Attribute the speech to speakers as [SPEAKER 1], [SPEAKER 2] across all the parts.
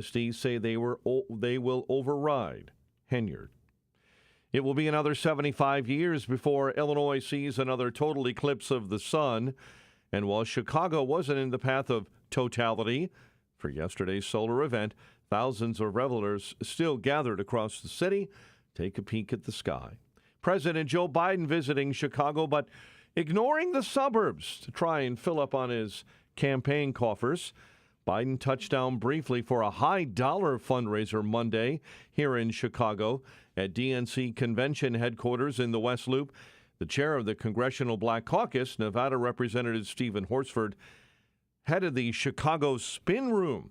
[SPEAKER 1] say they will override Henyard. It will be another 75 years before Illinois sees another total eclipse of the sun. And while Chicago wasn't in the path of totality for yesterday's solar event, thousands of revelers still gathered across the city. Take a peek at the sky. President Joe Biden visiting Chicago, but ignoring the suburbs to try and fill up on his campaign coffers. Biden touched down briefly for a high-dollar fundraiser Monday here in Chicago at DNC convention headquarters in the West Loop. The chair of the Congressional Black Caucus, Nevada Representative Stephen Horsford, headed the Chicago Spin Room,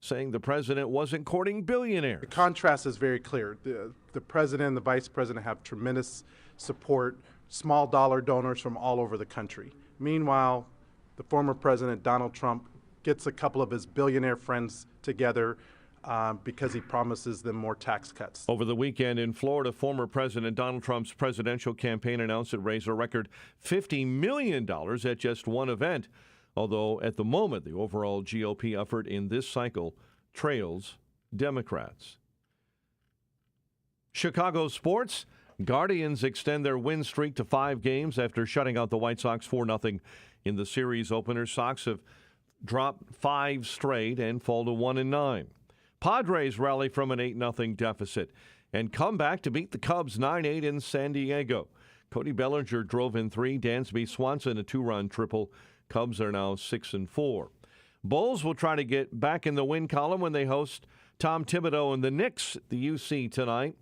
[SPEAKER 1] saying the president wasn't courting billionaires.
[SPEAKER 2] The contrast is very clear. The president and the vice president have tremendous support, small dollar donors from all over the country. Meanwhile, the former president, Donald Trump, gets a couple of his billionaire friends together because he promises them more tax cuts.
[SPEAKER 1] Over the weekend in Florida, former President Donald Trump's presidential campaign announced it raised a record $50 million at just one event, although at the moment the overall GOP effort in this cycle trails Democrats. Chicago sports. Guardians extend their win streak to 5 games after shutting out the White Sox 4-0 in the series opener. Sox have dropped 5 straight and fall to 1-9. Padres rally from an 8-0 deficit and come back to beat the Cubs 9-8 in San Diego. Cody Bellinger drove in 3, Dansby Swanson a 2-run triple. Cubs are now 6-4. Bulls will try to get back in the win column when they host Tom Thibodeau and the Knicks at the UC tonight.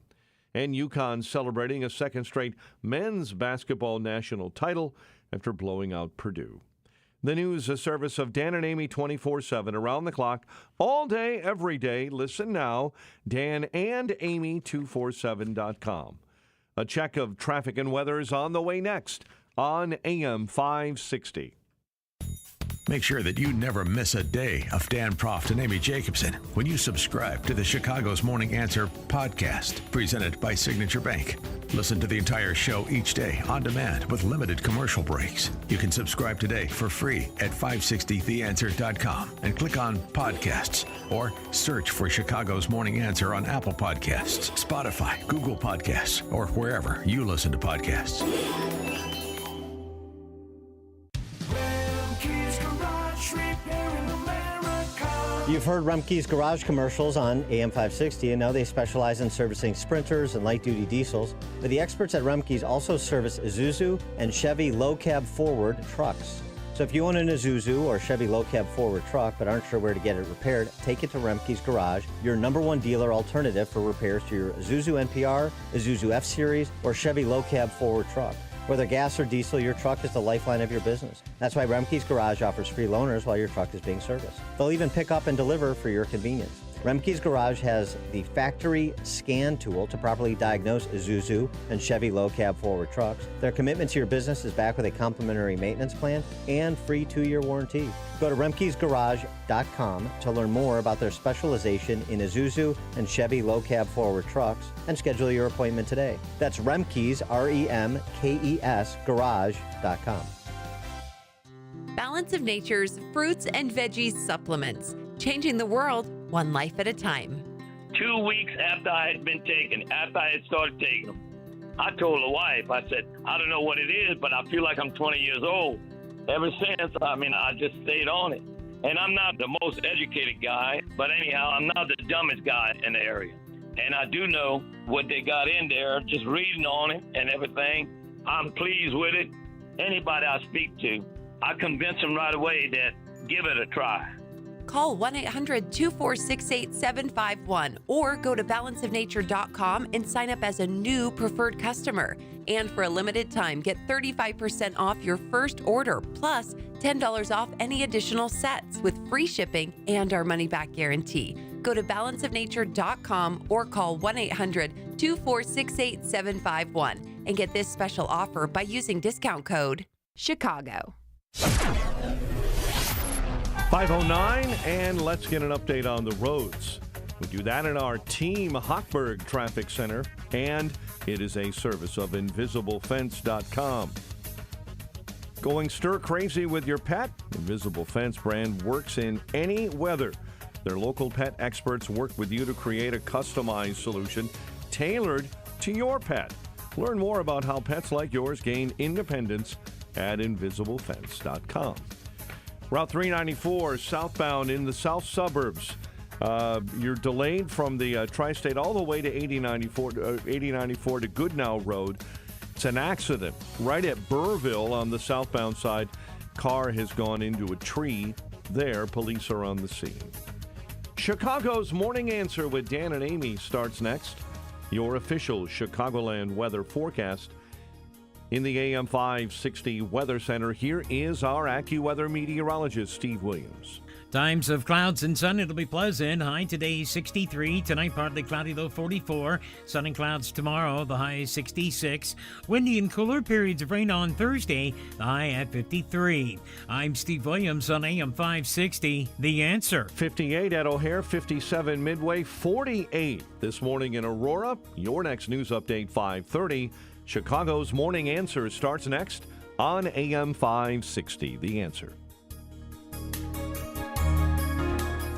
[SPEAKER 1] And UConn celebrating a second straight men's basketball national title after blowing out Purdue. The news, a service of Dan and Amy 24/7, around the clock, all day, every day. Listen now, danandamy247.com. A check of traffic and weather is on the way next on AM 560.
[SPEAKER 3] Make sure that you never miss a day of Dan Proft and Amy Jacobson when you subscribe to the Chicago's Morning Answer podcast, presented by Signature Bank. Listen to the entire show each day on demand with limited commercial breaks. You can subscribe today for free at 560theanswer.com and click on podcasts or search for Chicago's Morning Answer on Apple Podcasts, Spotify, Google Podcasts, or wherever you listen to podcasts.
[SPEAKER 4] You've heard Rumpke's Garage commercials on AM 560, and now they specialize in servicing Sprinters and light-duty diesels. But the experts at Rumpke's also service Isuzu and Chevy low-cab forward trucks. So if you own an Isuzu or Chevy low-cab forward truck but aren't sure where to get it repaired, take it to Rumpke's Garage, your #1 dealer alternative for repairs to your Isuzu NPR, Isuzu F-Series, or Chevy low-cab forward truck. Whether gas or diesel, your truck is the lifeline of your business. That's why Rumpke's Garage offers free loaners while your truck is being serviced. They'll even pick up and deliver for your convenience. Rumpke's Garage has the factory scan tool to properly diagnose Isuzu and Chevy low-cab forward trucks. Their commitment to your business is backed with a complimentary maintenance plan and free 2-year warranty. Go to Rumpke'sGarage.com to learn more about their specialization in Isuzu and Chevy low-cab forward trucks and schedule your appointment today. That's Rumpke's, REMKES, Garage.com.
[SPEAKER 5] Balance of Nature's fruits and veggies supplements, changing the world one life at a time.
[SPEAKER 6] 2 weeks after I had started taking them, I told the wife, I said, I don't know what it is, but I feel like I'm 20 years old. Ever since, I just stayed on it. And I'm not the most educated guy, but anyhow, I'm not the dumbest guy in the area. And I do know what they got in there, just reading on it and everything. I'm pleased with it. Anybody I speak to, I convince them right away that give it a try.
[SPEAKER 5] Call 1-800-246-8751 or go to balanceofnature.com and sign up as a new preferred customer. And for a limited time, get 35% off your first order, plus $10 off any additional sets with free shipping and our money-back guarantee. Go to balanceofnature.com or call 1-800-246-8751 and get this special offer by using discount code CHICAGO.
[SPEAKER 1] 5:09, and let's get an update on the roads. We do that in our Team Hochberg Traffic Center, and it is a service of InvisibleFence.com. Going stir crazy with your pet? Invisible Fence brand works in any weather. Their local pet experts work with you to create a customized solution tailored to your pet. Learn more about how pets like yours gain independence at invisiblefence.com. Route 394 southbound in the south suburbs. You're delayed from the tri-state all the way to 8094 to Goodnow Road. It's an accident right at Burrville on the southbound side. Car has gone into a tree. There, police are on the scene. Chicago's Morning Answer with Dan and Amy starts next. Your official Chicagoland weather forecast. In the AM 560 Weather Center, here is our AccuWeather meteorologist, Steve Williams.
[SPEAKER 7] Times of clouds and sun, it'll be pleasant. High today, 63. Tonight, partly cloudy, though, 44. Sun and clouds tomorrow, the high is 66. Windy and cooler periods of rain on Thursday, the high at 53. I'm Steve Williams on AM 560, The Answer.
[SPEAKER 1] 58 at O'Hare, 57 Midway, 48 this morning in Aurora. Your next news update, 5:30. Chicago's Morning Answer starts next on AM 560, The Answer.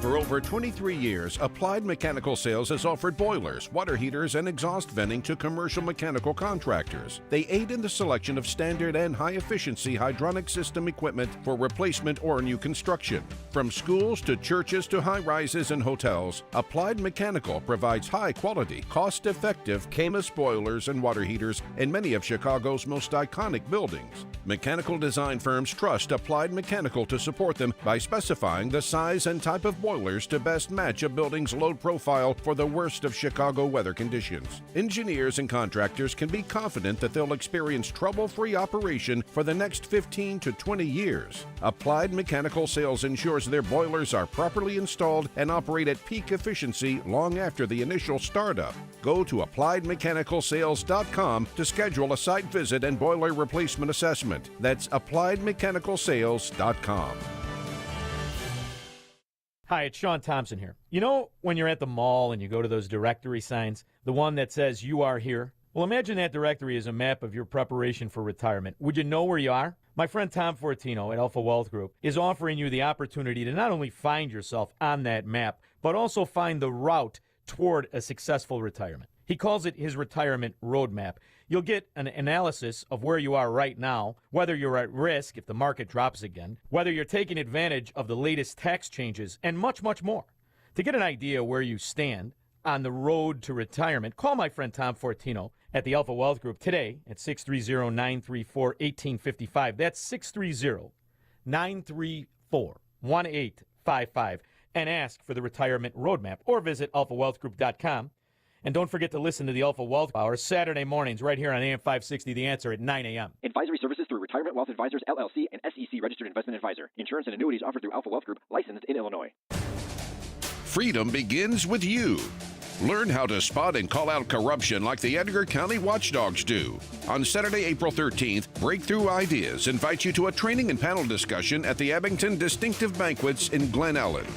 [SPEAKER 8] For over 23 years, Applied Mechanical Sales has offered boilers, water heaters, and exhaust venting to commercial mechanical contractors. They aid in the selection of standard and high-efficiency hydronic system equipment for replacement or new construction. From schools to churches to high-rises and hotels, Applied Mechanical provides high-quality, cost-effective Camus boilers and water heaters in many of Chicago's most iconic buildings. Mechanical design firms trust Applied Mechanical to support them by specifying the size and type of boilers to best match a building's load profile for the worst of Chicago weather conditions. Engineers and contractors can be confident that they'll experience trouble-free operation for the next 15 to 20 years. Applied Mechanical Sales ensures their boilers are properly installed and operate at peak efficiency long after the initial startup. Go to appliedmechanicalsales.com to schedule a site visit and boiler replacement assessment. That's appliedmechanicalsales.com.
[SPEAKER 9] Hi, it's Sean Thompson here. You know when you're at the mall and you go to those directory signs, the one that says you are here? Well, imagine that directory is a map of your preparation for retirement. Would you know where you are? My friend Tom Fortino at Alpha Wealth Group is offering you the opportunity to not only find yourself on that map, but also find the route toward a successful retirement. He calls it his retirement roadmap. You'll get an analysis of where you are right now, whether you're at risk if the market drops again, whether you're taking advantage of the latest tax changes, and much, much more. To get an idea where you stand on the road to retirement, call my friend Tom Fortino at the Alpha Wealth Group today at 630-934-1855. That's 630-934-1855. And ask for the retirement roadmap or visit alphawealthgroup.com. And don't forget to listen to the Alpha Wealth Hour Saturday mornings right here on AM 560, The Answer at 9 a.m.
[SPEAKER 10] Advisory services through Retirement Wealth Advisors, LLC, and SEC Registered Investment Advisor. Insurance and annuities offered through Alpha Wealth Group, licensed in Illinois.
[SPEAKER 8] Freedom begins with you. Learn how to spot and call out corruption like the Edgar County Watchdogs do. On Saturday, April 13th, Breakthrough Ideas invites you to a training and panel discussion at the Abington Distinctive Banquets in Glen Ellen.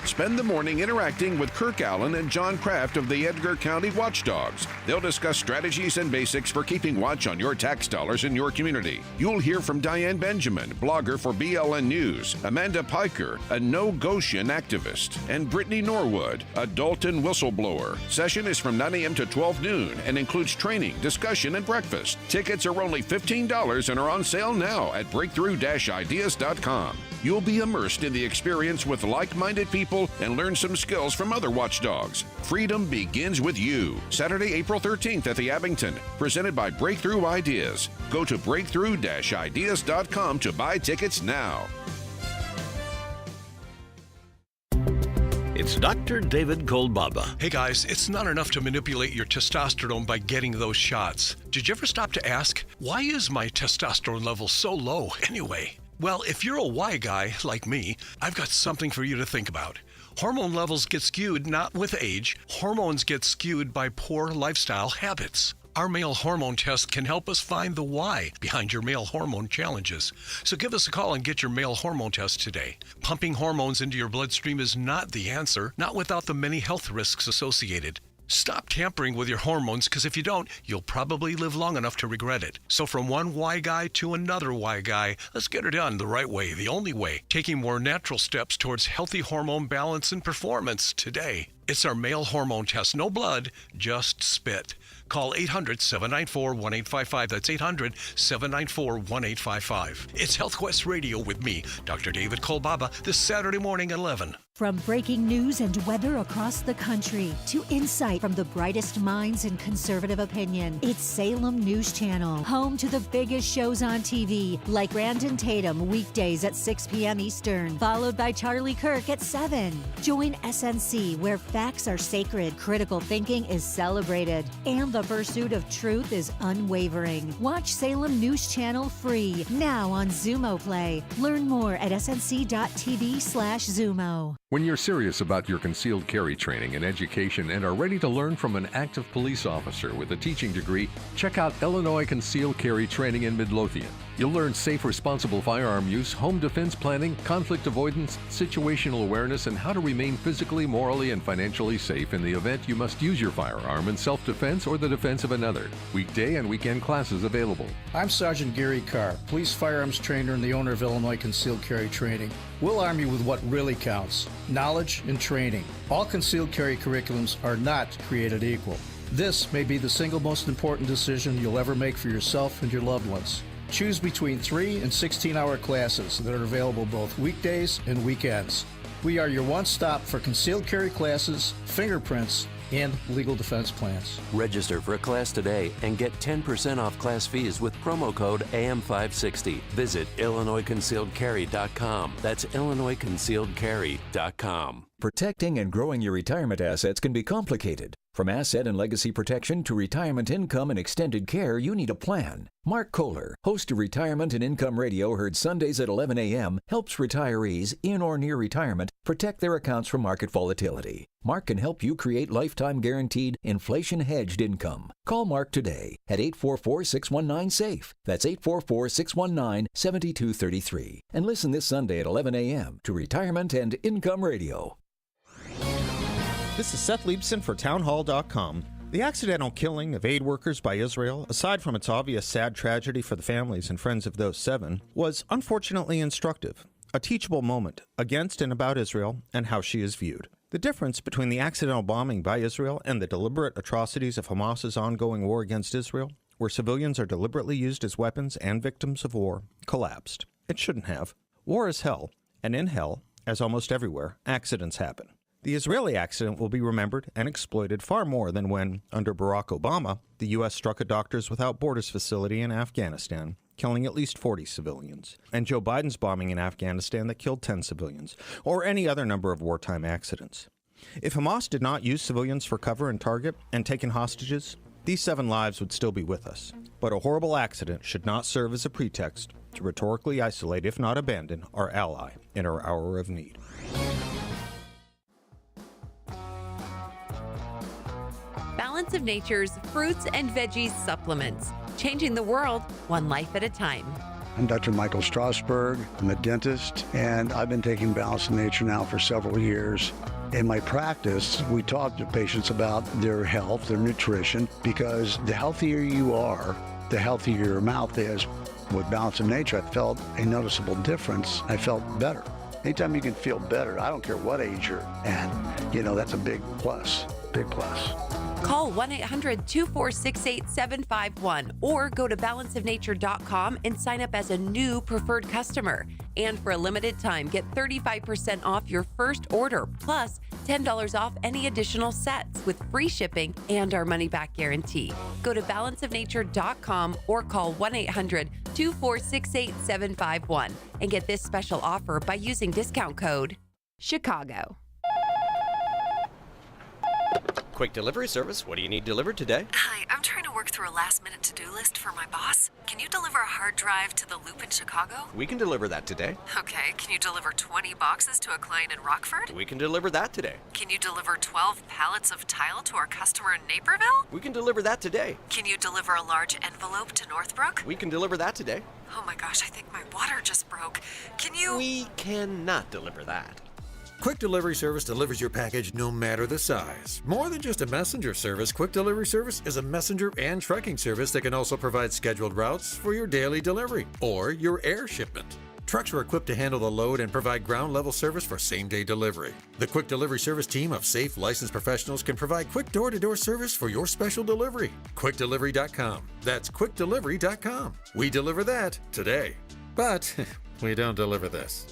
[SPEAKER 8] Spend the morning interacting with Kirk Allen and John Kraft of the Edgar County Watchdogs. They'll discuss strategies and basics for keeping watch on your tax dollars in your community. You'll hear from Diane Benjamin, blogger for BLN News, Amanda Piker, a No Goshen activist, and Brittany Norwood, a Dalton whistleblower. Session is from 9 a.m. to 12 noon and includes training, discussion, and breakfast. Tickets are only $15 and are on sale now at breakthrough-ideas.com. You'll be immersed in the experience with like-minded people and learn some skills from other watchdogs. Freedom begins with you. Saturday, April 13th at the Abington, presented by Breakthrough Ideas. Go to breakthrough-ideas.com to buy tickets now.
[SPEAKER 3] It's Dr. David Kolbaba.
[SPEAKER 11] Hey guys, it's not enough to manipulate your testosterone by getting those shots. Did you ever stop to ask, why is my testosterone level so low anyway? Well, if you're a Y guy like me, I've got something for you to think about. Hormone levels get skewed not with age. Hormones get skewed by poor lifestyle habits. Our male hormone test can help us find the why behind your male hormone challenges. So give us a call and get your male hormone test today. Pumping hormones into your bloodstream is not the answer, not without the many health risks associated. Stop tampering with your hormones, because if you don't, you'll probably live long enough to regret it. So from one Y guy to another Y guy, let's get her done the right way, the only way, taking more natural steps towards healthy hormone balance and performance today. It's our male hormone test. No blood, just spit. Call 800-794-1855. That's 800-794-1855. It's Health Quest Radio with me, Dr. David Kolbaba, this Saturday morning at 11.
[SPEAKER 12] From breaking news and weather across the country to insight from the brightest minds in conservative opinion, it's Salem News Channel, home to the biggest shows on TV, like Brandon Tatum weekdays at 6 p.m. Eastern, followed by Charlie Kirk at 7. Join SNC, where facts are sacred, critical thinking is celebrated, and the pursuit of truth is unwavering. Watch Salem News Channel free, now on Zumo Play. Learn more at snc.tv/Zumo.
[SPEAKER 13] When you're serious about your concealed carry training and education and are ready to learn from an active police officer with a teaching degree, check out Illinois Concealed Carry Training in Midlothian. You'll learn safe, responsible firearm use, home defense planning, conflict avoidance, situational awareness, and how to remain physically, morally, and financially safe in the event you must use your firearm in self-defense or the defense of another. Weekday and weekend classes available.
[SPEAKER 14] I'm Sergeant Gary Carr, police firearms trainer and the owner of Illinois Concealed Carry Training. We'll arm you with what really counts: knowledge and training. All concealed carry curriculums are not created equal. This may be the single most important decision you'll ever make for yourself and your loved ones. Choose between 3 and 16-hour classes that are available both weekdays and weekends. We are your one-stop for concealed carry classes, fingerprints, and legal defense plans.
[SPEAKER 15] Register for a class today and get 10% off class fees with promo code AM560. Visit IllinoisConcealedCarry.com. That's IllinoisConcealedCarry.com.
[SPEAKER 16] Protecting and growing your retirement assets can be complicated. From asset and legacy protection to retirement income and extended care, you need a plan. Mark Kohler, host of Retirement and Income Radio, heard Sundays at 11 a.m., helps retirees in or near retirement protect their accounts from market volatility. Mark can help you create lifetime guaranteed, inflation-hedged income. Call Mark today at 844-619-SAFE. That's 844-619-7233. And listen this Sunday at 11 a.m. to Retirement and Income Radio.
[SPEAKER 17] This is Seth Liebson for townhall.com. The accidental killing of aid workers by Israel, aside from its obvious sad tragedy for the families and friends of those 7, was unfortunately instructive, a teachable moment against and about Israel and how she is viewed. The difference between the accidental bombing by Israel and the deliberate atrocities of Hamas's ongoing war against Israel, where civilians are deliberately used as weapons and victims of war, collapsed. It shouldn't have. War is hell, and in hell, as almost everywhere, accidents happen. The Israeli accident will be remembered and exploited far more than when, under Barack Obama, the U.S. struck a Doctors Without Borders facility in Afghanistan, killing at least 40 civilians, and Joe Biden's bombing in Afghanistan that killed 10 civilians, or any other number of wartime accidents. If Hamas did not use civilians for cover and target and take in hostages, these 7 lives would still be with us. But a horrible accident should not serve as a pretext to rhetorically isolate, if not abandon, our ally in our hour of need.
[SPEAKER 5] Balance of Nature's fruits and veggies supplements, changing the world one life at a time.
[SPEAKER 18] I'm Dr. Michael Strasberg. I'm a dentist, and I've been taking Balance of Nature now for several years. In my practice, we talk to patients about their health, their nutrition, because the healthier you are, the healthier your mouth is. With Balance of Nature, I felt a noticeable difference. I felt better. Anytime you can feel better, I don't care what age you're at, that's a big plus, big plus.
[SPEAKER 5] Call 1-800-246-8751 or go to balanceofnature.com and sign up as a new preferred customer. And for a limited time, get 35% off your first order, plus $10 off any additional sets with free shipping and our money-back guarantee. Go to balanceofnature.com or call 1-800-246-8751 and get this special offer by using discount code Chicago.
[SPEAKER 19] Quick delivery service. What do you need delivered today?
[SPEAKER 20] Hi, I'm trying to work through a last-minute to-do list for my boss. Can you deliver a hard drive to the Loop in Chicago?
[SPEAKER 19] We can deliver that today.
[SPEAKER 20] Okay, can you deliver 20 boxes to a client in Rockford?
[SPEAKER 19] We can deliver that today.
[SPEAKER 20] Can you deliver 12 pallets of tile to our customer in Naperville?
[SPEAKER 19] We can deliver that today.
[SPEAKER 20] Can you deliver a large envelope to Northbrook?
[SPEAKER 19] We can deliver that today.
[SPEAKER 20] Oh my gosh, I think my water just broke. Can you...
[SPEAKER 19] We cannot deliver that.
[SPEAKER 21] Quick Delivery Service delivers your package no matter the size. More than just a messenger service, Quick Delivery Service is a messenger and trucking service that can also provide scheduled routes for your daily delivery or your air shipment. Trucks are equipped to handle the load and provide ground-level service for same-day delivery. The Quick Delivery Service team of safe, licensed professionals can provide quick door-to-door service for your special delivery. QuickDelivery.com. That's QuickDelivery.com. We deliver that today. But we don't deliver this.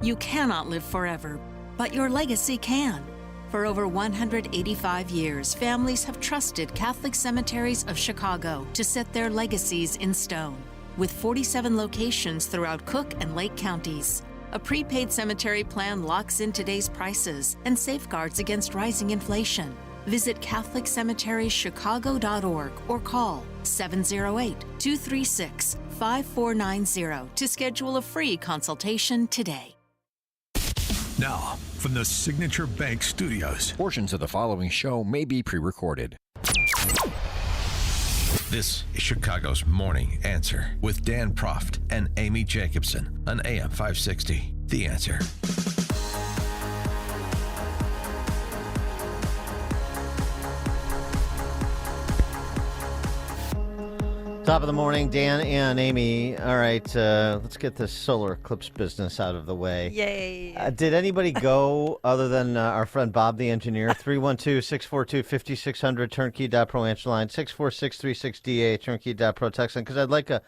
[SPEAKER 22] You cannot live forever, but your legacy can. For over 185 years, families have trusted Catholic Cemeteries of Chicago to set their legacies in stone. With 47 locations throughout Cook and Lake counties, a prepaid cemetery plan locks in today's prices and safeguards against rising inflation. Visit CatholicCemeteriesChicago.org or call 708-236-5490 to schedule a free consultation today.
[SPEAKER 3] Now, from the Signature Bank Studios.
[SPEAKER 23] Portions of the following show may be pre-recorded.
[SPEAKER 3] This is Chicago's Morning Answer with Dan Proft and Amy Jacobson on AM 560. The Answer.
[SPEAKER 4] Top of the morning, Dan and Amy. All right, let's get this solar eclipse business out of the way.
[SPEAKER 24] Yay.
[SPEAKER 4] Did anybody go other than our friend Bob the engineer? 312-642-5600, turnkey.pro answer line, 64636DA, turnkey.pro text line, because I'd like a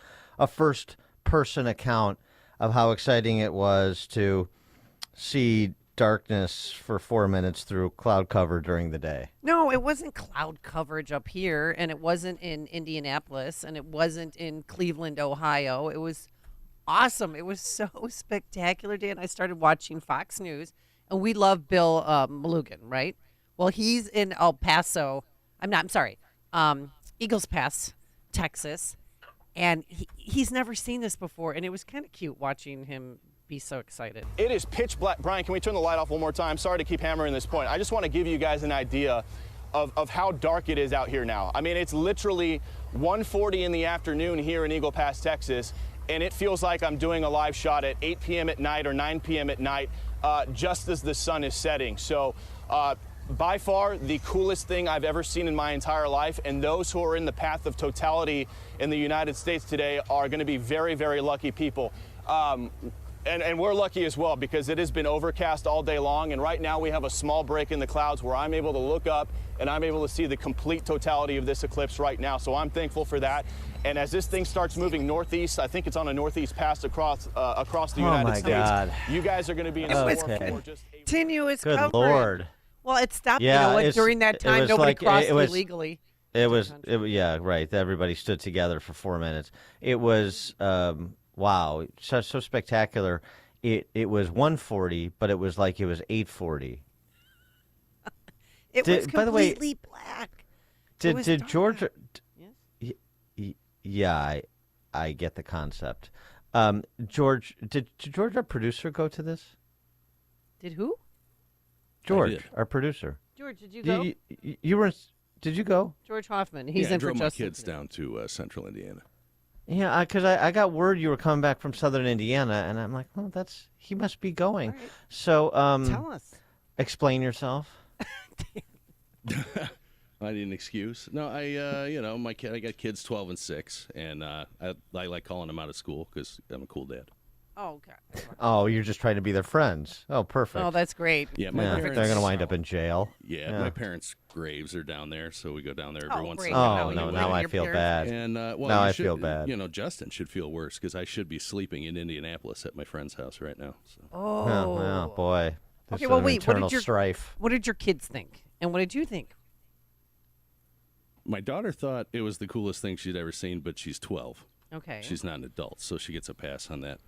[SPEAKER 4] first-person account of how exciting it was to see darkness for 4 minutes through cloud cover during the day.
[SPEAKER 24] No, it wasn't cloud coverage up here, and it wasn't in Indianapolis, and it wasn't in Cleveland, Ohio. It was awesome. It was so spectacular, Dan. I started watching Fox News, and we love Bill Malugin, right? Well, he's in El Paso. Eagles Pass, Texas, and he's never seen this before, and it was kind of cute watching him be so excited.
[SPEAKER 25] It is pitch black. Brian, can we turn the light off one more time? Sorry to keep hammering this point. I just want to give you guys an idea of how dark it is out here now. I mean, it's literally 1:40 in the afternoon here in Eagle Pass, Texas, and it feels like I'm doing a live shot at 8 p.m. at night or 9 p.m. at night, just as the sun is setting. So by far the coolest thing I've ever seen in my entire life, and those who are in the path of totality in the United States today are going to be very, very lucky people. And we're lucky as well, because it has been overcast all day long, and right now we have a small break in the clouds where I'm able to look up and I'm able to see the complete totality of this eclipse right now. So I'm thankful for that. And as this thing starts moving northeast, I think it's on a northeast pass across the United States.
[SPEAKER 4] God.
[SPEAKER 25] You guys are going to be in
[SPEAKER 24] It
[SPEAKER 25] store
[SPEAKER 24] was
[SPEAKER 25] for just
[SPEAKER 24] continuous
[SPEAKER 4] Good
[SPEAKER 24] coverage.
[SPEAKER 4] Lord.
[SPEAKER 24] Well, it stopped.
[SPEAKER 4] Yeah,
[SPEAKER 24] during that time, nobody crossed illegally.
[SPEAKER 4] Yeah, right. Everybody stood together for 4 minutes. It was wow, so spectacular. It was 1:40, but it was like it was 8:40.
[SPEAKER 24] It was
[SPEAKER 4] by the way,
[SPEAKER 24] completely black.
[SPEAKER 4] Did Georgia? Yeah, I get the concept. George, did George, our producer, go to this?
[SPEAKER 24] Did who?
[SPEAKER 4] George, our producer.
[SPEAKER 24] George, did you go?
[SPEAKER 4] You were. Did you go?
[SPEAKER 24] George Hoffman. He's in for Justin.
[SPEAKER 26] I drove my kids down to Central Indiana.
[SPEAKER 4] Yeah, because I got word you were coming back from Southern Indiana, and I'm like, well, he must be going.
[SPEAKER 24] Right.
[SPEAKER 4] So,
[SPEAKER 24] tell us.
[SPEAKER 4] Explain yourself.
[SPEAKER 26] I need an excuse. No, I got kids 12 and 6, and I like calling them out of school because I'm a cool dad.
[SPEAKER 24] Oh, okay.
[SPEAKER 4] Oh, you're just trying to be their friends. Oh, perfect.
[SPEAKER 24] Oh, that's great.
[SPEAKER 26] Yeah,
[SPEAKER 4] they're going to wind up in jail.
[SPEAKER 26] Yeah, my parents' graves are down there, so we go down there every once in a
[SPEAKER 4] great.
[SPEAKER 26] while.
[SPEAKER 4] Oh, no, now I feel bad.
[SPEAKER 26] And
[SPEAKER 4] now I feel bad.
[SPEAKER 26] You know, Justin should feel worse because I should be sleeping in Indianapolis at my friend's house right now. So.
[SPEAKER 4] Oh, boy.
[SPEAKER 24] Okay, well, wait.
[SPEAKER 4] Internal strife.
[SPEAKER 24] What did your kids think, and what did you think?
[SPEAKER 26] My daughter thought it was the coolest thing she'd ever seen, but she's 12.
[SPEAKER 24] Okay.
[SPEAKER 26] She's not an adult, so she gets a pass on that.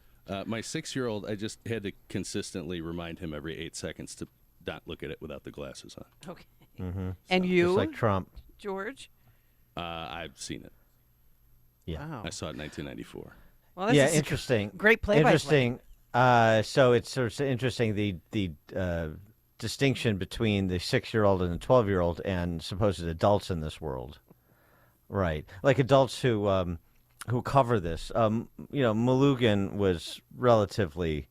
[SPEAKER 26] My 6-year-old, I just had to consistently remind him every 8 seconds to not look at it without the glasses on.
[SPEAKER 24] Okay.
[SPEAKER 4] Mm-hmm.
[SPEAKER 24] And you?
[SPEAKER 4] Just like Trump.
[SPEAKER 24] George?
[SPEAKER 26] I've seen it.
[SPEAKER 4] Yeah.
[SPEAKER 24] Wow.
[SPEAKER 26] I saw it in 1994.
[SPEAKER 4] Well, that's interesting.
[SPEAKER 24] Great play.
[SPEAKER 4] Interesting. So it's sort of interesting the distinction between the 6-year-old and the 12-year-old and supposed adults in this world, right? Like adults who cover this. Malugin was relatively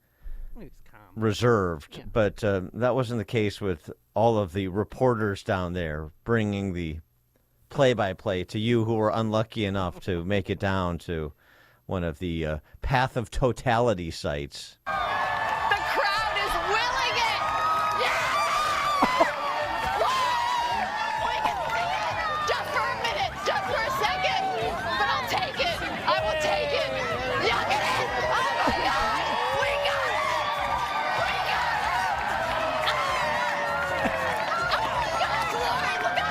[SPEAKER 4] reserved, but that wasn't the case with all of the reporters down there bringing the play-by-play to you who were unlucky enough to make it down to one of the Path of Totality sites.
[SPEAKER 1] The crowd is willing it! Yes! We can see it! Just for a minute, just for a second! But I'll take it! I will take it! Look at it! Oh my God! We got it! We got it! Oh my God, Lori, look at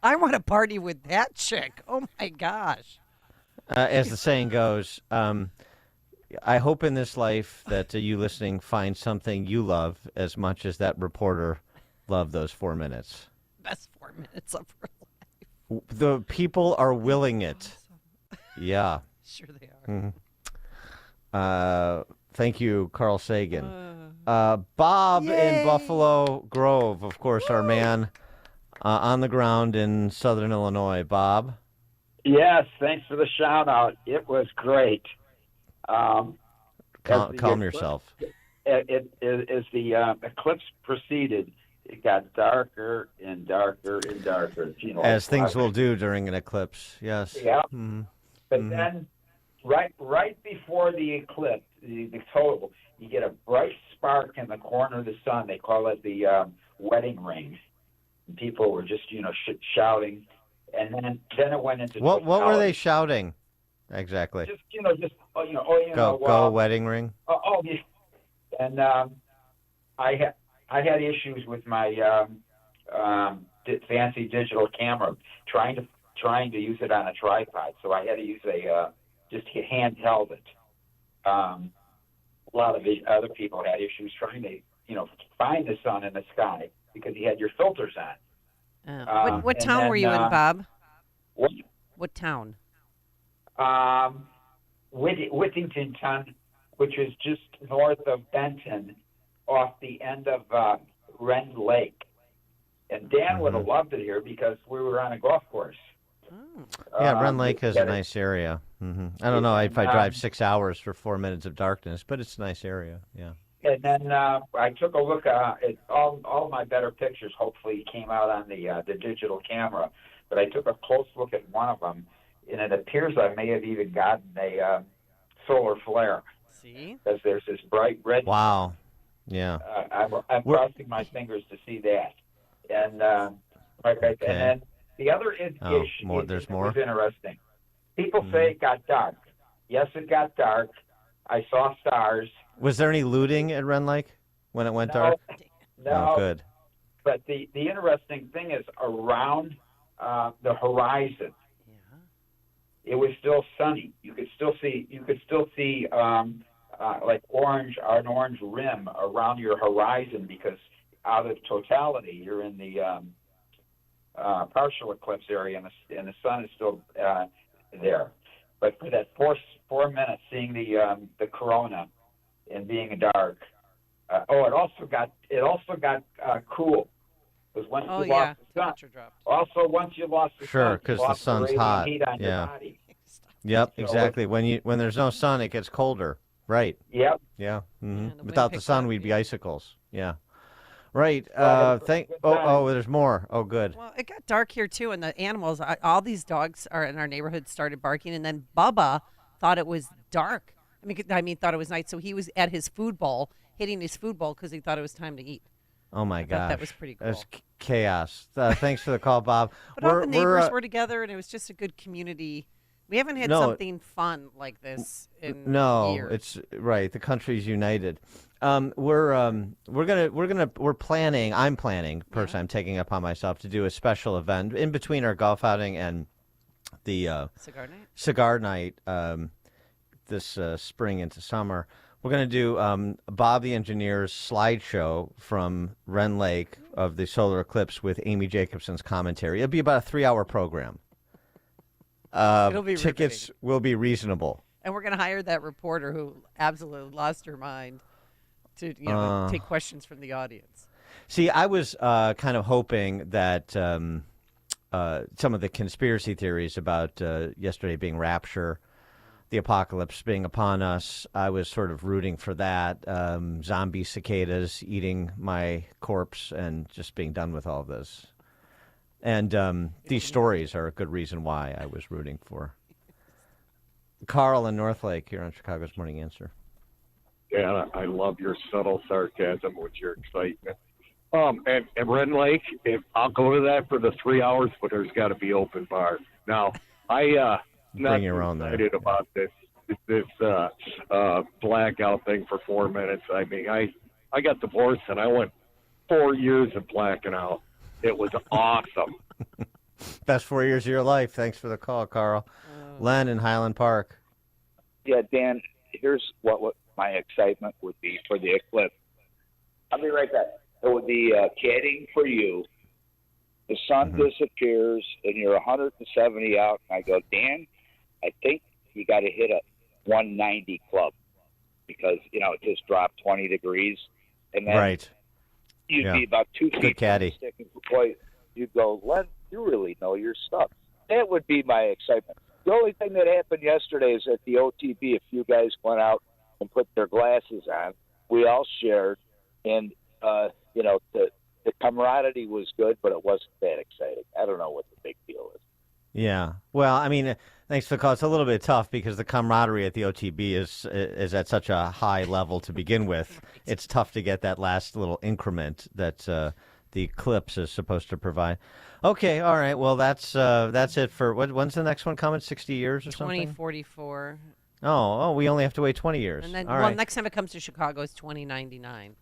[SPEAKER 24] I want to party with that chick. Oh my gosh.
[SPEAKER 4] As the saying goes, I hope in this life that you listening find something you love as much as that reporter loved those 4 minutes.
[SPEAKER 24] Best 4 minutes of her life.
[SPEAKER 4] The people are willing it. Yeah.
[SPEAKER 24] Sure they are.
[SPEAKER 4] Thank you, Carl Sagan. Bob in Buffalo Grove, of course, our man on the ground in Southern Illinois. Bob?
[SPEAKER 2] Yes, thanks for the shout out. It was great.
[SPEAKER 4] Calm yourself.
[SPEAKER 2] As the eclipse proceeded, it got darker and darker and darker. You know,
[SPEAKER 4] As things will do during an eclipse, yes.
[SPEAKER 2] Yeah.
[SPEAKER 4] Mm-hmm.
[SPEAKER 2] But then, right before the eclipse, the total, you get a bright spark in the corner of the sun. They call it the wedding ring. And people were just, shouting. And then it went into
[SPEAKER 4] What were they shouting exactly?
[SPEAKER 2] Go
[SPEAKER 4] wedding ring.
[SPEAKER 2] Yeah. And I had issues with my fancy digital camera trying to use it on a tripod, so I had to use just handheld it. A lot of other people had issues trying to find the sun in the sky because you had your filters on.
[SPEAKER 24] What town were you in, Bob? What town?
[SPEAKER 2] Whittington, which is just north of Benton, off the end of Rend Lake. And Dan would have loved it here because we were on a golf course.
[SPEAKER 4] Yeah, Rend Lake is a nice area. Mm-hmm. I don't know if I drive 6 hours for 4 minutes of darkness, but it's a nice area. Yeah.
[SPEAKER 2] And then I took a look at all my better pictures. Hopefully, came out on the digital camera. But I took a close look at one of them, and it appears I may have even gotten a solar flare.
[SPEAKER 24] See?
[SPEAKER 2] Because there's this bright red.
[SPEAKER 4] Wow. Yeah.
[SPEAKER 2] I'm crossing my fingers to see that. And and then the other issue
[SPEAKER 4] there's more.
[SPEAKER 2] Was interesting. People say it got dark. Yes, it got dark. I saw stars.
[SPEAKER 4] Was there any looting at Rend Lake when it went dark?
[SPEAKER 2] No.
[SPEAKER 4] Oh, good.
[SPEAKER 2] But the interesting thing is around the horizon, it was still sunny. You could still see like an orange rim around your horizon because out of totality, you're in the partial eclipse area, and the sun is still there. But for that 4 minutes, seeing the corona and being dark. It also got cool. Because once you lost the sun. Also, once you lost the sun,
[SPEAKER 4] sure, because the sun's hot.
[SPEAKER 2] Heat on your body.
[SPEAKER 4] Yep, exactly. When there's no sun, it gets colder. Right.
[SPEAKER 2] Yep.
[SPEAKER 4] Yeah. Mm-hmm. Without the sun, we'd be icicles. Yeah. Right. There's more. Oh, good.
[SPEAKER 24] Well, it got dark here too, and the animals, all these dogs are in our neighborhood started barking, and then Bubba thought it was dark. Thought it was night, so he was at his food bowl, hitting his food bowl because he thought it was time to eat.
[SPEAKER 4] Oh my gosh,
[SPEAKER 24] that was pretty cool.
[SPEAKER 4] It was chaos. Thanks for the call, Bob.
[SPEAKER 24] But all the neighbors were together, and it was just a good community. We haven't had something fun like this in years.
[SPEAKER 4] It's right. The country's united. We're planning. I'm planning. Personally, I'm taking it upon myself to do a special event in between our golf outing and the cigar night this spring into summer. We're going to do Bob the Engineer's slideshow from Rend Lake of the solar eclipse with Amy Jacobson's commentary. It'll be about a 3-hour program.
[SPEAKER 24] It'll be
[SPEAKER 4] tickets
[SPEAKER 24] riveting.
[SPEAKER 4] will be reasonable.
[SPEAKER 24] And we're going to hire that reporter who absolutely lost her mind to take questions from the audience.
[SPEAKER 4] See, I was kind of hoping that some of the conspiracy theories about yesterday being rapture the apocalypse being upon us, I was sort of rooting for that. Zombie cicadas eating my corpse and just being done with all of this. And these stories are a good reason why I was rooting for. Carl in Northlake here on Chicago's Morning Answer.
[SPEAKER 6] Yeah, I love your subtle sarcasm with your excitement. And Red Lake, I'll go to that for the 3 hours, but there's got to be open bar. Now, not
[SPEAKER 4] Bring your own
[SPEAKER 6] excited about this blackout thing for 4 minutes. I mean, I got divorced and I went 4 years of blacking out. It was awesome.
[SPEAKER 4] Best 4 years of your life. Thanks for the call, Carl. Len in Highland Park.
[SPEAKER 7] Yeah, Dan, here's what my excitement would be for the Eclipse. I'll be right back. It would be caddying for you. The sun disappears, and you're 170 out. And I go, Dan, I think you got to hit a 190 club because, it just dropped 20 degrees. And then you'd be about 2 feet
[SPEAKER 4] caddy.
[SPEAKER 7] Boy, you'd go, Len, you really know your stuff. That would be my excitement. The only thing that happened yesterday is at the OTB, a few guys went out and put their glasses on. We all shared, and the camaraderie was good, but it wasn't that exciting. I don't know what the big deal is.
[SPEAKER 4] Yeah. Well, I mean, thanks for the call. It's a little bit tough because the camaraderie at the OTB is at such a high level to begin with. It's tough to get that last little increment that the Eclipse is supposed to provide. Okay. All right. Well, that's it for when's the next one coming? 60 years or something?
[SPEAKER 24] 2044.
[SPEAKER 4] Oh, we only have to wait 20 years.
[SPEAKER 24] And then,
[SPEAKER 4] all right.
[SPEAKER 24] Next time it comes to Chicago is 2099.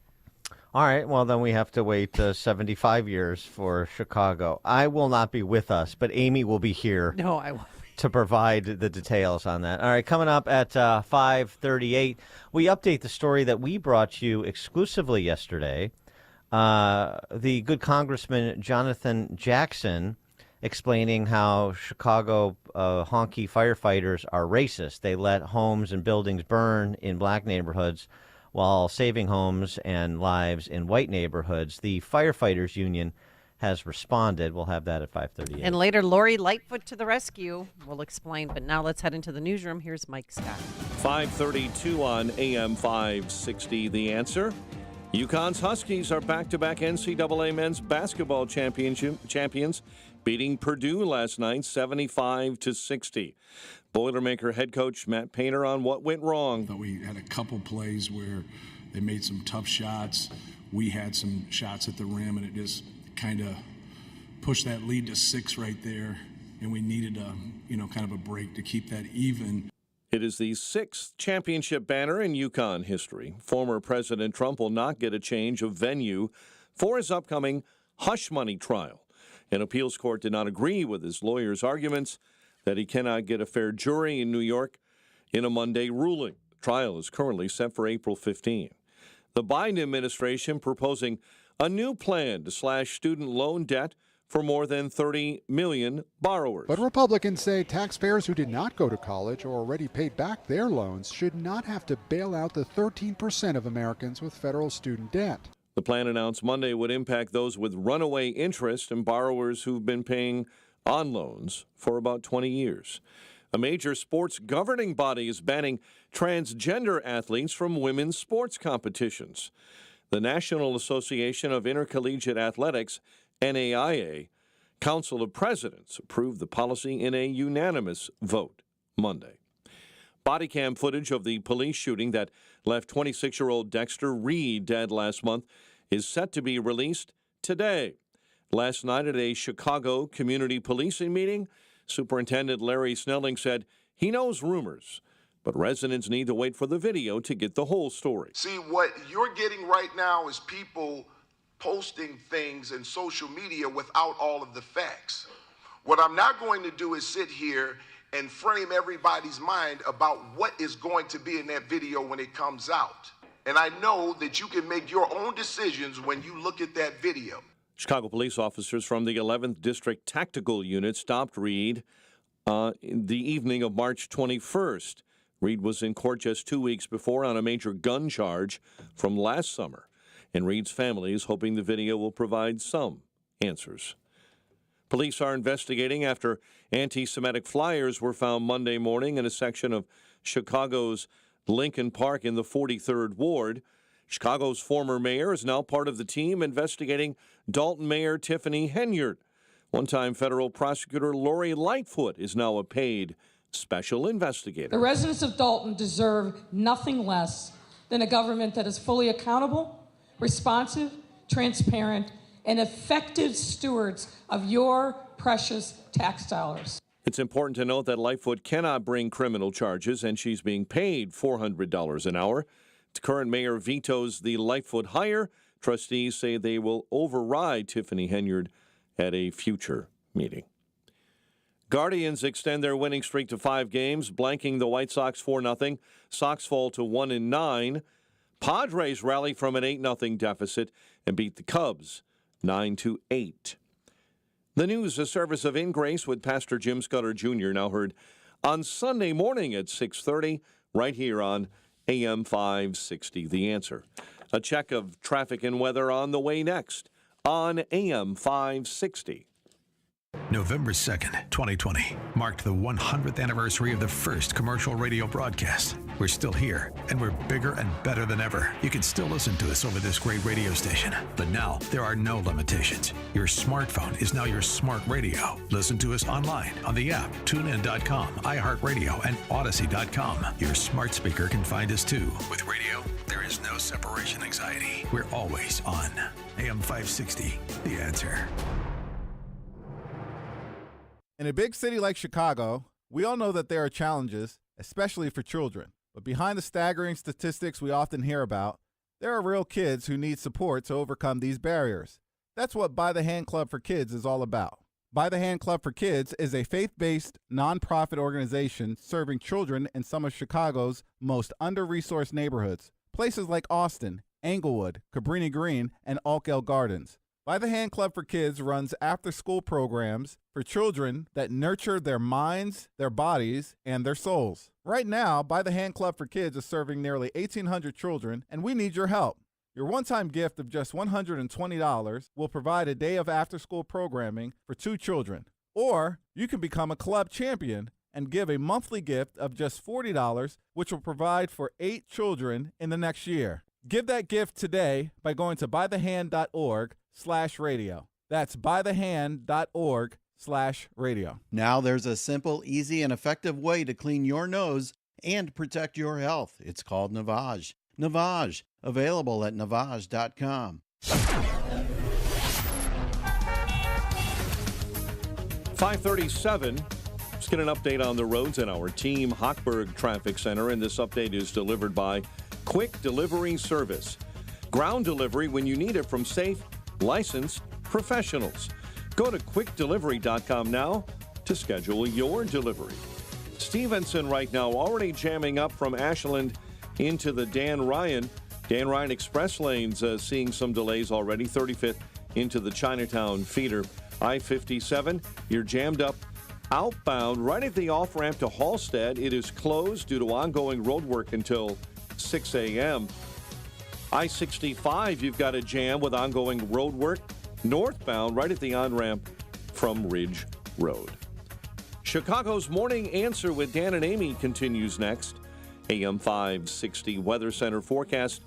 [SPEAKER 4] All right. Well, then we have to wait 75 years for Chicago. I will not be with us, but Amy will be here.
[SPEAKER 24] No, I won't.
[SPEAKER 4] To provide the details on that. All right, coming up at 5:38, we update the story that we brought you exclusively yesterday. The good Congressman Jonathan Jackson explaining how Chicago honky firefighters are racist. They let homes and buildings burn in black neighborhoods while saving homes and lives in white neighborhoods. The Firefighters Union has responded. We'll have that at 5:38.
[SPEAKER 24] And later, Lori Lightfoot to the rescue. We'll explain. But now let's head into the newsroom. Here's Mike Scott.
[SPEAKER 8] 5:32 on AM 560. The Answer. UConn's Huskies are back-to-back NCAA men's basketball champions, beating Purdue last night 75-60. Boilermaker head coach Matt Painter on what went wrong.
[SPEAKER 9] But we had a couple plays where they made some tough shots. We had some shots at the rim, and it just kind of pushed that lead to 6 right there. And we needed kind of a break to keep that even.
[SPEAKER 8] It is the 6th championship banner in UConn history. Former President Trump will not get a change of venue for his upcoming hush money trial. An appeals court did not agree with his lawyer's arguments that he cannot get a fair jury in New York in a Monday ruling. The trial is currently set for April 15. The Biden administration proposing a new plan to slash student loan debt for more than 30 million borrowers.
[SPEAKER 10] But Republicans say taxpayers who did not go to college or already paid back their loans should not have to bail out the 13% of Americans with federal student debt.
[SPEAKER 8] The plan announced Monday would impact those with runaway interest and borrowers who've been paying on loans for about 20 years. A major sports governing body is banning transgender athletes from women's sports competitions. The National Association of Intercollegiate Athletics, NAIA, Council of Presidents approved the policy in a unanimous vote Monday. Body cam footage of the police shooting that left 26-year-old Dexter Reed dead last month is set to be released today. Last night at a Chicago community policing meeting, Superintendent Larry Snelling said he knows rumors, but residents need to wait for the video to get the whole story.
[SPEAKER 11] See, what you're getting right now is people posting things in social media without all of the facts. What I'm not going to do is sit here and frame everybody's mind about what is going to be in that video when it comes out. And I know that you can make your own decisions when you look at that video.
[SPEAKER 8] Chicago police officers from the 11th District Tactical Unit stopped Reed in the evening of March 21st. Reed was in court just 2 weeks before on a major gun charge from last summer, and Reed's family is hoping the video will provide some answers. Police are investigating after anti-Semitic flyers were found Monday morning in a section of Chicago's Lincoln Park in the 43rd Ward. Chicago's former mayor is now part of the team investigating Dalton Mayor Tiffany Henyard. One-time federal prosecutor Lori Lightfoot is now a paid special investigator.
[SPEAKER 12] The residents of Dalton deserve nothing less than a government that is fully accountable, responsive, transparent, and effective stewards of your precious tax dollars.
[SPEAKER 8] It's important to note that Lightfoot cannot bring criminal charges, and she's being paid $400 an hour. The current mayor vetoes the Lightfoot hire. Trustees say they will override Tiffany Henyard at a future meeting. Guardians extend their winning streak to 5 games, blanking the White Sox 4-0. Sox fall to 1-9. Padres rally from an 8-0 deficit and beat the Cubs 9-8. The news, a service of In Grace with Pastor Jim Scudder Jr., now heard on Sunday morning at 6:30, right here on AM 560, The Answer. A check of traffic and weather on the way next on AM 560.
[SPEAKER 3] November 2nd, 2020, marked the 100th anniversary of the first commercial radio broadcast. We're still here, and we're bigger and better than ever. You can still listen to us over this great radio station, but now there are no limitations. Your smartphone is now your smart radio. Listen to us online on the app, TuneIn.com, iHeartRadio, and Odyssey.com. Your smart speaker can find us too. With radio, there is no separation anxiety. We're always on. AM 560, The Answer.
[SPEAKER 13] In a big city like Chicago, we all know that there are challenges, especially for children. But behind the staggering statistics we often hear about, there are real kids who need support to overcome these barriers. That's what By the Hand Club for Kids is all about. By the Hand Club for Kids is a faith-based, nonprofit organization serving children in some of Chicago's most under-resourced neighborhoods, places like Austin, Englewood, Cabrini Green, and Alkell Gardens. By the Hand Club for Kids runs after-school programs for children that nurture their minds, their bodies, and their souls. Right now, By the Hand Club for Kids is serving nearly 1,800 children, and we need your help. Your one-time gift of just $120 will provide a day of after-school programming for 2 children. Or you can become a club champion and give a monthly gift of just $40, which will provide for 8 children in the next year. Give that gift today by going to bythehand.org/radio. That's bythehand.org/radio.
[SPEAKER 14] Now there's a simple, easy, and effective way to clean your nose and protect your health. It's called Navage. Navage, available at Navage.com.
[SPEAKER 8] 5:37. Let's get an update on the roads in our Team Hochberg Traffic Center, and this update is delivered by Quick Delivery Service. Ground delivery when you need it from safe, licensed professionals. Go to quickdelivery.com now to schedule your delivery. Stevenson right now already jamming up from Ashland into the Dan Ryan Express lanes, seeing some delays already. 35th into the Chinatown feeder. I-57, you're jammed up outbound right at the off-ramp to Halstead. It is closed due to ongoing road work until 6 a.m. I-65, you've got a jam with ongoing road work northbound right at the on-ramp from Ridge Road. Chicago's Morning Answer with Dan and Amy continues next. AM 560 Weather Center forecast.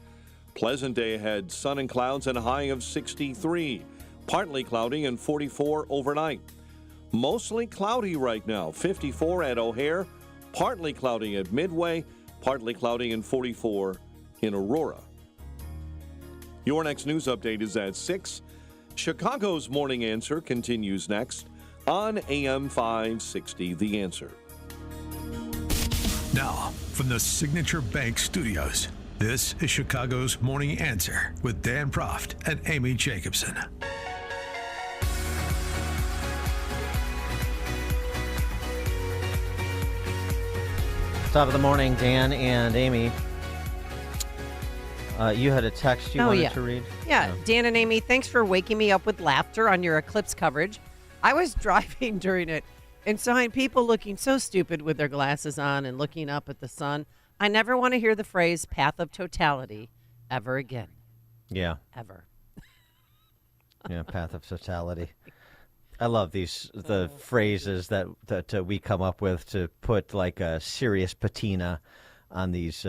[SPEAKER 8] Pleasant day ahead. Sun and clouds and a high of 63. Partly cloudy and 44 overnight. Mostly cloudy right now. 54 at O'Hare. Partly cloudy at Midway. Partly cloudy and 44 in Aurora. Your next news update is at 6. Chicago's Morning Answer continues next on AM 560, The Answer.
[SPEAKER 3] Now, from the Signature Bank Studios, this is Chicago's Morning Answer with Dan Proft and Amy Jacobson.
[SPEAKER 4] Top of the morning, Dan and Amy. You had a text you wanted to read?
[SPEAKER 24] Yeah, Dan and Amy, thanks for waking me up with laughter on your Eclipse coverage. I was driving during it and saw people looking so stupid with their glasses on and looking up at the sun. I never want to hear the phrase path of totality ever again.
[SPEAKER 4] Yeah.
[SPEAKER 24] Ever.
[SPEAKER 4] Yeah, path of totality. I love the phrases that we come up with to put like a serious patina on these,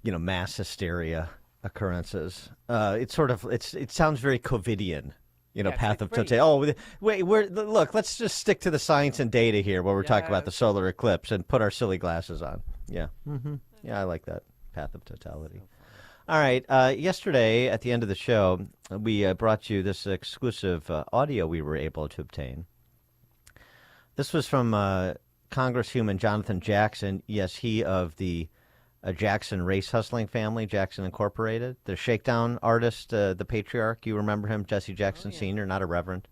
[SPEAKER 4] mass hysteria occurrences. It sounds very COVIDian. Path of totality. Oh, wait, look, let's just stick to the science and data here while we're talking about the solar eclipse and put our silly glasses on. Yeah. Mm-hmm. Yeah, I like that. Path of totality. All right. Yesterday, at the end of the show, we brought you this exclusive audio we were able to obtain. This was from Congresshuman Jonathan Jackson. Yes, he of the Jackson race hustling family, Jackson Incorporated. The shakedown artist, the patriarch. You remember him, Jesse Jackson Sr., not a reverend.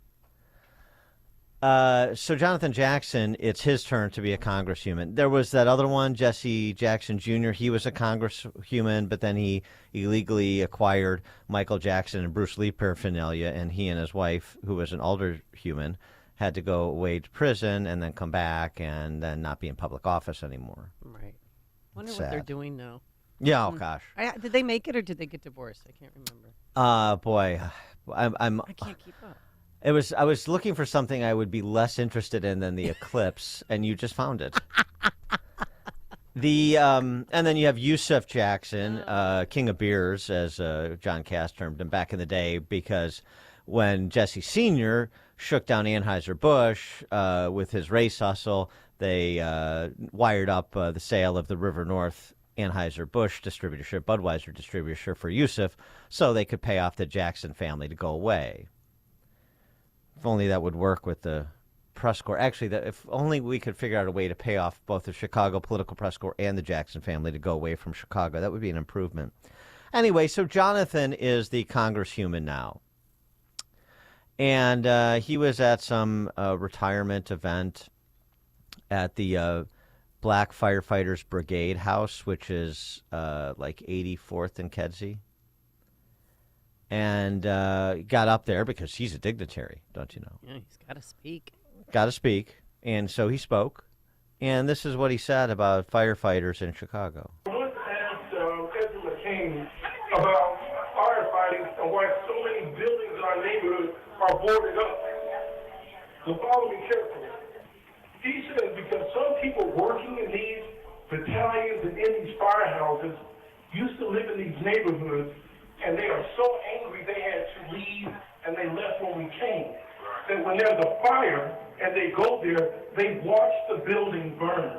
[SPEAKER 4] So Jonathan Jackson, it's his turn to be a congresshuman. There was that other one, Jesse Jackson Jr. He was a congresshuman, but then he illegally acquired Michael Jackson and Bruce Lee paraphernalia, and he and his wife, who was an alderhuman, had to go away to prison and then come back and then not be in public office anymore.
[SPEAKER 24] Right. Wonder what they're doing now.
[SPEAKER 4] Yeah, oh gosh.
[SPEAKER 24] Did they make it or did they get divorced? I can't remember.
[SPEAKER 4] Boy,
[SPEAKER 24] I can't keep up.
[SPEAKER 4] I was looking for something I would be less interested in than the Eclipse, and you just found it. And then you have Yusuf Jackson, King of Beers, as John Cass termed him back in the day, because when Jesse Sr. shook down Anheuser-Busch with his race hustle, they wired up the sale of the River North Anheuser-Busch distributorship, Budweiser distributorship for Yusuf, so they could pay off the Jackson family to go away. If only that would work with the press corps. Actually, if only we could figure out a way to pay off both the Chicago political press corps and the Jackson family to go away from Chicago. That would be an improvement. Anyway, so Jonathan is the congresshuman now. And he was at some retirement event at the Black Firefighters Brigade House, which is like 84th and Kedzie. And got up there because he's a dignitary, don't you know?
[SPEAKER 24] Yeah, he's got to speak.
[SPEAKER 4] Got to speak. And so he spoke. And this is what he said about firefighters in Chicago.
[SPEAKER 5] I want to ask President McCain about firefighting and why so many buildings in our neighborhood are boarded up. So follow me carefully. He says because some people working in these battalions and in these firehouses used to live in these neighborhoods, and they are so angry they had to leave, and they left when we came. That when there's a fire and they go there, they watch the building burn.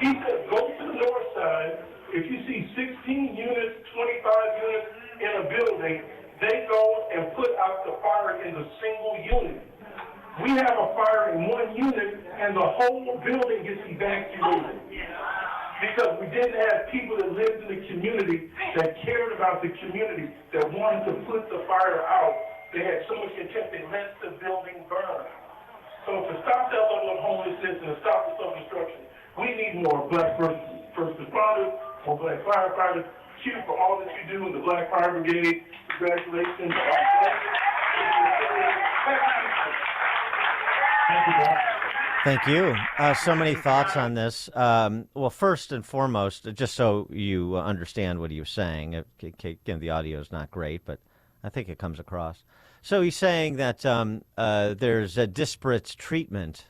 [SPEAKER 5] He said, go to the north side. If you see 16 units, 25 units in a building, they go and put out the fire in the single unit. We have a fire in one unit, and the whole building gets evacuated. Because we didn't have people that lived in the community that cared about the community, that wanted to put the fire out. They had so much contempt, they let the building burn. So to stop that level of homelessness and to stop the self-destruction, we need more black first responders, more black firefighters. Thank you for all that you do in the Black Fire Brigade. Congratulations. Thank you, guys.
[SPEAKER 4] Thank you. So many thoughts on this. Well, first and foremost, just so you understand what he was saying, again, the audio is not great, but I think it comes across. So he's saying that there's a disparate treatment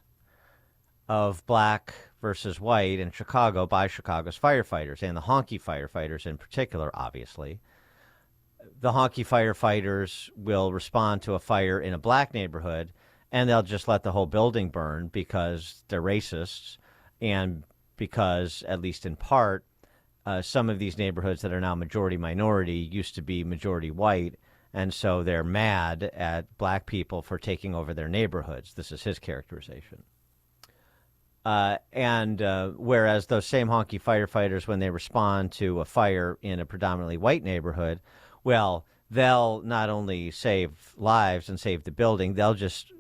[SPEAKER 4] of black versus white in Chicago by Chicago's firefighters, and the honky firefighters in particular, obviously. The honky firefighters will respond to a fire in a black neighborhood, and they'll just let the whole building burn because they're racists and because, at least in part, some of these neighborhoods that are now majority-minority used to be majority-white, and so they're mad at black people for taking over their neighborhoods. This is his characterization. Whereas those same honky firefighters, when they respond to a fire in a predominantly white neighborhood, well, they'll not only save lives and save the building, they'll just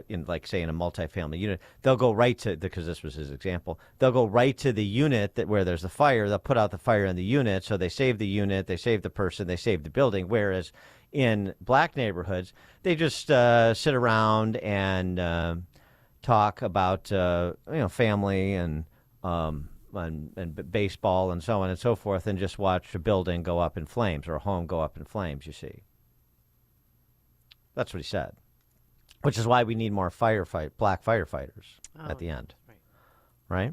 [SPEAKER 4] in a multifamily unit, they'll go right to, because this was his example, they'll go right to the unit where there's the fire. They'll put out the fire in the unit, so they save the unit, they save the person, they save the building. Whereas in black neighborhoods, they just sit around and talk about family and baseball and so on and so forth, and just watch a building go up in flames or a home go up in flames. You see. That's what he said, which is why we need more black firefighters at the end. Right?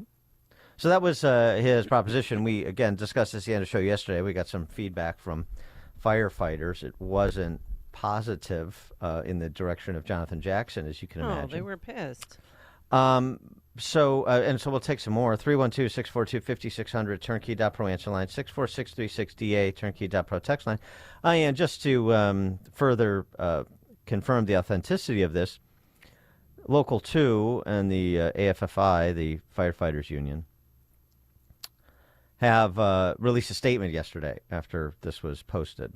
[SPEAKER 4] So that was his proposition. We, again, discussed this at the end of the show yesterday. We got some feedback from firefighters. It wasn't positive in the direction of Jonathan Jackson, as you can imagine.
[SPEAKER 24] Oh, they were pissed.
[SPEAKER 4] So we'll take some more. 312-642-5600, turnkey.pro answer line, 64636DA, turnkey.pro text line. And just to further confirm the authenticity of this, Local 2 and the AFFI, the Firefighters Union, have released a statement yesterday after this was posted.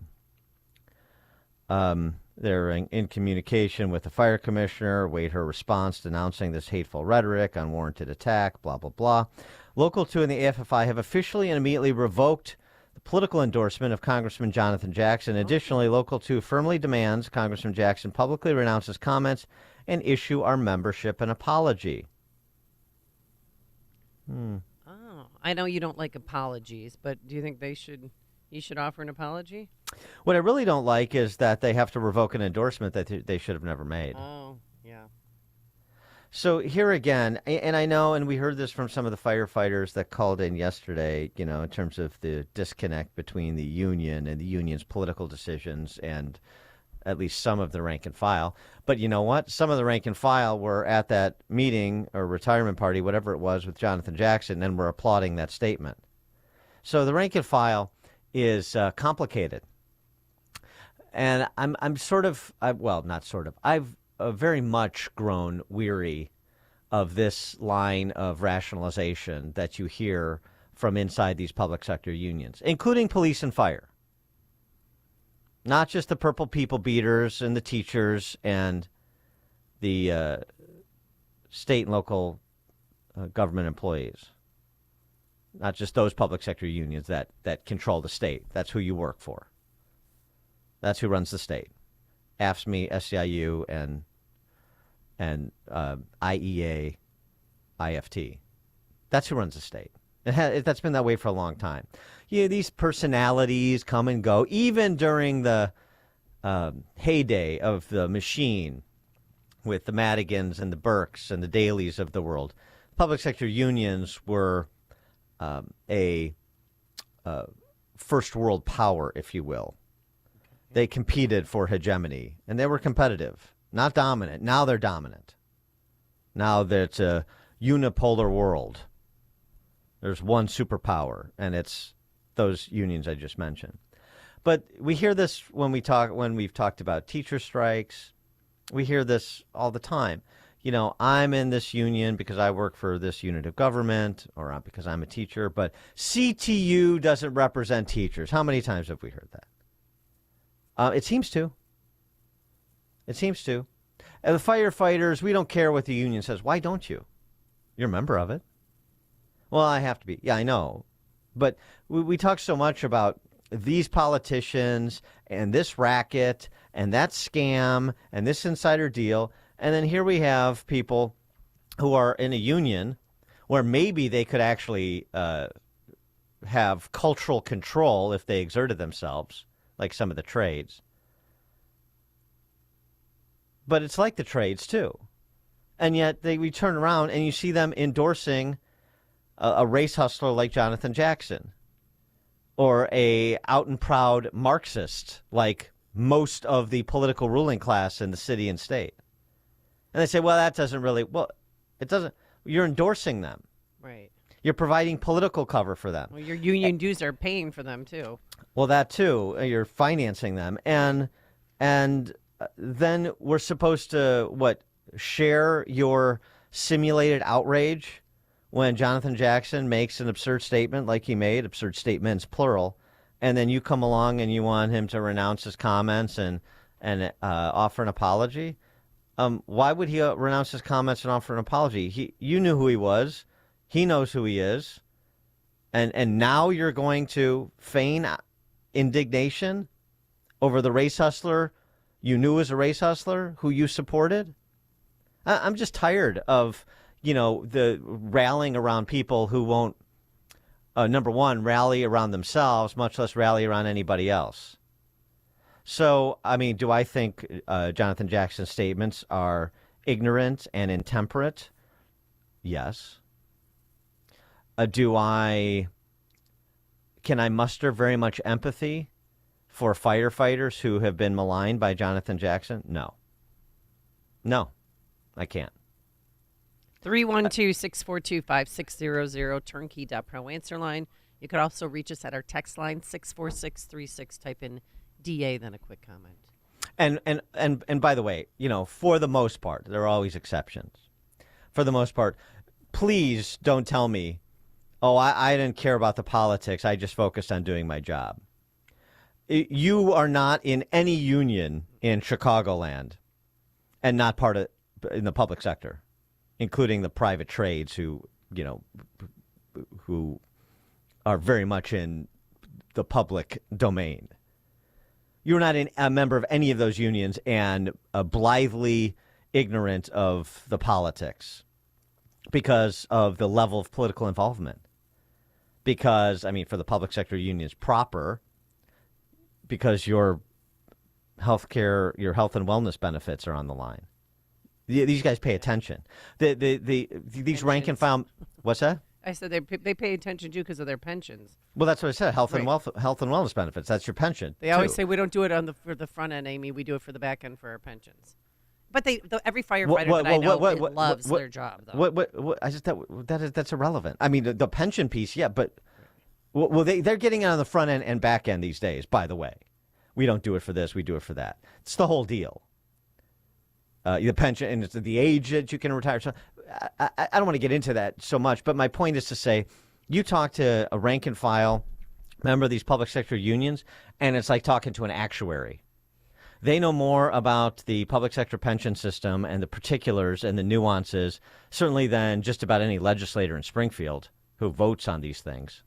[SPEAKER 4] They're in communication with the fire commissioner, await her response denouncing this hateful rhetoric, unwarranted attack, blah, blah, blah. Local 2 and the AFFI have officially and immediately revoked the political endorsement of Congressman Jonathan Jackson. Additionally, Local 2 firmly demands Congressman Jackson publicly renounce his comments and issue our membership an apology.
[SPEAKER 24] Oh, I know you don't like apologies, but do you think you should offer an apology?
[SPEAKER 4] What I really don't like is that they have to revoke an endorsement that they should have never made.
[SPEAKER 24] Oh, yeah.
[SPEAKER 4] So here again, and I know, and we heard this from some of the firefighters that called in yesterday, in terms of the disconnect between the union and the union's political decisions and at least some of the rank and file. But you know what? Some of the rank and file were at that meeting or retirement party, whatever it was, with Jonathan Jackson, and were applauding that statement. So the rank and file is complicated. And I'm sort of, not sort of, I've very much grown weary of this line of rationalization that you hear from inside these public sector unions, including police and fire. Not just the purple people beaters and the teachers and the state and local government employees. Not just those public sector unions that control the state. That's who you work for. That's who runs the state. AFSCME, SEIU, and IEA, IFT. That's who runs the state. That's been that way for a long time. These personalities come and go, even during the heyday of the machine with the Madigans and the Burks and the Dailies of the world. Public sector unions were a first world power, if you will. They competed for hegemony, and they were competitive, not dominant. Now they're dominant. Now that it's a unipolar world. There's one superpower, and it's those unions I just mentioned. But we hear this when we've talked about teacher strikes. We hear this all the time. I'm in this union because I work for this unit of government, or because I'm a teacher, but CTU doesn't represent teachers. How many times have we heard that? It seems to. And the firefighters, we don't care what the union says. Why don't you? You're a member of it. Well, I have to be. Yeah, I know. But we talk so much about these politicians and this racket and that scam and this insider deal. And then here we have people who are in a union where maybe they could actually have cultural control if they exerted themselves, like some of the trades. But it's like the trades, too. And yet we turn around and you see them endorsing a race hustler like Jonathan Jackson, or a out and proud Marxist like most of the political ruling class in the city and state. And they say, well, that doesn't really, it doesn't, you're endorsing them.
[SPEAKER 24] Right.
[SPEAKER 4] You're providing political cover for them.
[SPEAKER 24] Well, your union dues are paying for them, too.
[SPEAKER 4] Well, that, too. You're financing them. And then we're supposed to, share your simulated outrage when Jonathan Jackson makes an absurd statement like he made, absurd statements, plural, and then you come along and you want him to renounce his comments and offer an apology? Why would he renounce his comments and offer an apology? You knew who he was. He knows who he is. And now you're going to feign indignation over the race hustler you knew was a race hustler who you supported? I'm just tired of, the rallying around people who won't, number one, rally around themselves, much less rally around anybody else. So, I mean, do I think Jonathan Jackson's statements are ignorant and intemperate? Yes. Can I muster very much empathy for firefighters who have been maligned by Jonathan Jackson? No. No, I can't.
[SPEAKER 24] 312-642-5600, turnkey.pro answer line. You could also reach us at our text line, 64636. Type in DA, then a quick comment.
[SPEAKER 4] And by the way, for the most part, there are always exceptions. For the most part, please don't tell me, oh, I didn't care about the politics. I just focused on doing my job. You are not in any union in Chicagoland and not part of in the public sector, including the private trades who are very much in the public domain. You're not a member of any of those unions and blithely ignorant of the politics because of the level of political involvement. Because, I mean, for the public sector unions proper, because your health and wellness benefits are on the line. These guys pay attention. These rank and file. What's that?
[SPEAKER 24] I said they pay attention too because of their pensions.
[SPEAKER 4] Well, that's what I said. Health and wellness benefits. That's your pension.
[SPEAKER 24] They always say we don't do it for the front end, Amy. We do it for the back end for our pensions. But every firefighter that I know loves their job. Though.
[SPEAKER 4] That's irrelevant. I mean, the pension piece, yeah, but they're getting it on the front end and back end these days. By the way, we don't do it for this. We do it for that. It's the whole deal. The pension and it's the age that you can retire. So I don't want to get into that so much, but my point is to say, you talk to a rank and file member of these public sector unions, and it's like talking to an actuary. They know more about the public sector pension system and the particulars and the nuances, certainly than just about any legislator in Springfield who votes on these things.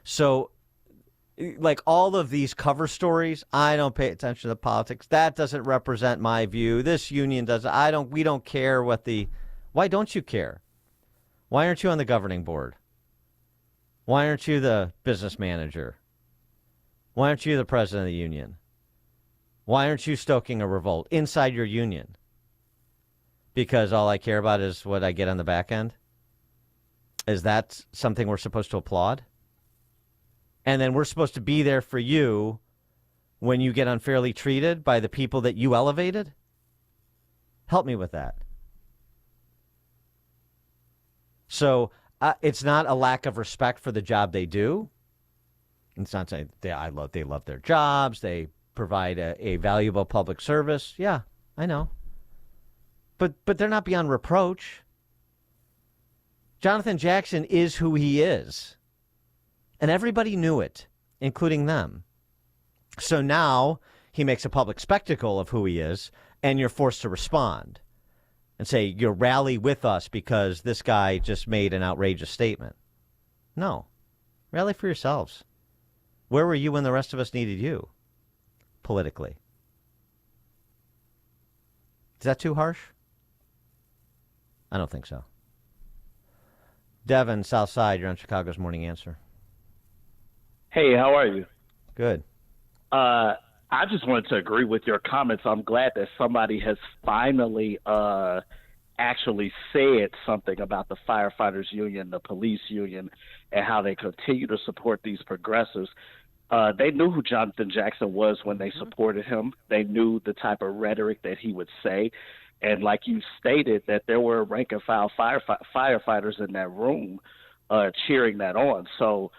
[SPEAKER 4] So, like all of these cover stories, I don't pay attention to the politics. That doesn't represent my view. This union doesn't. We don't care why don't you care? Why aren't you on the governing board? Why aren't you the business manager? Why aren't you the president of the union? Why aren't you stoking a revolt inside your union? Because all I care about is what I get on the back end? Is that something we're supposed to applaud? And then we're supposed to be there for you when you get unfairly treated by the people that you elevated? Help me with that. So it's not a lack of respect for the job they do. It's not saying they love their jobs. They provide a valuable public service. Yeah, I know. But they're not beyond reproach. Jonathan Jackson is who he is. And everybody knew it, including them. So now he makes a public spectacle of who he is, and you're forced to respond and say, you rally with us because this guy just made an outrageous statement. No. Rally for yourselves. Where were you when the rest of us needed you? Politically. Is that too harsh? I don't think so. Devin, South Side, you're on Chicago's Morning Answer.
[SPEAKER 15] Hey, how are you?
[SPEAKER 4] Good.
[SPEAKER 15] I just wanted to agree with your comments. I'm glad that somebody has finally actually said something about the firefighters union, the police union, and how they continue to support these progressives. They knew who Jonathan Jackson was when they supported him. They knew the type of rhetoric that he would say. And like you stated, that there were rank and file firefighters in that room cheering that on. So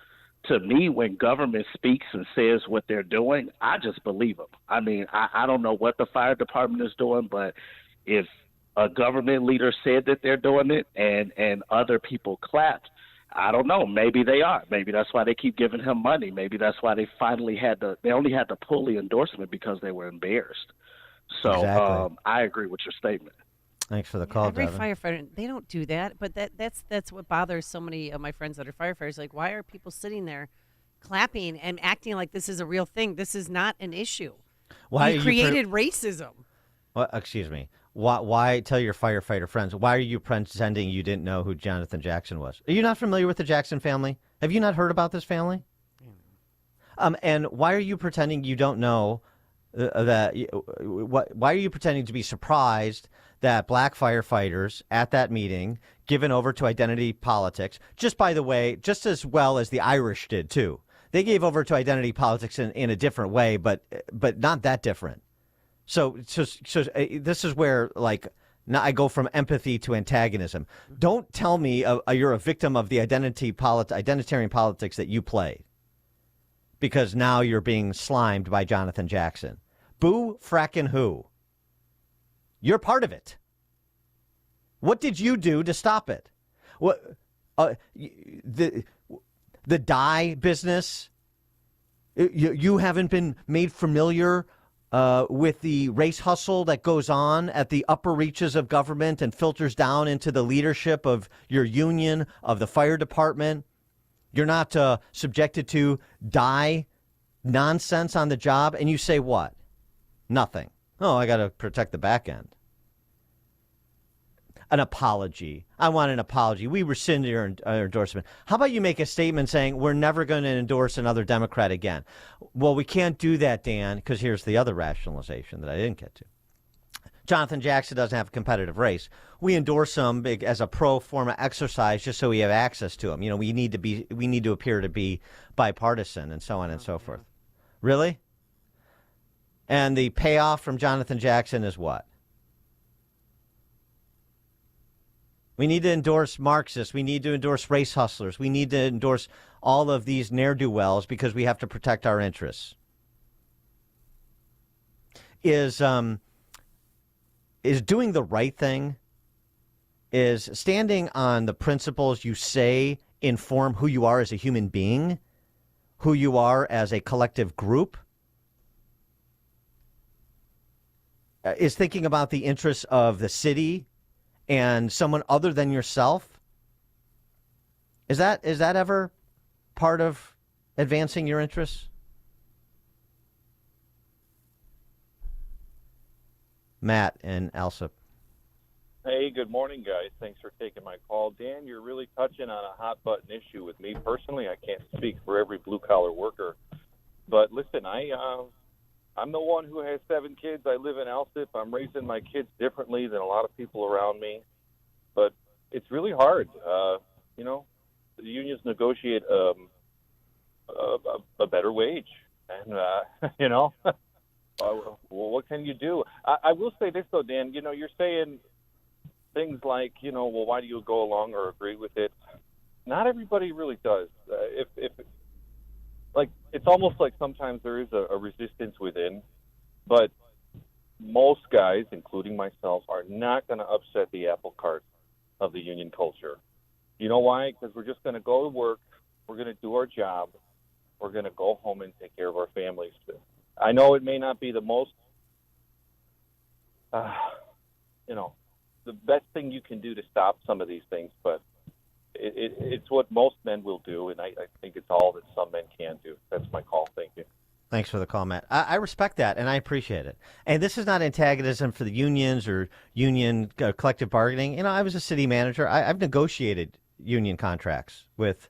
[SPEAKER 15] to me, when government speaks and says what they're doing, I just believe them. I mean, I don't know what the fire department is doing, but if a government leader said that they're doing it and other people clapped, I don't know. Maybe they are. Maybe that's why they keep giving him money. Maybe that's why they finally they only had to pull the endorsement because they were embarrassed. So
[SPEAKER 4] Exactly.
[SPEAKER 15] I agree with your statement.
[SPEAKER 4] Thanks for the call,
[SPEAKER 24] Every
[SPEAKER 4] Devin.
[SPEAKER 24] firefighter, they don't do that, but that's what bothers so many of my friends that are firefighters. Like, why are people sitting there clapping and acting like this is a real thing? This is not an issue.
[SPEAKER 4] Why
[SPEAKER 24] you
[SPEAKER 4] are
[SPEAKER 24] created racism.
[SPEAKER 4] Well, excuse me. Why tell your firefighter friends? Why are you pretending you didn't know who Jonathan Jackson was? Are you not familiar with the Jackson family? Have you not heard about this family? And why are you pretending you don't know why are you pretending to be surprised that black firefighters at that meeting given over to identity politics, just by the way, just as well as the Irish did too. They gave over to identity politics in a different way, but not that different. So this is where, like, now I go from empathy to antagonism. Don't tell me you're a victim of the identitarian politics that you play, because now you're being slimed by Jonathan Jackson. Boo frackin' who? You're part of it. What did you do to stop it? What the dye business? You haven't been made familiar with the race hustle that goes on at the upper reaches of government and filters down into the leadership of your union, of the fire department. You're not subjected to dye nonsense on the job, and you say what? Nothing. Oh, I got to protect the back end. An apology. I want an apology. We rescind your endorsement. How about you make a statement saying we're never going to endorse another Democrat again? Well, we can't do that, Dan, because here's the other rationalization that I didn't get to. Jonathan Jackson doesn't have a competitive race. We endorse him as a pro forma exercise just so we have access to him. You know, we need to appear to be bipartisan and so on and so forth. Really? And the payoff from Jonathan Jackson is what? We need to endorse Marxists. We need to endorse race hustlers. We need to endorse all of these ne'er-do-wells because we have to protect our interests. Is doing the right thing, is standing on the principles you say inform who you are as a human being, who you are as a collective group, is thinking about the interests of the city and someone other than yourself? Is that ever part of advancing your interests? Matt and Alsip.
[SPEAKER 16] Hey, good morning, guys. Thanks for taking my call. Dan, you're really touching on a hot button issue with me personally. I can't speak for every blue collar worker, but listen, I'm the one who has 7 kids. I live in Alsip. I'm raising my kids differently than a lot of people around me, but it's really hard. You know, the unions negotiate a better wage, and you know, well, what can you do? I will say this though, Dan. You know, you're saying things like, you know, well, why do you go along or agree with it? Not everybody really does. If like, it's almost like sometimes there is a resistance within, but most guys, including myself, are not going to upset the apple cart of the union culture. You know why? Because we're just going to go to work, we're going to do our job, we're going to go home and take care of our families. I know it may not be the most, you know, the best thing you can do to stop some of these things, but it's what most men will do, and I think it's all that some men can do. That's my call. Thank you.
[SPEAKER 4] Thanks for the call, Matt. I respect that, and I appreciate it. And this is not antagonism for the unions or union collective bargaining. You know, I was a city manager. I've negotiated union contracts with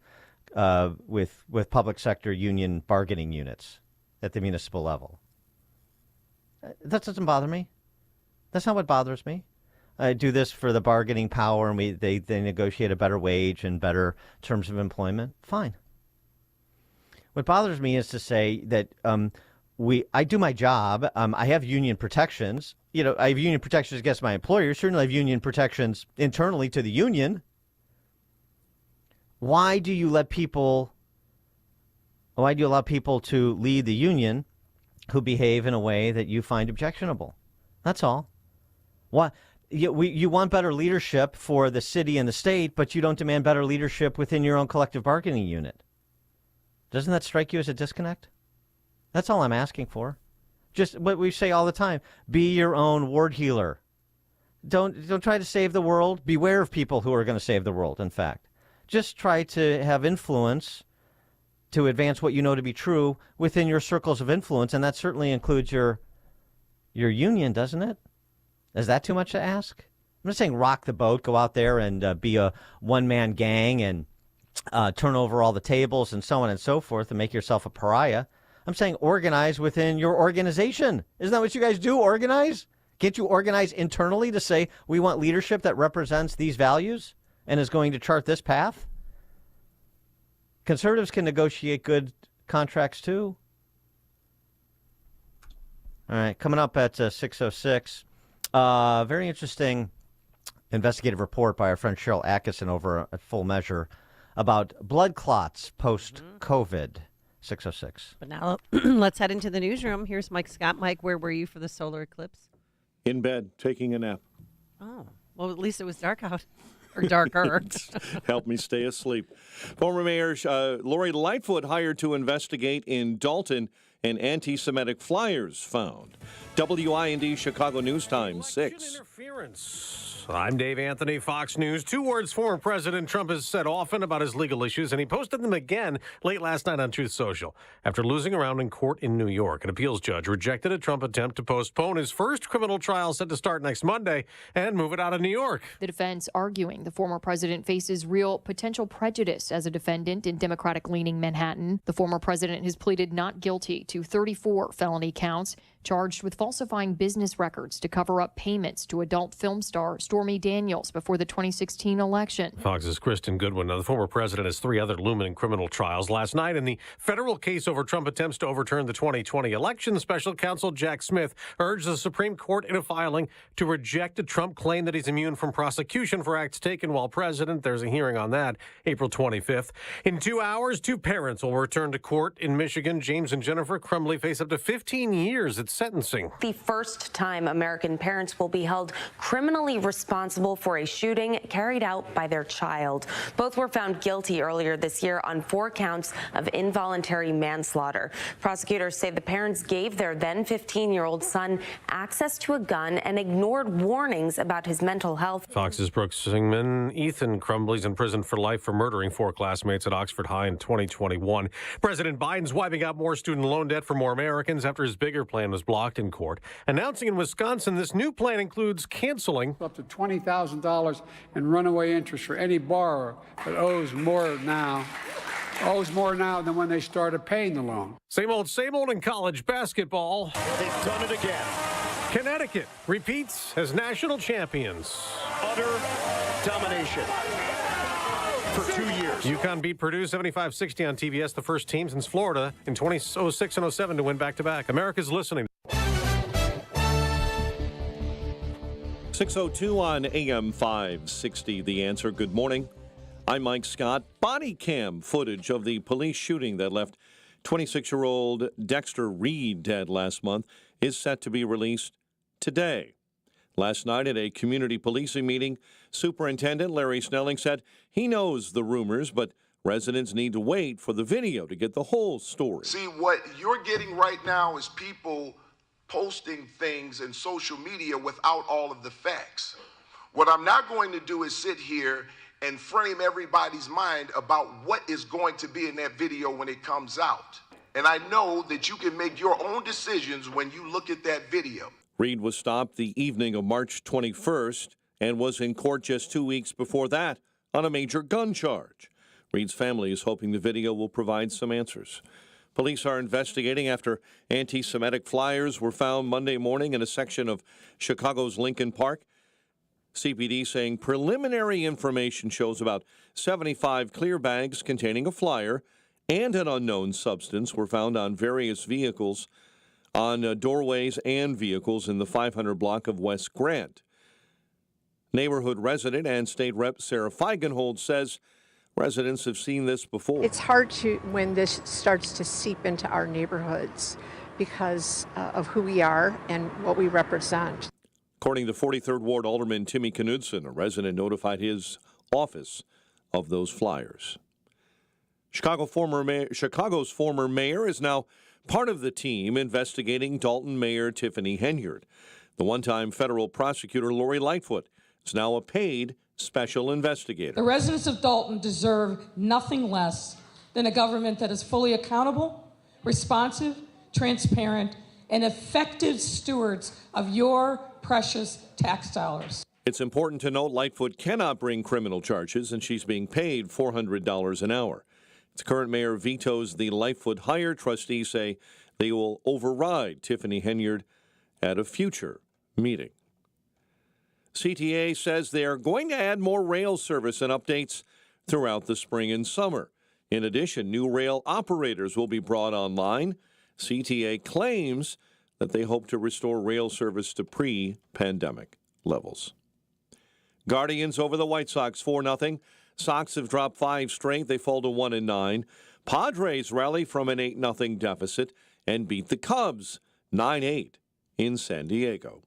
[SPEAKER 4] public sector union bargaining units at the municipal level. That doesn't bother me. That's not what bothers me. I do this for the bargaining power, and they negotiate a better wage and better terms of employment. Fine. What bothers me is to say that I do my job. I have union protections. You know, I have union protections against my employer. Certainly, I have union protections internally to the union. Why do you allow people to lead the union who behave in a way that you find objectionable? That's all. Why? You want better leadership for the city and the state, but you don't demand better leadership within your own collective bargaining unit. Doesn't that strike you as a disconnect? That's all I'm asking for. Just what we say all the time: be your own ward healer. Don't try to save the world. Beware of people who are going to save the world. In fact, just try to have influence to advance what you know to be true within your circles of influence, and that certainly includes your union, doesn't it? Is that too much to ask? I'm not saying rock the boat, go out there and be a one-man gang and turn over all the tables and so on and so forth and make yourself a pariah. I'm saying organize within your organization. Isn't that what you guys do, organize? Can't you organize internally to say we want leadership that represents these values and is going to chart this path? Conservatives can negotiate good contracts too. All right, coming up at 6:06, very interesting investigative report by our friend Cheryl Atkinson over at Full Measure about blood clots post-COVID. 6:06.
[SPEAKER 24] But now let's head into the newsroom. Here's Mike Scott. Mike, where were you for the solar eclipse?
[SPEAKER 8] In bed, taking a nap.
[SPEAKER 24] Oh, well, at least it was dark out. Or darker.
[SPEAKER 8] Help me stay asleep. Former Mayor Lori Lightfoot hired to investigate in Dalton and anti-Semitic flyers found. WIND Chicago News Time 6.
[SPEAKER 17] Interference. I'm Dave Anthony, Fox News. 2 words former President Trump has said often about his legal issues, and he posted them again late last night on Truth Social. After losing a round in court in New York, an appeals judge rejected a Trump attempt to postpone his first criminal trial set to start next Monday and move it out of New York.
[SPEAKER 18] The defense arguing the former president faces real potential prejudice as a defendant in Democratic-leaning Manhattan. The former president has pleaded not guilty to 34 felony counts, charged with falsifying business records to cover up payments to adult film star Stormy Daniels before the 2016 election.
[SPEAKER 17] Fox's Kristen Goodwin. Now, the former president has 3 other looming criminal trials. Last night, in the federal case over Trump attempts to overturn the 2020 election, special counsel Jack Smith urged the Supreme Court in a filing to reject a Trump claim that he's immune from prosecution for acts taken while president. There's a hearing on that April 25th. In 2 hours, 2 parents will return to court in Michigan. James and Jennifer Crumley face up to 15 years at sentencing.
[SPEAKER 19] The first time American parents will be held criminally responsible for a shooting carried out by their child. Both were found guilty earlier this year on 4 counts of involuntary manslaughter. Prosecutors say the parents gave their then 15-year-old son access to a gun and ignored warnings about his mental health.
[SPEAKER 17] Fox's Brooks Singman. Ethan Crumbley's in prison for life for murdering 4 classmates at Oxford High in 2021. President Biden's wiping out more student loan debt for more Americans after his bigger plan was blocked in court. Announcing in Wisconsin this new plan includes canceling
[SPEAKER 20] up to $20,000 in runaway interest for any borrower that owes more now than when they started paying the loan.
[SPEAKER 17] Same old in college basketball.
[SPEAKER 21] They've done it again.
[SPEAKER 17] Connecticut repeats as national champions.
[SPEAKER 21] Utter domination for 2 years.
[SPEAKER 17] UConn beat Purdue 75-60 on TBS, the first team since Florida in 2006 and 07 to win back-to-back. America's listening.
[SPEAKER 8] 6:02 on AM 560, The Answer. Good morning. I'm Mike Scott. Body cam footage of the police shooting that left 26-year-old Dexter Reed dead last month is set to be released today. Last night at a community policing meeting, Superintendent Larry Snelling said he knows the rumors, but residents need to wait for the video to get the whole story.
[SPEAKER 11] See, what you're getting right now is people posting things in social media without all of the facts. What I'm not going to do is sit here and frame everybody's mind about what is going to be in that video when it comes out. And I know that you can make your own decisions when you look at that video.
[SPEAKER 8] Reed was stopped the evening of March 21st and was in court just 2 weeks before that on a major gun charge. Reed's family is hoping the video will provide some answers. Police are investigating after anti-Semitic flyers were found Monday morning in a section of Chicago's Lincoln Park. CPD saying preliminary information shows about 75 clear bags containing a flyer and an unknown substance were found on various vehicles, on doorways and vehicles in the 500 block of West Grant. Neighborhood resident and state rep Sarah Feigenhold says residents have seen this before.
[SPEAKER 22] It's hard to when this starts to seep into our neighborhoods because of who we are and what we represent.
[SPEAKER 8] According to 43rd Ward Alderman Timmy Knudsen, a resident notified his office of those flyers. Chicago's former mayor is now part of the team investigating Dalton Mayor Tiffany Henyard. The one-time federal prosecutor Lori Lightfoot is now a paid special investigator.
[SPEAKER 12] The residents of Dalton deserve nothing less than a government that is fully accountable, responsive, transparent, and effective stewards of your precious tax dollars.
[SPEAKER 8] It's important to note Lightfoot cannot bring criminal charges, and she's being paid $400 an hour. The current mayor vetoes the Lightfoot hire. Trustees say they will override Tiffany Henyard at a future meeting. CTA says they are going to add more rail service and updates throughout the spring and summer. In addition, new rail operators will be brought online. CTA claims that they hope to restore rail service to pre-pandemic levels. Guardians over the White Sox 4-0. Sox have dropped 5 straight. They fall to 1-9. Padres rally from an 8-0 deficit and beat the Cubs 9-8 in San Diego.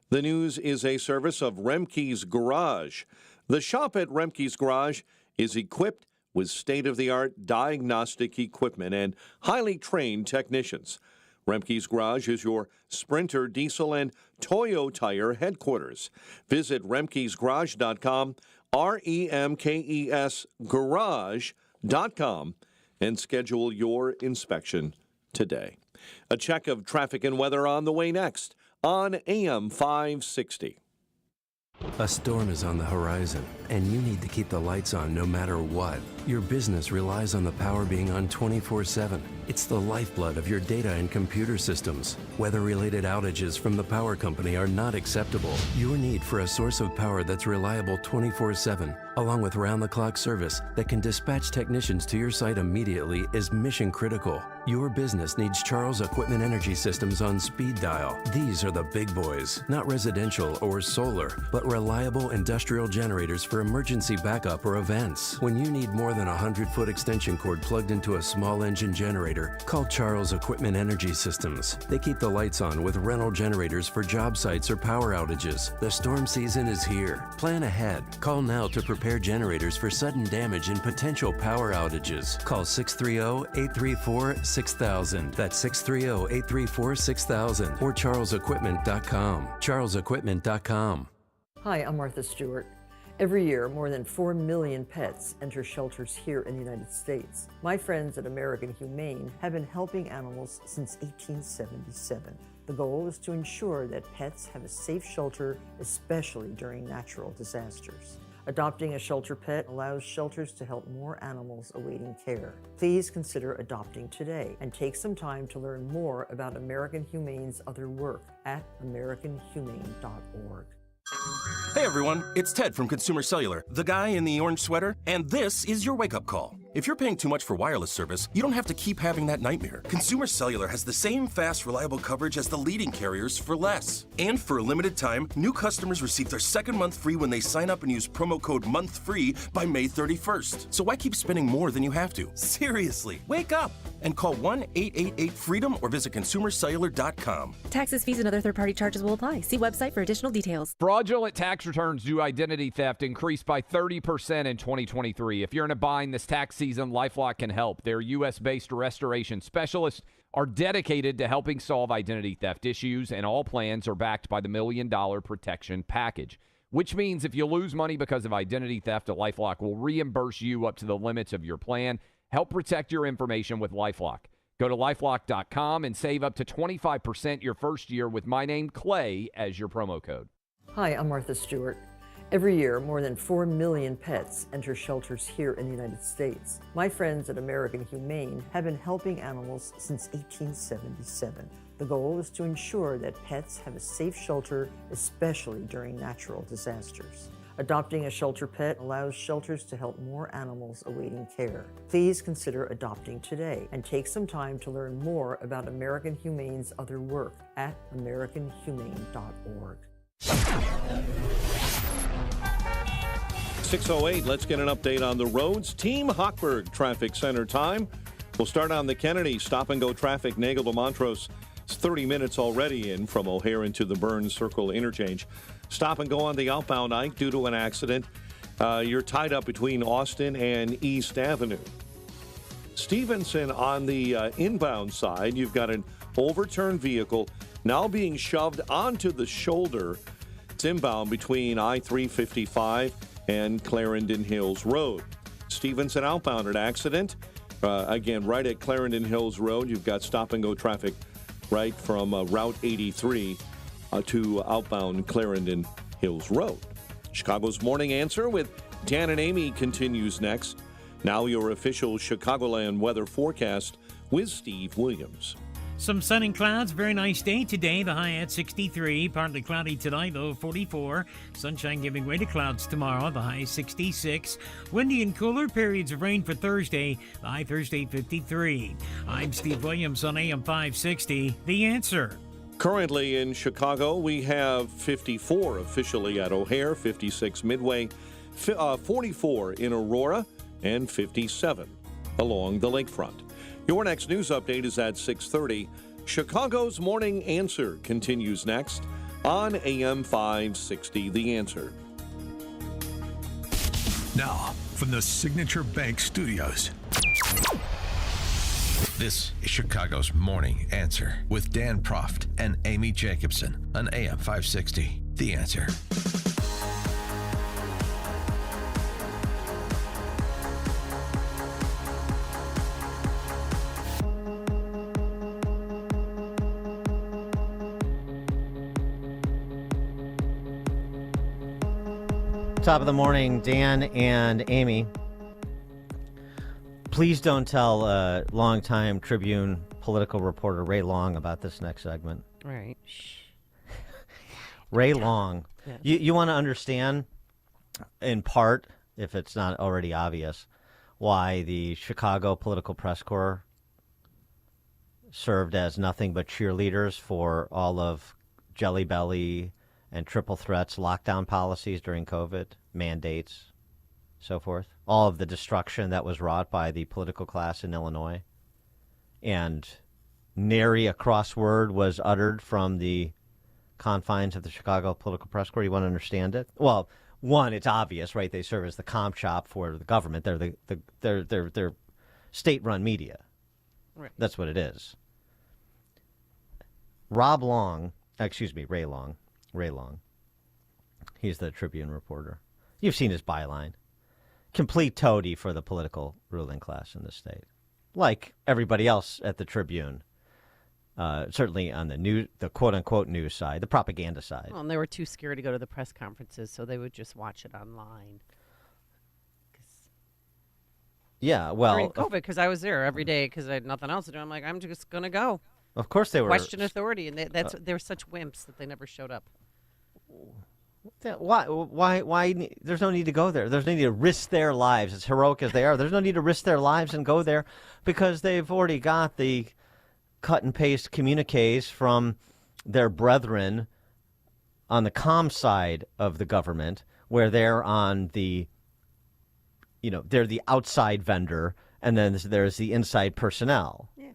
[SPEAKER 8] The news is a service of Remke's Garage. The shop at Remke's Garage is equipped with state-of-the-art diagnostic equipment and highly trained technicians. Remke's Garage is your Sprinter, diesel, and Toyo tire headquarters. Visit remkesgarage.com, REMKES garage.com, and schedule your inspection today. A check of traffic and weather on the way next on AM 560.
[SPEAKER 1] A storm is on the horizon, and you need to keep the lights on no matter what. Your business relies on the power being on 24/7. It's the lifeblood of your data and computer systems. Weather-related outages from the power company are not acceptable. Your need for a source of power that's reliable 24/7, along with round-the-clock service that can dispatch technicians to your site immediately, is mission critical. Your business needs Charles Equipment Energy Systems on speed dial. These are the big boys, not residential or solar, but reliable industrial generators for emergency backup or events. When you need more than a 100-foot extension cord plugged into a small engine generator, call Charles Equipment Energy Systems. They keep the lights on with rental generators for job sites or power outages. The storm season is here. Plan ahead. Call now to prepare generators for sudden damage and potential power outages. Call 630-834-6000. That's 630-834-6000 or charlesequipment.com. charlesequipment.com.
[SPEAKER 2] Hi, I'm Martha Stewart. Every year, more than 4 million pets enter shelters here in the United States. My friends at American Humane have been helping animals since 1877. The goal is to ensure that pets have a safe shelter, especially during natural disasters. Adopting a shelter pet allows shelters to help more animals awaiting care. Please consider adopting today and take some time to learn more about American Humane's other work at americanhumane.org.
[SPEAKER 6] Hey everyone, it's Ted from Consumer Cellular, the guy in the orange sweater, and this is your wake-up call. If you're paying too much for wireless service, you don't have to keep having that nightmare. Consumer Cellular has the same fast, reliable coverage as the leading carriers for less. And for a limited time, new customers receive their second month free when they sign up and use promo code MONTHFREE by May 31st. So why keep spending more than you have to? Seriously, wake up and call 1-888-FREEDOM or visit consumercellular.com.
[SPEAKER 23] Taxes, fees, and other third-party charges will apply. See website for additional details.
[SPEAKER 25] Fraudulent tax returns due to identity theft increased by 30% in 2023. If you're in a bind this tax season, LifeLock can help. Their U.S.-based restoration specialists are dedicated to helping solve identity theft issues, and all plans are backed by the $1 Million Protection Package, which means if you lose money because of identity theft, LifeLock will reimburse you up to the limits of your plan. Help protect your information with LifeLock. Go to LifeLock.com and save up to 25% your first year with my name, Clay, as your promo code.
[SPEAKER 2] Hi, I'm Martha Stewart. Every year, more than 4 million pets enter shelters here in the United States. My friends at American Humane have been helping animals since 1877. The goal is to ensure that pets have a safe shelter, especially during natural disasters. Adopting a shelter pet allows shelters to help more animals awaiting care. Please consider adopting today and take some time to learn more about American Humane's other work at americanhumane.org.
[SPEAKER 8] 6:08, let's get an update on the roads. Team Hochberg Traffic Center time. We'll start on the Kennedy. Stop-and-go traffic, Nagel to Montrose. It's 30 minutes already in from O'Hare into the Burns Circle interchange. Stop and go on the outbound Ike due to an accident. You're tied up between Austin and East Avenue. Stevenson on the inbound side, you've got an overturned vehicle now being shoved onto the shoulder. It's inbound between I-355 and Clarendon Hills Road. Stevenson outbound, an accident. Again, right at Clarendon Hills Road, you've got stop-and-go traffic right from Route 83 to outbound Clarendon Hills Road. Chicago's Morning Answer with Dan and Amy continues next. Now your official Chicagoland weather forecast with Steve Williams.
[SPEAKER 7] Some sun and clouds. Very nice day today. The high at 63. Partly cloudy tonight, low 44. Sunshine giving way to clouds tomorrow. The high 66. Windy and cooler. Periods of rain for Thursday. The high Thursday 53. I'm Steve Williams on AM 560. The Answer.
[SPEAKER 8] Currently in Chicago, we have 54 officially at O'Hare, 56 Midway, 44 in Aurora, and 57 along the lakefront. Your next news update is at 6:30. Chicago's Morning Answer continues next on AM 560, The Answer.
[SPEAKER 3] Now, from the Signature Bank Studios, this is Chicago's Morning Answer with Dan Proft and Amy Jacobson on AM 560, The Answer.
[SPEAKER 4] Top of the morning, Dan and Amy. Please don't tell longtime Tribune political reporter Ray Long about this next segment.
[SPEAKER 24] Right.
[SPEAKER 4] Ray Long.
[SPEAKER 24] Yes.
[SPEAKER 4] You want to understand, in part, if it's not already obvious, why the Chicago Political Press Corps served as nothing but cheerleaders for all of Jelly Belly and Triple Threat's lockdown policies during COVID, mandates, so forth. All of the destruction that was wrought by the political class in Illinois. And nary a crossword was uttered from the confines of the Chicago Political Press Corps. You want to understand it? Well, one, it's obvious, right? They serve as the comp shop for the government. They're state-run media.
[SPEAKER 24] Right.
[SPEAKER 4] That's what it is. Ray Long. He's the Tribune reporter. You've seen his byline. Complete toady for the political ruling class in the state. Like everybody else at the Tribune. Certainly on the quote-unquote news side, the propaganda side.
[SPEAKER 24] Well, and they were too scared to go to the press conferences, so they would just watch it online.
[SPEAKER 4] Yeah, well...
[SPEAKER 24] During COVID, because I was there every day because I had nothing else to do. I'm like, I'm just going to go.
[SPEAKER 4] Of course they were...
[SPEAKER 24] Question authority, and they were such wimps that they never showed up.
[SPEAKER 4] Why? There's no need to go there. There's no need to risk their lives, as heroic as they are. There's no need to risk their lives and go there because they've already got the cut and paste communiques from their brethren on the comm side of the government, where they're on the, they're the outside vendor, and then there's the inside personnel.
[SPEAKER 24] Yeah.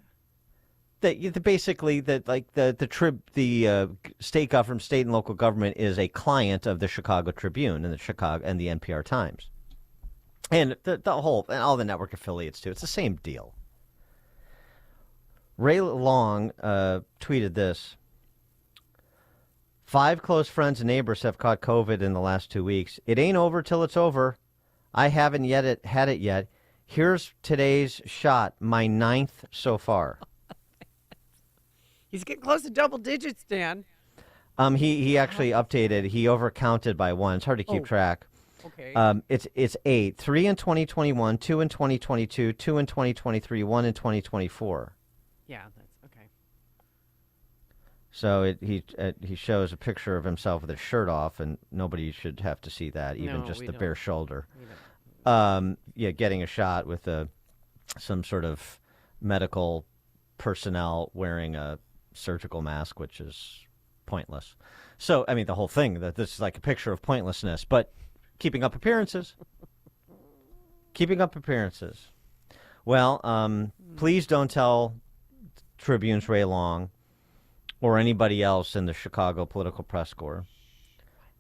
[SPEAKER 4] Basically, the state government, state and local government is a client of the Chicago Tribune and the NPR Times, and all the network affiliates too. It's the same deal. Ray Long tweeted this: 5 close friends and neighbors have caught COVID in the last 2 weeks. It ain't over till it's over. I haven't had it yet. Here's today's shot, my 9th so far.
[SPEAKER 24] He's getting close to double digits, Dan.
[SPEAKER 4] He actually updated. He overcounted by 1. It's hard to keep track.
[SPEAKER 24] Okay.
[SPEAKER 4] It's 8. 3 in 2021, 2 in 2022, 2 in 2023, 1 in 2024.
[SPEAKER 24] Yeah, that's okay.
[SPEAKER 4] So he shows a picture of himself with his shirt off, and nobody should have to see that, even just the bare shoulder. Getting a shot with some sort of medical personnel wearing a surgical mask, which is pointless. So, I mean, the whole thing, that this is like a picture of pointlessness, but keeping up appearances. Well, please don't tell Tribune's Ray Long or anybody else in the Chicago Political Press Corps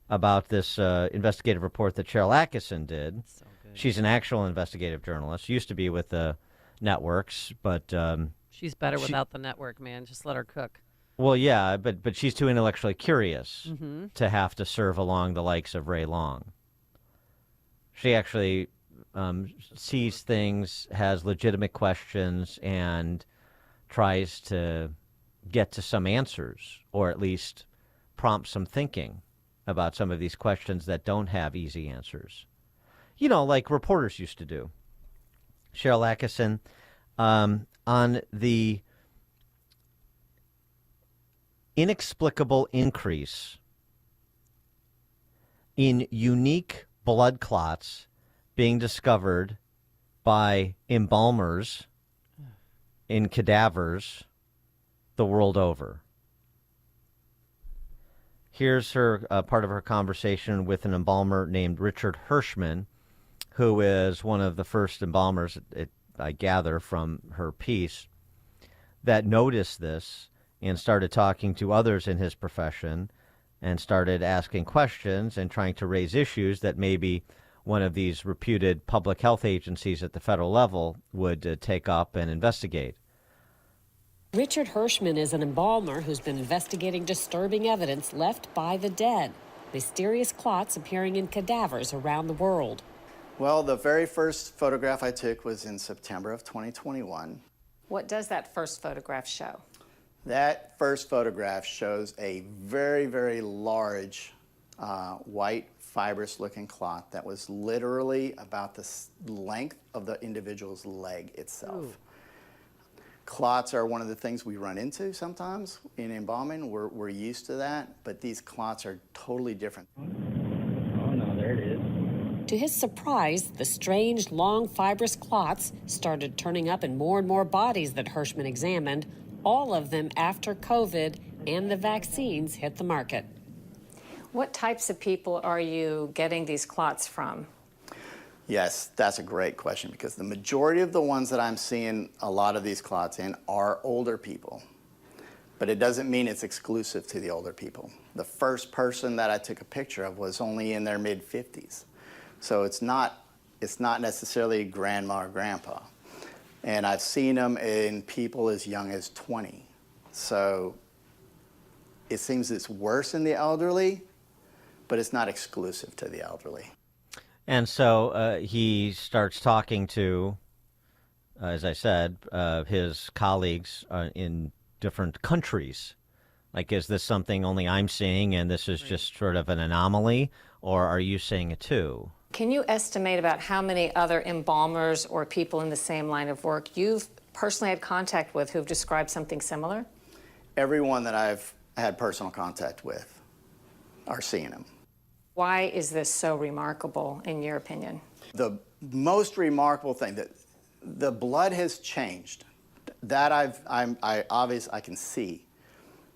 [SPEAKER 4] about this investigative report that Cheryl Atkinson did.
[SPEAKER 24] So good.
[SPEAKER 4] She's an actual investigative journalist. Used to be with the networks, but...
[SPEAKER 24] she's better without the network, man. Just let her cook.
[SPEAKER 4] Well, yeah, but she's too intellectually curious
[SPEAKER 24] Mm-hmm.
[SPEAKER 4] to have to serve along the likes of Ray Long. She actually sees things, has legitimate questions, and tries to get to some answers, or at least prompt some thinking about some of these questions that don't have easy answers. Like reporters used to do. Cheryl Atkinson, on the inexplicable increase in unique blood clots being discovered by embalmers in cadavers the world over. Here's her part of her conversation with an embalmer named Richard Hirschman, who is one of the first embalmers, I gather from her piece, that noticed this and started talking to others in his profession and started asking questions and trying to raise issues that maybe one of these reputed public health agencies at the federal level would take up and investigate.
[SPEAKER 5] Richard Hirschman is an embalmer who's been investigating disturbing evidence left by the dead, mysterious clots appearing in cadavers around the world.
[SPEAKER 9] Well, the very first photograph I took was in September of 2021.
[SPEAKER 10] What does that first photograph show?
[SPEAKER 9] That first photograph shows a very, very large white fibrous-looking clot that was literally about the length of the individual's leg itself. Ooh. Clots are one of the things we run into sometimes in embalming. We're used to that, but these clots are totally different.
[SPEAKER 10] Oh no, there it is.
[SPEAKER 5] To his surprise, the strange, long, fibrous clots started turning up in more and more bodies that Hirschman examined, all of them after COVID and the vaccines hit the market.
[SPEAKER 10] What types of people are you getting these clots from?
[SPEAKER 9] Yes, that's a great question, because the majority of the ones that I'm seeing a lot of these clots in are older people. But it doesn't mean it's exclusive to the older people. The first person that I took a picture of was only in their mid-50s. So it's not necessarily grandma or grandpa. And I've seen them in people as young as 20. So it seems it's worse in the elderly, but it's not exclusive to the elderly.
[SPEAKER 4] And so he starts talking to, as I said, his colleagues in different countries. Like, is this something only I'm seeing and this is just sort of an anomaly, or are you seeing it too?
[SPEAKER 10] Can you estimate about how many other embalmers or people in the same line of work you've personally had contact with who've described something similar?
[SPEAKER 9] Everyone that I've had personal contact with are seeing them.
[SPEAKER 10] Why is this so remarkable, in your opinion?
[SPEAKER 9] The most remarkable thing, that the blood has changed. That I can see.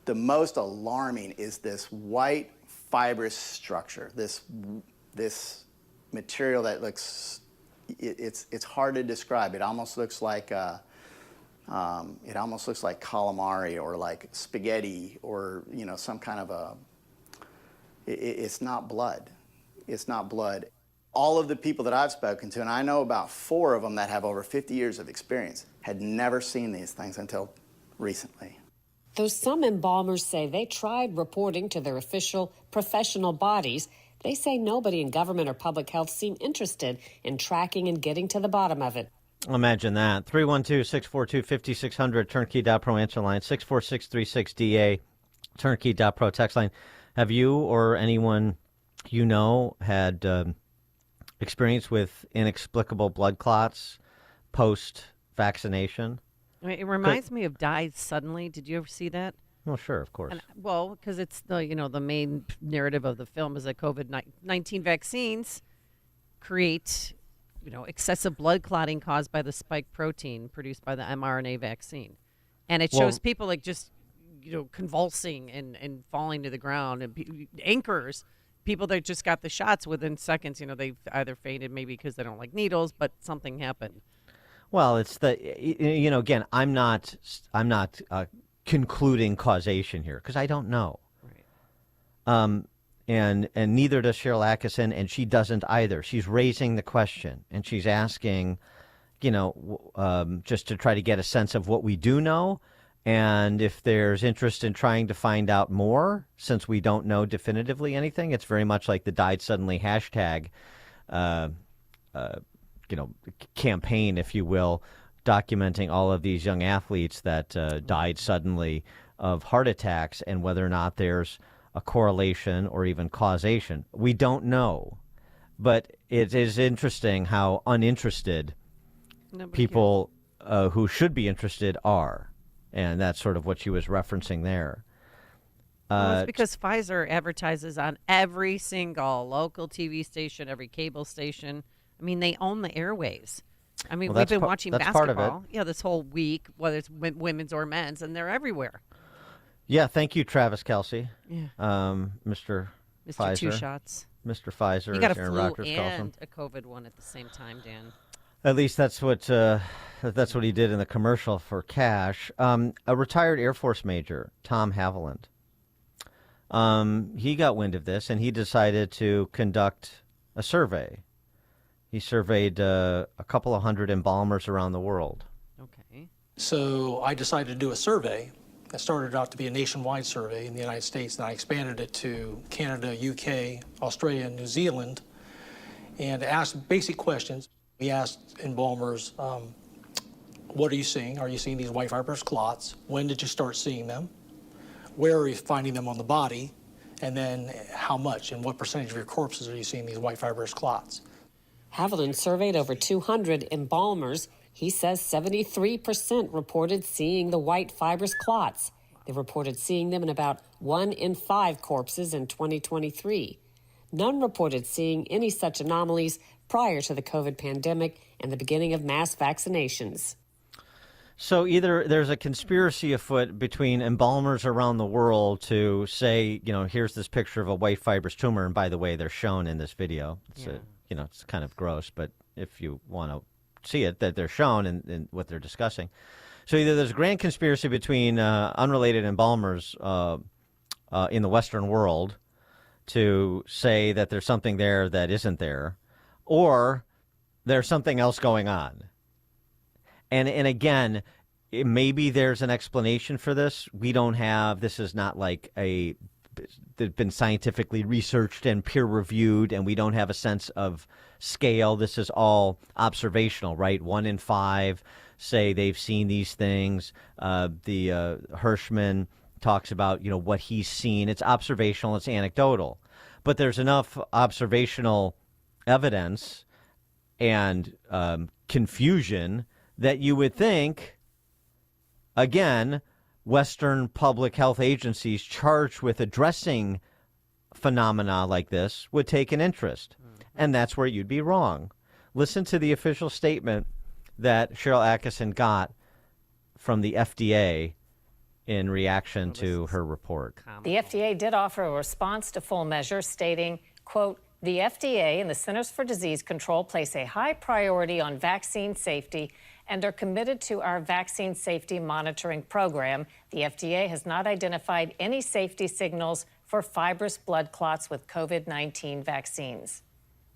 [SPEAKER 9] The most alarming is this white fibrous structure. This material that looks, it's hard to describe. It almost looks like calamari or like spaghetti or some kind of a. It's not blood. It's not blood. All of the people that I've spoken to, and I know about 4 of them that have over 50 years of experience, had never seen these things until recently.
[SPEAKER 5] Though some embalmers say they tried reporting to their official professional bodies, they say nobody in government or public health seemed interested in tracking and getting to the bottom of it.
[SPEAKER 4] Imagine that. 312-642-5600, turnkey.pro answer line, 64636DA, turnkey.pro text line. Have you or anyone you know had experience with inexplicable blood clots post-vaccination?
[SPEAKER 24] I mean, it reminds me of died suddenly. Did you ever see that?
[SPEAKER 4] Well, sure, of course.
[SPEAKER 24] Well, because it's the main narrative of the film is that COVID-19 vaccines create excessive blood clotting caused by the spike protein produced by the mRNA vaccine, and it shows people like just convulsing and falling to the ground, and anchors, people that just got the shots within seconds, they've either fainted maybe because they don't like needles, but something happened.
[SPEAKER 4] Well, it's again, I'm not concluding causation here because I don't know. Right. And neither does Cheryl Atkinson, and she doesn't either. She's raising the question and she's asking, just to try to get a sense of what we do know. And if there's interest in trying to find out more, since we don't know definitively anything, it's very much like the died suddenly hashtag, campaign, if you will, documenting all of these young athletes that died suddenly of heart attacks and whether or not there's a correlation or even causation. We don't know. But it is interesting how uninterested people who should be interested are. And that's sort of what she was referencing there.
[SPEAKER 24] Well, it's because Pfizer advertises on every single local TV station, every cable station. I mean, they own the airwaves. I mean, we've been watching basketball, this whole week, whether it's women's or men's, and they're everywhere.
[SPEAKER 4] Yeah, thank you, Travis Kelce.
[SPEAKER 24] Yeah.
[SPEAKER 4] Mr.
[SPEAKER 24] Mr.
[SPEAKER 4] Pfizer.
[SPEAKER 24] Two Shots.
[SPEAKER 4] Mr. Pfizer,
[SPEAKER 24] You got
[SPEAKER 4] as
[SPEAKER 24] a
[SPEAKER 4] Aaron
[SPEAKER 24] flu
[SPEAKER 4] Rodgers calls him.
[SPEAKER 24] and a COVID one at the same time, Dan.
[SPEAKER 4] At least that's what he did in the commercial for cash. A retired Air Force major, Tom Haviland, he got wind of this, and he decided to conduct a survey. He surveyed a couple of hundred embalmers around the world.
[SPEAKER 24] Okay.
[SPEAKER 13] So I decided to do a survey. That started out to be a nationwide survey in the United States, and I expanded it to Canada, UK, Australia, and New Zealand, and asked basic questions. We asked embalmers, what are you seeing? Are you seeing these white fibrous clots? When did you start seeing them? Where are you finding them on the body? And then how much and what percentage of your corpses are you seeing these white fibrous clots?
[SPEAKER 5] Haviland surveyed over 200 embalmers. He says 73% reported seeing the white fibrous clots. They reported seeing them in about 1 in 5 corpses in 2023. None reported seeing any such anomalies prior to the COVID pandemic and the beginning of mass vaccinations.
[SPEAKER 4] So either there's a conspiracy afoot between embalmers around the world to say, here's this picture of a white fibrous tumor, and by the way, they're shown in this video. It's it's kind of gross, but if you want to see it, that they're shown in what they're discussing. So either there's a grand conspiracy between unrelated embalmers in the Western world to say that there's something there that isn't there, or there's something else going on. And again, maybe there's an explanation for this. We don't have, this is not like that's been scientifically researched and peer reviewed, and we don't have a sense of scale. This is all observational, right? 1 in 5 say they've seen these things. The Hirschman talks about, what he's seen. It's observational, it's anecdotal. But there's enough observational evidence and confusion that you would think, again, Western public health agencies charged with addressing phenomena like this would take an interest. And that's where you'd be wrong. Listen to the official statement that Cheryl Atkinson got from the FDA in reaction to her report.
[SPEAKER 10] The FDA did offer a response to full measure, stating, quote, the FDA and the Centers for Disease Control place a high priority on vaccine safety and are committed to our vaccine safety monitoring program. The FDA has not identified any safety signals for fibrous blood clots with COVID-19 vaccines.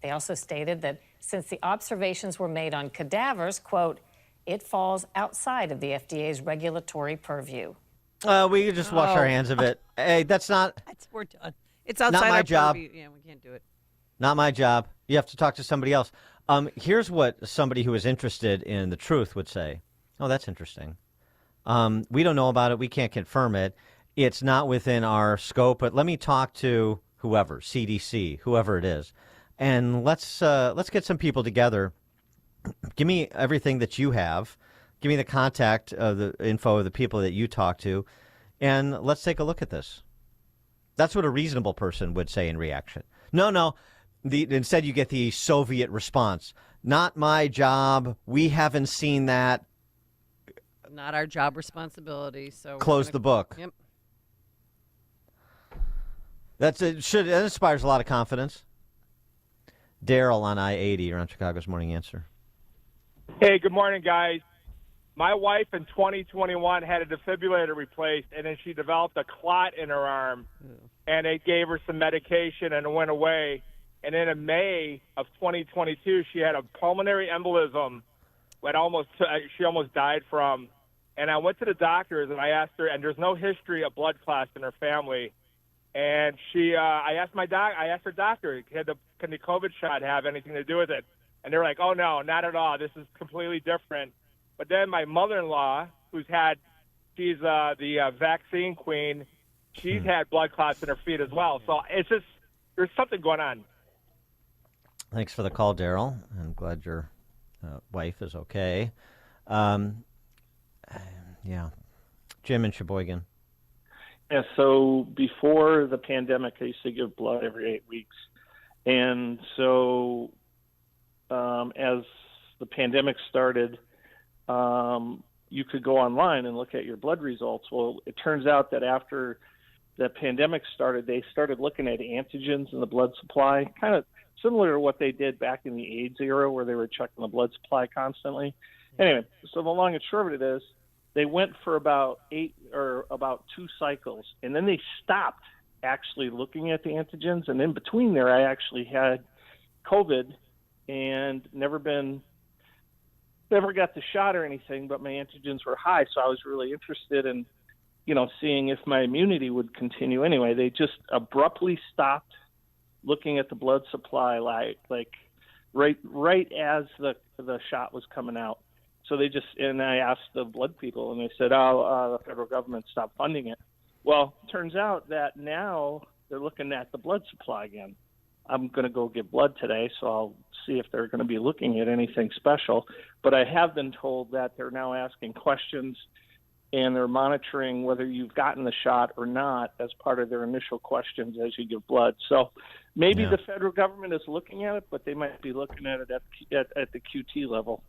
[SPEAKER 10] They also stated that since the observations were made on cadavers, quote, it falls outside of the FDA's regulatory purview.
[SPEAKER 4] We could just wash our hands of it. Hey, that's not...
[SPEAKER 24] We're done. It's outside
[SPEAKER 4] not my
[SPEAKER 24] our
[SPEAKER 4] job.
[SPEAKER 24] purview. Yeah, we can't do it.
[SPEAKER 4] Not my job. You have to talk to somebody else. Here's what somebody who is interested in the truth would say. Oh, that's interesting. We don't know about it. We can't confirm it. It's not within our scope, but let me talk to whoever, CDC, whoever it is. And let's get some people together. Give me everything that you have. Give me the contact of the info of the people that you talk to, and let's take a look at this. That's what a reasonable person would say in reaction. No. Instead, you get the Soviet response. Not my job. We haven't seen that.
[SPEAKER 24] Not our job responsibility. So
[SPEAKER 4] close the book.
[SPEAKER 24] Yep.
[SPEAKER 4] That inspires a lot of confidence. Daryl on I-80. You're on Chicago's Morning Answer.
[SPEAKER 14] Hey, good morning, guys. My wife in 2021 had a defibrillator replaced, and then she developed a clot in her arm, and they gave her some medication, and it went away. And then in May of 2022, she had a pulmonary embolism that she almost died from. And I went to the doctors, and I asked her, and there's no history of blood clots in her family. And I asked her doctor, can the COVID shot have anything to do with it? And they were like, oh, no, not at all. This is completely different. But then my mother-in-law, she's the vaccine queen, she's had blood clots in her feet as well. So it's just, there's something going on.
[SPEAKER 4] Thanks for the call, Daryl. I'm glad you're wife is okay. Yeah. Jim in Sheboygan.
[SPEAKER 15] Yeah, so before the pandemic, I used to give blood every 8 weeks. And so as the pandemic started, you could go online and look at your blood results. Well, it turns out that after the pandemic started, they started looking at antigens in the blood supply, kind of similar to what they did back in the AIDS era where they were checking the blood supply constantly. Anyway, so the long and short of it is they went for about 2 cycles, and then they stopped actually looking at the antigens. And in between there, I actually had COVID and never got the shot or anything, but my antigens were high. So I was really interested in, seeing if my immunity would continue. Anyway, they just abruptly stopped looking at the blood supply, like right as the shot was coming out. So and I asked the blood people, and they said, the federal government stopped funding it. Well, it turns out that now they're looking at the blood supply again. I'm going to go give blood today, so I'll see if they're going to be looking at anything special. But I have been told that they're now asking questions, and they're monitoring whether you've gotten the shot or not as part of their initial questions as you give blood. So maybe the federal government is looking at it, but they might be looking at it at the QT level.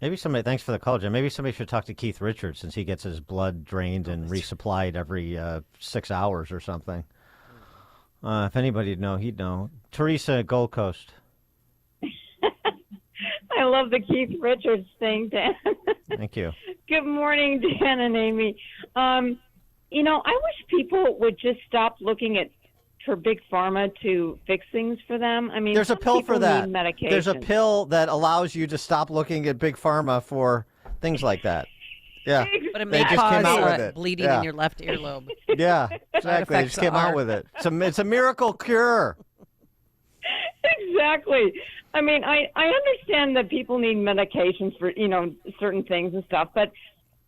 [SPEAKER 4] Maybe somebody, thanks for the call, Jim. Maybe somebody should talk to Keith Richards since he gets his blood drained and resupplied every 6 hours or something. If anybody'd know, he'd know. Teresa, Gold Coast.
[SPEAKER 16] I love the Keith Richards thing, Dan.
[SPEAKER 4] Thank you.
[SPEAKER 16] Good morning, Dan and Amy. I wish people would just stop looking for big pharma to fix things for them. I mean,
[SPEAKER 4] there's a pill for that. There's a
[SPEAKER 16] medication.
[SPEAKER 4] pill that allows you to stop looking at big pharma for things like that. Yeah,
[SPEAKER 24] But it
[SPEAKER 4] they
[SPEAKER 24] may
[SPEAKER 4] just came
[SPEAKER 24] cause
[SPEAKER 4] out with it.
[SPEAKER 24] bleeding
[SPEAKER 4] Yeah.
[SPEAKER 24] in your left earlobe.
[SPEAKER 4] Yeah, exactly. They just came out with it. It's a miracle cure.
[SPEAKER 16] Exactly. I mean, I understand that people need medications for, certain things and stuff, but,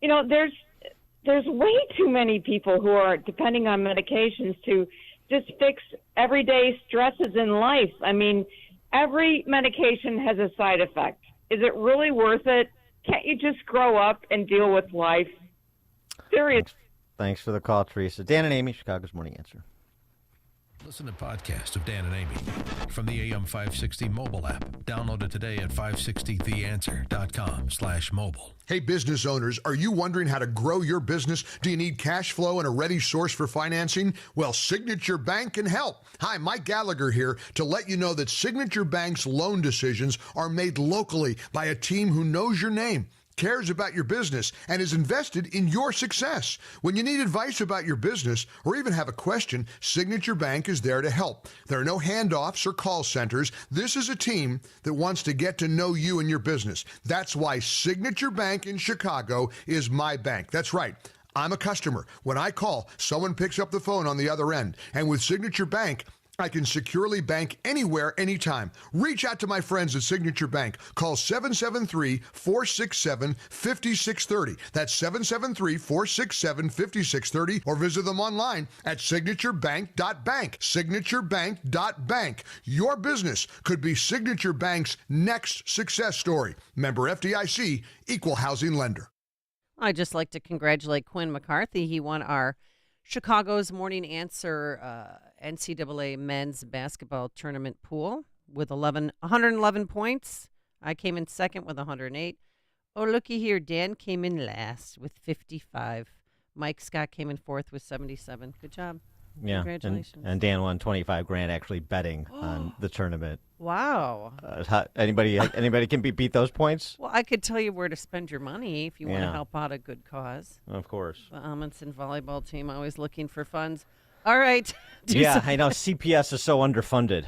[SPEAKER 16] there's way too many people who are depending on medications to just fix everyday stresses in life. I mean, every medication has a side effect. Is it really worth it? Can't you just grow up and deal with life? Seriously.
[SPEAKER 4] Thanks for the call, Teresa. Dan and Amy, Chicago's Morning Answer.
[SPEAKER 3] Listen to podcasts of Dan and Amy from the AM 560 mobile app. Download it today at 560theanswer.com/mobile.
[SPEAKER 18] Hey, business owners, are you wondering how to grow your business? Do you need cash flow and a ready source for financing? Well, Signature Bank can help. Hi, Mike Gallagher here to let you know that Signature Bank's loan decisions are made locally by a team who knows your name, cares about your business, and is invested in your success. When you need advice about your business or even have a question, Signature Bank is there to help. There are no handoffs or call centers. This is a team that wants to get to know you and your business. That's why Signature Bank in Chicago is my bank. That's right. I'm a customer. When I call, someone picks up the phone on the other end. And with Signature Bank, I can securely bank anywhere, anytime. Reach out to my friends at Signature Bank. Call 773-467-5630. That's 773-467-5630. Or visit them online at signaturebank.bank. Signaturebank.bank. Your business could be Signature Bank's next success story. Member FDIC, Equal Housing Lender.
[SPEAKER 24] I'd just like to congratulate Quinn McCarthy. He won our Chicago's Morning Answer NCAA men's basketball tournament pool with 111 points. I came in second with 108. Oh, looky here. Dan came in last with 55. Mike Scott came in fourth with 77. Good job.
[SPEAKER 4] Yeah.
[SPEAKER 24] Congratulations.
[SPEAKER 4] And Dan won $25,000 actually betting on the tournament.
[SPEAKER 24] Wow.
[SPEAKER 4] Anybody can beat those points?
[SPEAKER 24] Well, I could tell you where to spend your money if you want to help out a good cause.
[SPEAKER 4] Of course.
[SPEAKER 24] The Amundsen volleyball team always looking for funds. All right.
[SPEAKER 4] I know. CPS is so underfunded.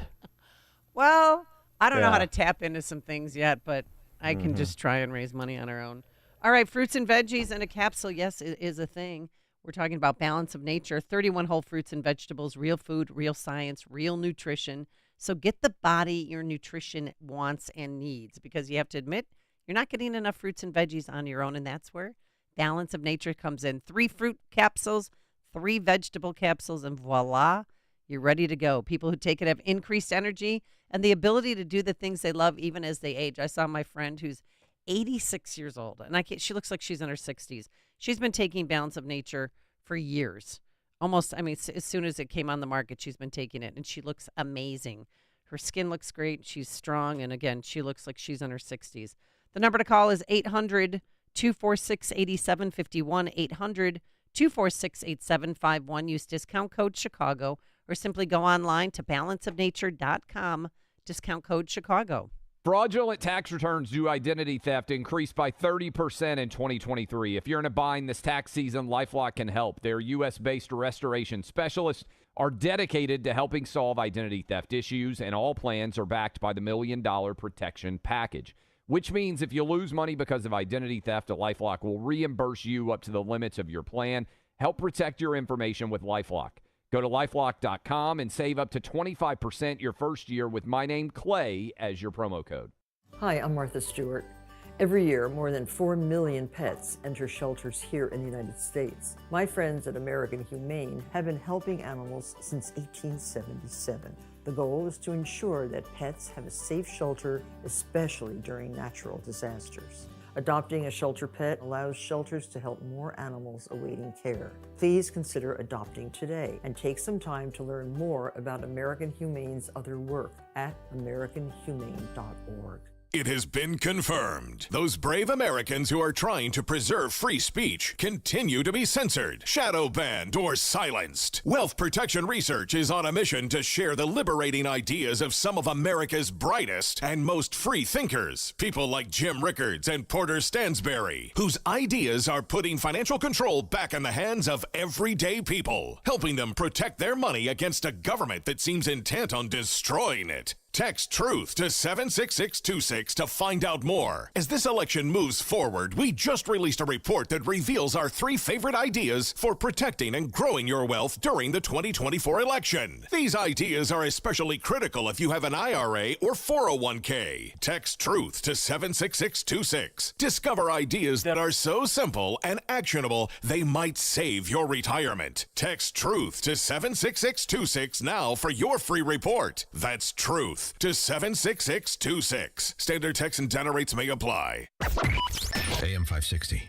[SPEAKER 24] Well, I don't know how to tap into some things yet, but I can just try and raise money on our own. All right. Fruits and veggies in a capsule, yes, is a thing. We're talking about balance of nature, 31 whole fruits and vegetables, real food, real science, real nutrition. So get the body your nutrition wants and needs, because you have to admit you're not getting enough fruits and veggies on your own, and that's where balance of nature comes in. 3 fruit capsules, 3 vegetable capsules, and voila, you're ready to go. People who take it have increased energy and the ability to do the things they love even as they age. I saw my friend who's 86 years old, and she looks like she's in her 60s. She's been taking Balance of Nature for years. Almost, I mean, as soon as it came on the market, she's been taking it, and she looks amazing. Her skin looks great. She's strong, and again, she looks like she's in her 60s. The number to call is 800-246-8751, 800-246-8751. Use discount code Chicago, or simply go online to balanceofnature.com, discount code Chicago.
[SPEAKER 25] Fraudulent tax returns due identity theft increased by 30% in 2023. If you're in a bind this tax season, LifeLock can help. Their U.S.-based restoration specialists are dedicated to helping solve identity theft issues, and all plans are backed by the $1 Million Protection Package, which means if you lose money because of identity theft, LifeLock will reimburse you up to the limits of your plan. Help protect your information with LifeLock. Go to LifeLock.com and save up to 25% your first year with my name, Clay, as your promo code.
[SPEAKER 2] Hi, I'm Martha Stewart. Every year, more than 4 million pets enter shelters here in the United States. My friends at American Humane have been helping animals since 1877. The goal is to ensure that pets have a safe shelter, especially during natural disasters. Adopting a shelter pet allows shelters to help more animals awaiting care. Please consider adopting today and take some time to learn more about American Humane's other work at americanhumane.org.
[SPEAKER 11] It has been confirmed. Those brave Americans who are trying to preserve free speech continue to be censored, shadow banned, or silenced. Wealth Protection Research is on a mission to share the liberating ideas of some of America's brightest and most free thinkers, people like Jim Rickards and Porter Stansberry, whose ideas are putting financial control back in the hands of everyday people, helping them protect their money against a government that seems intent on destroying it. Text TRUTH to 76626 to find out more. As this election moves forward, we just released a report that reveals our 3 favorite ideas for protecting and growing your wealth during the 2024 election. These ideas are especially critical if you have an IRA or 401k. Text TRUTH to 76626. Discover ideas that are so simple and actionable they might save your retirement. Text TRUTH to 76626 now for your free report. That's TRUTH to 76626. Standard text and data rates may apply.
[SPEAKER 3] AM 560,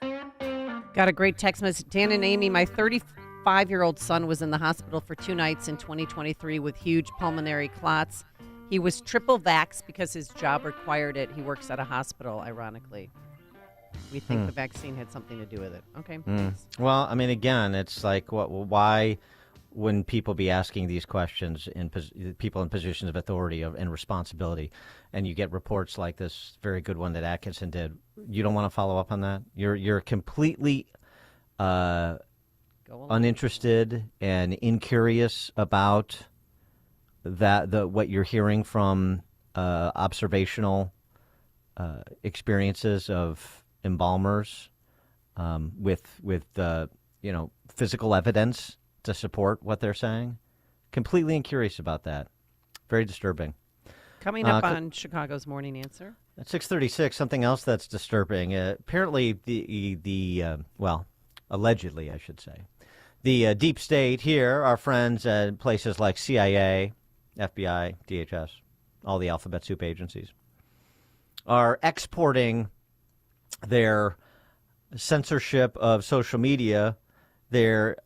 [SPEAKER 3] The Answer.
[SPEAKER 24] Got a great text message. Dan and Amy, my 35-year-old son was in the hospital for 2 nights in 2023 with huge pulmonary clots. He was triple vaxxed because his job required it. He works at a hospital, ironically. We think the vaccine had something to do with it. Okay.
[SPEAKER 4] Well, I mean, again, it's like, why wouldn't people be asking these questions people in positions of authority and responsibility, and you get reports like this very good one that Atkinson did? You don't want to follow up on that? You're completely uninterested and incurious about what you're hearing from observational experiences of embalmers with physical evidence to support what they're saying. Completely incurious about that. Very disturbing.
[SPEAKER 24] Coming up on Chicago's Morning Answer.
[SPEAKER 4] At 6:36, something else that's disturbing. Apparently, allegedly, I should say, the deep state here, our friends at places like CIA, FBI, DHS, all the alphabet soup agencies, are exporting their censorship of social media, their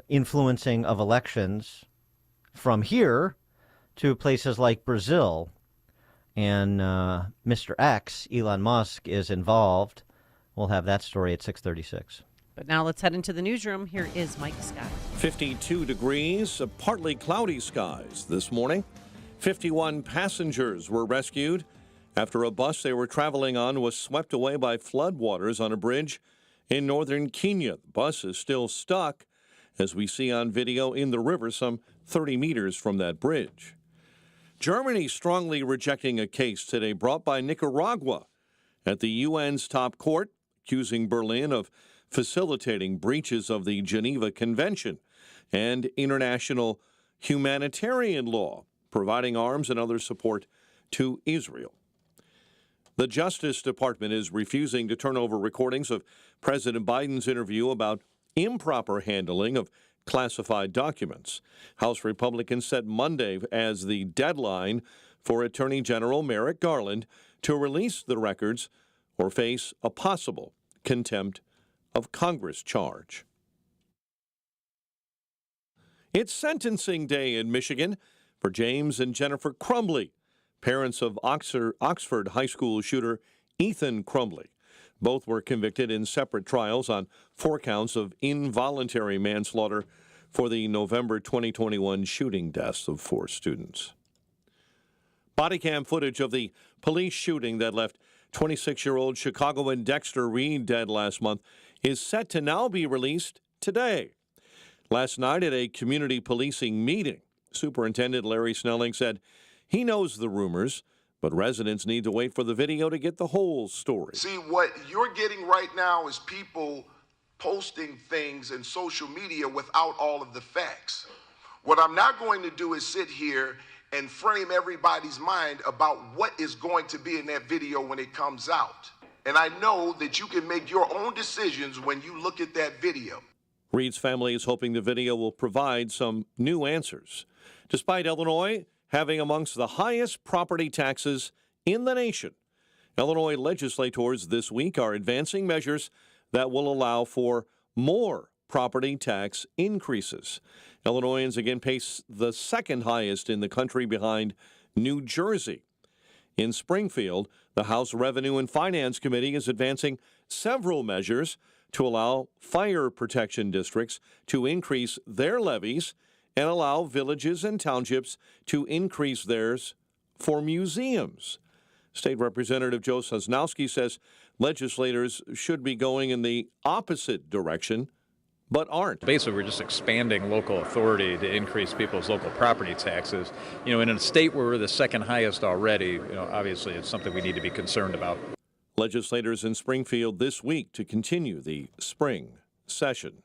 [SPEAKER 4] influencing of elections from here to places like Brazil. And Mr. X, Elon Musk, is involved. We'll have that story at 6:36.
[SPEAKER 24] But now let's head into the newsroom. Here is Mike Scott.
[SPEAKER 8] 52 degrees, partly cloudy skies this morning. 51 passengers were rescued after a bus they were traveling on was swept away by floodwaters on a bridge in northern Kenya. The bus is still stuck, as we see on video, in the river some 30 meters from that bridge. Germany strongly rejecting a case today brought by Nicaragua at the UN's top court, accusing Berlin of facilitating breaches of the Geneva Convention and international humanitarian law, providing arms and other support to Israel. The Justice Department is refusing to turn over recordings of President Biden's interview about improper handling of classified documents. House Republicans set Monday as the deadline for Attorney General Merrick Garland to release the records or face a possible contempt of Congress charge. It's sentencing day in Michigan for James and Jennifer Crumbley, parents of Oxford High School shooter Ethan Crumbley. Both were convicted in separate trials on 4 counts of involuntary manslaughter for the November 2021 shooting deaths of 4 students. Body cam footage of the police shooting that left 26-year-old Chicagoan Dexter Reed dead last month is set to now be released today. Last night at a community policing meeting, Superintendent Larry Snelling said he knows the rumors, but residents need to wait for the video to get the whole story.
[SPEAKER 17] See, what you're getting right now is people posting things in social media without all of the facts. What I'm not going to do is sit here and frame everybody's mind about what is going to be in that video when it comes out. And I know that you can make your own decisions when you look at that video.
[SPEAKER 8] Reed's family is hoping the video will provide some new answers. Despite Illinois having amongst the highest property taxes in the nation, Illinois legislators this week are advancing measures that will allow for more property tax increases. Illinoisans again pace the second highest in the country behind New Jersey. In Springfield, the House Revenue and Finance Committee is advancing several measures to allow fire protection districts to increase their levies and allow villages and townships to increase theirs for museums. State Representative Joe Sosnowski says legislators should be going in the opposite direction, but aren't.
[SPEAKER 19] Basically, we're just expanding local authority to increase people's local property taxes. In a state where we're the second highest already, obviously it's something we need to be concerned about.
[SPEAKER 8] Legislators in Springfield this week to continue the spring session.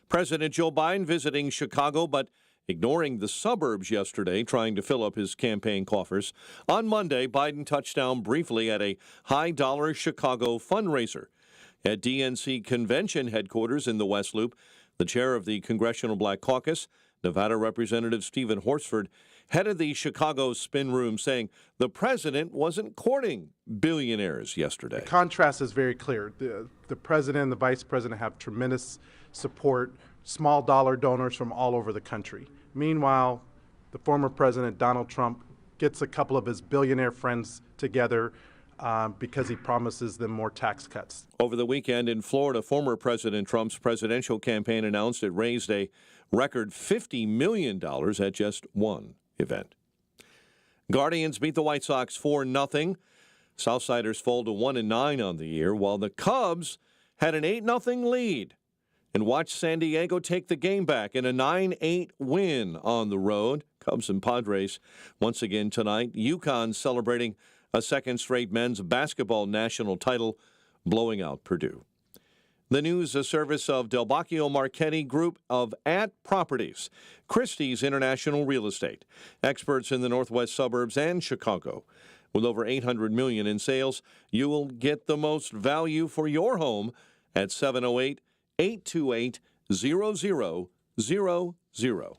[SPEAKER 8] President Joe Biden visiting Chicago, but ignoring the suburbs yesterday, trying to fill up his campaign coffers. On Monday, Biden touched down briefly at a high-dollar Chicago fundraiser. At DNC convention headquarters in the West Loop, the chair of the Congressional Black Caucus, Nevada Representative Stephen Horsford, headed the Chicago spin room, saying the president wasn't courting billionaires yesterday.
[SPEAKER 20] The contrast is very clear. The president and the vice president have tremendous support, small dollar donors from all over the country. Meanwhile, the former president, Donald Trump, gets a couple of his billionaire friends together because he promises them more tax cuts.
[SPEAKER 8] Over the weekend in Florida, former President Trump's presidential campaign announced it raised a record $50 million at just one event. Guardians beat the White Sox 4-0. Southsiders fall to 1-9 on the year, while the Cubs had an 8-0 lead and watched San Diego take the game back in a 9-8 win on the road. Cubs and Padres once again tonight. UConn celebrating a second straight men's basketball national title, blowing out Purdue. The news, a service of Del Bacchio Marchetti Group of At Properties, Christie's International Real Estate, experts in the northwest suburbs and Chicago. With over $800 million in sales, you will get the most value for your home at 708-828-0000.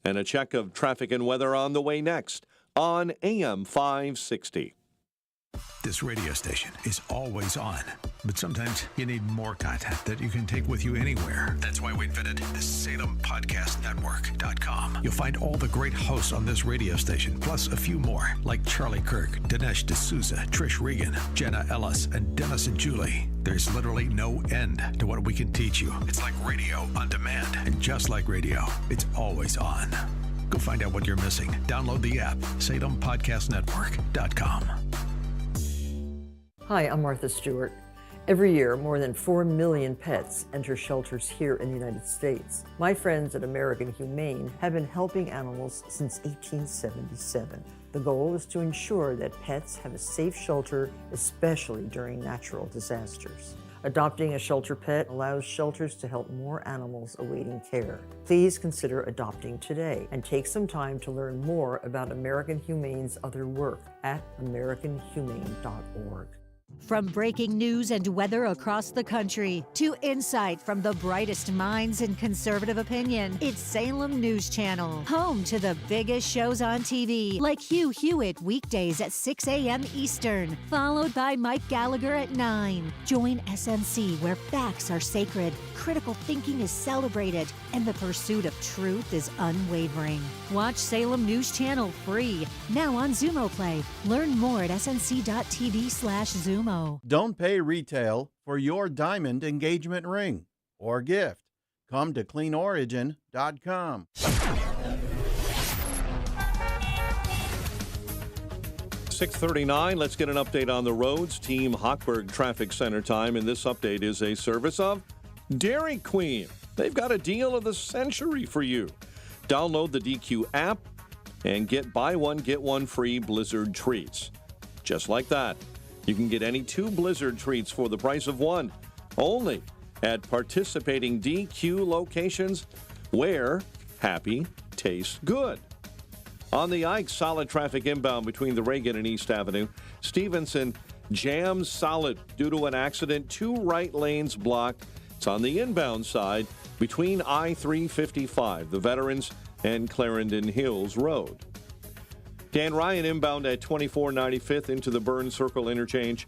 [SPEAKER 8] And a check of traffic and weather on the way next on AM 560.
[SPEAKER 3] This radio station is always on, but sometimes you need more content that you can take with you anywhere. That's why we invented the SalemPodcastNetwork.com. You'll find all the great hosts on this radio station, plus a few more, like Charlie Kirk, Dinesh D'Souza, Trish Regan, Jenna Ellis, and Dennis and Julie. There's literally no end to what we can teach you. It's like radio on demand, and just like radio, it's always on. Go find out what you're missing. Download the app, SalemPodcastNetwork.com.
[SPEAKER 2] Hi, I'm Martha Stewart. Every year, more than 4 million pets enter shelters here in the United States. My friends at American Humane have been helping animals since 1877. The goal is to ensure that pets have a safe shelter, especially during natural disasters. Adopting a shelter pet allows shelters to help more animals awaiting care. Please consider adopting today and take some time to learn more about American Humane's other work at AmericanHumane.org.
[SPEAKER 1] From breaking news and weather across the country to insight from the brightest minds in conservative opinion, it's Salem News Channel, home to the biggest shows on TV, like Hugh Hewitt weekdays at 6 a.m. Eastern, followed by Mike Gallagher at 9. Join SNC, where facts are sacred, critical thinking is celebrated, and the pursuit of truth is unwavering. Watch Salem News Channel free, now on Zumo Play. Learn more at snc.tv/Zumo.
[SPEAKER 6] Don't pay retail for your diamond engagement ring or gift. Come to cleanorigin.com.
[SPEAKER 8] 6:39. Let's get an update on the roads. Team Hochberg Traffic Center time, and this update is a service of Dairy Queen. They've got a deal of the century for you. Download the DQ app and get buy one, get one free Blizzard treats. Just like that. You can get any 2 Blizzard treats for the price of 1, only at participating DQ locations where happy tastes good. On the Ike, solid traffic inbound between the Reagan and East Avenue. Stevenson jams solid due to an accident. 2 right lanes blocked. It's on the inbound side between I-355, the Veterans, and Clarendon Hills Road. Dan Ryan inbound at 2495th into the Burn Circle interchange.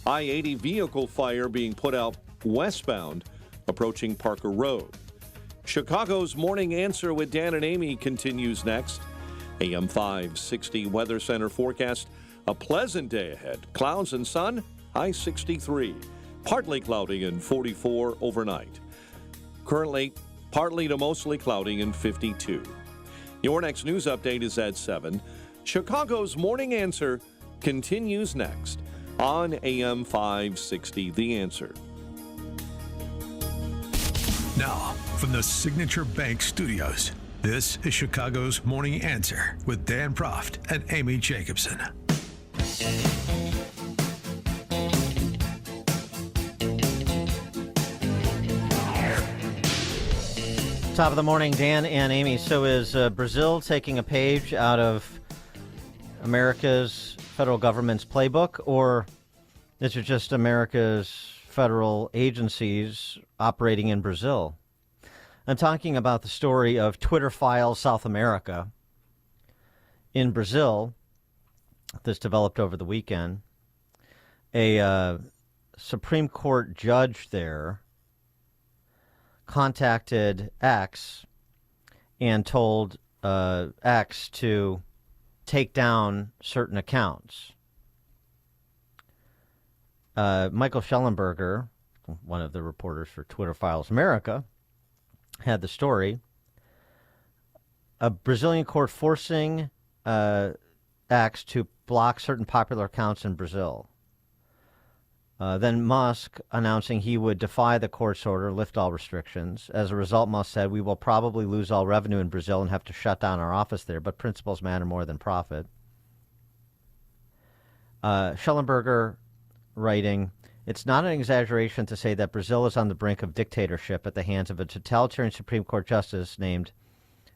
[SPEAKER 8] I-80 vehicle fire being put out westbound, approaching Parker Road. Chicago's Morning Answer with Dan and Amy continues next. AM 560 Weather Center forecast. A pleasant day ahead. Clouds and sun, high 63. Partly cloudy and 44 overnight. Currently, partly to mostly cloudy and 52. Your next news update is at 7. Chicago's Morning Answer continues next on AM 560, The Answer.
[SPEAKER 3] Now, from the Signature Bank Studios, this is Chicago's Morning Answer with Dan Proft and Amy Jacobson.
[SPEAKER 4] Top of the morning, Dan and Amy. So is Brazil taking a page out of America's federal government's playbook, or is it just America's federal agencies operating in Brazil? I'm talking about the story of Twitter Files South America. In Brazil, this developed over the weekend, a Supreme Court judge there contacted X and told X to take down certain accounts. Michael Schellenberger, one of the reporters for Twitter Files America, had the story. A Brazilian court forcing X to block certain popular accounts in Brazil. Then Musk announcing he would defy the court's order, lift all restrictions. As a result, Musk said, we will probably lose all revenue in Brazil and have to shut down our office there, but principles matter more than profit. Schellenberger writing, it's not an exaggeration to say that Brazil is on the brink of dictatorship at the hands of a totalitarian Supreme Court justice named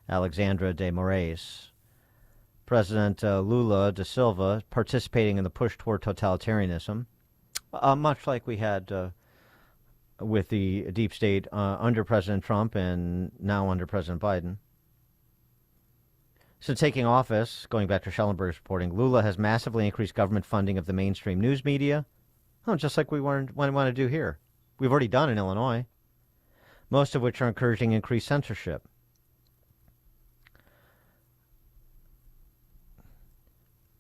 [SPEAKER 4] Alexandra de Moraes. President Lula da Silva participating in the push toward totalitarianism. Much like we had with the deep state under President Trump and now under President Biden. Since taking office, going back to Schellenberg's reporting, Lula has massively increased government funding of the mainstream news media, just like we want to do here. We've already done in Illinois, most of which are encouraging increased censorship.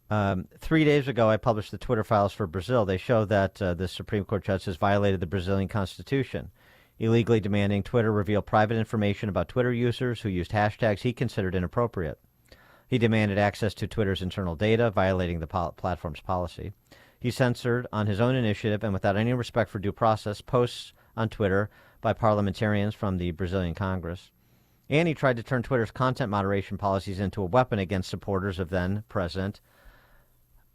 [SPEAKER 4] 3 days ago, I published the Twitter Files for Brazil. They show that the Supreme Court judge has violated the Brazilian Constitution, illegally demanding Twitter reveal private information about Twitter users who used hashtags he considered inappropriate. He demanded access to Twitter's internal data, violating the platform's policy. He censored, on his own initiative and without any respect for due process, posts on Twitter by parliamentarians from the Brazilian Congress. And he tried to turn Twitter's content moderation policies into a weapon against supporters of then-President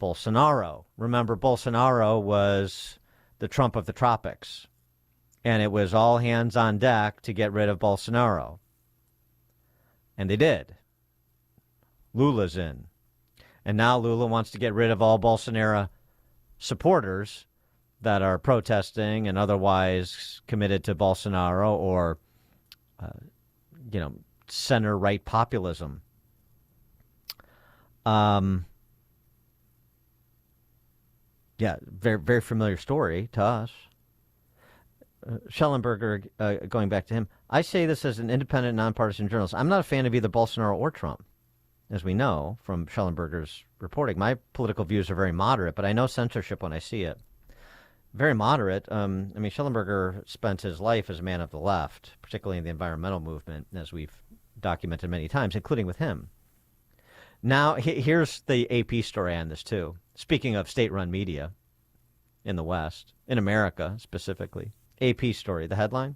[SPEAKER 4] Bolsonaro. Remember, Bolsonaro was the Trump of the tropics, and it was all hands on deck to get rid of Bolsonaro. And they did. Lula's in. And now Lula wants to get rid of all Bolsonaro supporters that are protesting and otherwise committed to Bolsonaro or, center-right populism. Yeah, very, very familiar story to us. Schellenberger, going back to him, I say this as an independent, nonpartisan journalist. I'm not a fan of either Bolsonaro or Trump, as we know from Schellenberger's reporting. My political views are very moderate, but I know censorship when I see it. Very moderate. Schellenberger spent his life as a man of the left, particularly in the environmental movement, as we've documented many times, including with him. Now, here's the AP story on this, too. Speaking of state-run media in the West, in America specifically. AP story, the headline.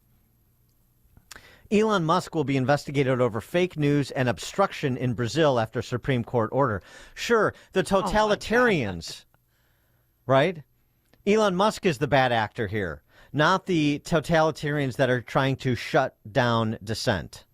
[SPEAKER 4] Elon Musk will be investigated over fake news and obstruction in Brazil after Supreme Court order. Sure, the totalitarians, right? Elon Musk is the bad actor here, not the totalitarians that are trying to shut down dissent.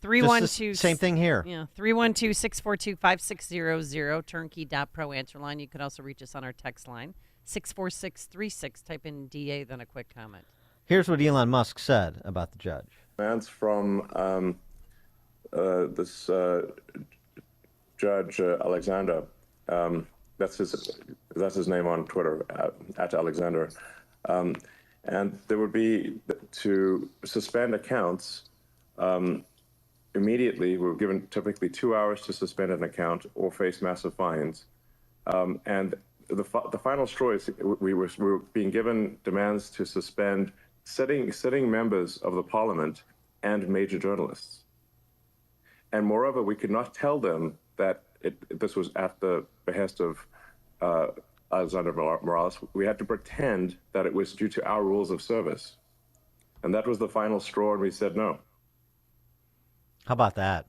[SPEAKER 24] 312
[SPEAKER 4] same thing here.
[SPEAKER 24] Yeah, 312-642-5600, turnkey.pro answer line. You could also reach us on our text line, 64636. Type in DA, then a quick comment.
[SPEAKER 4] Here's what Elon Musk said about the judge.
[SPEAKER 7] Demands from this Judge Alexander. That's his name on Twitter, at Alexander. And there would be to suspend accounts immediately. We're given typically 2 hours to suspend an account or face massive fines. And the final straw is we were being given demands to suspend sitting members of the parliament and major journalists. And moreover, we could not tell them that this was at the behest of Alexander Morales. We had to pretend that it was due to our rules of service. And that was the final straw, and we said no.
[SPEAKER 4] How about that?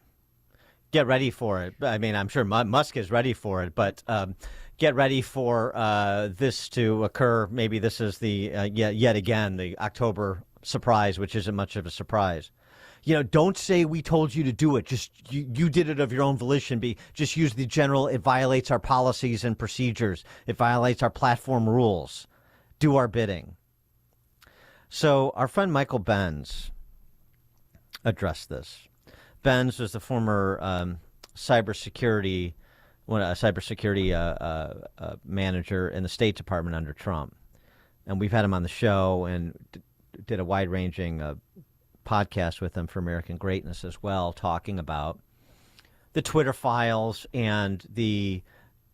[SPEAKER 4] Get ready for it. I mean, I'm sure Musk is ready for it, but get ready for this to occur. Maybe this is the yet again the October surprise, which isn't much of a surprise. Don't say we told you to do it. Just you did it of your own volition. Just use the general. It violates our policies and procedures. It violates our platform rules. Do our bidding. So our friend Michael Benz addressed this. Benz was the former cybersecurity manager in the State Department under Trump, and we've had him on the show and did a wide-ranging podcast with him for American Greatness as well, talking about the Twitter files and the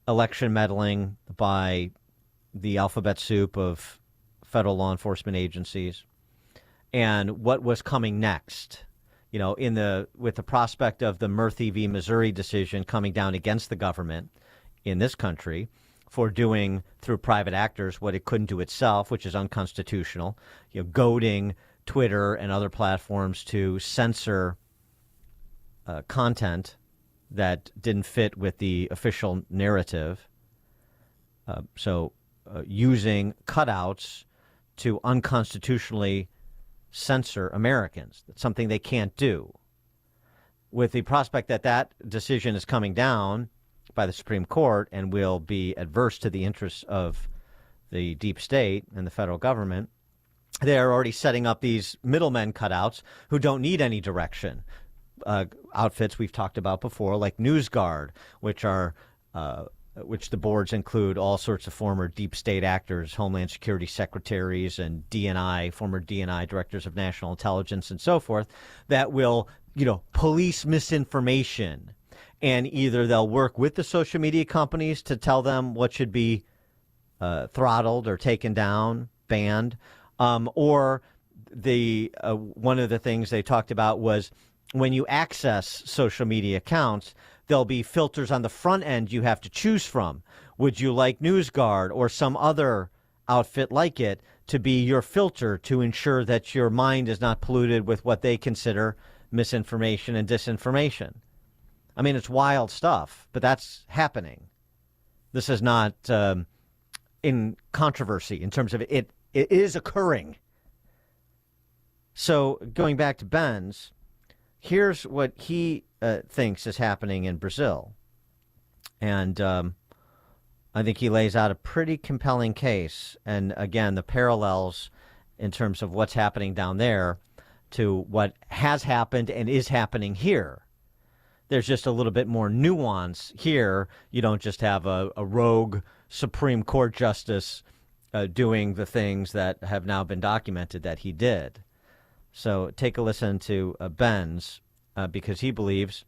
[SPEAKER 4] election meddling by the alphabet soup of federal law enforcement agencies and what was coming next. With the prospect of the Murphy v. Missouri decision coming down against the government in this country for doing through private actors what it couldn't do itself, which is unconstitutional, goading Twitter and other platforms to censor content that didn't fit with the official narrative. Using cutouts to unconstitutionally censor Americans. That's something they can't do. With the prospect that decision is coming down by the Supreme Court and will be adverse to the interests of the deep state and the federal government, they are already setting up these middlemen cutouts who don't need any direction. Outfits we've talked about before, like NewsGuard, which the boards include all sorts of former deep state actors, Homeland Security secretaries and former DNI directors of national intelligence and so forth, that will, police misinformation. And either they'll work with the social media companies to tell them what should be throttled or taken down, banned, or one of the things they talked about was when you access social media accounts, there'll be filters on the front end you have to choose from. Would you like NewsGuard or some other outfit like it to be your filter to ensure that your mind is not polluted with what they consider misinformation and disinformation? I mean, it's wild stuff, but that's happening. This is not in controversy in terms of it is occurring. So going back to Benz, here's what he thinks is happening in Brazil. And I think he lays out a pretty compelling case. And again, the parallels in terms of what's happening down there to what has happened and is happening here. There's just a little bit more nuance here. You don't just have a rogue Supreme Court justice doing the things that have now been documented that he did. So take a listen to Ben's because he believes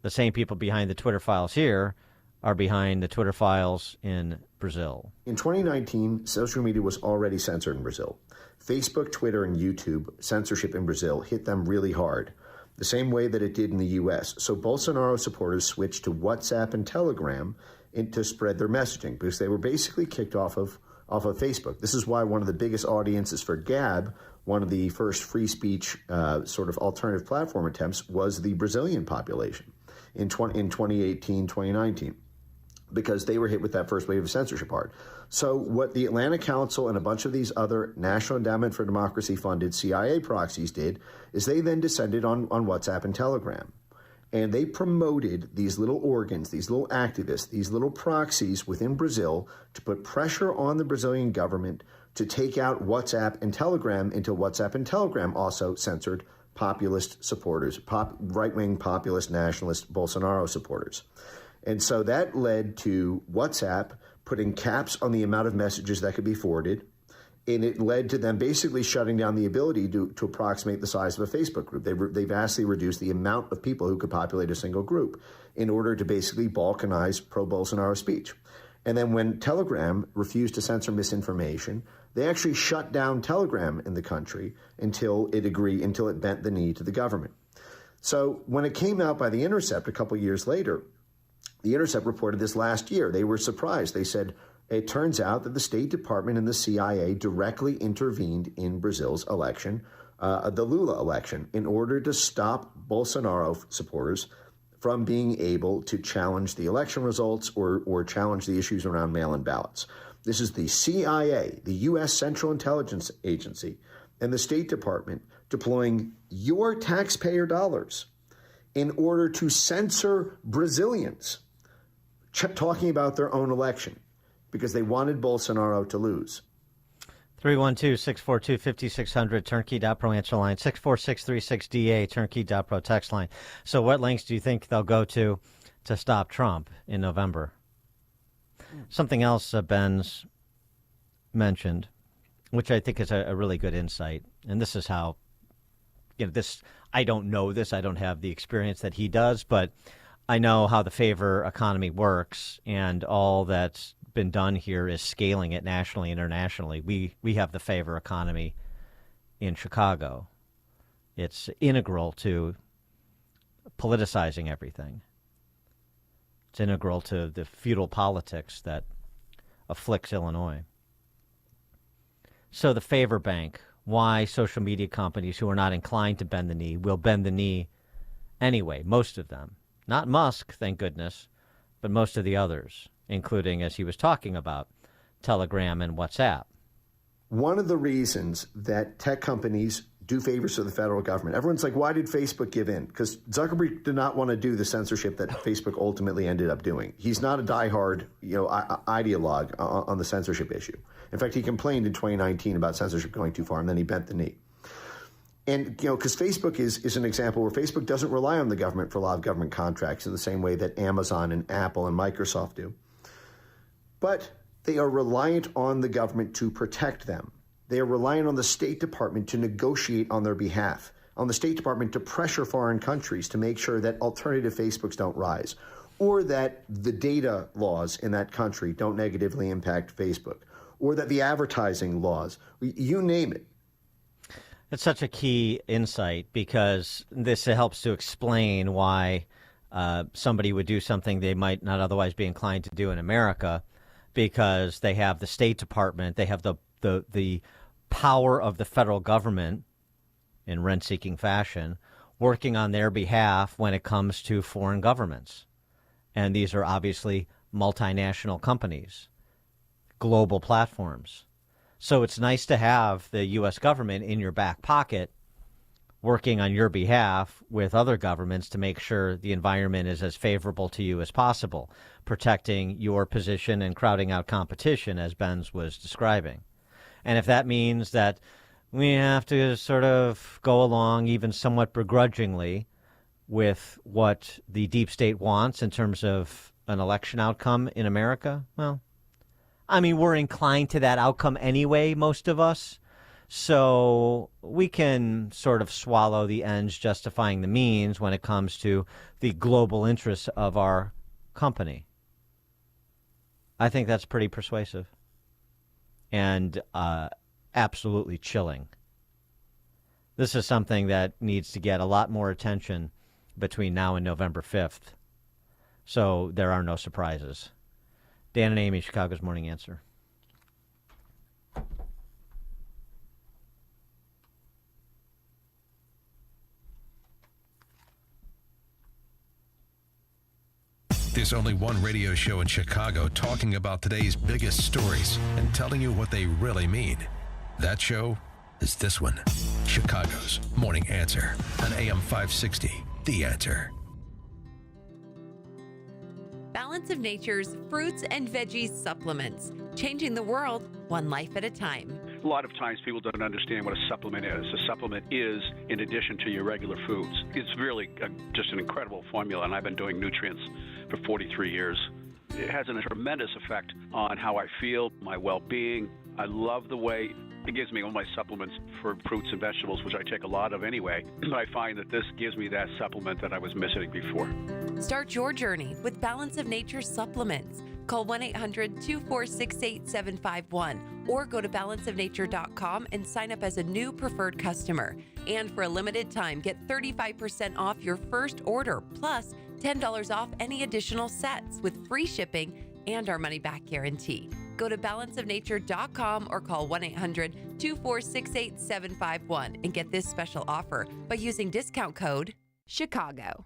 [SPEAKER 4] the same people behind the Twitter files here are behind the Twitter files in Brazil.
[SPEAKER 9] In 2019, social media was already censored in Brazil. Facebook, Twitter, and YouTube censorship in Brazil hit them really hard, the same way that it did in the U.S. So Bolsonaro supporters switched to WhatsApp and Telegram to spread their messaging because they were basically kicked off of Facebook. This is why one of the biggest audiences for Gab, one of the first free speech sort of alternative platform attempts, was the Brazilian population in 2018, 2019. Because they were hit with that first wave of censorship hard. So what the Atlantic Council and a bunch of these other National Endowment for Democracy funded CIA proxies did is they then descended on WhatsApp and Telegram. And they promoted these little organs, these little activists, these little proxies within Brazil to put pressure on the Brazilian government to take out WhatsApp and Telegram until WhatsApp and Telegram also censored populist supporters, right-wing populist nationalist Bolsonaro supporters. And so that led to WhatsApp putting caps on the amount of messages that could be forwarded. And it led to them basically shutting down the ability to approximate the size of a Facebook group. They vastly reduced the amount of people who could populate a single group in order to basically balkanize pro-Bolsonaro speech. And then when Telegram refused to censor misinformation, they actually shut down Telegram in the country until it bent the knee to the government. So when it came out by The Intercept a couple years later, The Intercept reported this last year. They were surprised. They said, it turns out that the State Department and the CIA directly intervened in Brazil's election, the Lula election, in order to stop Bolsonaro supporters from being able to challenge the election results or challenge the issues around mail-in ballots. This is the CIA, the U.S. Central Intelligence Agency, and the State Department deploying your taxpayer dollars in order to censor Brazilians talking about their own election because they wanted Bolsonaro to lose.
[SPEAKER 4] 312-642-5600, turnkey.pro answer line, 64636DA, turnkey.pro text line. So what lengths do you think they'll go to stop Trump in November? Something else Ben's mentioned, which I think is a really good insight, and this is how, I don't know this, I don't have the experience that he does, but I know how the favor economy works, and all that's been done here is scaling it nationally, internationally. We have the favor economy in Chicago. It's integral to politicizing everything. It's integral to the feudal politics that afflicts Illinois. So the favor bank, why social media companies who are not inclined to bend the knee will bend the knee anyway, most of them. Not Musk, thank goodness, but most of the others, including, as he was talking about, Telegram and WhatsApp.
[SPEAKER 9] One of the reasons that tech companies do favors to the federal government, everyone's like, why did Facebook give in? Because Zuckerberg did not want to do the censorship that Facebook ultimately ended up doing. He's not a diehard, ideologue on the censorship issue. In fact, he complained in 2019 about censorship going too far, and then he bent the knee. And, because Facebook is an example where Facebook doesn't rely on the government for a lot of government contracts in the same way that Amazon and Apple and Microsoft do. But they are reliant on the government to protect them. They are reliant on the State Department to negotiate on their behalf, on the State Department to pressure foreign countries to make sure that alternative Facebooks don't rise, or that the data laws in that country don't negatively impact Facebook, or that the advertising laws, you name it.
[SPEAKER 4] It's such a key insight because this helps to explain why somebody would do something they might not otherwise be inclined to do in America, because they have the State Department, they have the power of the federal government in rent-seeking fashion working on their behalf when it comes to foreign governments. And these are obviously multinational companies, global platforms. So it's nice to have the U.S. government in your back pocket working on your behalf with other governments to make sure the environment is as favorable to you as possible, protecting your position and crowding out competition, as Ben's was describing. And if that means that we have to sort of go along even somewhat begrudgingly with what the deep state wants in terms of an election outcome in America, well, I mean, we're inclined to that outcome anyway, most of us. So we can sort of swallow the ends justifying the means when it comes to the global interests of our company. I think that's pretty persuasive and absolutely chilling. This is something that needs to get a lot more attention between now and November 5th. So there are no surprises. Dan and Amy, Chicago's Morning Answer.
[SPEAKER 3] There's only one radio show in Chicago talking about today's biggest stories and telling you what they really mean. That show is this one, Chicago's Morning Answer on AM 560, The Answer.
[SPEAKER 12] Balance of Nature's fruits and veggies supplements, changing the world one life at a time.
[SPEAKER 13] A lot of times people don't understand what a supplement is. A supplement is in addition to your regular foods. It's really just an incredible formula, and I've been doing nutrients for 43 years. It has a tremendous effect on how I feel, my well-being. I love the way it gives me all my supplements for fruits and vegetables, which I take a lot of anyway. But I find that this gives me that supplement that I was missing before.
[SPEAKER 12] Start your journey with Balance of Nature supplements. Call 1-800-246-8751 or go to balanceofnature.com and sign up as a new preferred customer. And for a limited time, get 35% off your first order, plus $10 off any additional sets with free shipping and our money-back guarantee. Go to balanceofnature.com or call 1-800-246-8751 and get this special offer by using discount code CHICAGO.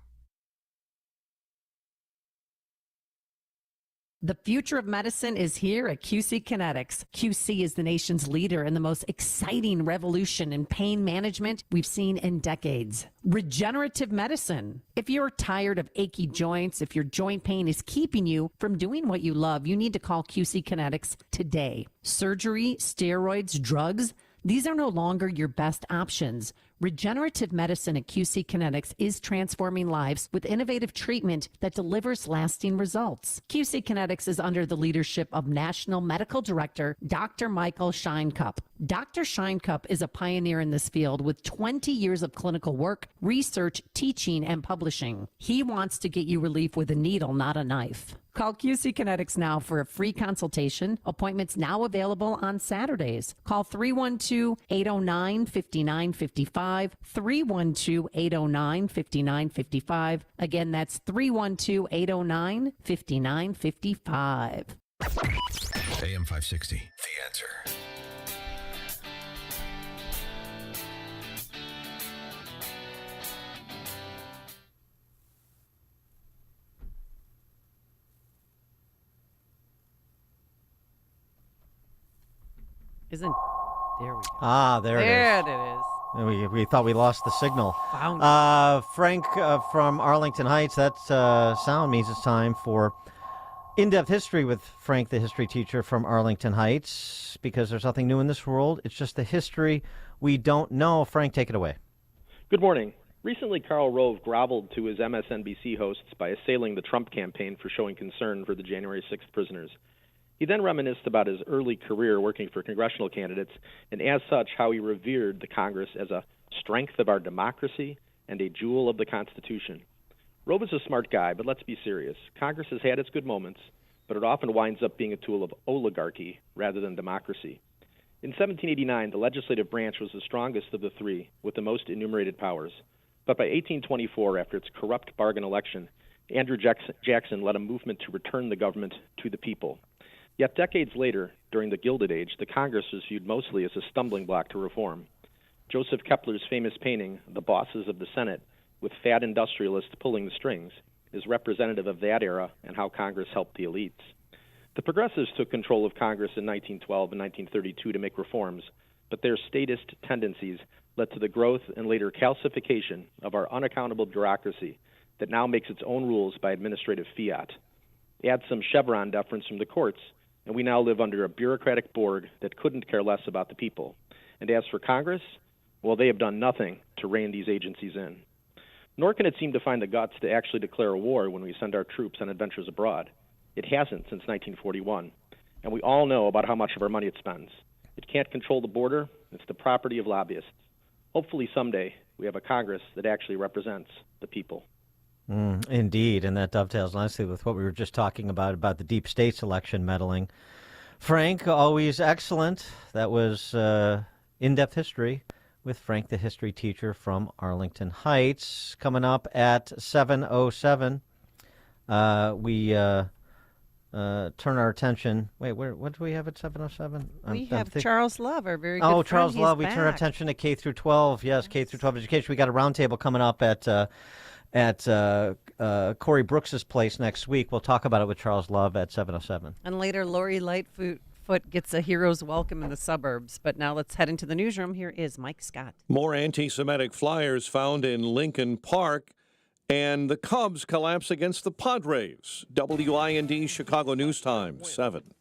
[SPEAKER 21] The future of medicine is here at QC Kinetics. QC is the nation's leader in the most exciting revolution in pain management we've seen in decades. Regenerative medicine. If you're tired of achy joints, if your joint pain is keeping you from doing what you love, you need to call QC Kinetics today. Surgery, steroids, drugs, these are no longer your best options. Regenerative medicine at QC Kinetics is transforming lives with innovative treatment that delivers lasting results. QC Kinetics is under the leadership of National Medical Director Dr. Michael Scheinkupp. Dr. Scheinkupp is a pioneer in this field with 20 years of clinical work, research, teaching, and publishing. He wants to get you relief with a needle, not a knife. Call QC Kinetics now for a free consultation. Appointments now available on Saturdays. Call 312-809-5955, 312-809-5955. Again, that's 312-809-5955.
[SPEAKER 3] AM 560, The Answer.
[SPEAKER 24] There we go.
[SPEAKER 4] There it is.
[SPEAKER 24] There it is.
[SPEAKER 4] We thought we lost the signal. Frank from Arlington Heights, that sound means it's time for In-Depth History with Frank, the history teacher from Arlington Heights, because there's nothing new in this world. It's just the history we don't know. Frank, take it away.
[SPEAKER 22] Good morning. Recently, Karl Rove groveled to his MSNBC hosts by assailing the Trump campaign for showing concern for the January 6th prisoners. He then reminisced about his early career working for congressional candidates, and as such, how he revered the Congress as a strength of our democracy and a jewel of the Constitution. Rove is a smart guy, but let's be serious. Congress has had its good moments, but it often winds up being a tool of oligarchy rather than democracy. In 1789, the legislative branch was the strongest of the three, with the most enumerated powers. But by 1824, after its corrupt bargain election, Andrew Jackson led a movement to return the government to the people. Yet decades later, during the Gilded Age, the Congress was viewed mostly as a stumbling block to reform. Joseph Kepler's famous painting, The Bosses of the Senate, with fat industrialists pulling the strings, is representative of that era and how Congress helped the elites. The progressives took control of Congress in 1912 and 1932 to make reforms, but their statist tendencies led to the growth and later calcification of our unaccountable bureaucracy that now makes its own rules by administrative fiat. Add some Chevron deference from the courts, and we now live under a bureaucratic board that couldn't care less about the people. And as for Congress, well, they have done nothing to rein these agencies in. Nor can it seem to find the guts to actually declare a war when we send our troops on adventures abroad. It hasn't since 1941, and we all know about how much of our money it spends. It can't control the border. It's the property of lobbyists. Hopefully someday we have a Congress that actually represents the people.
[SPEAKER 4] Indeed, and that dovetails nicely with what we were just talking about the deep states election meddling. Frank, always excellent. That was in-depth history with Frank, the history teacher from Arlington Heights. Coming up at 7:07, we turn our attention. Wait, what do we have at 7:07?
[SPEAKER 24] We have Charles Love, our very good friend.
[SPEAKER 4] Charles Love. We
[SPEAKER 24] He's
[SPEAKER 4] turn our
[SPEAKER 24] back.
[SPEAKER 4] attention to K through 12. Yes, K through 12 education. We got a roundtable coming up at Corey Brooks's place next week. We'll talk about it with Charles Love at 7:07.
[SPEAKER 24] And later, Lori Lightfoot gets a hero's welcome in the suburbs. But now let's head into the newsroom. Here is Mike Scott.
[SPEAKER 8] More anti-Semitic flyers found in Lincoln Park, and the Cubs collapse against the Padres. WIND Chicago News Time, 7.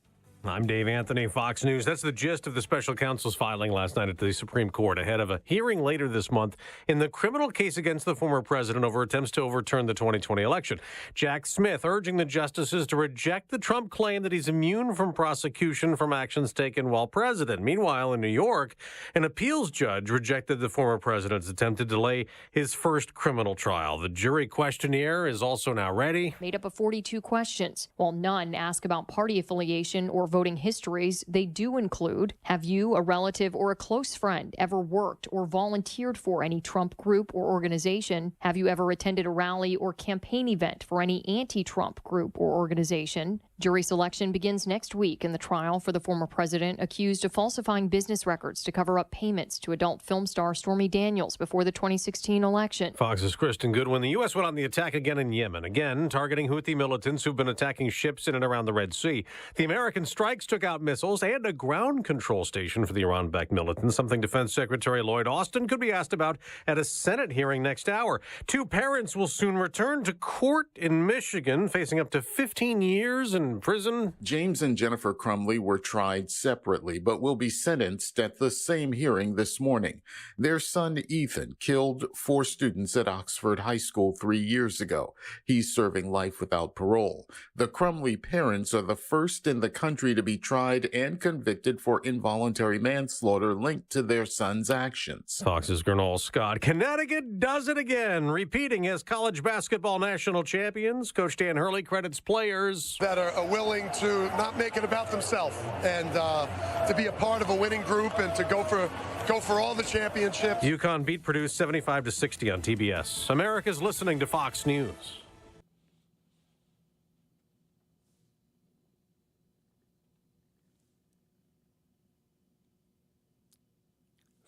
[SPEAKER 5] I'm Dave Anthony, Fox News. That's the gist of the special counsel's filing last night at the Supreme Court ahead of a hearing later this month in the criminal case against the former president over attempts to overturn the 2020 election. Jack Smith urging the justices to reject the Trump claim that he's immune from prosecution from actions taken while president. Meanwhile, in New York, an appeals judge rejected the former president's attempt to delay his first criminal trial. The jury questionnaire is also now ready.
[SPEAKER 10] Made up of 42 questions. While none ask about party affiliation or voting histories, they do include: have you, a relative, or a close friend ever worked or volunteered for any Trump group or organization? Have you ever attended a rally or campaign event for any anti-Trump group or organization? Jury selection begins next week in the trial for the former president accused of falsifying business records to cover up payments to adult film star Stormy Daniels before the 2016 election.
[SPEAKER 5] Fox's Kristen Goodwin. The U.S. went on the attack again in Yemen, again targeting Houthi militants who've been attacking ships in and around the Red Sea. The American strikes took out missiles and a ground control station for the Iran-backed militants, something Defense Secretary Lloyd Austin could be asked about at a Senate hearing next hour. Two parents will soon return to court in Michigan, facing up to 15 years in prison.
[SPEAKER 14] James and Jennifer Crumley were tried separately, but will be sentenced at the same hearing this morning. Their son, Ethan, killed 4 students at Oxford High School 3 years ago. He's serving life without parole. The Crumley parents are the first in the country to be tried and convicted for involuntary manslaughter linked to their son's actions.
[SPEAKER 5] Fox's Gernal Scott. Connecticut does it again, repeating as college basketball national champions. Coach Dan Hurley credits players
[SPEAKER 15] that are willing to not make it about themselves and to be a part of a winning group and to go for all the championships.
[SPEAKER 5] UConn beat Purdue 75-60 on TBS. America's listening to Fox News.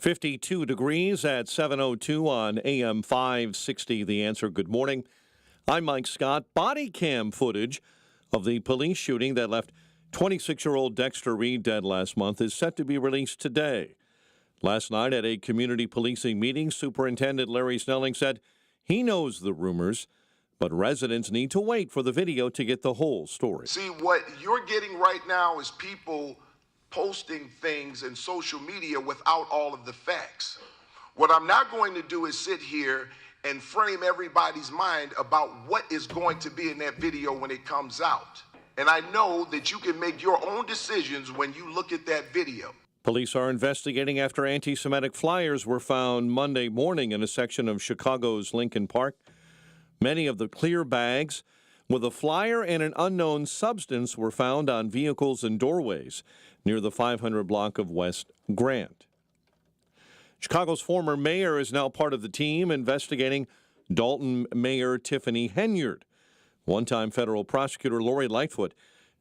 [SPEAKER 8] .52 degrees at 7:02 on AM 560. The Answer. Good morning. I'm Mike Scott. Body cam footage of the police shooting that left 26-year-old Dexter Reed dead last month is set to be released today. Last night at a community policing meeting, Superintendent Larry Snelling said he knows the rumors, but residents need to wait for the video to get the whole story.
[SPEAKER 17] See, what you're getting right now is people posting things in social media without all of the facts. What I'm not going to do is sit here and frame everybody's mind about what is going to be in that video when it comes out. And I know that you can make your own decisions when you look at that video.
[SPEAKER 8] Police are investigating after anti-Semitic flyers were found Monday morning in a section of Chicago's Lincoln Park. Many of the clear bags with a flyer and an unknown substance were found on vehicles and doorways near the 500 block of West Grant. Chicago's former mayor is now part of the team investigating Dalton Mayor Tiffany Henyard. One-time federal prosecutor Lori Lightfoot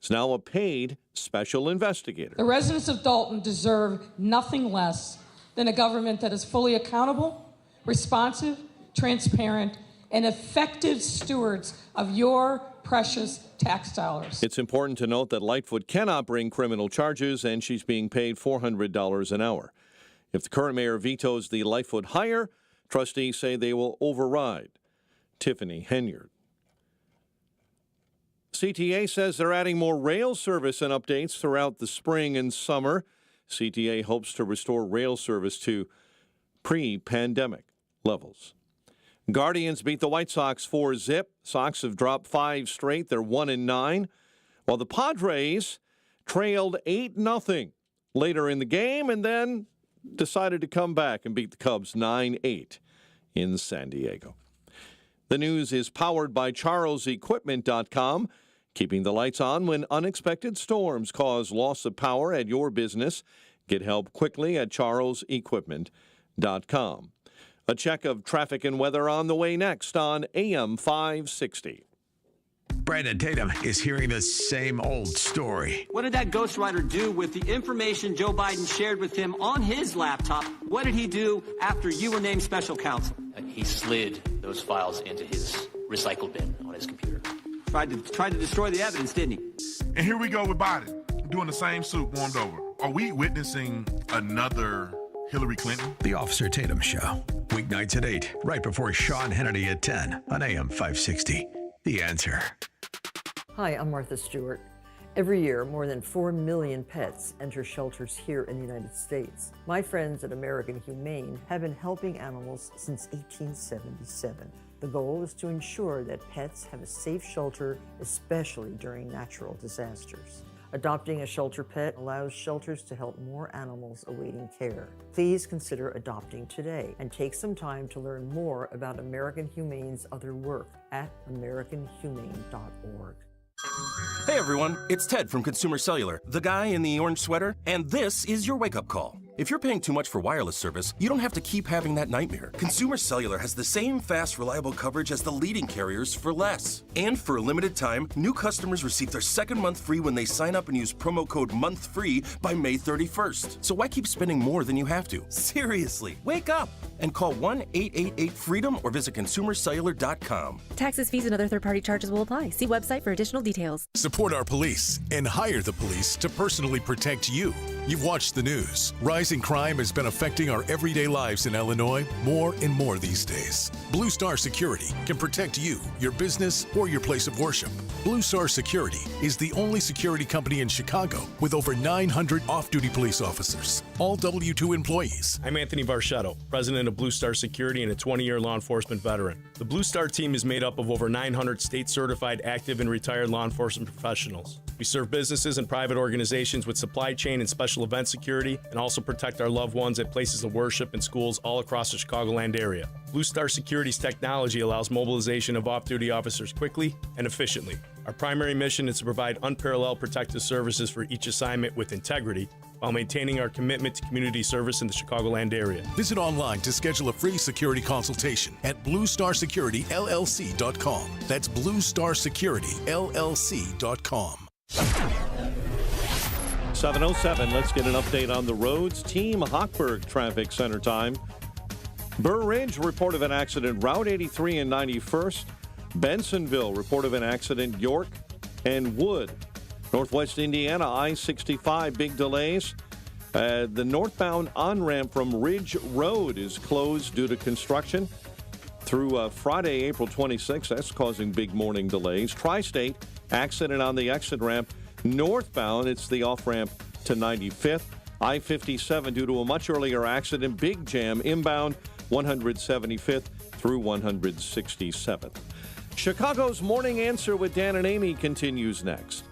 [SPEAKER 8] is now a paid special investigator.
[SPEAKER 23] The residents of Dalton deserve nothing less than a government that is fully accountable, responsive, transparent, and effective stewards of your precious tax dollars.
[SPEAKER 8] It's important to note that Lightfoot cannot bring criminal charges, and she's being paid $400 an hour. If the current mayor vetoes the Lightfoot hire, trustees say they will override. Tiffany Henyard. CTA says they're adding more rail service and updates throughout the spring and summer. CTA hopes to restore rail service to pre-pandemic levels. Guardians beat the White Sox 4-0. Sox have dropped 5 straight. They're 1-9. While the Padres trailed 8-0 later in the game and then decided to come back and beat the Cubs 9-8 in San Diego. The news is powered by CharlesEquipment.com, keeping the lights on when unexpected storms cause loss of power at your business. Get help quickly at CharlesEquipment.com. A check of traffic and weather on the way next on AM 560.
[SPEAKER 3] Brandon Tatum is hearing the same old story.
[SPEAKER 11] What did that ghostwriter do with the information Joe Biden shared with him on his laptop? What did he do after you were named special counsel?
[SPEAKER 16] He slid those files into his recycle bin on his computer.
[SPEAKER 11] Tried to destroy the evidence, didn't he?
[SPEAKER 18] And here we go with Biden, doing the same soup warmed over. Are we witnessing another Hillary Clinton?
[SPEAKER 3] The Officer Tatum Show. Weeknights at 8, right before Sean Hannity at 10 on AM 560. The Answer.
[SPEAKER 2] Hi, I'm Martha Stewart. Every year, more than 4 million pets enter shelters here in the United States. My friends at American Humane have been helping animals since 1877. The goal is to ensure that pets have a safe shelter, especially during natural disasters. Adopting a shelter pet allows shelters to help more animals awaiting care. Please consider adopting today and take some time to learn more about American Humane's other work at americanhumane.org.
[SPEAKER 19] Hey everyone, it's Ted from Consumer Cellular, the guy in the orange sweater, and this is your wake-up call. If you're paying too much for wireless service, you don't have to keep having that nightmare. Consumer Cellular has the same fast, reliable coverage as the leading carriers for less. And for a limited time, new customers receive their second month free when they sign up and use promo code MONTHFREE by May 31st. So why keep spending more than you have to? Seriously, wake up and call 1-888-FREEDOM or visit consumercellular.com.
[SPEAKER 25] Taxes, fees, and other third-party charges will apply. See website for additional details.
[SPEAKER 26] Support our police and hire the police to personally protect you. You've watched the news. Rising crime has been affecting our everyday lives in Illinois more and more these days. Blue Star Security can protect you, your business, or your place of worship. Blue Star Security is the only security company in Chicago with over 900 off-duty police officers, all W-2 employees.
[SPEAKER 27] I'm Anthony Varchetto, president of Blue Star Security and a 20-year law enforcement veteran. The Blue Star team is made up of over 900 state-certified active and retired law enforcement professionals. We serve businesses and private organizations with supply chain and special event security, and also protect our loved ones at places of worship and schools all across the Chicagoland area. Blue Star Security's technology allows mobilization of off-duty officers quickly and efficiently. Our primary mission is to provide unparalleled protective services for each assignment with integrity, while maintaining our commitment to community service in the Chicagoland area.
[SPEAKER 26] Visit online to schedule a free security consultation at BlueStarSecurityLLC.com. That's BlueStarSecurityLLC.com.
[SPEAKER 8] 7:07, let's get an update on the roads. Team Hochberg Traffic Center time. Burr Ridge report of an accident, Route 83 and 91st. Bensonville report of an accident, York and Wood. Northwest Indiana, I-65, big delays. The northbound on-ramp from Ridge Road is closed due to construction through Friday, April 26th. That's causing big morning delays. Tri-State, accident on the exit ramp. Northbound, it's the off-ramp to 95th. I-57 due to a much earlier accident. Big jam inbound 175th through 167th. Chicago's Morning Answer with Dan and Amy continues next.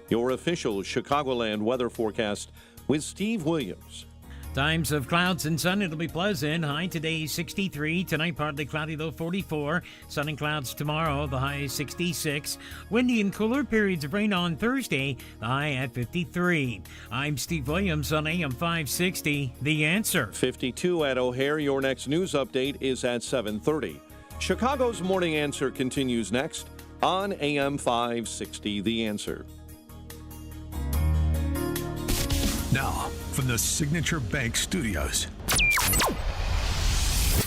[SPEAKER 8] Your official Chicagoland weather forecast with Steve Williams.
[SPEAKER 28] Times of clouds and sun, it'll be pleasant. High today 63, tonight partly cloudy, low 44. Sun and clouds tomorrow, the high is 66. Windy and cooler, periods of rain on Thursday, the high at 53. I'm Steve Williams on AM 560, The Answer.
[SPEAKER 8] 52 at O'Hare. Your next news update is at 7:30. Chicago's Morning Answer continues next on AM 560, The Answer.
[SPEAKER 3] Now, from the Signature Bank Studios,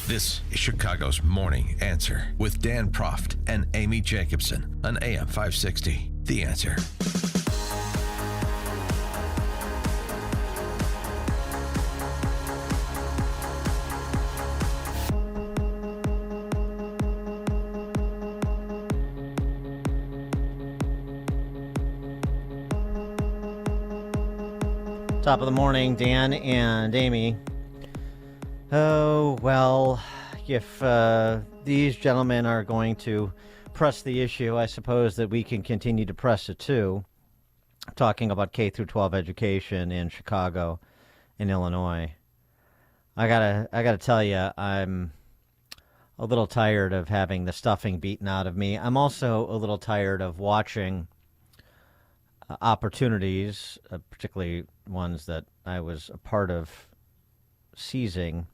[SPEAKER 3] this is Chicago's Morning Answer with Dan Proft and Amy Jacobson on AM 560, The Answer.
[SPEAKER 4] Top of the morning, Dan and Amy. Oh, well, if these gentlemen are going to press the issue, I suppose that we can continue to press it too. Talking about K through 12 education in Chicago and Illinois. I gotta tell you, I'm a little tired of having the stuffing beaten out of me. I'm also a little tired of watching opportunities, particularly ones that I was a part of seizing,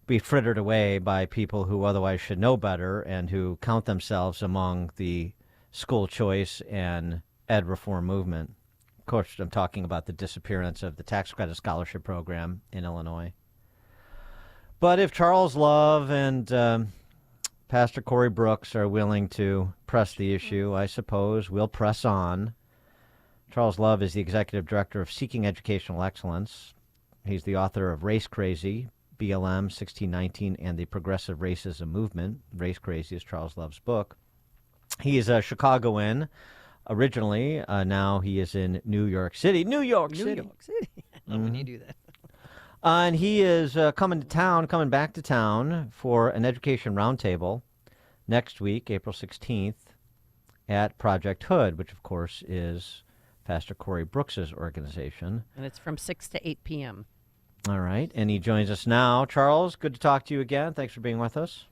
[SPEAKER 4] be frittered away by people who otherwise should know better and who count themselves among the school choice and ed reform movement. Of course, I'm talking about the disappearance of the tax credit scholarship program in Illinois. But if Charles Love and Pastor Corey Brooks are willing to press the issue, I suppose we'll press on. Charles Love is the executive director of Seeking Educational Excellence. He's the author of Race Crazy, BLM 1619, and the Progressive Racism Movement. Race Crazy is Charles Love's book. He is a Chicagoan originally. Now he is in New York City. New York City.
[SPEAKER 24] I love when you do that.
[SPEAKER 4] And he is coming back to town for an education roundtable next week, April 16th, at Project Hood, which, of course, is Pastor Corey Brooks' organization.
[SPEAKER 24] And it's from 6 to 8 p.m.
[SPEAKER 4] All right. And he joins us now. Charles, good to talk to you again. Thanks for being with us.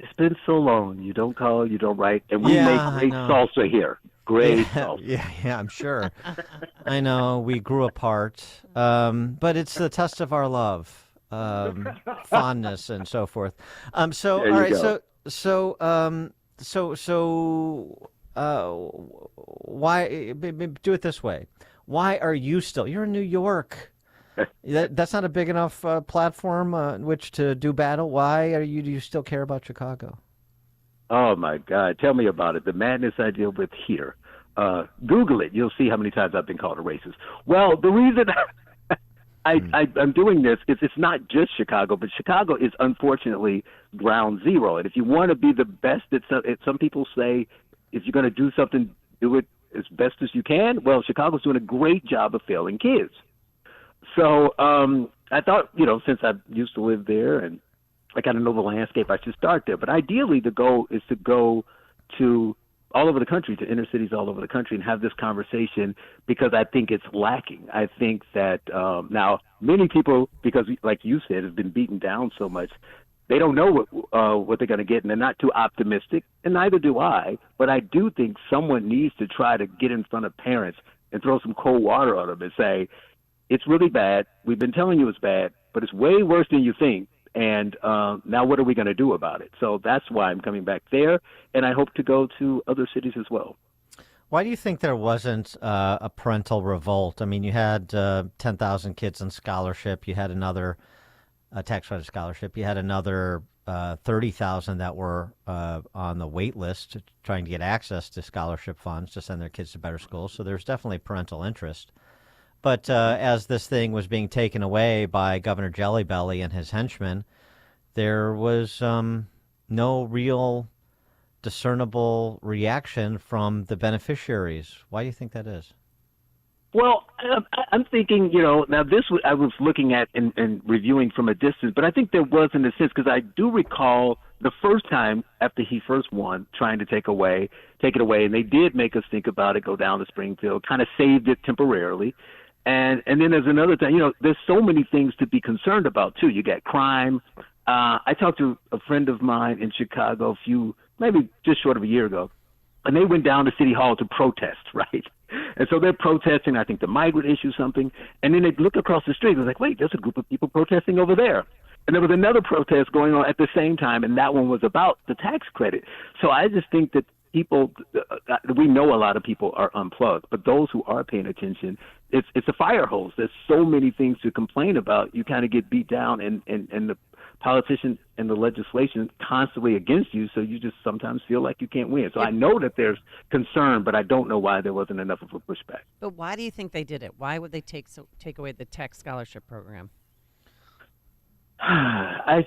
[SPEAKER 1] It's been so long. You don't call, you don't write. And we make great salsa here. Great salsa.
[SPEAKER 4] Yeah, I'm sure. I know. We grew apart. But it's the test of our love, fondness, and so forth. So, all right. Why do it this way? Why are you still? You're in New York. That's not a big enough platform in which to do battle. Why do you still care about Chicago?
[SPEAKER 1] Oh my God! Tell me about it. The madness I deal with here. Google it. You'll see how many times I've been called a racist. Well, the reason I'm doing this is it's not just Chicago, but Chicago is unfortunately ground zero. And if you want to be the best at some people say, if you're going to do something, do it as best as you can. Well, Chicago's doing a great job of failing kids. So I thought, since I used to live there and I kind of know the landscape, I should start there. But ideally, the goal is to go to all over the country, to inner cities all over the country, and have this conversation because I think it's lacking. I think that now many people, because like you said, have been beaten down so much, they don't know what they're going to get, and they're not too optimistic, and neither do I. But I do think someone needs to try to get in front of parents and throw some cold water on them and say, it's really bad. We've been telling you it's bad, but it's way worse than you think. And now what are we going to do about it? So that's why I'm coming back there, and I hope to go to other cities as well.
[SPEAKER 4] Why do you think there wasn't a parental revolt? I mean, you had 10,000 kids on scholarship. You had another tax credit scholarship. You had another 30,000 that were on the wait list trying to get access to scholarship funds to send their kids to better schools. So there's definitely parental interest. But as this thing was being taken away by Governor Jellybelly and his henchmen, there was no real discernible reaction from the beneficiaries. Why do you think that is?
[SPEAKER 1] Well, I'm thinking, now this I was looking at and reviewing from a distance, but I think there was in a sense, because I do recall the first time after he first won, trying to take it away, and they did make us think about it, go down to Springfield, kind of saved it temporarily. And then there's another thing, there's so many things to be concerned about, too. You got crime. I talked to a friend of mine in Chicago maybe just short of a year ago, and they went down to City Hall to protest, right? And so they're protesting, I think, the migrant issue, something. And then they look across the street. They're like, wait, there's a group of people protesting over there. And there was another protest going on at the same time, and that one was about the tax credit. So I just think that people, we know a lot of people are unplugged, but those who are paying attention, it's a fire hose. There's so many things to complain about. You kind of get beat down, and the politician and the legislation constantly against you, so you just sometimes feel like you can't win. So I know that there's concern, but I don't know why there wasn't enough of a pushback.
[SPEAKER 24] But why do you think they did it? Why would they take away the tax scholarship program?
[SPEAKER 1] I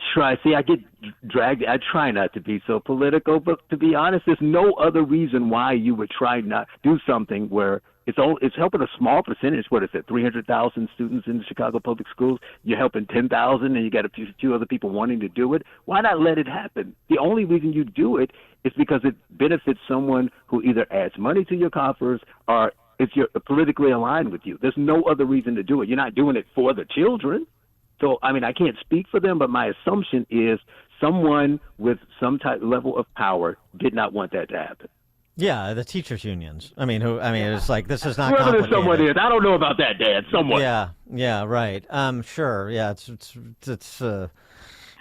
[SPEAKER 1] get dragged. I try not to be so political, but to be honest, there's no other reason why you would try not do something where it's helping a small percentage. What is it? 300,000 students in the Chicago public schools. You're helping 10,000, and you got a few other people wanting to do it. Why not let it happen? The only reason you do it is because it benefits someone who either adds money to your coffers or is politically aligned with you. There's no other reason to do it. You're not doing it for the children. So, I mean, I can't speak for them, but my assumption is someone with some type level of power did not want that to happen.
[SPEAKER 4] Yeah, the teachers' unions. It's like, this is not
[SPEAKER 1] whoever
[SPEAKER 4] complicated.
[SPEAKER 1] Someone is. I don't know about that, Dad. Someone.
[SPEAKER 4] Yeah, right. Sure. Yeah, it's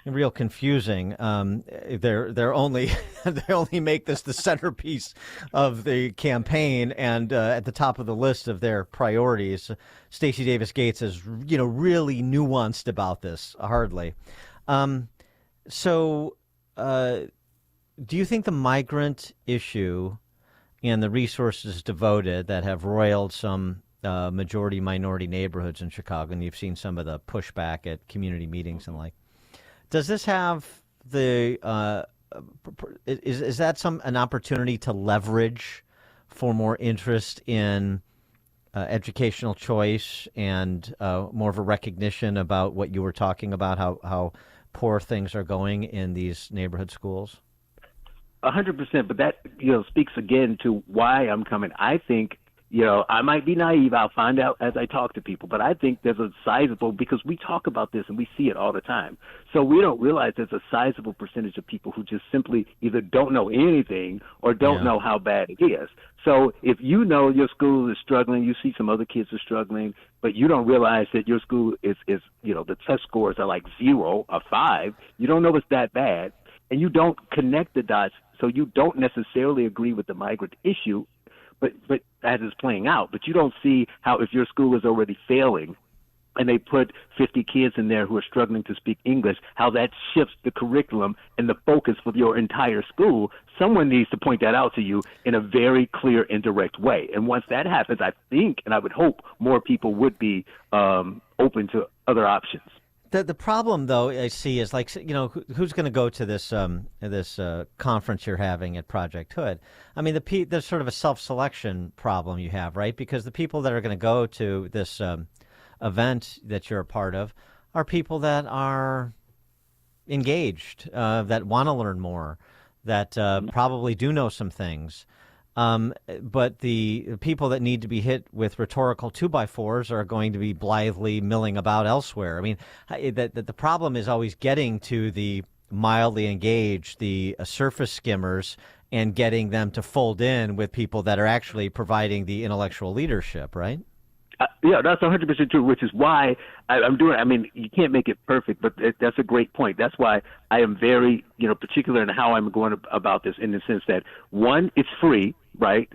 [SPEAKER 4] real confusing. They're only they only make this the centerpiece of the campaign, and at the top of the list of their priorities. Stacey Davis Gates is really nuanced about this. Hardly. So, do you think the migrant issue and the resources devoted that have roiled some majority minority neighborhoods in Chicago, and you've seen some of the pushback at community meetings and like, does this have the is that an opportunity to leverage for more interest in educational choice and more of a recognition about what you were talking about, how poor things are going in these neighborhood schools?
[SPEAKER 1] 100%, but that speaks again to why I'm coming. I think I might be naive. I'll find out as I talk to people, but I think there's a sizable, because we talk about this and we see it all the time. So we don't realize there's a sizable percentage of people who just simply either don't know anything or don't know how bad it is. So if you know your school is struggling, you see some other kids are struggling, but you don't realize that your school is the test scores are like 0 or 5. You don't know it's that bad, and you don't connect the dots. So you don't necessarily agree with the migrant issue, but as it's playing out. But you don't see how, if your school is already failing and they put 50 kids in there who are struggling to speak English, how that shifts the curriculum and the focus for your entire school. Someone needs to point that out to you in a very clear and direct way. And once that happens, I think, and I would hope, more people would be open to other options.
[SPEAKER 4] The problem, though, I see is like, who's going to go to this conference you're having at Project Hood? I mean, there's sort of a self-selection problem you have, right? Because the people that are going to go to this event that you're a part of are people that are engaged, that want to learn more, that probably do know some things. But the people that need to be hit with rhetorical 2x4s are going to be blithely milling about elsewhere. I mean, the problem is always getting to the mildly engaged, the surface skimmers, and getting them to fold in with people that are actually providing the intellectual leadership, right?
[SPEAKER 1] Yeah, that's 100% true, which is why I'm doing. I mean, you can't make it perfect, but that's a great point. That's why I am very, particular in how I'm going about this, in the sense that, one, it's free, right?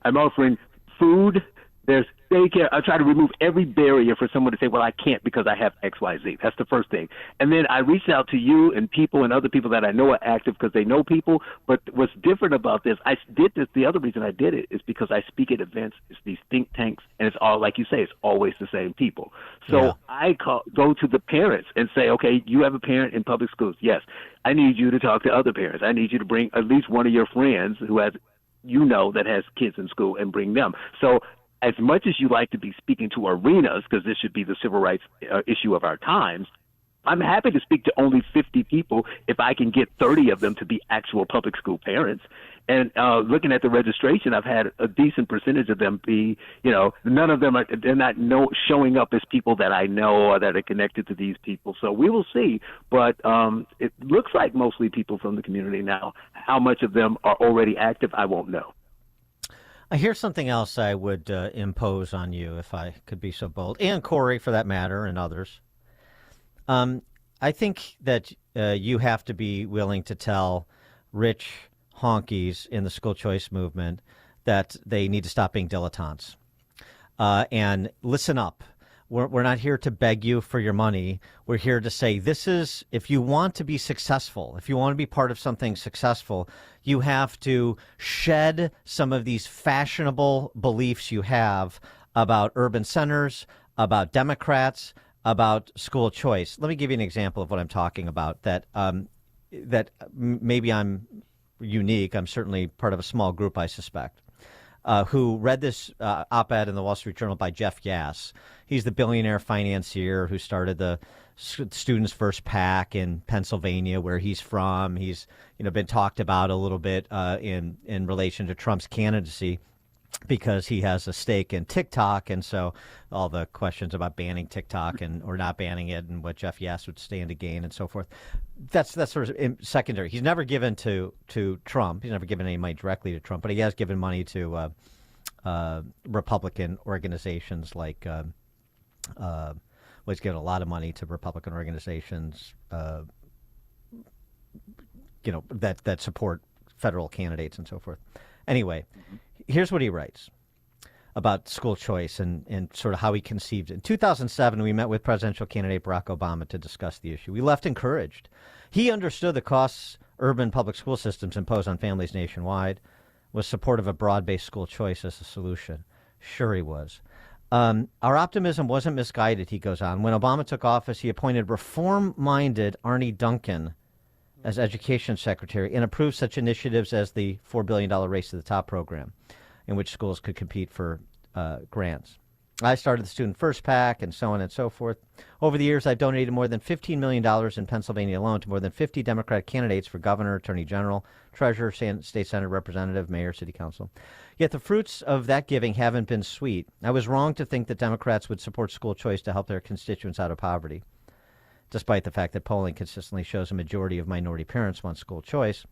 [SPEAKER 1] I'm offering food. There's daycare. I try to remove every barrier for someone to say, well, I can't because I have X, Y, Z. That's the first thing. And then I reach out to you and people and other people that I know are active because they know people. But what's different about this, I did this. The other reason I did it is because I speak at events. It's these think tanks, and it's all, like you say, it's always the same people. So I go to the parents and say, okay, you have a parent in public schools. Yes, I need you to talk to other parents. I need you to bring at least one of your friends who has, that has kids in school, and bring them. So as much as you like to be speaking to arenas, because this should be the civil rights issue of our times, I'm happy to speak to only 50 people if I can get 30 of them to be actual public school parents. And looking at the registration, I've had a decent percentage of them be, none of them they're not showing up as people that I know or that are connected to these people. So we will see. But it looks like mostly people from the community now. How much of them are already active, I won't know.
[SPEAKER 4] Here's something else I would impose on you, if I could be so bold, and Corey, for that matter, and others. I think that you have to be willing to tell rich honkies in the school choice movement that they need to stop being dilettantes and listen up. We're not here to beg you for your money. We're here to say, this is, if you want to be successful, if you want to be part of something successful, you have to shed some of these fashionable beliefs you have about urban centers, about Democrats, about school choice. Let me give you an example of what I'm talking about, that maybe I'm unique. I'm certainly part of a small group, I suspect. who read this op-ed in the Wall Street Journal by Jeff Yass. He's the billionaire financier who started the Students First PAC in Pennsylvania, where he's from. He's been talked about a little bit in relation to Trump's candidacy, because he has a stake in TikTok, and so all the questions about banning TikTok or not banning it, and what Jeff Yass would stand to gain, and so forth. That's sort of secondary. He's never given to Trump. He's never given any money directly to Trump, but he has given money to Republican organizations like. He's given a lot of money to Republican organizations, that support federal candidates and so forth. Anyway. Here's what he writes about school choice and sort of how he conceived it. In 2007, we met with presidential candidate Barack Obama to discuss the issue. We left encouraged. He understood the costs urban public school systems impose on families nationwide, was supportive of broad-based school choice as a solution. Sure he was. Our optimism wasn't misguided, he goes on. When Obama took office, he appointed reform-minded Arne Duncan as education secretary and approved such initiatives as the $4 billion Race to the Top program, in which schools could compete for grants. I started the Student First PAC and so on and so forth. Over the years, I've donated more than $15 million in Pennsylvania alone to more than 50 Democratic candidates for governor, attorney general, treasurer, state senate representative, mayor, city council. Yet the fruits of that giving haven't been sweet. I was wrong to think that Democrats would support school choice to help their constituents out of poverty, despite the fact that polling consistently shows a majority of minority parents want school choice.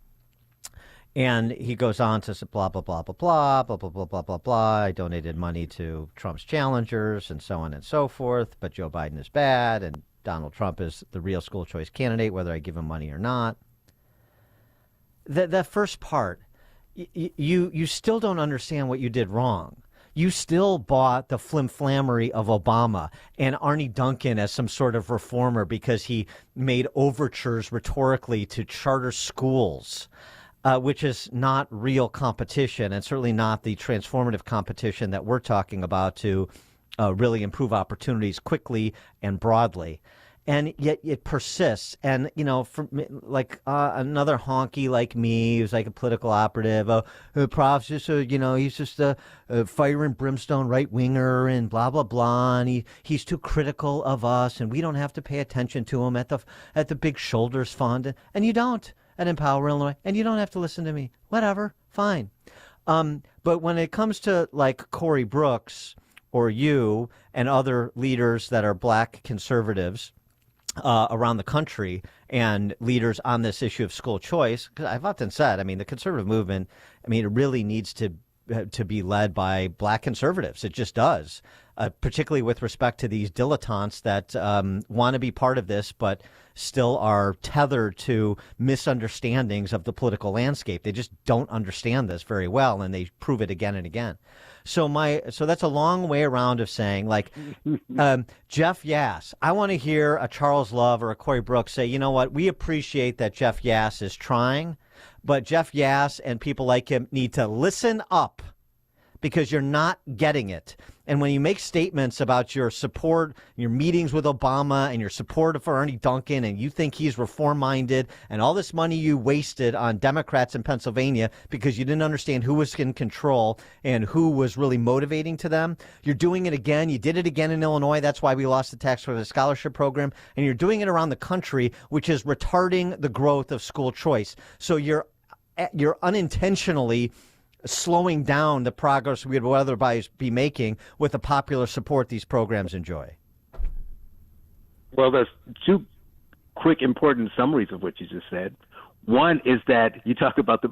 [SPEAKER 4] And he goes on to say blah, blah, blah, blah, blah, blah, blah, blah, blah, blah, blah. I donated money to Trump's challengers and so on and so forth, but Joe Biden is bad and Donald Trump is the real school choice candidate, whether I give him money or not. That first part, you still don't understand what you did wrong. You still bought the flimflammery of Obama and Arne Duncan as some sort of reformer because he made overtures rhetorically to charter schools. Which is not real competition, and certainly not the transformative competition that we're talking about to really improve opportunities quickly and broadly. And yet it persists. And, for another honky like me, who's like a political operative, Prof's just, he's just a fire and brimstone right-winger and blah, blah, blah. And he's too critical of us, and we don't have to pay attention to him at the Big Shoulders Fund. And you don't. At Empower Illinois, and you don't have to listen to me. Whatever, fine. But when it comes to like Cory Brooks or you and other leaders that are black conservatives around the country and leaders on this issue of school choice, because I've often said, the conservative movement, it really needs to be led by black conservatives. It just does, particularly with respect to these dilettantes that want to be part of this, but still are tethered to misunderstandings of the political landscape. They just don't understand this very well, and they prove it again and again. So that's a long way around of saying, like, Jeff Yass, I want to hear a Charles Love or a Cory Brooks say, you know what, we appreciate that Jeff Yass is trying, but Jeff Yass and people like him need to listen up because you're not getting it. And when you make statements about your support, your meetings with Obama and your support for Arne Duncan, and you think he's reform-minded, and all this money you wasted on Democrats in Pennsylvania because you didn't understand who was in control and who was really motivating to them, you're doing it again. You did it again in Illinois. That's why we lost the tax credit scholarship program. And you're doing it around the country, which is retarding the growth of school choice. So you're unintentionally slowing down the progress we would otherwise be making with the popular support these programs enjoy.
[SPEAKER 1] Well, there's two quick important summaries of what you just said. One is that you talk about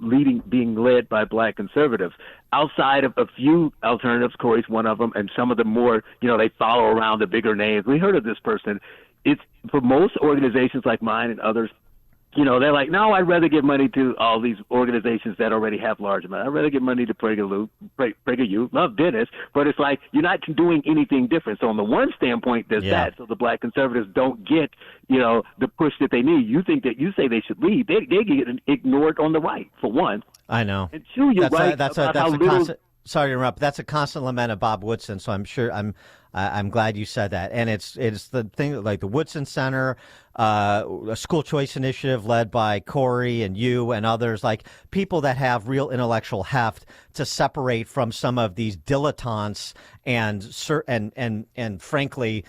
[SPEAKER 1] being led by black conservatives. Outside of a few alternatives, Cory's one of them, and some of the more, they follow around the bigger names. We heard of this person. It's for most organizations like mine and others, they're like, no, I'd rather give money to all these organizations that already have large amounts. I'd rather give money to PragerU, love Dennis, but it's like you're not doing anything different. So on the one standpoint, there's that. So the black conservatives don't get, the push that they need. You say they should lead. They get ignored on the right, for one.
[SPEAKER 4] I know.
[SPEAKER 1] And two, you're right.
[SPEAKER 4] sorry to interrupt. That's a constant lament of Bob Woodson. So I'm glad you said that. And it's the thing like the Woodson Center, a school choice initiative led by Corey and you and others, like people that have real intellectual heft to separate from some of these dilettantes and frankly,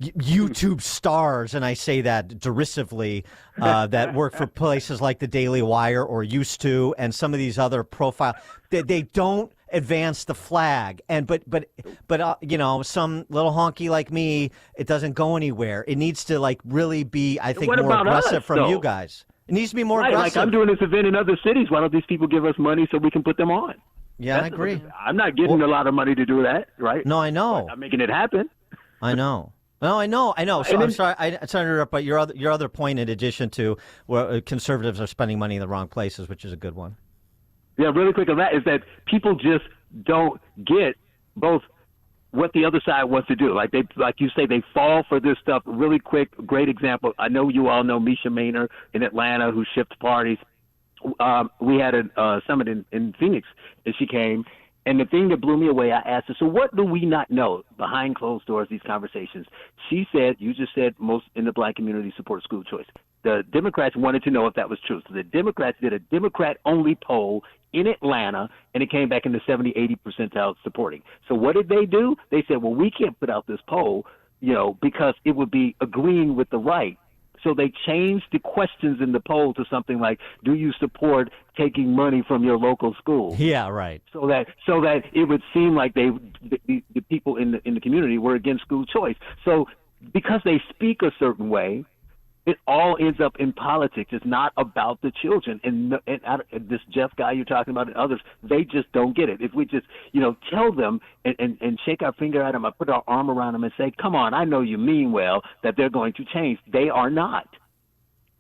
[SPEAKER 4] YouTube stars, and I say that derisively, that work for places like the Daily Wire or used to, and some of these other profile. They don't advance the flag, but some little honky like me, it doesn't go anywhere. It needs to like really be, I think, more aggressive from you guys. It needs to be more aggressive.
[SPEAKER 1] Like I'm doing this event in other cities. Why don't these people give us money so we can put them on?
[SPEAKER 4] Yeah, I agree.
[SPEAKER 1] I'm not getting a lot of money to do that, right?
[SPEAKER 4] No, I know.
[SPEAKER 1] But I'm making it happen.
[SPEAKER 4] I know. No, I know. So I'm sorry. I'm sorry to interrupt, but your other point, in addition to where conservatives are spending money in the wrong places, which is a good one.
[SPEAKER 1] Yeah, really quick on that is that people just don't get both what the other side wants to do. Like you say, they fall for this stuff. Really quick, great example. I know you all know Misha Maynor in Atlanta who shipped parties. We had a summit in Phoenix, and she came. And the thing that blew me away, I asked her, so what do we not know behind closed doors, these conversations? She said, you just said most in the black community support school choice. The Democrats wanted to know if that was true. So the Democrats did a Democrat-only poll in Atlanta, and it came back in the 70, 80 percentile supporting. So what did they do? They said, well, we can't put out this poll, because it would be agreeing with the right. So they changed the questions in the poll to something like, do you support taking money from your local school?
[SPEAKER 4] Yeah, right.
[SPEAKER 1] So that it would seem like the people in the community were against school choice. So because they speak a certain way, it all ends up in politics. It's not about the children. And this Jeff guy you're talking about and others, they just don't get it. If we just, tell them and shake our finger at them, or put our arm around them and say, come on, I know you mean well, that they're going to change. They are not.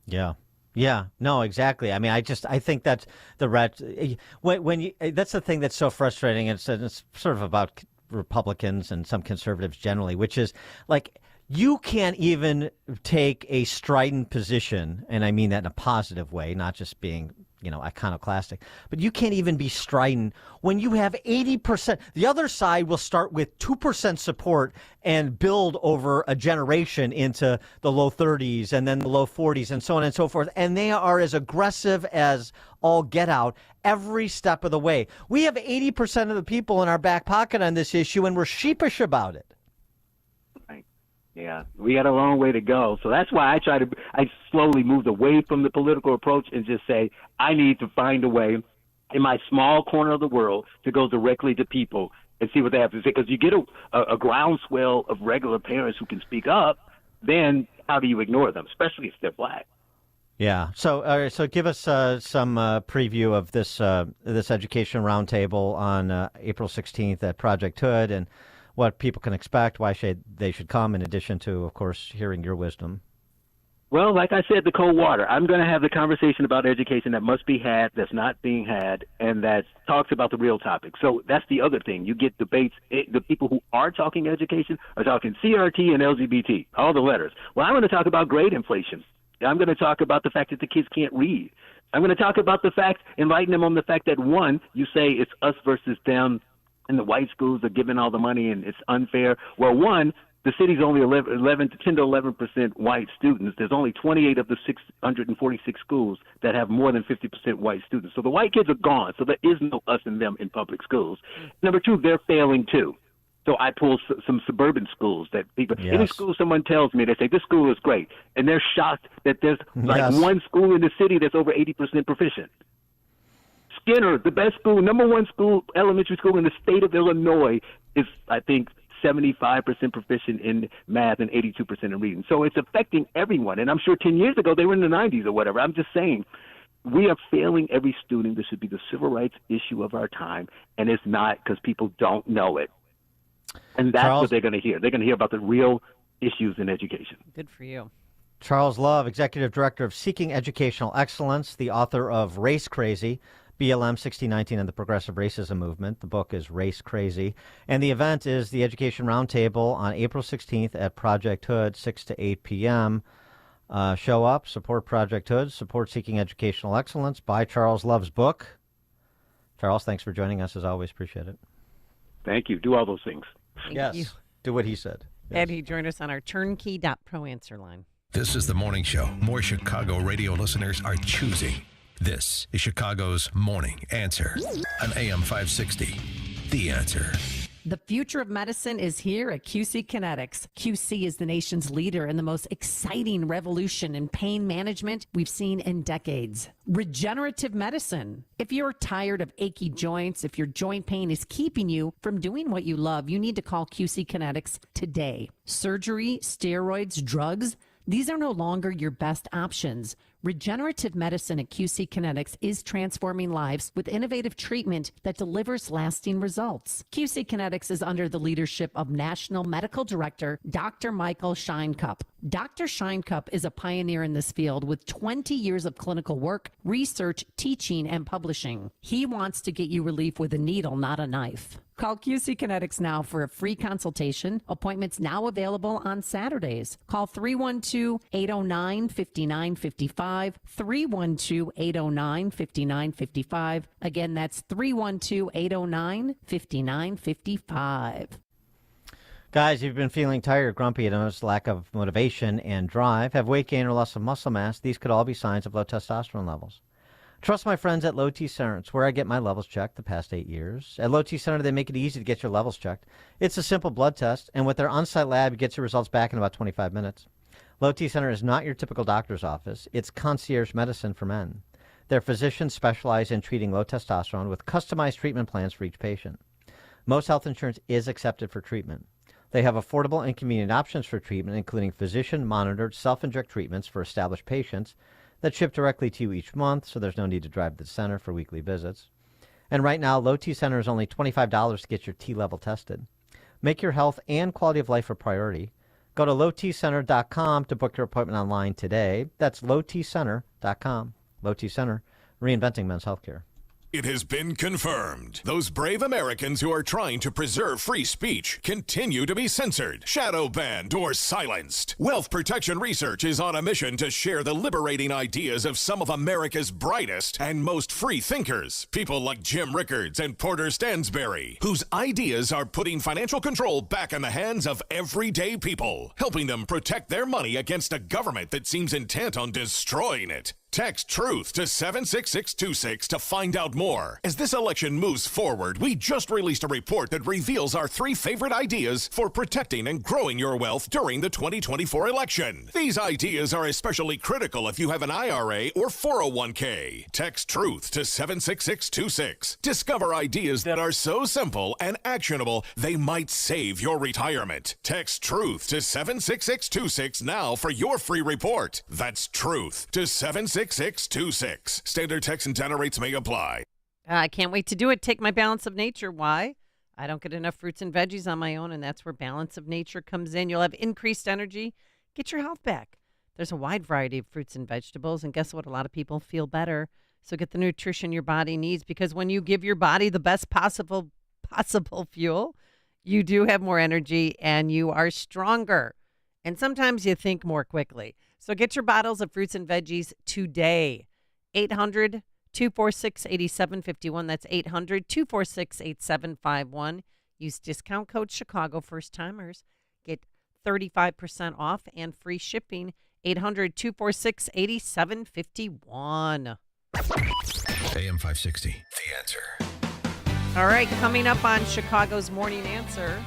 [SPEAKER 4] Yeah. Yeah, no, exactly. I mean, I think that's that's the thing that's so frustrating. It's sort of about Republicans and some conservatives generally, which is like, you can't even take a strident position, and I mean that in a positive way, not just being, iconoclastic, but you can't even be strident when you have 80%. The other side will start with 2% support and build over a generation into the low 30s and then the low 40s and so on and so forth. And they are as aggressive as all get out every step of the way. We have 80% of the people in our back pocket on this issue, and we're sheepish about it.
[SPEAKER 1] Yeah, we got a long way to go. So that's why I slowly moved away from the political approach and just say, I need to find a way in my small corner of the world to go directly to people and see what they have to say. Because you get a groundswell of regular parents who can speak up, then how do you ignore them, especially if they're black?
[SPEAKER 4] Yeah. So, all right, so give us some preview of this education roundtable on April 16th at Project Hood, and what people can expect, why they should come, in addition to, of course, hearing your wisdom.
[SPEAKER 1] Well, like I said, the cold water. I'm going to have the conversation about education that must be had, that's not being had, and that talks about the real topic. So that's the other thing. You get debates. The people who are talking education are talking CRT and LGBT, all the letters. Well, I'm going to talk about grade inflation. I'm going to talk about the fact that the kids can't read. I'm going to talk about the fact, enlighten them on the fact that, one, you say it's us versus them, and the white schools are giving all the money and it's unfair. Well, one, the city's only 10 to 11% white students. There's only 28 of the 646 schools that have more than 50% white students. So the white kids are gone. So there is no us and them in public schools. Number two, they're failing too. So I pull some suburban schools that people, any school someone tells me, they say, this school is great. And they're shocked that there's one school in the city that's over 80% proficient. Skinner, the best school, number one school, elementary school in the state of Illinois, is, I think, 75% proficient in math and 82% in reading. So it's affecting everyone. And I'm sure 10 years ago they were in the 90s or whatever. I'm just saying, we are failing every student. This should be the civil rights issue of our time, and it's not, because people don't know it. And that's what they're going to hear. They're going to hear about the real issues in education.
[SPEAKER 24] Good for you.
[SPEAKER 4] Charles Love, Executive Director of Seeking Educational Excellence, the author of Race Crazy, BLM 1619 and the Progressive Racism Movement. The book is Race Crazy. And the event is the Education Roundtable on April 16th at Project Hood, 6 to 8 p.m. Show up, support Project Hood, support Seeking Educational Excellence, buy Charles Love's book. Charles, thanks for joining us as always. Appreciate it.
[SPEAKER 1] Thank you. Do all those things.
[SPEAKER 24] Thank you.
[SPEAKER 4] Do what he said. Yes.
[SPEAKER 24] And he joined us on our turnkey.pro answer line.
[SPEAKER 3] This is the morning show more Chicago radio listeners are choosing. This is Chicago's Morning Answer on AM 560. The Answer.
[SPEAKER 6] The future of medicine is here at QC Kinetics. QC is the nation's leader in the most exciting revolution in pain management we've seen in decades. Regenerative medicine. If you're tired of achy joints, if your joint pain is keeping you from doing what you love, you need to call QC Kinetics today. Surgery, steroids, drugs, these are no longer your best options. Regenerative medicine at QC Kinetics is transforming lives with innovative treatment that delivers lasting results. QC Kinetics is under the leadership of National Medical Director Dr. Michael Scheinkupp. Dr. Scheinkupp is a pioneer in this field with 20 years of clinical work, research, teaching, and publishing. He wants to get you relief with a needle, not a knife. Call QC Kinetics now for a free consultation. Appointments now available on Saturdays. Call 312-809-5955. 312-809-5955. Again, that's 312-809-5955.
[SPEAKER 4] Guys, you've been feeling tired, grumpy, and notice lack of motivation and drive, have weight gain or loss of muscle mass. These could all be signs of low testosterone levels. Trust my friends at Low T Center. It's where I get my levels checked the past 8 years. At Low T Center, they make it easy to get your levels checked. It's a simple blood test, and with their on-site lab, you get your results back in about 25 minutes. Low T Center is not your typical doctor's office. It's concierge medicine for men. Their physicians specialize in treating low testosterone with customized treatment plans for each patient. Most health insurance is accepted for treatment. They have affordable and convenient options for treatment, including physician-monitored self-inject treatments for established patients that ship directly to you each month, so there's no need to drive to the center for weekly visits. And right now, Low T Center is only $25 to get your T level tested. Make your health and quality of life a priority. Go to lowtcenter.com to book your appointment online today. That's lowtcenter.com. Low T Center, reinventing men's healthcare.
[SPEAKER 26] It has been confirmed. Those brave Americans who are trying to preserve free speech continue to be censored, shadow banned, or silenced. Wealth Protection Research is on a mission to share the liberating ideas of some of America's brightest and most free thinkers. People like Jim Rickards and Porter Stansberry, whose ideas are putting financial control back in the hands of everyday people, helping them protect their money against a government that seems intent on destroying it. Text TRUTH to 76626 to find out more. As this election moves forward, we just released a report that reveals our 3 favorite ideas for protecting and growing your wealth during the 2024 election. These ideas are especially critical if you have an IRA or 401k. Text TRUTH to 76626. Discover ideas that are so simple and actionable they might save your retirement. Text TRUTH to 76626 now for your free report. That's TRUTH to 76626. Standard text and data rates may apply.
[SPEAKER 24] I can't wait to do it. Take my Balance of Nature. Why? I don't get enough fruits and veggies on my own, and that's where Balance of Nature comes in. You'll have increased energy. Get your health back. There's a wide variety of fruits and vegetables, and guess what? A lot of people feel better. So get the nutrition your body needs, because when you give your body the best possible fuel, you do have more energy and you are stronger. And sometimes you think more quickly. So get your bottles of fruits and veggies today. 800-246-8751. That's 800-246-8751. Use discount code Chicago first timers. Get 35% off and free shipping. 800-246-8751.
[SPEAKER 3] AM 560, The Answer.
[SPEAKER 24] All right, coming up on Chicago's Morning Answer.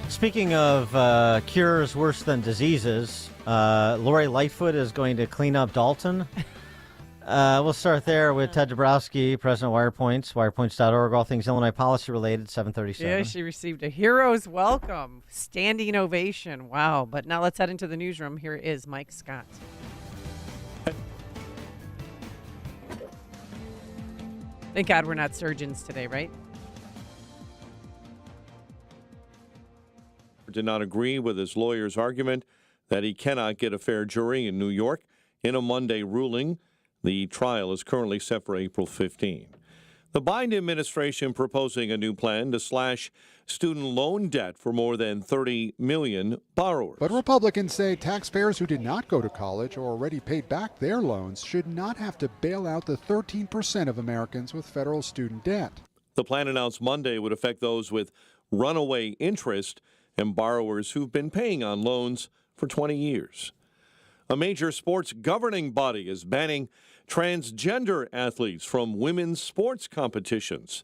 [SPEAKER 4] Speaking of cures worse than diseases, Lori Lightfoot is going to clean up Dalton. We'll start there with Ted Dabrowski, President of WirePoints, wirepoints.org, all things Illinois policy related, 737.
[SPEAKER 24] Yeah, she received a hero's welcome, standing ovation. Wow. But now let's head into the newsroom. Here is Mike Scott. Thank God we're not surgeons today, right?
[SPEAKER 8] Did not agree with his lawyer's argument that he cannot get a fair jury in New York. In a Monday ruling, the trial is currently set for April 15. The Biden administration proposing a new plan to slash student loan debt for more than 30 million borrowers.
[SPEAKER 7] But Republicans say taxpayers who did not go to college or already paid back their loans should not have to bail out the 13% of Americans with federal student debt.
[SPEAKER 8] The plan announced Monday would affect those with runaway interest and borrowers who've been paying on loans for 20 years. A major sports governing body is banning transgender athletes from women's sports competitions.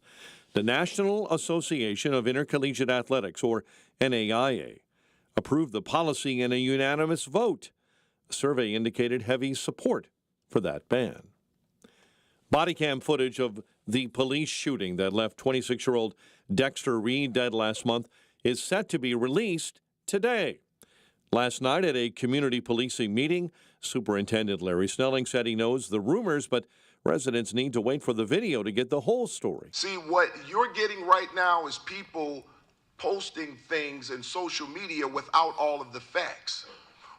[SPEAKER 8] The National Association of Intercollegiate Athletics, or NAIA, approved the policy in a unanimous vote. A survey indicated heavy support for that ban. Body cam footage of the police shooting that left 26-year-old Dexter Reed dead last month is set to be released today. Last night at a community policing meeting, Superintendent Larry Snelling said he knows the rumors, but residents need to wait for the video to get the whole story.
[SPEAKER 17] See, what you're getting right now is people posting things in social media without all of the facts.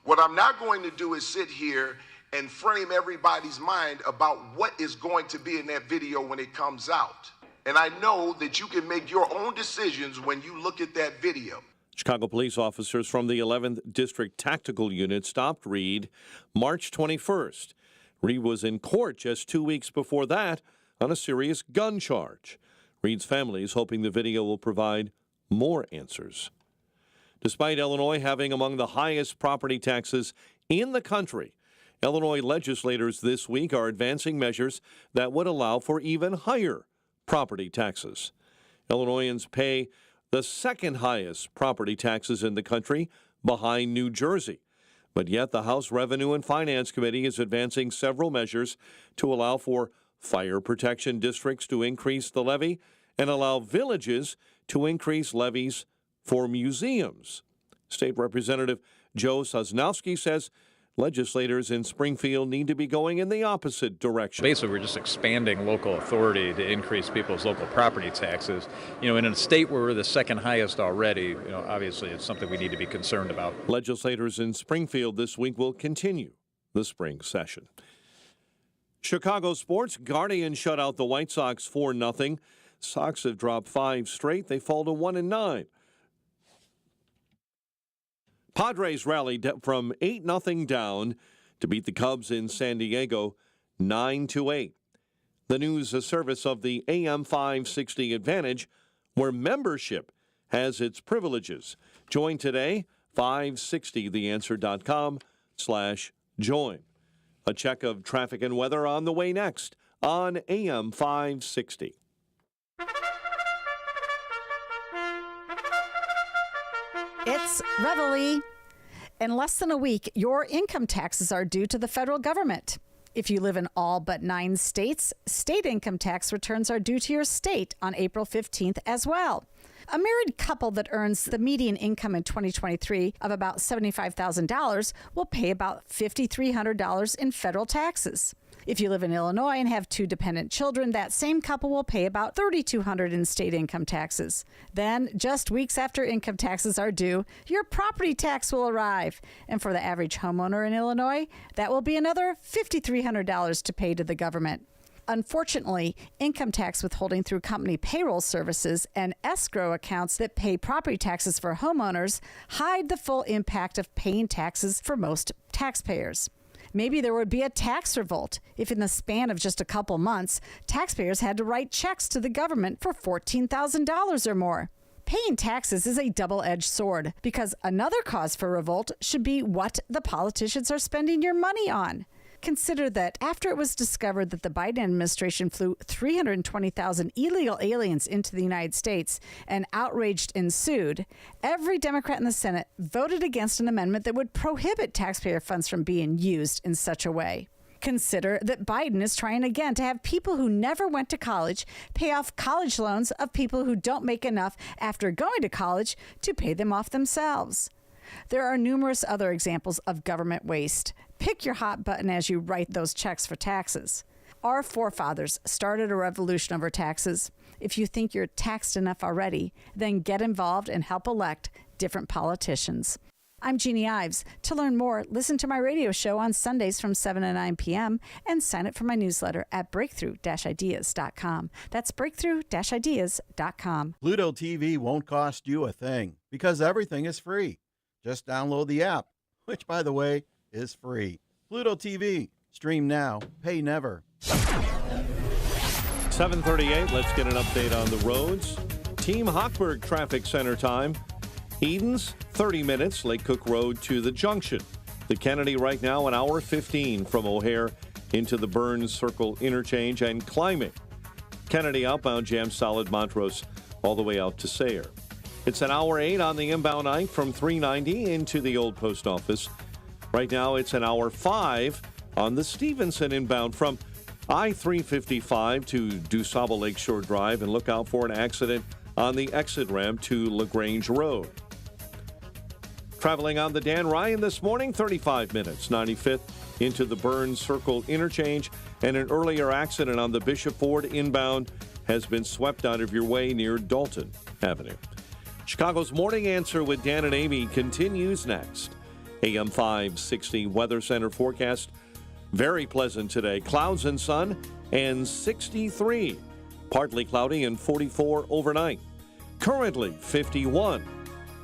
[SPEAKER 17] What I'm not going to do is sit here and frame everybody's mind about what is going to be in that video when it comes out. And I know that you can make your own decisions when you look at that video.
[SPEAKER 8] Chicago police officers from the 11th District Tactical Unit stopped Reed March 21st. Reed was in court just 2 weeks before that on a serious gun charge. Reed's family is hoping the video will provide more answers. Despite Illinois having among the highest property taxes in the country, Illinois legislators this week are advancing measures that would allow for even higher property taxes. Illinoisans pay the second highest property taxes in the country, behind New Jersey. But yet the House Revenue and Finance Committee is advancing several measures to allow for fire protection districts to increase the levy and allow villages to increase levies for museums. State Representative Joe Sosnowski says legislators in Springfield need to be going in the opposite direction.
[SPEAKER 9] Basically, we're just expanding local authority to increase people's local property taxes. In a state where we're the second highest already, obviously it's something we need to be concerned about.
[SPEAKER 8] Legislators in Springfield this week will continue the spring session. Chicago sports, Guardians shut out the White Sox 4-0. Sox have dropped 5 straight. They fall to 1-9. Padres rallied from 8-0 down to beat the Cubs in San Diego 9-8. The news a service of the AM 560 Advantage, where membership has its privileges. Join today, 560theanswer.com/join. A check of traffic and weather on the way next on AM 560.
[SPEAKER 10] It's Reveille. In less than a week, your income taxes are due to the federal government. If you live in all but 9 states, state income tax returns are due to your state on April 15th as well. A married couple that earns the median income in 2023 of about $75,000 will pay about $5,300 in federal taxes. If you live in Illinois and have 2 dependent children, that same couple will pay about $3,200 in state income taxes. Then, just weeks after income taxes are due, your property tax will arrive. And for the average homeowner in Illinois, that will be another $5,300 to pay to the government. Unfortunately, income tax withholding through company payroll services and escrow accounts that pay property taxes for homeowners hide the full impact of paying taxes for most taxpayers. Maybe there would be a tax revolt if in the span of just a couple months, taxpayers had to write checks to the government for $14,000 or more. Paying taxes is a double-edged sword because another cause for revolt should be what the politicians are spending your money on. Consider that after it was discovered that the Biden administration flew 320,000 illegal aliens into the United States and outrage ensued, every Democrat in the Senate voted against an amendment that would prohibit taxpayer funds from being used in such a way. Consider that Biden is trying again to have people who never went to college pay off college loans of people who don't make enough after going to college to pay them off themselves. There are numerous other examples of government waste. Pick your hot button as you write those checks for taxes. Our forefathers started a revolution over taxes. If you think you're taxed enough already, then get involved and help elect different politicians. I'm Jeannie Ives. To learn more, listen to my radio show on Sundays from 7 to 9 p.m. and sign up for my newsletter at breakthrough-ideas.com. That's breakthrough-ideas.com.
[SPEAKER 12] Pluto TV won't cost you a thing because everything is free. Just download the app, which, by the way, is free. Pluto TV. Stream now. Pay never.
[SPEAKER 8] 7:38, let's get an update on the roads. Team Hochberg Traffic Center time. Edens, 30 minutes, Lake Cook Road to the junction. The Kennedy right now, an hour 15 from O'Hare into the Burns Circle interchange and climbing. Kennedy outbound jam solid Montrose all the way out to Sayre. It's an hour 8 on the inbound 9 from 390 into the old post office. Right now, it's an hour 5 on the Stevenson inbound from I-355 to DuSable Lakeshore Drive, and look out for an accident on the exit ramp to LaGrange Road. Traveling on the Dan Ryan this morning, 35 minutes, 95th into the Burns Circle interchange, and an earlier accident on the Bishop Ford inbound has been swept out of your way near Dalton Avenue. Chicago's Morning Answer with Dan and Amy continues next. AM 560 Weather Center forecast. Very pleasant today. Clouds and sun and 63. Partly cloudy and 44 overnight. Currently 51.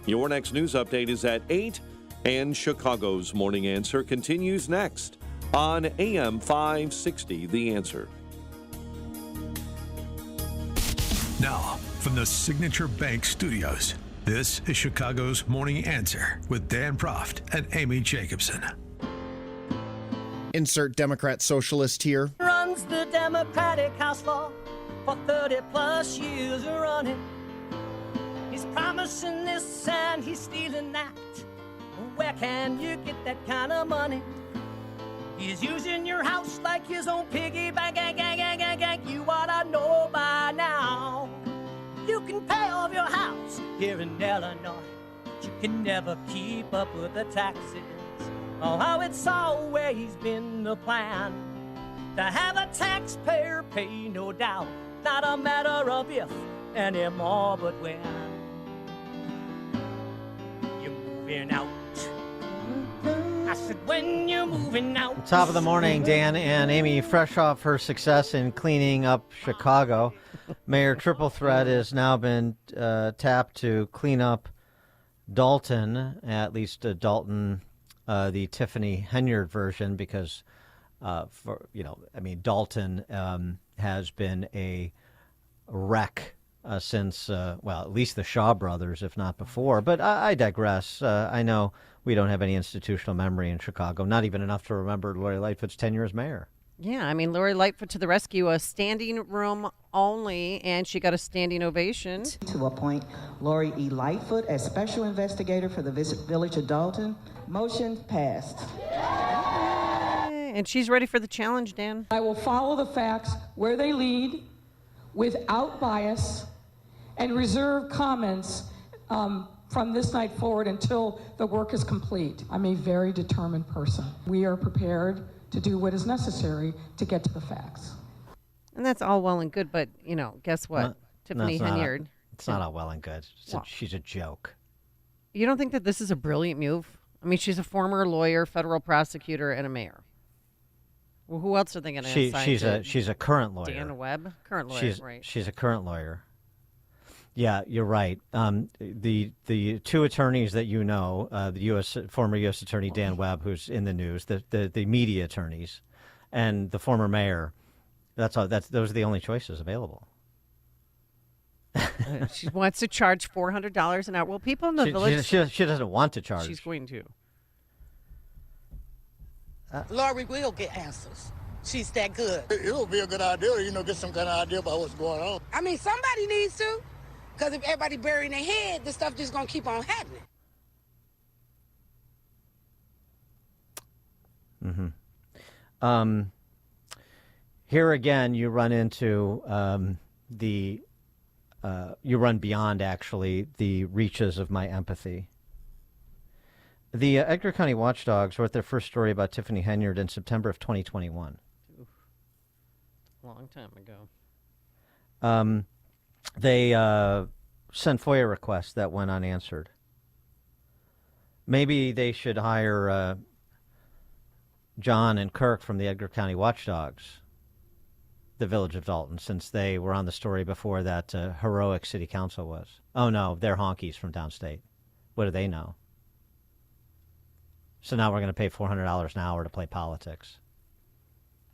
[SPEAKER 8] Your next news update is at 8, and Chicago's Morning Answer continues next on AM 560 The Answer.
[SPEAKER 3] Now, from the Signature Bank Studios, this is Chicago's Morning Answer with Dan Proft and Amy Jacobson.
[SPEAKER 5] Insert Democrat socialist here.
[SPEAKER 13] Runs the Democratic House floor for 30 plus years running. He's promising this and he's stealing that. Where can you get that kind of money? He's using your house like his own piggy bank. You ought to know by now. You can pay off your house here in Illinois, but you can never keep up with the taxes. Oh, how it's always been the plan to have a taxpayer pay, no doubt. Not a matter of if anymore, but when you're moving out. I said, when you're moving out.
[SPEAKER 4] Top of the morning, Dan and Amy. Fresh off her success in cleaning up Chicago, Mayor Triple Threat has now been tapped to clean up Dalton, at least Dalton, the Tiffany Henyard version, because, Dalton has been a wreck since, at least the Shaw brothers, if not before. But I digress. I know we don't have any institutional memory in Chicago, not even enough to remember Lori Lightfoot's tenure as mayor.
[SPEAKER 24] Yeah, I mean, Lori Lightfoot to the rescue, a standing room only, and she got a standing ovation.
[SPEAKER 14] To appoint Lori E. Lightfoot as special investigator for the Village of Dalton. Motion passed.
[SPEAKER 24] And she's ready for the challenge, Dan.
[SPEAKER 15] I will follow the facts where they lead without bias and reserve comments from this night forward until the work is complete. I'm a very determined person. We are prepared to do what is necessary to get to the facts.
[SPEAKER 24] And that's all well and good, but, guess what? Tiffany Henyard.
[SPEAKER 4] It's not all well and good. She's a joke.
[SPEAKER 24] You don't think that this is a brilliant move? I mean, she's a former lawyer, federal prosecutor, and a mayor. Well, who else are they going to assign?
[SPEAKER 4] She's a current lawyer.
[SPEAKER 24] Dan Webb? Current lawyer, right.
[SPEAKER 4] She's a current lawyer. Yeah, you're right. The two attorneys that you know, the former U.S. Attorney Dan Webb, who's in the news, the media attorneys, and the former mayor. Those are the only choices available.
[SPEAKER 24] She wants to charge $400 an hour. Well, people in the village.
[SPEAKER 4] She doesn't want to charge.
[SPEAKER 24] She's going to.
[SPEAKER 20] Lori will get answers. She's that good.
[SPEAKER 21] It would be a good idea, get some kind of idea about what's going on.
[SPEAKER 20] I mean, somebody needs to. Because if everybody burying their head, this stuff just going to keep on happening.
[SPEAKER 4] Mm-hmm. Here again, you run into you run beyond, actually, the reaches of my empathy. The Edgar County Watchdogs wrote their first story about Tiffany Henyard in September of 2021.
[SPEAKER 24] Long time ago.
[SPEAKER 4] They sent FOIA requests that went unanswered. Maybe they should hire John and Kirk from the Edgar County Watchdogs, the Village of Dalton, since they were on the story before that heroic city council was. Oh, no, they're honkies from downstate. What do they know? So now we're going to pay $400 an hour to play politics.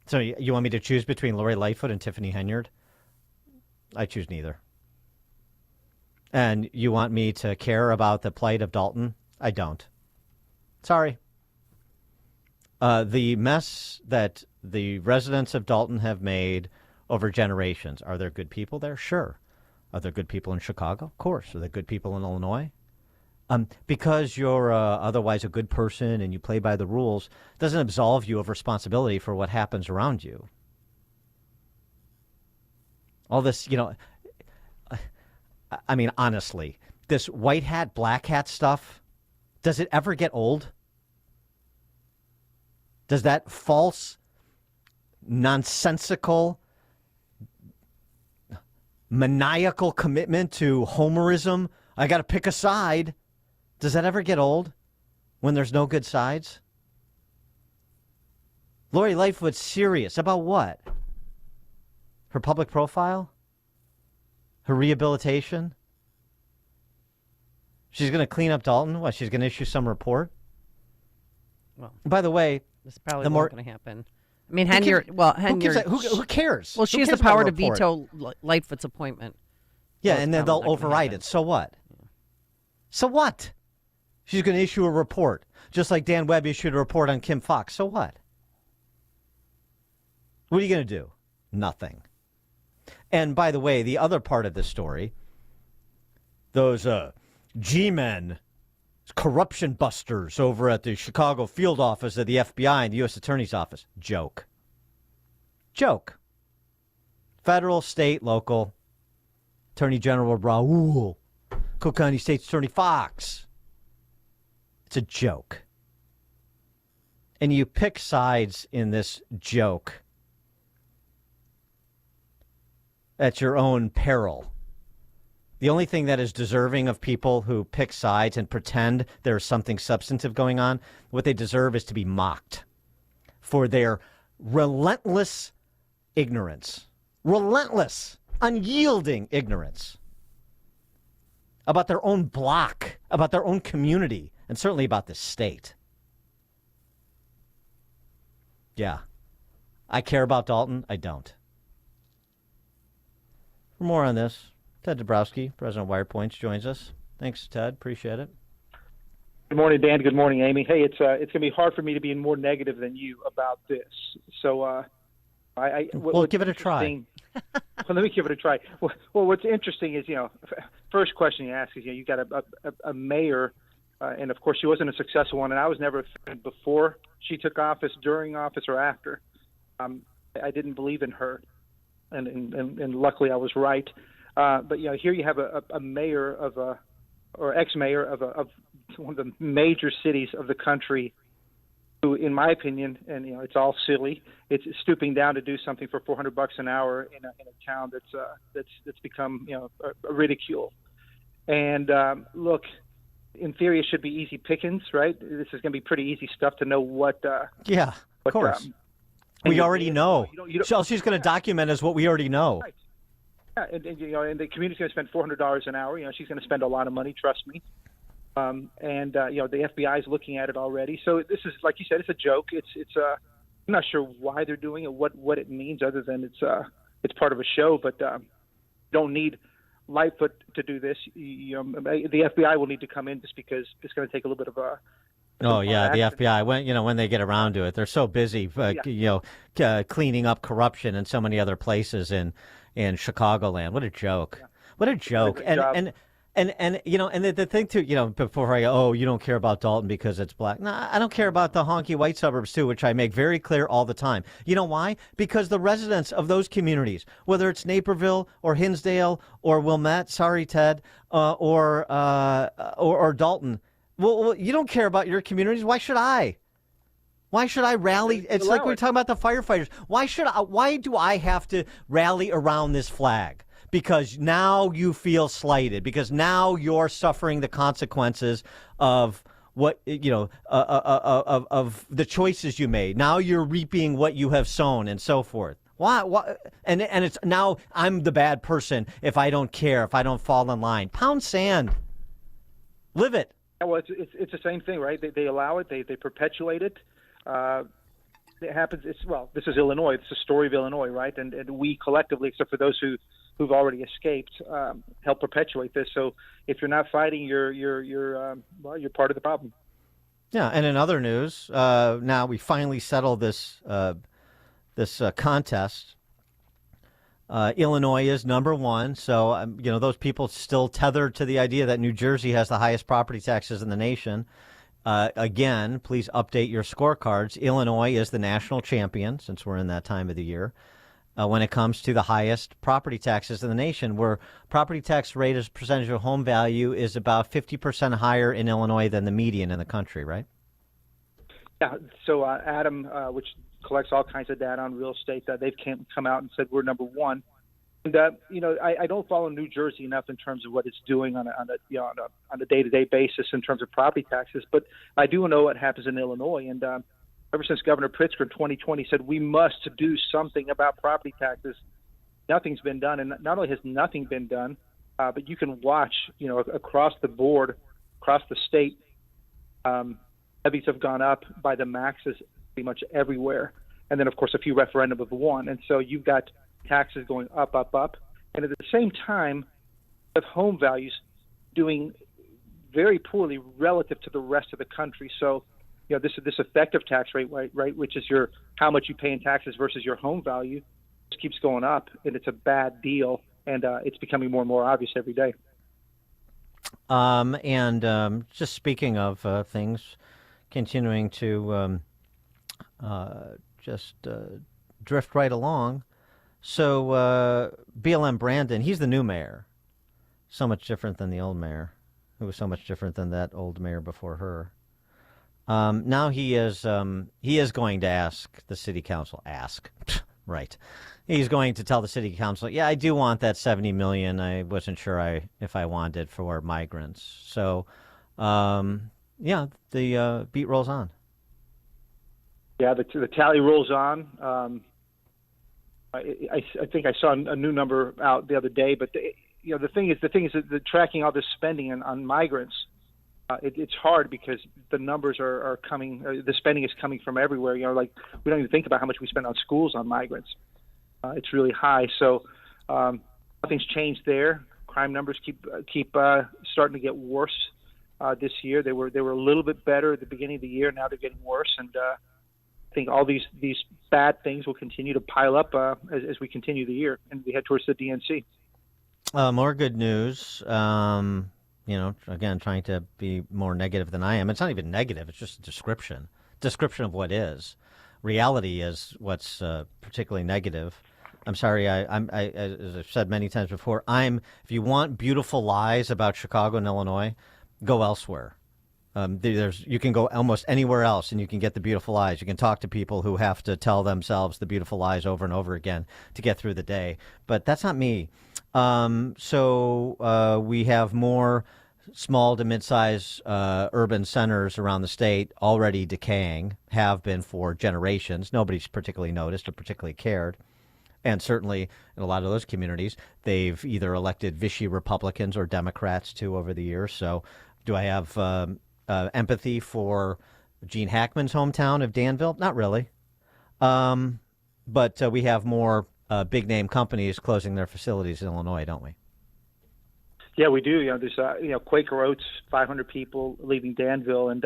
[SPEAKER 4] So you want me to choose between Lori Lightfoot and Tiffany Henyard I choose neither. And you want me to care about the plight of Dalton? I don't. Sorry. The mess that the residents of Dalton have made over generations, are there good people there? Sure. Are there good people in Chicago? Of course. Are there good people in Illinois? Because you're otherwise a good person and you play by the rules doesn't absolve you of responsibility for what happens around you. All this, I mean, honestly, this white hat, black hat stuff, does it ever get old? Does that false, nonsensical, maniacal commitment to Homerism, I got to pick a side, does that ever get old when there's no good sides? Lori Lightfoot's serious about what? Her public profile? Her rehabilitation? She's going to clean up Dalton? What, she's going to issue some report?
[SPEAKER 24] Well,
[SPEAKER 4] by the way,
[SPEAKER 24] this is probably not going to happen. I mean, who
[SPEAKER 4] cares?
[SPEAKER 24] Well, she has the power to veto Lightfoot's appointment.
[SPEAKER 4] Yeah, and then they'll override it. So what? So what? She's going to issue a report, just like Dan Webb issued a report on Kim Foxx. So what? What are you going to do? Nothing. And by the way, the other part of this story, those G-men, corruption busters over at the Chicago field office of the FBI and the U.S. Attorney's Office. Joke. Federal, state, local. Attorney General Raul. Cook County State's Attorney Fox. It's a joke. And you pick sides in this joke at your own peril. The only thing that is deserving of people who pick sides and pretend there's something substantive going on, what they deserve is to be mocked for their relentless ignorance. Relentless, unyielding ignorance about their own block, about their own community, and certainly about the state. Yeah. I care about Dalton. I don't. For more on this, Ted Dabrowski, president of Wired Points, joins us. Thanks, Ted. Appreciate it.
[SPEAKER 2] Good morning, Dan. Good morning, Amy. Hey, it's going to be hard for me to be more negative than you about this. So,
[SPEAKER 4] give it a try.
[SPEAKER 2] Well, let me give it a try. Well, what's interesting is, first question you ask is, you got a mayor, and of course she wasn't a successful one, and I was never a fan before she took office, during office, or after. I didn't believe in her, and luckily I was right. But here you have a mayor or ex-mayor of one of the major cities of the country, who, in my opinion, and it's all silly, it's stooping down to do something for $400 an hour in a town that's become a ridicule. And look, in theory, it should be easy pickings, right? This is going to be pretty easy stuff to know what. Of
[SPEAKER 4] course. We already know. So she's going to document as what we already know.
[SPEAKER 2] Right. Yeah, and the community's going to spend $400 an hour. She's going to spend a lot of money. Trust me. The FBI is looking at it already. So this is, like you said, it's a joke. I'm not sure why they're doing it, what it means, other than it's part of a show. But don't need Lightfoot to do this. The FBI will need to come in just because it's going to take a little bit of a.
[SPEAKER 4] Oh yeah, the FBI when they get around to it, they're so busy, cleaning up corruption in so many other places in Chicagoland. What a joke! Yeah. What a joke! And the thing too, before I go, you don't care about Dalton because it's black. No, I don't care about the honky white suburbs too, which I make very clear all the time. You know why? Because the residents of those communities, whether it's Naperville or Hinsdale or Wilmette, sorry Ted, or Dalton. Well, you don't care about your communities. Why should I? Why should I rally? It's like we're talking about the firefighters. Why do I have to rally around this flag? Because now you feel slighted. Because now you're suffering the consequences of what of the choices you made. Now you're reaping what you have sown, and so forth. Why? And it's now I'm the bad person if I don't care, if I don't fall in line. Pound sand. Live it.
[SPEAKER 2] Well, it's the same thing, right? They allow it. They perpetuate it. It happens. This is Illinois. It's the story of Illinois, right? And we collectively, except for those who who've already escaped help perpetuate this. So if you're not fighting, you're part of the problem.
[SPEAKER 4] Yeah, and in other news, now we finally settled this contest. Illinois is number one, so those people still tethered to the idea that New Jersey has the highest property taxes in the nation. Again, please update your scorecards. Illinois is the national champion, since we're in that time of the year, when it comes to the highest property taxes in the nation, where property tax rate as a percentage of home value is about 50% higher in Illinois than the median in the country, right?
[SPEAKER 2] Yeah, so Adam, which collects all kinds of data on real estate, they've come out and said we're number one. And I don't follow New Jersey enough in terms of what it's doing on a day-to-day basis in terms of property taxes, but I do know what happens in Illinois. And ever since Governor Pritzker in 2020 said we must do something about property taxes, nothing's been done. And not only has nothing been done, but you can watch, across the board, across the state, levies have gone up by the maxes pretty much everywhere. And then, of course, a few referendum have won. And so you've got taxes going up, up, up. And at the same time, of home values doing very poorly relative to the rest of the country. So, this effective tax rate, right, which is how much you pay in taxes versus your home value, just keeps going up, and it's a bad deal, and it's becoming more and more obvious every day.
[SPEAKER 4] Just speaking of things continuing to drift right along, so BLM Brandon, he's the new mayor, so much different than the old mayor, who was so much different than that old mayor before her. Now he is going to ask the city council, right. He's going to tell the city council, yeah, I do want that $70 million. I wasn't sure if I wanted for migrants. So, the beat rolls on.
[SPEAKER 2] Yeah, the tally rolls on. I think I saw a new number out the other day, but the thing is that tracking all this spending on migrants, it's hard because the numbers are coming. The spending is coming from everywhere. We don't even think about how much we spend on schools on migrants. It's really high. So nothing's changed there. Crime numbers keep starting to get worse this year. They were a little bit better at the beginning of the year. Now they're getting worse, and I think all these bad things will continue to pile up as we continue the year and we head towards the DNC.
[SPEAKER 4] More good news. Again, trying to be more negative than I am. It's not even negative. It's just a description of what is. Reality is what's particularly negative. I'm sorry. I'm as I've said many times before. If you want beautiful lies about Chicago and Illinois, go elsewhere. You can go almost anywhere else, and you can get the beautiful lies. You can talk to people who have to tell themselves the beautiful lies over and over again to get through the day. But that's not me. So we have more small to mid-size urban centers around the state already decaying, have been for generations. Nobody's particularly noticed or particularly cared. And certainly in a lot of those communities, they've either elected Vichy Republicans or Democrats too over the years. So do I have empathy for Gene Hackman's hometown of Danville? Not really. But we have more big-name companies closing their facilities in Illinois, don't we?
[SPEAKER 2] Yeah, we do. There's Quaker Oats, 500 people leaving Danville, and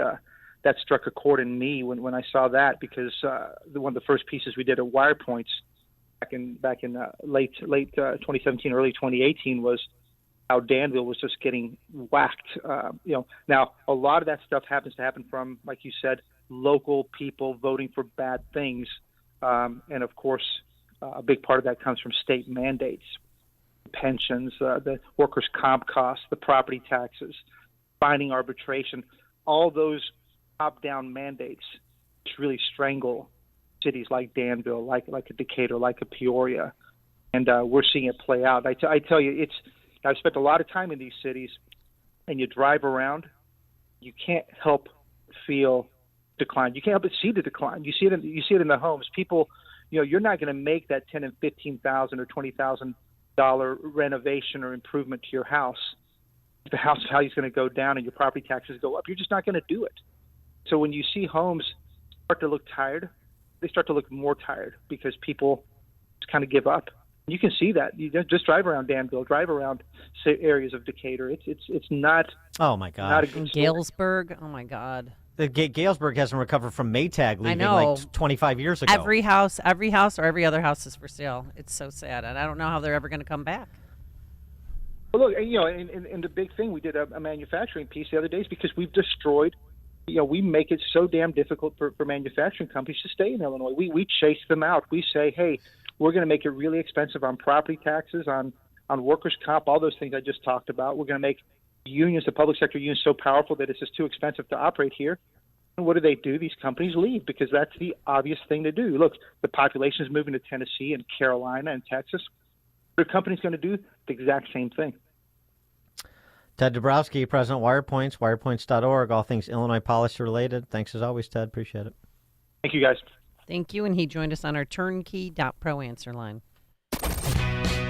[SPEAKER 2] that struck a chord in me when I saw that, because one of the first pieces we did at Wire Points back in late 2017, early 2018 was how Danville was just getting whacked. Now a lot of that stuff happens to happen from, like you said, local people voting for bad things, and of course, a big part of that comes from state mandates. Pensions, the workers' comp costs, the property taxes, binding arbitration, all those top-down mandates which really strangle cities like Danville, like a Decatur, like a Peoria, and we're seeing it play out. I tell you, I've spent a lot of time in these cities, and you drive around, you can't help feel decline. You can't help but see the decline. You see it in the homes. People, you're not going to make that $10,000 and $15,000 or $20,000 renovation or improvement to your house. The house value is going to go down and your property taxes go up. You're just not going to do it. So when you see homes start to look tired, they start to look more tired because people just kind of give up. You can see that. You just drive around Danville, drive around areas of Decatur. It's not.
[SPEAKER 4] Oh my God.
[SPEAKER 2] Not a good story.
[SPEAKER 24] Galesburg. Oh my God.
[SPEAKER 4] The Galesburg hasn't recovered from Maytag leaving
[SPEAKER 24] know.
[SPEAKER 4] like 25 years ago.
[SPEAKER 24] Every house or every other house is for sale. It's so sad, and I don't know how they're ever going to come back.
[SPEAKER 2] Well, look, and the big thing, we did a manufacturing piece the other day is because we've destroyed. We make it so damn difficult for manufacturing companies to stay in Illinois. We chase them out. We say, hey, we're going to make it really expensive on property taxes, on workers' comp, all those things I just talked about. We're going to make unions, the public sector unions, so powerful that it's just too expensive to operate here. And what do? These companies leave because that's the obvious thing to do. Look, the population is moving to Tennessee and Carolina and Texas. The company's going to do the exact same thing.
[SPEAKER 4] Ted Dabrowski, President WirePoints, wirepoints.org, all things Illinois policy related. Thanks as always, Ted. Appreciate it.
[SPEAKER 2] Thank you, guys.
[SPEAKER 24] Thank you, and he joined us on our turnkey.pro answer line.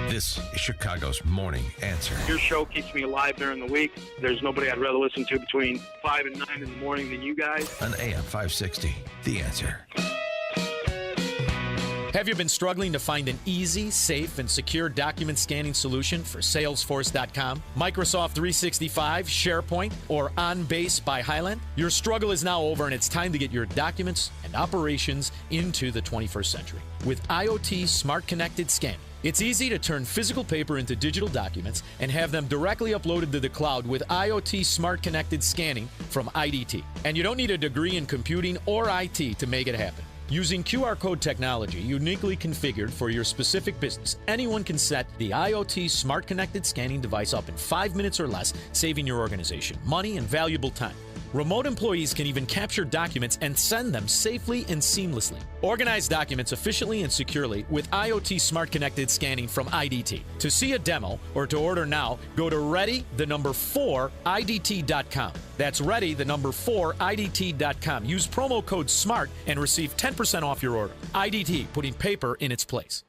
[SPEAKER 3] This is Chicago's Morning Answer.
[SPEAKER 11] Your show keeps me alive during the week. There's nobody I'd rather listen to between 5 and 9 in the morning than you guys.
[SPEAKER 3] On AM 560, The Answer.
[SPEAKER 16] Have you been struggling to find an easy, safe, and secure document scanning solution for Salesforce.com, Microsoft 365, SharePoint, or OnBase by Highland? Your struggle is now over, and it's time to get your documents and operations into the 21st century. With IoT Smart Connected Scanning, it's easy to turn physical paper into digital documents and have them directly uploaded to the cloud with IoT Smart Connected Scanning from IDT. And you don't need a degree in computing or IT to make it happen. Using QR code technology uniquely configured for your specific business, anyone can set the IoT Smart Connected Scanning device up in 5 minutes or less, saving your organization money and valuable time. Remote employees can even capture documents and send them safely and seamlessly. Organize documents efficiently and securely with IoT Smart Connected Scanning from IDT. To see a demo or to order now, go to ready4idt.com. That's ready4idt.com. Use promo code SMART and receive 10% off your order. IDT, putting paper in its place.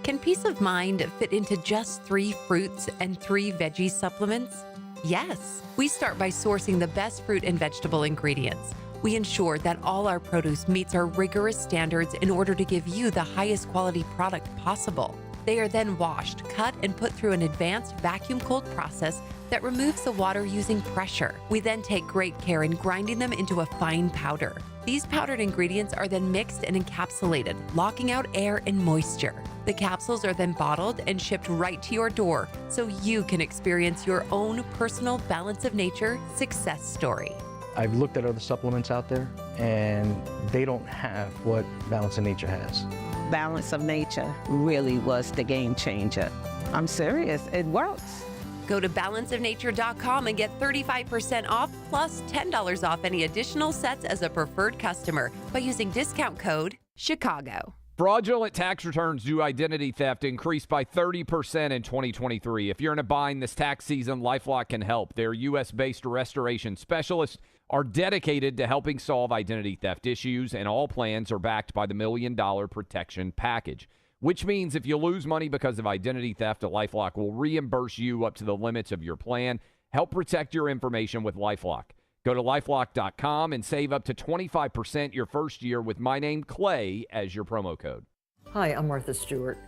[SPEAKER 18] Can peace of mind fit into just 3 fruits and 3 veggie supplements? Yes. We start by sourcing the best fruit and vegetable ingredients. We ensure that all our produce meets our rigorous standards in order to give you the highest quality product possible. They are then washed, cut, and put through an advanced vacuum cold process that removes the water using pressure. We then take great care in grinding them into a fine powder. These powdered ingredients are then mixed and encapsulated, locking out air and moisture. The capsules are then bottled and shipped right to your door so you can experience your own personal Balance of Nature success story.
[SPEAKER 19] I've looked at other supplements out there, and they don't have what Balance of Nature has.
[SPEAKER 14] Balance of Nature really was the game changer. I'm serious, it works.
[SPEAKER 18] Go to balanceofnature.com and get 35% off plus $10 off any additional sets as a preferred customer by using discount code Chicago.
[SPEAKER 22] Fraudulent tax returns due to identity theft increased by 30% in 2023. If you're in a bind this tax season, LifeLock can help. Their U.S.-based restoration specialists are dedicated to helping solve identity theft issues, and all plans are backed by the $1 Million Protection Package, which means if you lose money because of identity theft, LifeLock will reimburse you up to the limits of your plan. Help protect your information with LifeLock. Go to LifeLock.com and save up to 25% your first year with my name, Clay, as your promo code.
[SPEAKER 23] Hi, I'm Martha Stewart.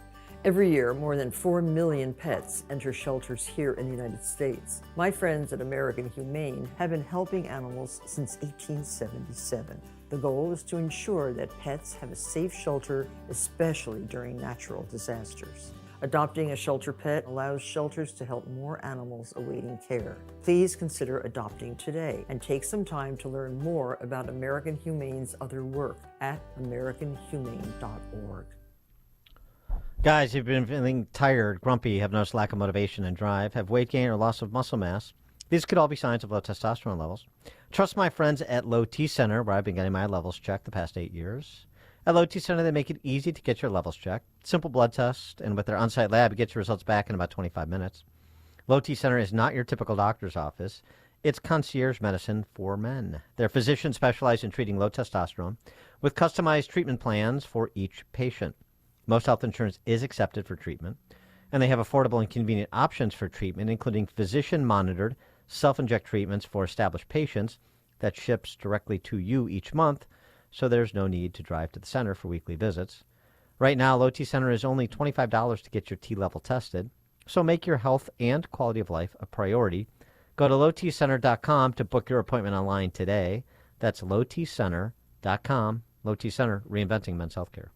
[SPEAKER 23] Every year, more than 4 million pets enter shelters here in the United States. My friends at American Humane have been helping animals since 1877. The goal is to ensure that pets have a safe shelter, especially during natural disasters. Adopting a shelter pet allows shelters to help more animals awaiting care. Please consider adopting today and take some time to learn more about American Humane's other work at americanhumane.org.
[SPEAKER 4] Guys, you've been feeling tired, grumpy, have noticed lack of motivation and drive, have weight gain or loss of muscle mass. These could all be signs of low testosterone levels. Trust my friends at Low T Center, where I've been getting my levels checked the past 8 years. At Low T Center, they make it easy to get your levels checked. Simple blood test, and with their on-site lab, you get your results back in about 25 minutes. Low T Center is not your typical doctor's office. It's concierge medicine for men. Their physicians specialize in treating low testosterone with customized treatment plans for each patient. Most health insurance is accepted for treatment, and they have affordable and convenient options for treatment, including physician-monitored self-inject treatments for established patients that ships directly to you each month, so there's no need to drive to the center for weekly visits. Right now, Low T Center is only $25 to get your T level tested. So make your health and quality of life a priority. Go to lowtcenter.com to book your appointment online today. That's lowtcenter.com. Low T Center, reinventing men's healthcare.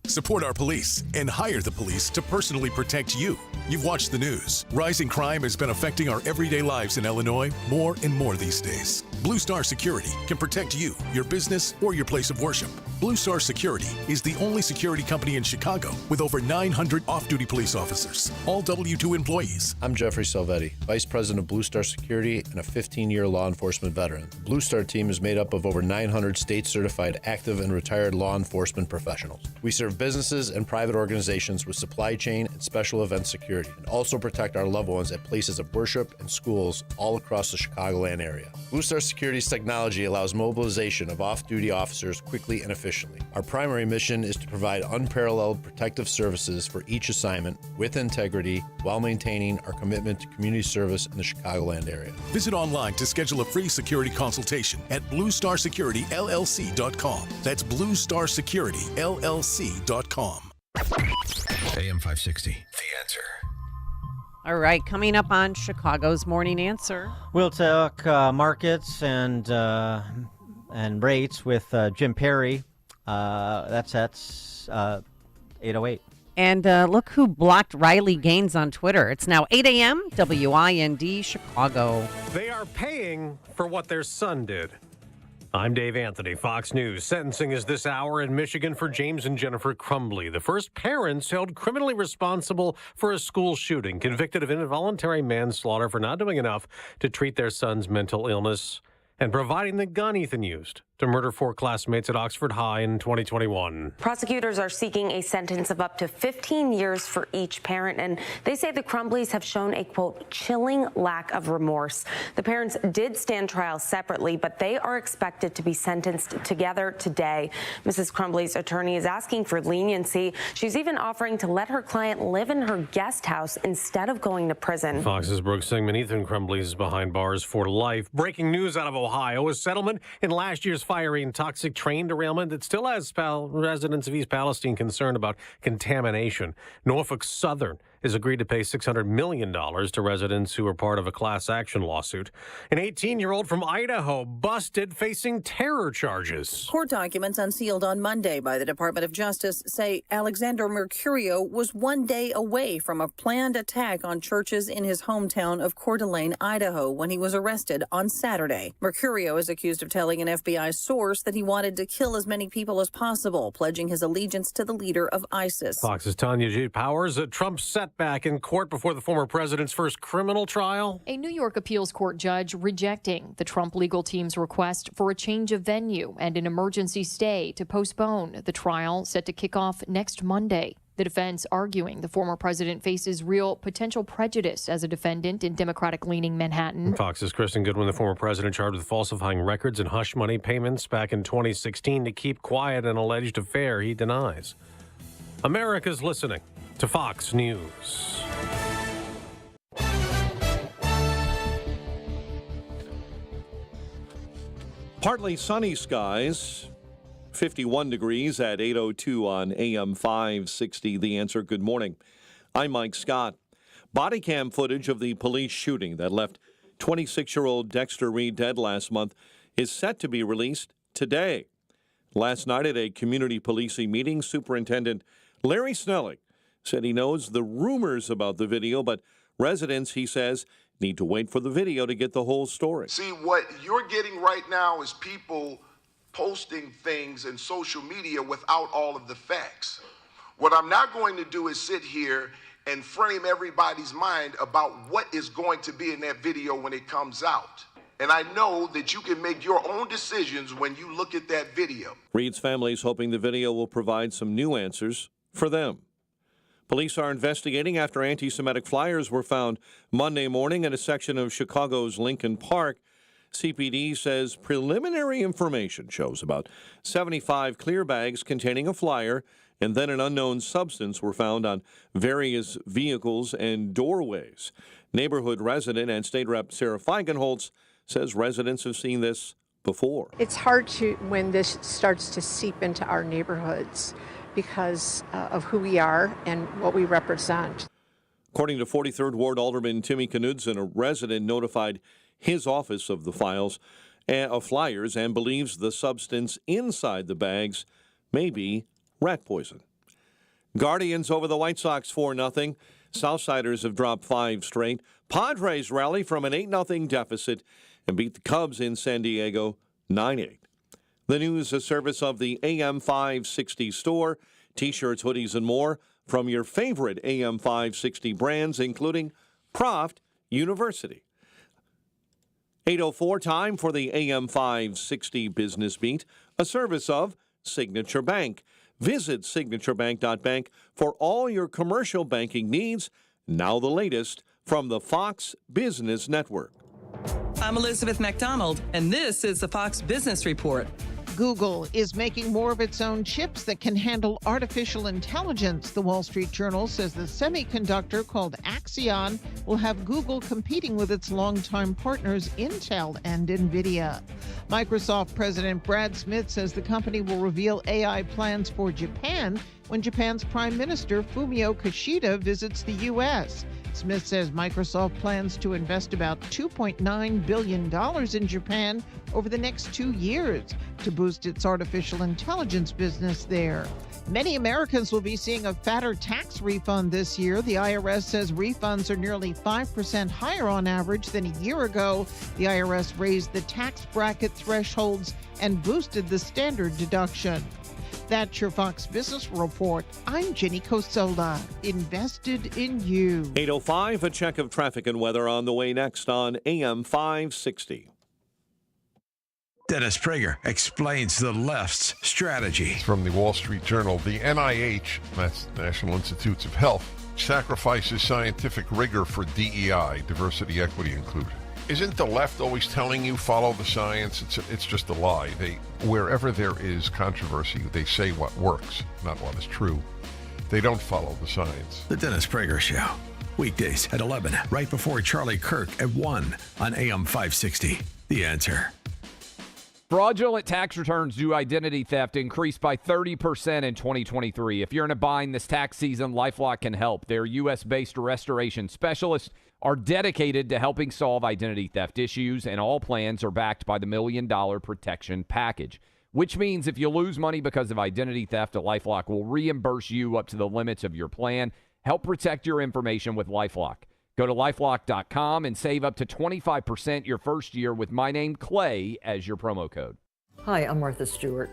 [SPEAKER 1] Support our police and hire the police to personally protect you. You've watched the news. Rising crime has been affecting our everyday lives in Illinois more and more these days. Blue Star Security can protect you, your business, or your place of worship. Blue Star Security is the only security company in Chicago with over 900 off-duty police officers, all W-2 employees.
[SPEAKER 6] I'm Jeffrey Salvetti, Vice President of Blue Star Security and a 15-year law enforcement veteran. The Blue Star team is made up of over 900 state-certified active and retired law enforcement professionals. We serve businesses and private organizations with supply chain and special event security, and also protect our loved ones at places of worship and schools all across the Chicagoland area. Blue Star Security's technology allows mobilization of off-duty officers quickly and efficiently. Our primary mission is to provide unparalleled protective services for each assignment with integrity while maintaining our commitment to community service in the Chicagoland area.
[SPEAKER 1] Visit online to schedule a free security consultation at bluestarsecurityllc.com. That's bluestarsecurityllc.com.
[SPEAKER 3] AM 560, The Answer.
[SPEAKER 24] All right, coming up on Chicago's Morning Answer.
[SPEAKER 4] We'll talk markets and rates with Jim Perry. That's at 8:08.
[SPEAKER 24] And look who blocked Riley Gaines on Twitter. It's now 8 a.m., WIND, Chicago.
[SPEAKER 7] They are paying for what their son did. I'm Dave Anthony, Fox News. Sentencing is this hour in Michigan for James and Jennifer Crumbly, the first parents held criminally responsible for a school shooting, convicted of involuntary manslaughter for not doing enough to treat their son's mental illness and providing the gun Ethan used to murder 4 classmates at Oxford High in 2021.
[SPEAKER 17] Prosecutors are seeking a sentence of up to 15 years for each parent, and they say the Crumbleys have shown a, quote, chilling lack of remorse. The parents did stand trial separately, but they are expected to be sentenced together today. Mrs. Crumbly's attorney is asking for leniency. She's even offering to let her client live in her guest house instead of going to prison.
[SPEAKER 7] Fox's Brooke Singman. Ethan Crumbly is behind bars for life. Breaking news out of Ohio, a settlement in last year's fiery and toxic train derailment that still has residents of East Palestine concerned about contamination. Norfolk Southern has agreed to pay $600 million to residents who are part of a class action lawsuit. An 18-year-old from Idaho busted facing terror charges.
[SPEAKER 25] Court documents unsealed on Monday by the Department of Justice say Alexander Mercurio was 1 day away from a planned attack on churches in his hometown of Coeur d'Alene, Idaho, when he was arrested on Saturday. Mercurio is accused of telling an FBI source that he wanted to kill as many people as possible, pledging his allegiance to the leader of ISIS.
[SPEAKER 7] Fox's Tanya J. Powers. A Trump setback in court before the former president's first criminal trial.
[SPEAKER 26] A New York appeals court judge rejecting the Trump legal team's request for a change of venue and an emergency stay to postpone the trial set to kick off next Monday. The defense arguing the former president faces real potential prejudice as a defendant in Democratic-leaning Manhattan.
[SPEAKER 7] Fox's Kristen Goodwin, the former president charged with falsifying records and hush money payments back in 2016 to keep quiet an alleged affair he denies. America's listening to Fox News.
[SPEAKER 8] Partly sunny skies, 51 degrees at 8:02 on AM 560. The Answer. Good morning. I'm Mike Scott. Body cam footage of the police shooting that left 26-year-old Dexter Reed dead last month is set to be released today. Last night at a community policing meeting, Superintendent Larry Snelling said he knows the rumors about the video, but residents, he says, need to wait for the video to get the whole story.
[SPEAKER 27] See, what you're getting right now is people posting things in social media without all of the facts. What I'm not going to do is sit here and frame everybody's mind about what is going to be in that video when it comes out. And I know that you can make your own decisions when you look at that video.
[SPEAKER 8] Reed's family is hoping the video will provide some new answers for them. Police are investigating after anti-Semitic flyers were found Monday morning in a section of Chicago's Lincoln Park. CPD says preliminary information shows about 75 clear bags containing a flyer and then an unknown substance were found on various vehicles and doorways. Neighborhood resident and State Rep Sarah Feigenholtz says residents have seen this before.
[SPEAKER 28] It's hard to when this starts to seep into our neighborhoods.
[SPEAKER 5] because of who we are and what we represent.
[SPEAKER 8] According to 43rd Ward Alderman Timmy Knudsen, a resident notified his office of the flyers and believes the substance inside the bags may be rat poison. Guardians over the White Sox 4-0. Southsiders have dropped 5 straight. Padres rally from an 8-0 deficit and beat the Cubs in San Diego 9-8. The news, a service of the AM 560 store. T-shirts, hoodies, and more from your favorite AM 560 brands, including Proft University. 8:04 time for the AM 560 Business Beat, a service of Signature Bank. Visit signaturebank.bank for all your commercial banking needs. Now the latest from the Fox Business Network.
[SPEAKER 9] I'm Elizabeth McDonald, and this is the Fox Business Report.
[SPEAKER 10] Google is making more of its own chips that can handle artificial intelligence. The Wall Street Journal says the semiconductor called Axion will have Google competing with its longtime partners Intel and NVIDIA. Microsoft President Brad Smith says the company will reveal AI plans for Japan when Japan's Prime Minister Fumio Kishida visits the U.S. Smith says Microsoft plans to invest about $2.9 billion in Japan over the next 2 years to boost its artificial intelligence business there. Many Americans will be seeing a fatter tax refund this year. The IRS says refunds are nearly 5% higher on average than a year ago. The IRS raised the tax bracket thresholds and boosted the standard deduction. That's your Fox Business Report. I'm Jenny Cosola, invested in you.
[SPEAKER 8] 8:05, a check of traffic and weather on the way next on AM 560.
[SPEAKER 3] Dennis Prager explains the left's strategy.
[SPEAKER 12] From the Wall Street Journal, the NIH, that's National Institutes of Health, sacrifices scientific rigor for DEI, diversity, equity, inclusion. Isn't the left always telling you follow the science? It's just a lie. Wherever there is controversy, they say what works, not what is true. They don't follow the science.
[SPEAKER 3] The Dennis Prager Show. Weekdays at 11, right before Charlie Kirk at 1 on AM 560. The Answer.
[SPEAKER 22] Fraudulent tax returns due to identity theft increased by 30% in 2023. If you're in a bind this tax season, LifeLock can help. Their U.S.-based restoration specialists are dedicated to helping solve identity theft issues, and all plans are backed by the $1 Million Protection Package, which means if you lose money because of identity theft, LifeLock will reimburse you up to the limits of your plan. Help protect your information with LifeLock. Go to LifeLock.com and save up to 25% your first year with my name, Clay, as your promo code.
[SPEAKER 23] Hi, I'm Martha Stewart.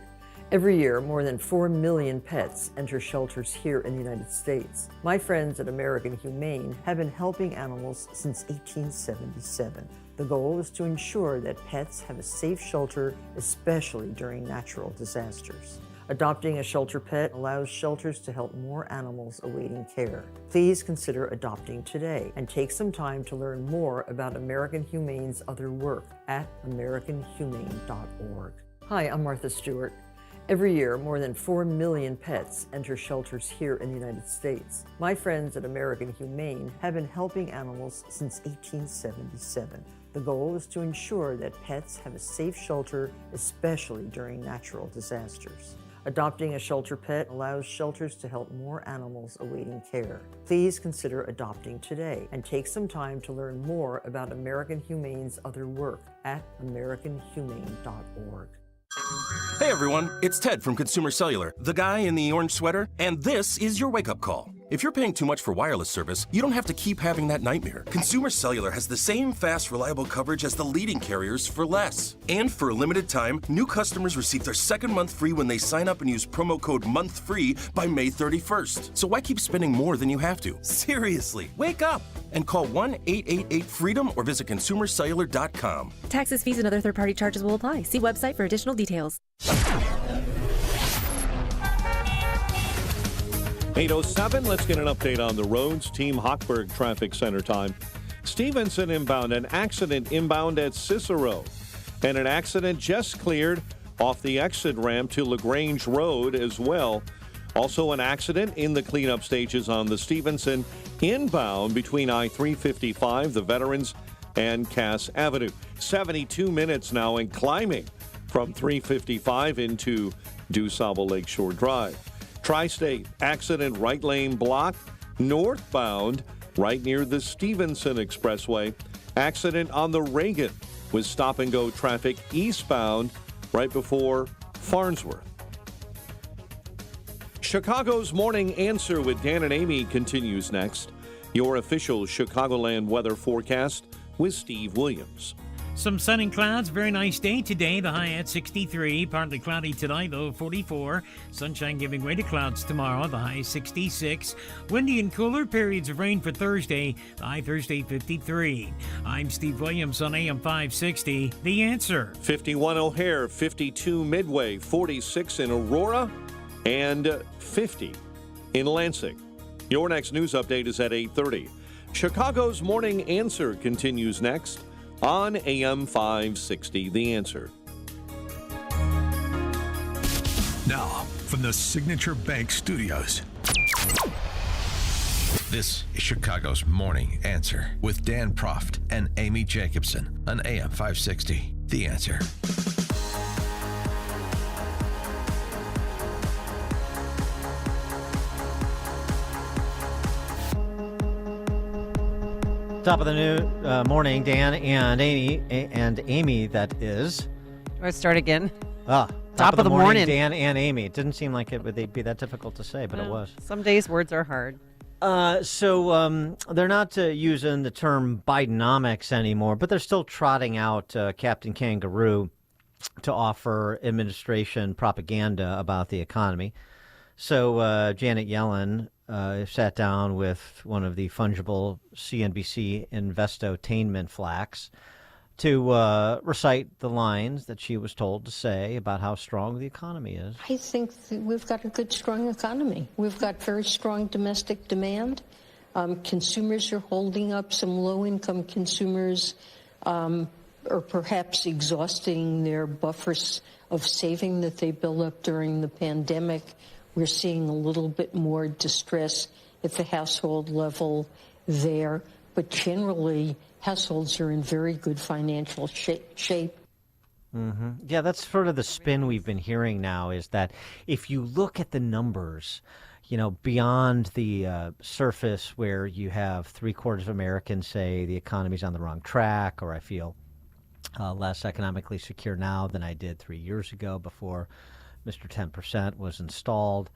[SPEAKER 23] Every year, more than 4 million pets enter shelters here in the United States. My friends at American Humane have been helping animals since 1877. The goal is to ensure that pets have a safe shelter, especially during natural disasters. Adopting a shelter pet allows shelters to help more animals awaiting care. Please consider adopting today and take some time to learn more about American Humane's other work at americanhumane.org. Hi, I'm Martha Stewart. Every year, more than 4 million pets enter shelters here in the United States. My friends at American Humane have been helping animals since 1877. The goal is to ensure that pets have a safe shelter, especially during natural disasters. Adopting a shelter pet allows shelters to help more animals awaiting care. Please consider adopting today and take some time to learn more about American Humane's other work at americanhumane.org.
[SPEAKER 13] Hey everyone, it's Ted from Consumer Cellular, the guy in the orange sweater, and this is your wake-up call. If you're paying too much for wireless service, you don't have to keep having that nightmare. Consumer Cellular has the same fast, reliable coverage as the leading carriers for less. And for a limited time, new customers receive their second month free when they sign up and use promo code MONTHFREE by May 31st. So why keep spending more than you have to? Seriously, wake up and call 1-888-FREEDOM or visit consumercellular.com.
[SPEAKER 15] Taxes, fees, and other third-party charges will apply. See website for additional details.
[SPEAKER 8] 8:07, let's get an update on the roads. Team Hochberg Traffic Center time. Stevenson inbound, an accident inbound at Cicero. And an accident just cleared off the exit ramp to LaGrange Road as well. Also an accident in the cleanup stages on the Stevenson inbound between I-355, the Veterans, and Cass Avenue. 72 minutes now and climbing from 355 into DuSable Lakeshore Drive. Tri-State, accident right lane blocked northbound right near the Stevenson Expressway. Accident on the Reagan with stop-and-go traffic eastbound right before Farnsworth. Chicago's Morning Answer with Dan and Amy continues next. Your official Chicagoland weather forecast with Steve Williams.
[SPEAKER 2] Some sun and clouds. Very nice day today. The high at 63. Partly cloudy tonight, low 44. Sunshine giving way to clouds tomorrow. The high 66. Windy and cooler. Periods of rain for Thursday. The high Thursday 53. I'm Steve Williams on AM 560. The Answer.
[SPEAKER 8] 51 O'Hare, 52 Midway, 46 in Aurora, and 50 in Lansing. Your next news update is at 8:30. Chicago's Morning Answer continues next on AM 560, The Answer.
[SPEAKER 3] Now, from the Signature Bank Studios, this is Chicago's Morning Answer with Dan Proft and Amy Jacobson on AM 560, The Answer.
[SPEAKER 4] Top of the new morning, Dan and Amy, that is.
[SPEAKER 24] Do I start again?
[SPEAKER 4] Top of the morning, Dan and Amy. It didn't seem like it would be that difficult to say, but it was.
[SPEAKER 24] Some days words are hard.
[SPEAKER 4] So they're not using the term Bidenomics anymore, but they're still trotting out Captain Kangaroo to offer administration propaganda about the economy. So Janet Yellen sat down with one of the fungible CNBC Investotainment flacks to recite the lines that she was told to say about how strong the economy is.
[SPEAKER 11] I think we've got a good, strong economy. We've got very strong domestic demand. Consumers are holding up. Some low-income consumers are perhaps exhausting their buffers of saving that they built up during the pandemic. We're seeing a little bit more distress at the household level there, but generally households are in very good financial shape.
[SPEAKER 4] Mm-hmm. Yeah, that's sort of the spin we've been hearing now, is that if you look at the numbers, beyond the surface where you have 3/4 of Americans say the economy's on the wrong track, or I feel less economically secure now than I did 3 years ago before Mr. 10% was installed.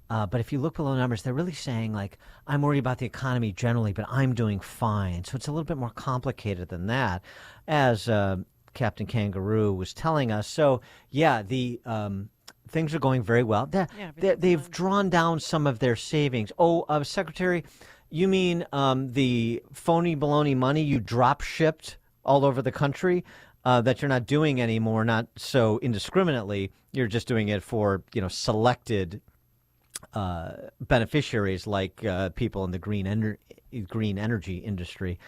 [SPEAKER 4] But if you look below the numbers, they're really saying, like, I'm worried about the economy generally, but I'm doing fine. So it's a little bit more complicated than that, as Captain Kangaroo was telling us. So, yeah, the things are going very well. They've drawn down some of their savings. Secretary, you mean the phony baloney money you drop shipped all over the country? That you're not doing anymore, not so indiscriminately. You're just doing it for, selected beneficiaries like people in the green energy industry.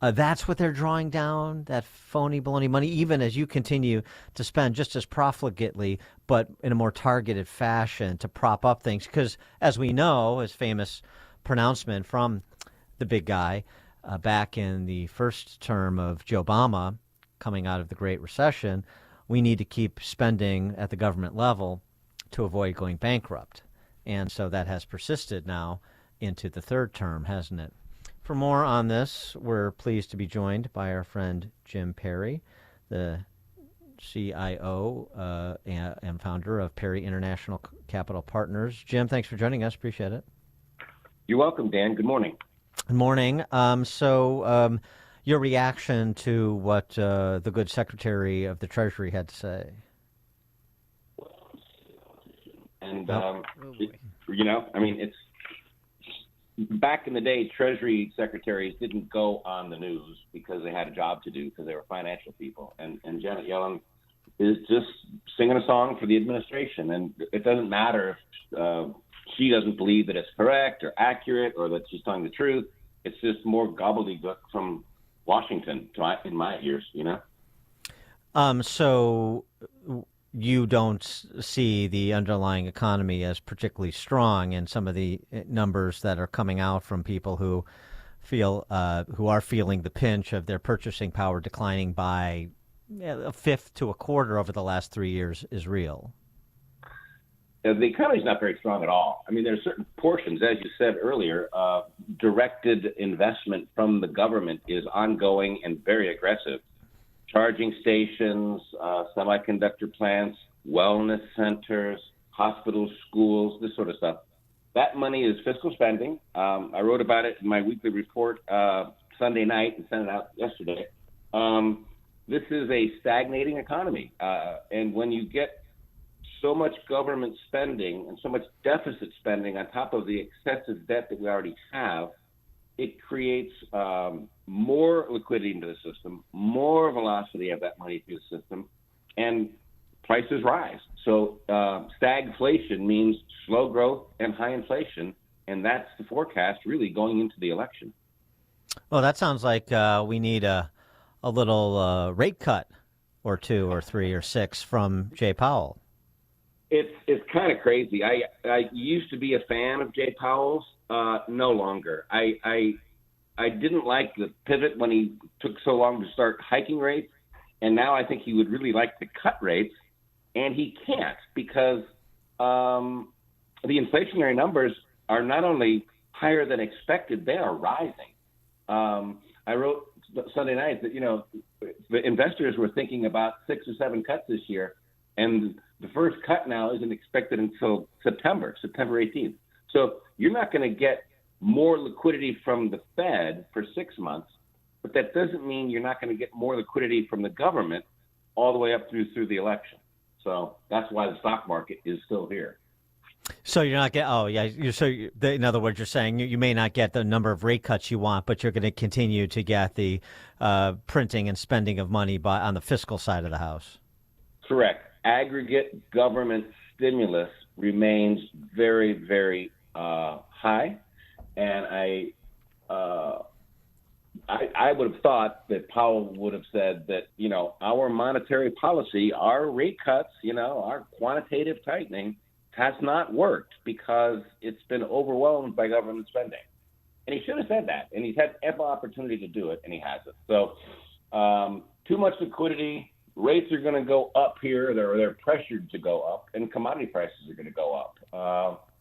[SPEAKER 4] That's what they're drawing down, that phony baloney money, even as you continue to spend just as profligately, but in a more targeted fashion to prop up things. Because as we know, his famous pronouncement from the big guy back in the first term of Joe Obama, coming out of the Great Recession, we need to keep spending at the government level to avoid going bankrupt. And so that has persisted now into the third term, hasn't it? For more on this, we're pleased to be joined by our friend Jim Perry, the CIO and founder of Perry International Capital Partners. Jim, thanks for joining us. Appreciate it.
[SPEAKER 14] You're welcome, Dan. Good morning.
[SPEAKER 4] Good morning. Your reaction to what the good Secretary of the Treasury had to say.
[SPEAKER 14] And, it's back in the day, Treasury secretaries didn't go on the news because they had a job to do because they were financial people. And Janet Yellen is just singing a song for the administration. And it doesn't matter if she doesn't believe that it's correct or accurate or that she's telling the truth. It's just more gobbledygook from Washington, in my ears,
[SPEAKER 4] So you don't see the underlying economy as particularly strong, and some of the numbers that are coming out from people who are feeling the pinch of their purchasing power declining by a fifth to a quarter over the last 3 years is real.
[SPEAKER 14] the economy's not very strong at all. I mean, there are certain portions, as you said earlier, directed investment from the government is ongoing and very aggressive. Charging stations, semiconductor plants, wellness centers, hospitals, schools, this sort of stuff. That money is fiscal spending. I wrote about it in my weekly report Sunday night and sent it out yesterday. This is a stagnating economy. And when you get so much government spending and so much deficit spending on top of the excessive debt that we already have, it creates more liquidity into the system, more velocity of that money through the system, and prices rise. So stagflation means slow growth and high inflation, and that's the forecast really going into the election.
[SPEAKER 4] Well, that sounds like we need a little rate cut or 2 or 3 or 6 from Jay Powell.
[SPEAKER 14] It's kind of crazy. I used to be a fan of Jay Powell's. No longer. I didn't like the pivot when he took so long to start hiking rates, and now I think he would really like to cut rates, and he can't because the inflationary numbers are not only higher than expected, they are rising. I wrote Sunday night that, the investors were thinking about 6 or 7 cuts this year, and the first cut now isn't expected until September 18th. So you're not going to get more liquidity from the Fed for 6 months, but that doesn't mean you're not going to get more liquidity from the government all the way up through the election. So that's why the stock market is still here.
[SPEAKER 4] So you're not getting, in other words, you're saying you may not get the number of rate cuts you want, but you're going to continue to get the printing and spending of money on the fiscal side of the house. Correct.
[SPEAKER 14] Aggregate government stimulus remains very, very high, and I would have thought that Powell would have said that our monetary policy, our rate cuts, our quantitative tightening has not worked because it's been overwhelmed by government spending, and he should have said that, and he's had ample opportunity to do it, and he hasn't. So too much liquidity. Rates are going to go up here. They're pressured to go up, and commodity prices are going to go up.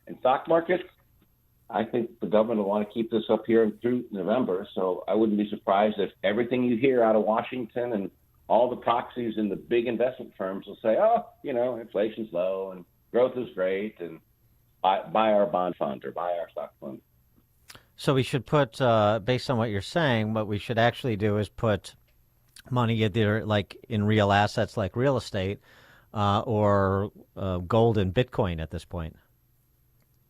[SPEAKER 14] And stock markets, I think the government will want to keep this up here through November. So I wouldn't be surprised if everything you hear out of Washington and all the proxies and the big investment firms will say, inflation's low and growth is great, and buy our bond fund or buy our stock fund.
[SPEAKER 4] So we should put, based on what you're saying, what we should actually do is put money either like in real assets like real estate or gold and Bitcoin at this point.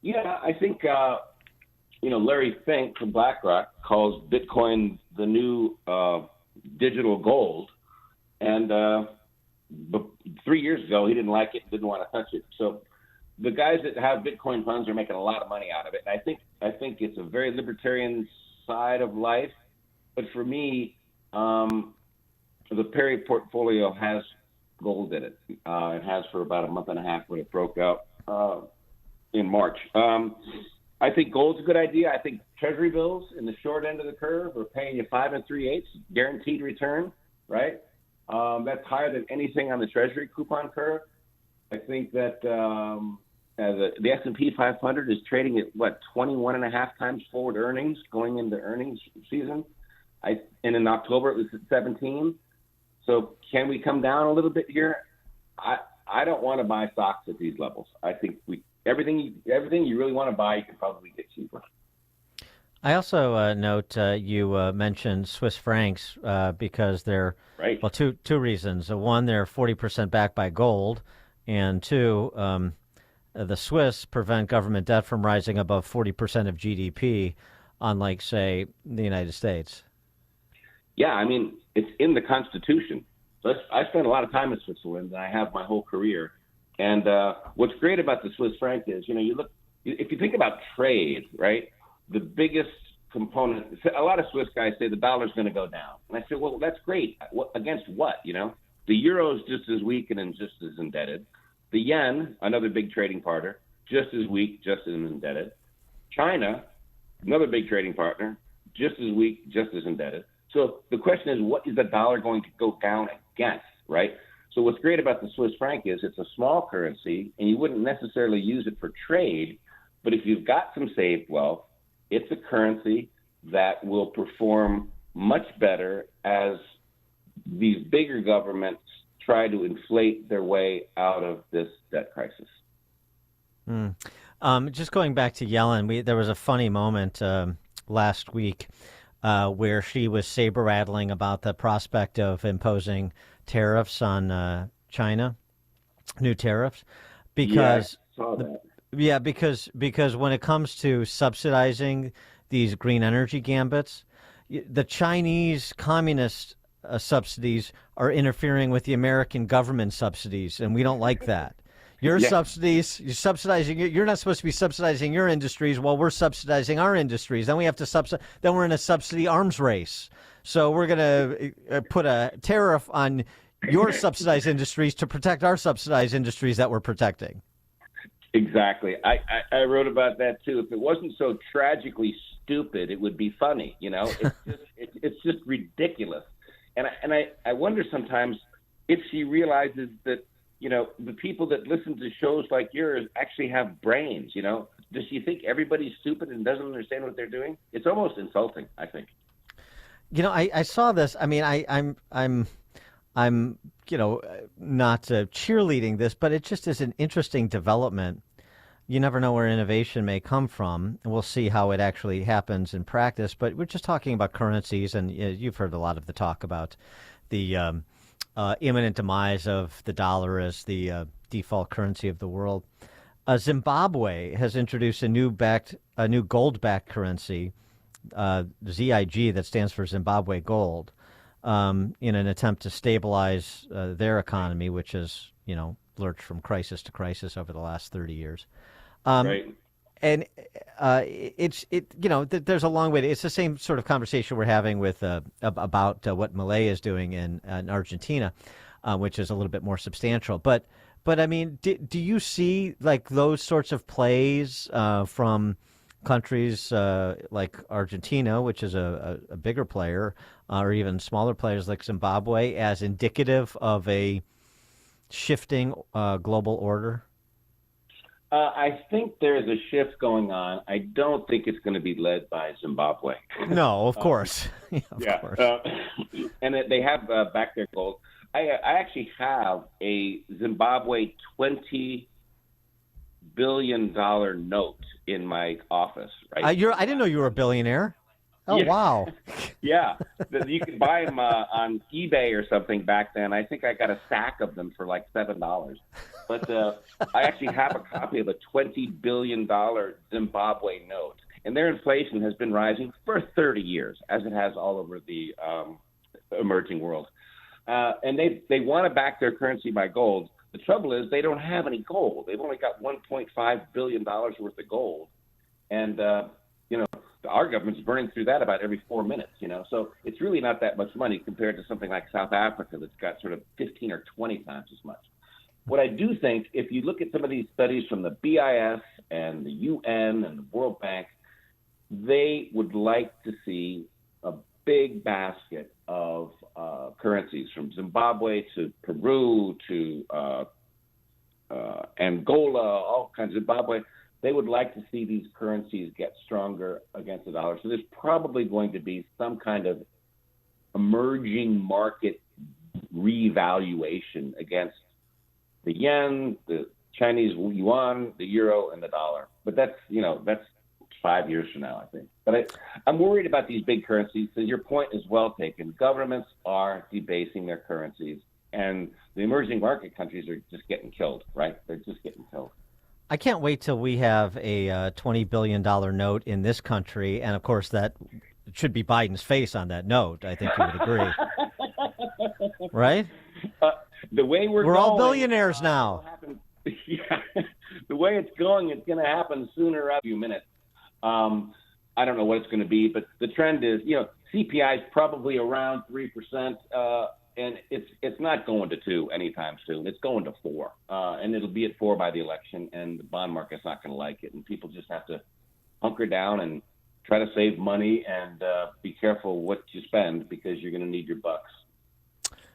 [SPEAKER 14] Yeah, I think, Larry Fink from BlackRock calls Bitcoin the new digital gold. And but 3 years ago, he didn't like it, didn't want to touch it. So the guys that have Bitcoin funds are making a lot of money out of it. And I think it's a very libertarian side of life. But for me, the Perry portfolio has gold in it. It has for about a month and a half when it broke out in March. I think gold's a good idea. I think Treasury bills in the short end of the curve are paying you 5 3/8 guaranteed return, right? That's higher than anything on the Treasury coupon curve. I think that the S&P 500 is trading at 21.5 times forward earnings going into earnings season. And in October it was at 17. So can we come down a little bit here? I don't want to buy stocks at these levels. I think everything you really want to buy, you can probably get cheaper.
[SPEAKER 4] I also note you mentioned Swiss francs because they're right. Well, two reasons. One, they're 40% backed by gold, and two, the Swiss prevent government debt from rising above 40% of GDP, unlike, say, the United States.
[SPEAKER 14] Yeah, I mean, it's in the Constitution. So I spent a lot of time in Switzerland, and I have my whole career. And what's great about the Swiss franc is, if you think about trade, right, the biggest component, a lot of Swiss guys say the dollar's going to go down. And I say, well, that's great. Against what, The euro's just as weak and just as indebted. The yen, another big trading partner, just as weak, just as indebted. China, another big trading partner, just as weak, just as indebted. So the question is, what is the dollar going to go down against, right? So what's great about the Swiss franc is it's a small currency, and you wouldn't necessarily use it for trade. But if you've got some saved wealth, it's a currency that will perform much better as these bigger governments try to inflate their way out of this debt crisis.
[SPEAKER 4] Just going back to Yellen, there was a funny moment last week where she was saber-rattling about the prospect of imposing tariffs on China, new tariffs, because
[SPEAKER 14] I saw that.
[SPEAKER 4] because when it comes to subsidizing these green energy gambits, the Chinese communist subsidies are interfering with the American government subsidies, and we don't like that. Your subsidies, you're subsidizing. You're not supposed to be subsidizing your industries while we're subsidizing our industries. Then we have to subsidize. Then we're in a subsidy arms race. So we're going to put a tariff on your subsidized industries to protect our subsidized industries that we're protecting.
[SPEAKER 14] Exactly. I wrote about that too. If it wasn't so tragically stupid, it would be funny. It's just ridiculous. And I wonder sometimes if she realizes that, the people that listen to shows like yours actually have brains. Does she think everybody's stupid and doesn't understand what they're doing? It's almost insulting, I think.
[SPEAKER 4] I saw this. I mean, I'm not cheerleading this, but it just is an interesting development. You never know where innovation may come from, and we'll see how it actually happens in practice. But we're just talking about currencies, and you've heard a lot of the talk about the imminent demise of the dollar as the default currency of the world. Zimbabwe has introduced a new gold-backed currency, ZIG, that stands for Zimbabwe Gold, in an attempt to stabilize their economy, which has, lurched from crisis to crisis over the last 30 years.
[SPEAKER 14] Right.
[SPEAKER 4] And there's a long way. It's the same sort of conversation we're having with about what Malay is doing in Argentina, which is a little bit more substantial. But I mean, do you see like those sorts of plays from countries like Argentina, which is a bigger player, or even smaller players like Zimbabwe, as indicative of a shifting global order?
[SPEAKER 14] I think there's a shift going on. I don't think it's going to be led by Zimbabwe.
[SPEAKER 4] No, of course. Of course.
[SPEAKER 14] And they have back their gold. I actually have a Zimbabwe $20 billion note in my office. Right.
[SPEAKER 4] I didn't know you were a billionaire. Oh,
[SPEAKER 14] yeah.
[SPEAKER 4] Wow.
[SPEAKER 14] Yeah. You could buy them on eBay or something back then. I think I got a stack of them for like $7. But I actually have a copy of a $20 billion Zimbabwe note. And their inflation has been rising for 30 years, as it has all over the emerging world. And they want to back their currency by gold. The trouble is they don't have any gold. They've only got $1.5 billion worth of gold. And, our government's burning through that about every 4 minutes, So it's really not that much money compared to something like South Africa that's got sort of 15 or 20 times as much. What I do think, if you look at some of these studies from the BIS and the UN and the World Bank, they would like to see a big basket of currencies from Zimbabwe to Peru to Angola, all kinds of Zimbabwe. They would like to see these currencies get stronger against the dollar. So there's probably going to be some kind of emerging market revaluation against the yen, the Chinese yuan, the euro, and the dollar. But that's 5 years from now, I think. But I'm worried about these big currencies. So your point is well taken. Governments are debasing their currencies, and the emerging market countries are just getting killed, right? They're just getting killed.
[SPEAKER 4] I can't wait till we have a $20 billion note in this country. And, of course, that should be Biden's face on that note. I think you would agree. Right?
[SPEAKER 14] The way
[SPEAKER 4] we're all billionaires now.
[SPEAKER 14] The way it's going, it's going to happen sooner in a few minutes. I don't know what it's going to be, but the trend is, CPI is probably around 3%, and it's not going to 2 anytime soon. It's going to 4, and it'll be at 4 by the election, and the bond market's not going to like it, and people just have to hunker down and try to save money and be careful what you spend because you're going to need your bucks.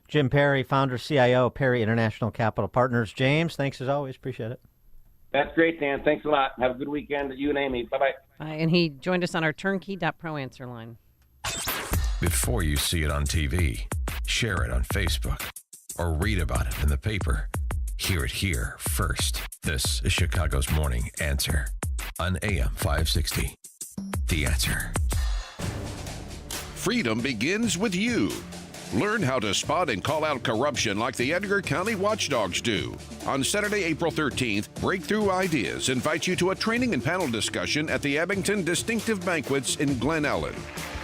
[SPEAKER 4] Jim Perry, founder, CIO, Perry International Capital Partners. James, thanks as always. Appreciate it.
[SPEAKER 14] That's great, Dan. Thanks a lot. Have a good weekend. You and Amy. Bye-bye.
[SPEAKER 24] And he joined us on our turnkey.pro answer line.
[SPEAKER 3] Before you see it on TV, share it on Facebook, or read about it in the paper, hear it here first. This is Chicago's Morning Answer on AM 560. The Answer.
[SPEAKER 1] Freedom begins with you. Learn how to spot and call out corruption like the Edgar County Watchdogs do. On Saturday, April 13th, Breakthrough Ideas invites you to a training and panel discussion at the Abington Distinctive Banquets in Glen Ellen.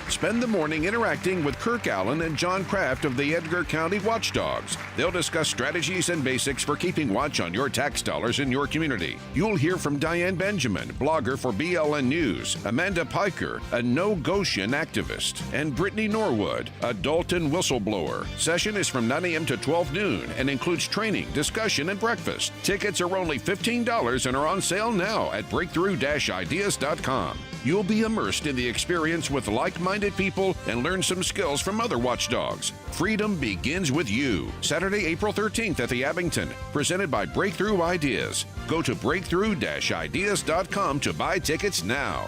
[SPEAKER 1] Spend the morning interacting with Kirk Allen and John Kraft of the Edgar County Watchdogs. They'll discuss strategies and basics for keeping watch on your tax dollars in your community. You'll hear from Diane Benjamin, blogger for BLN News, Amanda Piker, a No Goshen activist, and Brittany Norwood, a Dalton whistleblower. Session is from 9 a.m. to 12 noon and includes training, discussion, and breakfast. Tickets are only $15 and are on sale now at breakthrough-ideas.com. You'll be immersed in the experience with like-minded people and learn some skills from other watchdogs. Freedom begins with you. Saturday, April 13th at the Abington, presented by Breakthrough Ideas. Go to breakthrough-ideas.com to buy tickets now.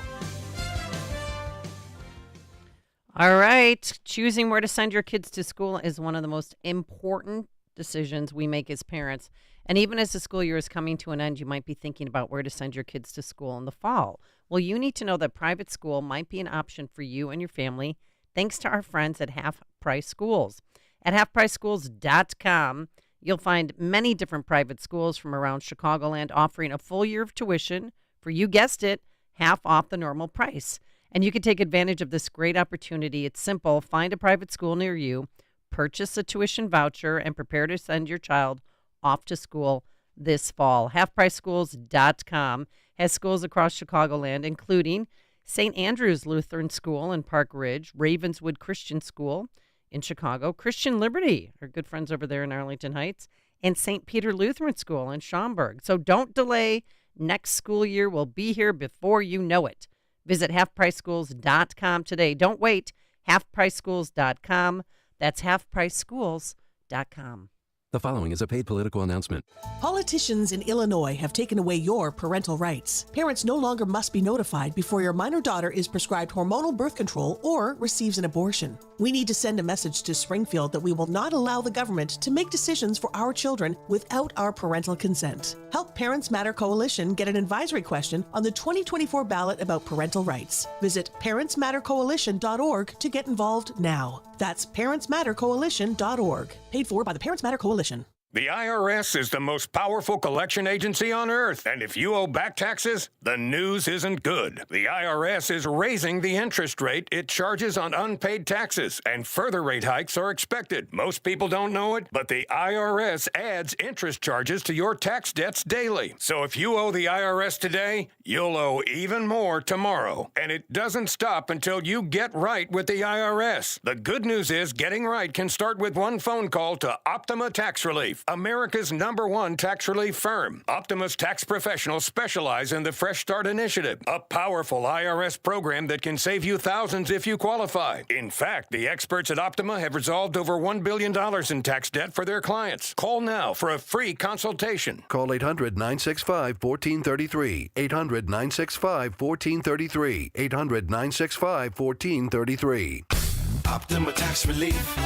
[SPEAKER 24] All right. Choosing where to send your kids to school is one of the most important decisions we make as parents. And even as the school year is coming to an end, you might be thinking about where to send your kids to school in the fall. Well, you need to know that private school might be an option for you and your family thanks to our friends at Half Price Schools. At halfpriceschools.com, you'll find many different private schools from around Chicagoland offering a full year of tuition for, you guessed it, half off the normal price. And you can take advantage of this great opportunity. It's simple. Find a private school near you, purchase a tuition voucher, and prepare to send your child off to school this fall. Halfpriceschools.com has schools across Chicagoland, including St. Andrew's Lutheran School in Park Ridge, Ravenswood Christian School in Chicago, Christian Liberty, our good friends over there in Arlington Heights, and St. Peter Lutheran School in Schaumburg. So don't delay. Next school year will be here before you know it. Visit halfpriceschools.com today. Don't wait. Halfpriceschools.com. That's halfpriceschools.com.
[SPEAKER 13] The following is a paid political announcement.
[SPEAKER 6] Politicians in Illinois have taken away your parental rights. Parents no longer must be notified before your minor daughter is prescribed hormonal birth control or receives an abortion. We need to send a message to Springfield that we will not allow the government to make decisions for our children without our parental consent. Help Parents Matter Coalition get an advisory question on the 2024 ballot about parental rights. Visit parentsmattercoalition.org to get involved now. That's parentsmattercoalition.org. Paid for by the Parents Matter Coalition.
[SPEAKER 16] The IRS is the most powerful collection agency on earth, and if you owe back taxes, the news isn't good. The IRS is raising the interest rate it charges on unpaid taxes, and further rate hikes are expected. Most people don't know it, but the IRS adds interest charges to your tax debts daily. So if you owe the IRS today, you'll owe even more tomorrow. And it doesn't stop until you get right with the IRS. The good news is getting right can start with one phone call to Optima Tax Relief, America's #1 tax relief firm. Optima's tax professionals specialize in the Fresh Start Initiative, a powerful IRS program that can save you thousands if you qualify. In fact, the experts at Optima have resolved over $1 billion in tax debt for their clients. Call now for a free consultation.
[SPEAKER 18] Call 800-965-1433. 800-965-1433. 800-965-1433.
[SPEAKER 19] Optima Tax Relief.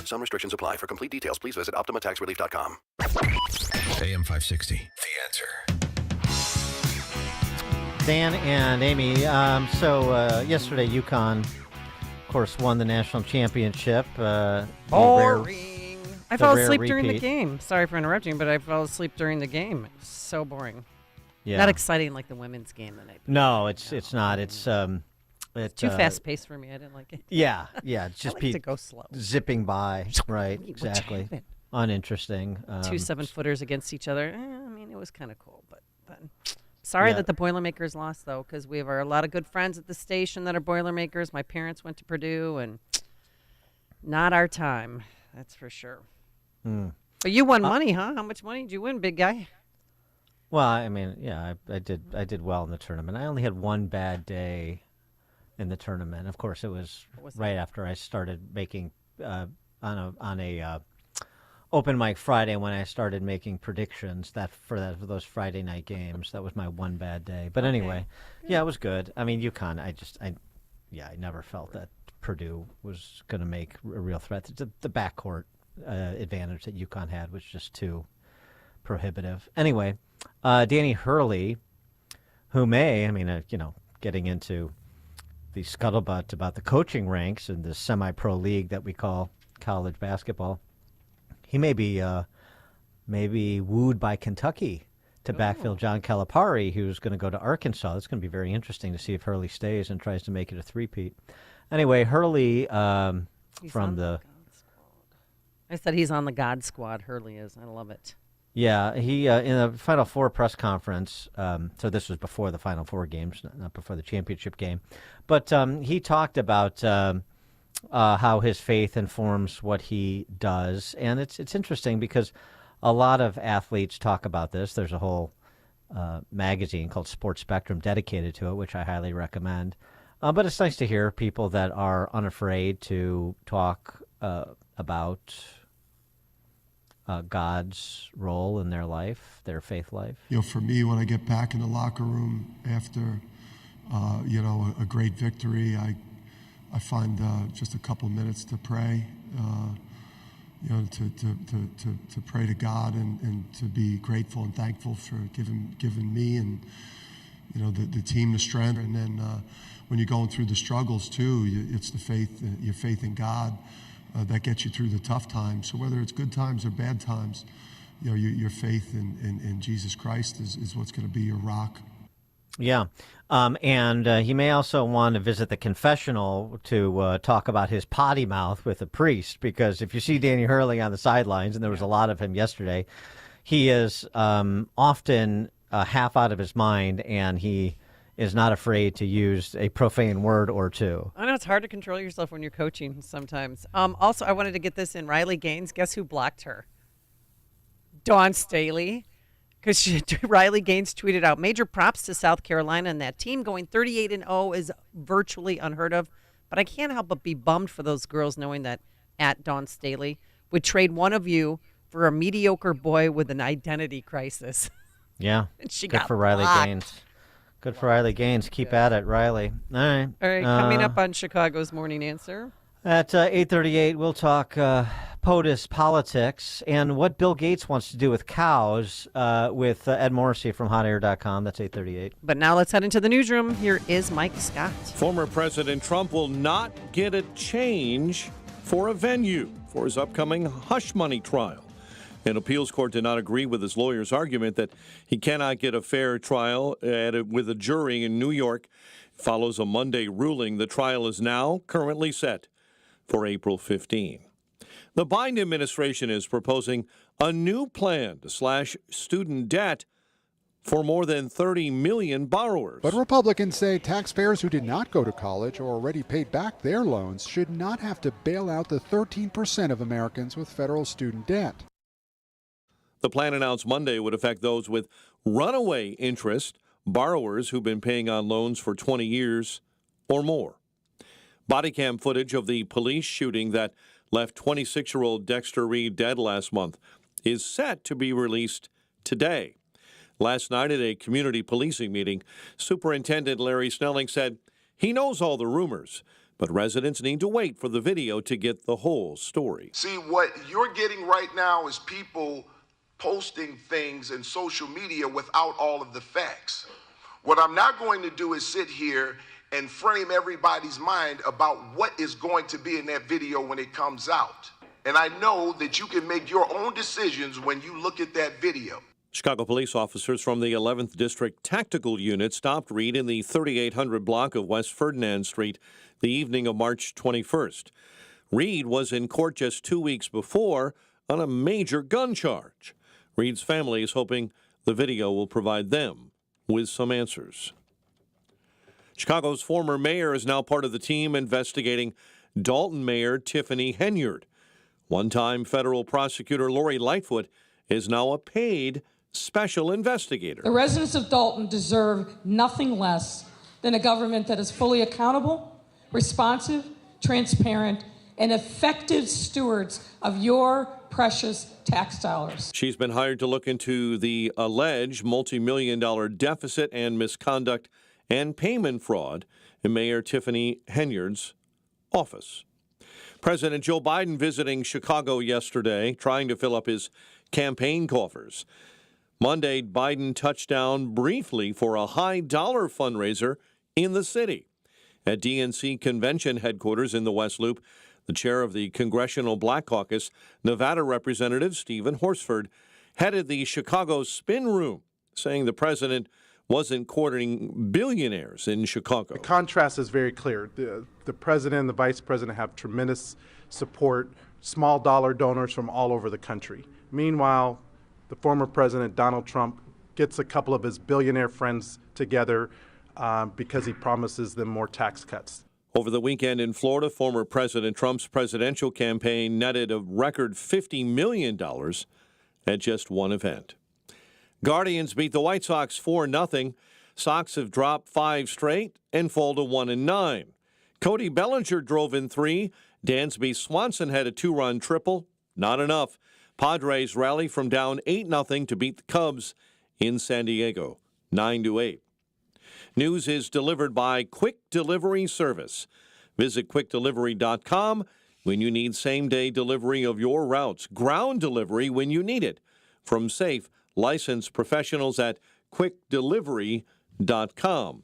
[SPEAKER 18] Some restrictions apply. For complete details, please visit OptimaTaxRelief.com.
[SPEAKER 3] AM 560, The Answer.
[SPEAKER 4] Dan and Amy, yesterday UConn, of course, won the national championship.
[SPEAKER 24] Boring. I fell asleep during the game. Sorry for interrupting, but I fell asleep during the game. It was so boring.
[SPEAKER 4] Yeah.
[SPEAKER 24] Not exciting like the women's game the night before.
[SPEAKER 4] No, it's not. It's
[SPEAKER 24] too fast-paced for me. I didn't like it.
[SPEAKER 4] Yeah. It's just
[SPEAKER 24] I like to go slow.
[SPEAKER 4] Zipping by. Right, exactly. Uninteresting.
[SPEAKER 24] 2 7-footers against each other. I mean, it was kind of cool, but sorry that the Boilermakers lost, though, because we have a lot of good friends at the station that are Boilermakers. My parents went to Purdue, and not our time. That's for sure. But you won money, huh? How much money did you win, big guy?
[SPEAKER 4] Well, I mean, yeah, I did well in the tournament. I only had one bad day in the tournament. Of course, it was right after I started making on a open mic Friday when I started making predictions for those Friday night games. That was my one bad day. But anyway, yeah, it was good. I mean, UConn, I never felt that Purdue was going to make a real threat. The backcourt advantage that UConn had was just too prohibitive. Anyway, Danny Hurley, who getting into the scuttlebutt about the coaching ranks in the semi-pro league that we call college basketball, he may be wooed by Kentucky to backfill John Calipari, who's going to go to Arkansas. It's going to be very interesting to see if Hurley stays and tries to make it a three-peat. Anyway, Hurley from the...
[SPEAKER 24] I said he's on the God Squad. Hurley is. I love it.
[SPEAKER 4] Yeah, he in the Final Four press conference, so this was before the Final Four games, not before the championship game, but he talked about how his faith informs what he does, and it's interesting because a lot of athletes talk about this. There's a whole magazine called Sports Spectrum dedicated to it, which I highly recommend. But it's nice to hear people that are unafraid to talk about God's role in their life, their faith life.
[SPEAKER 7] For me, when I get back in the locker room after, a great victory, I find just a couple minutes to pray, to pray to God and to be grateful and thankful for giving me and the team the strength. And then when you're going through the struggles too, it's your faith in God that gets you through the tough times. So whether it's good times or bad times, your faith in Jesus Christ is what's going to be your rock.
[SPEAKER 4] Yeah. And he may also want to visit the confessional to talk about his potty mouth with a priest, because if you see Danny Hurley on the sidelines, and there was a lot of him yesterday, he is often half out of his mind, and he is not afraid to use a profane word or two.
[SPEAKER 24] I know it's hard to control yourself when you're coaching sometimes. Also, I wanted to get this in. Riley Gaines, guess who blocked her? Dawn Staley. Because Riley Gaines tweeted out, major props to South Carolina and that team. Going 38-0 is virtually unheard of. But I can't help but be bummed for those girls knowing that @Dawn Staley would trade one of you for a mediocre boy with an identity crisis.
[SPEAKER 4] Yeah,
[SPEAKER 24] and she
[SPEAKER 4] good
[SPEAKER 24] got
[SPEAKER 4] for Riley
[SPEAKER 24] blocked.
[SPEAKER 4] Gaines. Good for Riley Gaines. Keep at it, Riley. All right.
[SPEAKER 24] All right, coming up on Chicago's Morning Answer.
[SPEAKER 4] At 8:38, we'll talk POTUS politics and what Bill Gates wants to do with cows with Ed Morrissey from HotAir.com. That's 8:38.
[SPEAKER 24] But now let's head into the newsroom. Here is Mike Scott.
[SPEAKER 8] Former President Trump will not get a change for a venue for his upcoming hush money trial. An appeals court did not agree with his lawyer's argument that he cannot get a fair trial with a jury in New York. Follows a Monday ruling. The trial is now currently set for April 15. The Biden administration is proposing a new plan to slash student debt for more than 30 million borrowers.
[SPEAKER 17] But Republicans say taxpayers who did not go to college or already paid back their loans should not have to bail out the 13% of Americans with federal student debt.
[SPEAKER 8] The plan announced Monday would affect those with runaway interest, borrowers who've been paying on loans for 20 years or more. Body cam footage of the police shooting that left 26-year-old Dexter Reed dead last month is set to be released today. Last night at a community policing meeting, Superintendent Larry Snelling said he knows all the rumors, but residents need to wait for the video to get the whole story.
[SPEAKER 20] See, what you're getting right now is people posting things in social media without all of the facts. What I'm not going to do is sit here and frame everybody's mind about what is going to be in that video when it comes out. And I know that you can make your own decisions when you look at that video.
[SPEAKER 8] Chicago police officers from the 11th District Tactical Unit stopped Reed in the 3800 block of West Ferdinand Street the evening of March 21st. Reed was in court just 2 weeks before on a major gun charge. Reed's family is hoping the video will provide them with some answers. Chicago's former mayor is now part of the team investigating Dalton Mayor Tiffany Henyard. One-time federal prosecutor Lori Lightfoot is now a paid special investigator.
[SPEAKER 21] The residents of Dalton deserve nothing less than a government that is fully accountable, responsive, transparent, and effective stewards of your precious tax dollars.
[SPEAKER 8] She's been hired to look into the alleged multi-million-dollar deficit and misconduct and payment fraud in Mayor Tiffany Henyard's office. President Joe Biden visiting Chicago yesterday, trying to fill up his campaign coffers. Monday, Biden touched down briefly for a high-dollar fundraiser in the city. At DNC convention headquarters in the West Loop, the chair of the Congressional Black Caucus, Nevada Representative Stephen Horsford, headed the Chicago Spin Room, saying the president wasn't courting billionaires in Chicago.
[SPEAKER 5] The contrast is very clear. The president and the vice president have tremendous support, small dollar donors from all over the country. Meanwhile, the former president, Donald Trump, gets a couple of his billionaire friends together because he promises them more tax cuts.
[SPEAKER 8] Over the weekend in Florida, former President Trump's presidential campaign netted a record $50 million at just one event. Guardians beat the White Sox 4-0. Sox have dropped 5 straight and fall to 1-9. Cody Bellinger drove in 3. Dansby Swanson had a 2-run triple. Not enough. Padres rally from down 8-0 to beat the Cubs in San Diego, 9-8. News is delivered by Quick Delivery Service. Visit quickdelivery.com when you need same-day delivery of your routes. Ground delivery when you need it. From safe, licensed professionals at quickdelivery.com.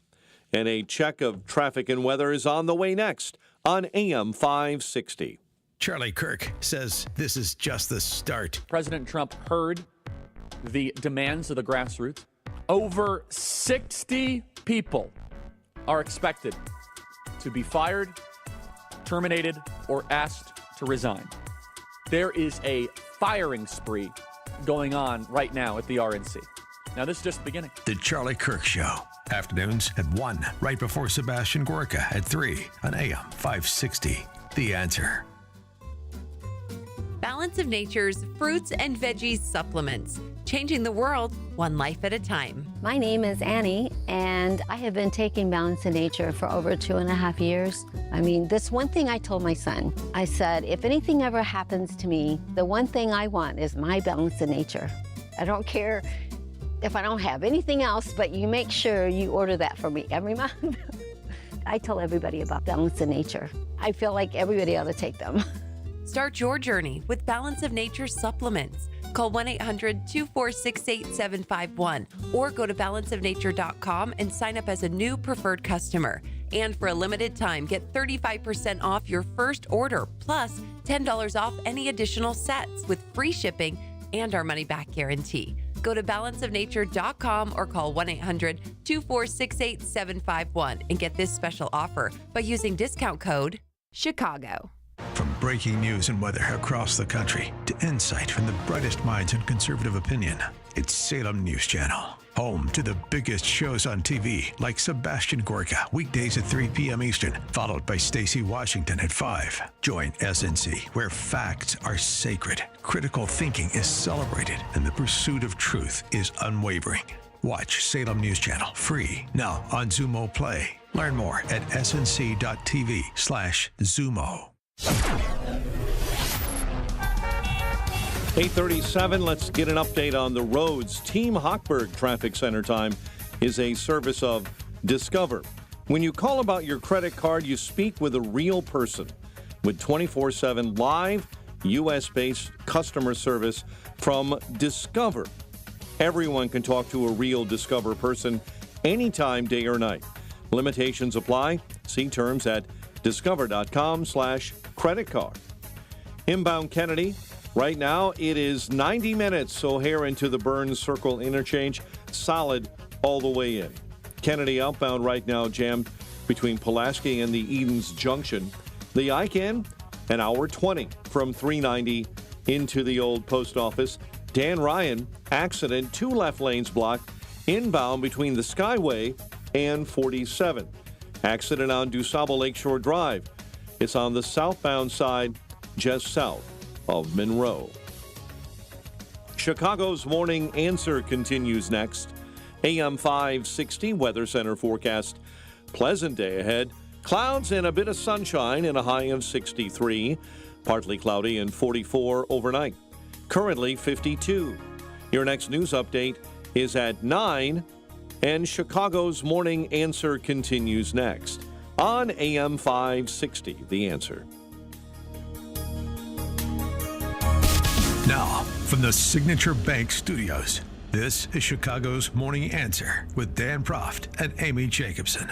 [SPEAKER 8] And a check of traffic and weather is on the way next on AM 560.
[SPEAKER 3] Charlie Kirk says this is just the start.
[SPEAKER 9] President Trump heard the demands of the grassroots. Over 60 people are expected to be fired, terminated, or asked to resign. There is a firing spree going on right now at the RNC. Now, this is just the beginning.
[SPEAKER 3] The Charlie Kirk Show. Afternoons at 1, right before Sebastian Gorka at 3 on AM 560. The Answer.
[SPEAKER 10] Balance of Nature's fruits and veggies supplements. Changing the world one life at a time.
[SPEAKER 12] My name is Annie, and I have been taking Balance of Nature for over 2.5 years. I mean, this one thing I told my son, I said, if anything ever happens to me, the one thing I want is my Balance of Nature. I don't care if I don't have anything else, but you make sure you order that for me every month. I tell everybody about Balance of Nature. I feel like everybody ought to take them.
[SPEAKER 10] Start your journey with Balance of Nature supplements. Call 1-800-246-8751 or go to balanceofnature.com and sign up as a new preferred customer. And for a limited time, get 35% off your first order, plus $10 off any additional sets with free shipping and our money-back guarantee. Go to balanceofnature.com or call 1-800-246-8751 and get this special offer by using discount code CHICAGO.
[SPEAKER 3] From breaking news and weather across the country to insight from the brightest minds in conservative opinion, it's Salem News Channel. Home to the biggest shows on TV, like Sebastian Gorka, weekdays at 3 p.m. Eastern, followed by Stacey Washington at 5. Join SNC, where facts are sacred, critical thinking is celebrated, and the pursuit of truth is unwavering. Watch Salem News Channel free now on Zumo Play. Learn more at snc.tv/Zumo.
[SPEAKER 8] 8:37, let's get an update on the roads. Team Hochberg Traffic Center time is a service of Discover. When you call about your credit card, you speak with a real person with 24/7 live U.S.-based customer service from Discover. Everyone can talk to a real Discover person anytime, day or night. Limitations apply. See terms at discover.com/creditcard. Inbound Kennedy. Right now, it is 90 minutes O'Hare into the Burns Circle interchange. Solid all the way in. Kennedy outbound right now jammed between Pulaski and the Edens Junction. The ICANN, an hour 20 from 390 into the old post office. Dan Ryan, accident, 2 left lanes blocked, inbound between the Skyway and 47. Accident on DuSable Lakeshore Drive. It's on the southbound side, just south of Monroe. Chicago's Morning Answer continues next. AM 560 Weather Center forecast. Pleasant day ahead. Clouds and a bit of sunshine and a high of 63. Partly cloudy and 44 overnight. Currently 52. Your next news update is at 9, and Chicago's Morning Answer continues next on AM 560, The Answer.
[SPEAKER 3] Now, from the Signature Bank Studios, this is Chicago's Morning Answer with Dan Proft and Amy Jacobson.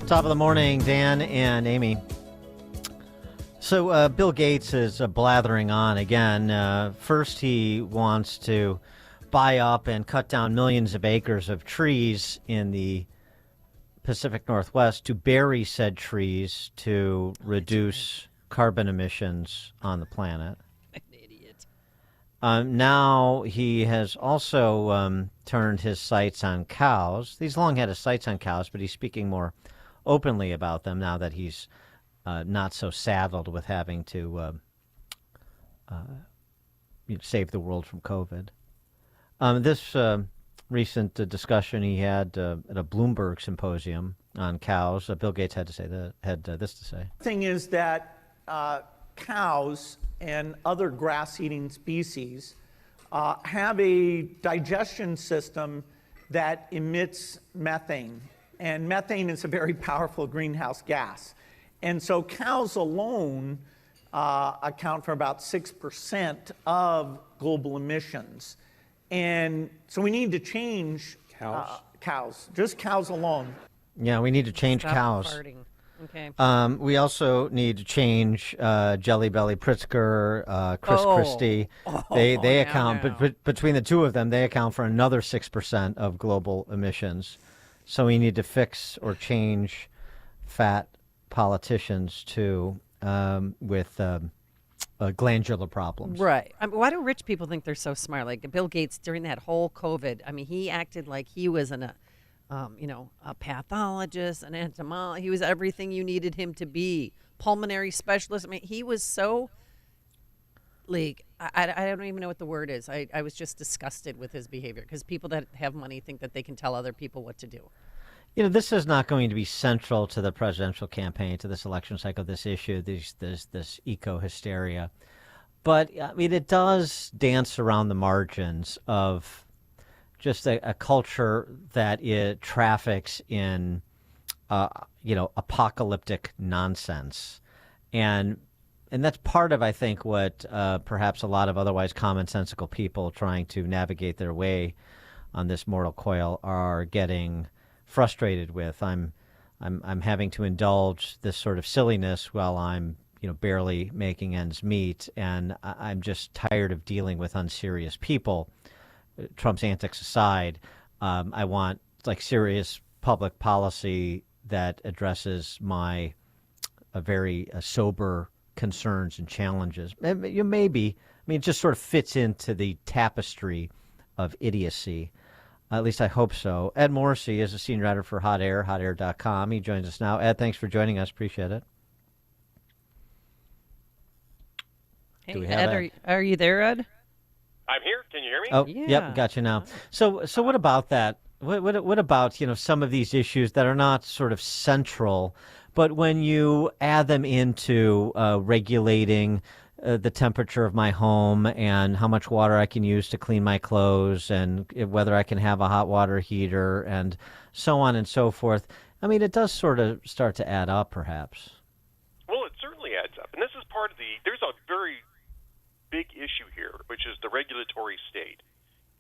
[SPEAKER 4] Top of the morning, Dan and Amy. So Bill Gates is blathering on again. First, he wants to buy up and cut down millions of acres of trees in the Pacific Northwest to bury said trees to reduce carbon emissions on the planet.
[SPEAKER 24] An idiot.
[SPEAKER 4] Now he has also turned his sights on cows. He's long had his sights on cows, but he's speaking more openly about them now that he's not so saddled with having to save the world from COVID. This recent discussion he had at a Bloomberg symposium on cows, Bill Gates had this to say.
[SPEAKER 2] The thing is that cows and other grass-eating species have a digestion system that emits methane. And methane is a very powerful greenhouse gas. And so cows alone account for about 6% of global emissions. And so we need to change cows, just cows alone.
[SPEAKER 4] Yeah, we need to change
[SPEAKER 24] Stop
[SPEAKER 4] cows.
[SPEAKER 24] farting. Okay.
[SPEAKER 4] We also need to change Jelly Belly Pritzker, Chris Christie. They account, but between the two of them, they account for another 6% of global emissions. So we need to fix or change fat politicians too with glandular problems.
[SPEAKER 24] Right. I mean, why do rich people think they're so smart? Like Bill Gates during that whole COVID, I mean, he acted like he was a pathologist, an entomologist. He was everything you needed him to be. Pulmonary specialist. I mean, he was so, like, I don't even know what the word is. I was just disgusted with his behavior because people that have money think that they can tell other people what to do.
[SPEAKER 4] This is not going to be central to the presidential campaign, to this election cycle, this issue, this eco-hysteria. But, I mean, it does dance around the margins of just a culture that it traffics in, apocalyptic nonsense. And that's part of, I think, what perhaps a lot of otherwise commonsensical people trying to navigate their way on this mortal coil are getting frustrated with. I'm having to indulge this sort of silliness while I'm barely making ends meet, and I'm just tired of dealing with unserious people. Trump's antics aside, I want serious public policy that addresses my very sober concerns and challenges. Maybe, it just sort of fits into the tapestry of idiocy. At least I hope so. Ed Morrissey is a senior writer for Hot Air, hotair.com. He joins us now. Ed, thanks for joining us. Appreciate it.
[SPEAKER 24] Hey, Ed, are you there, Ed?
[SPEAKER 15] I'm here. Can you hear me?
[SPEAKER 4] Oh,
[SPEAKER 24] yeah.
[SPEAKER 4] Yep, got you now. So what about that? What about, some of these issues that are not sort of central, but when you add them into regulating the temperature of my home and how much water I can use to clean my clothes and whether I can have a hot water heater and so on and so forth, it does sort of start to add up, perhaps.
[SPEAKER 15] Well, it certainly adds up. And this is part of there's a very big issue here, which is the regulatory state.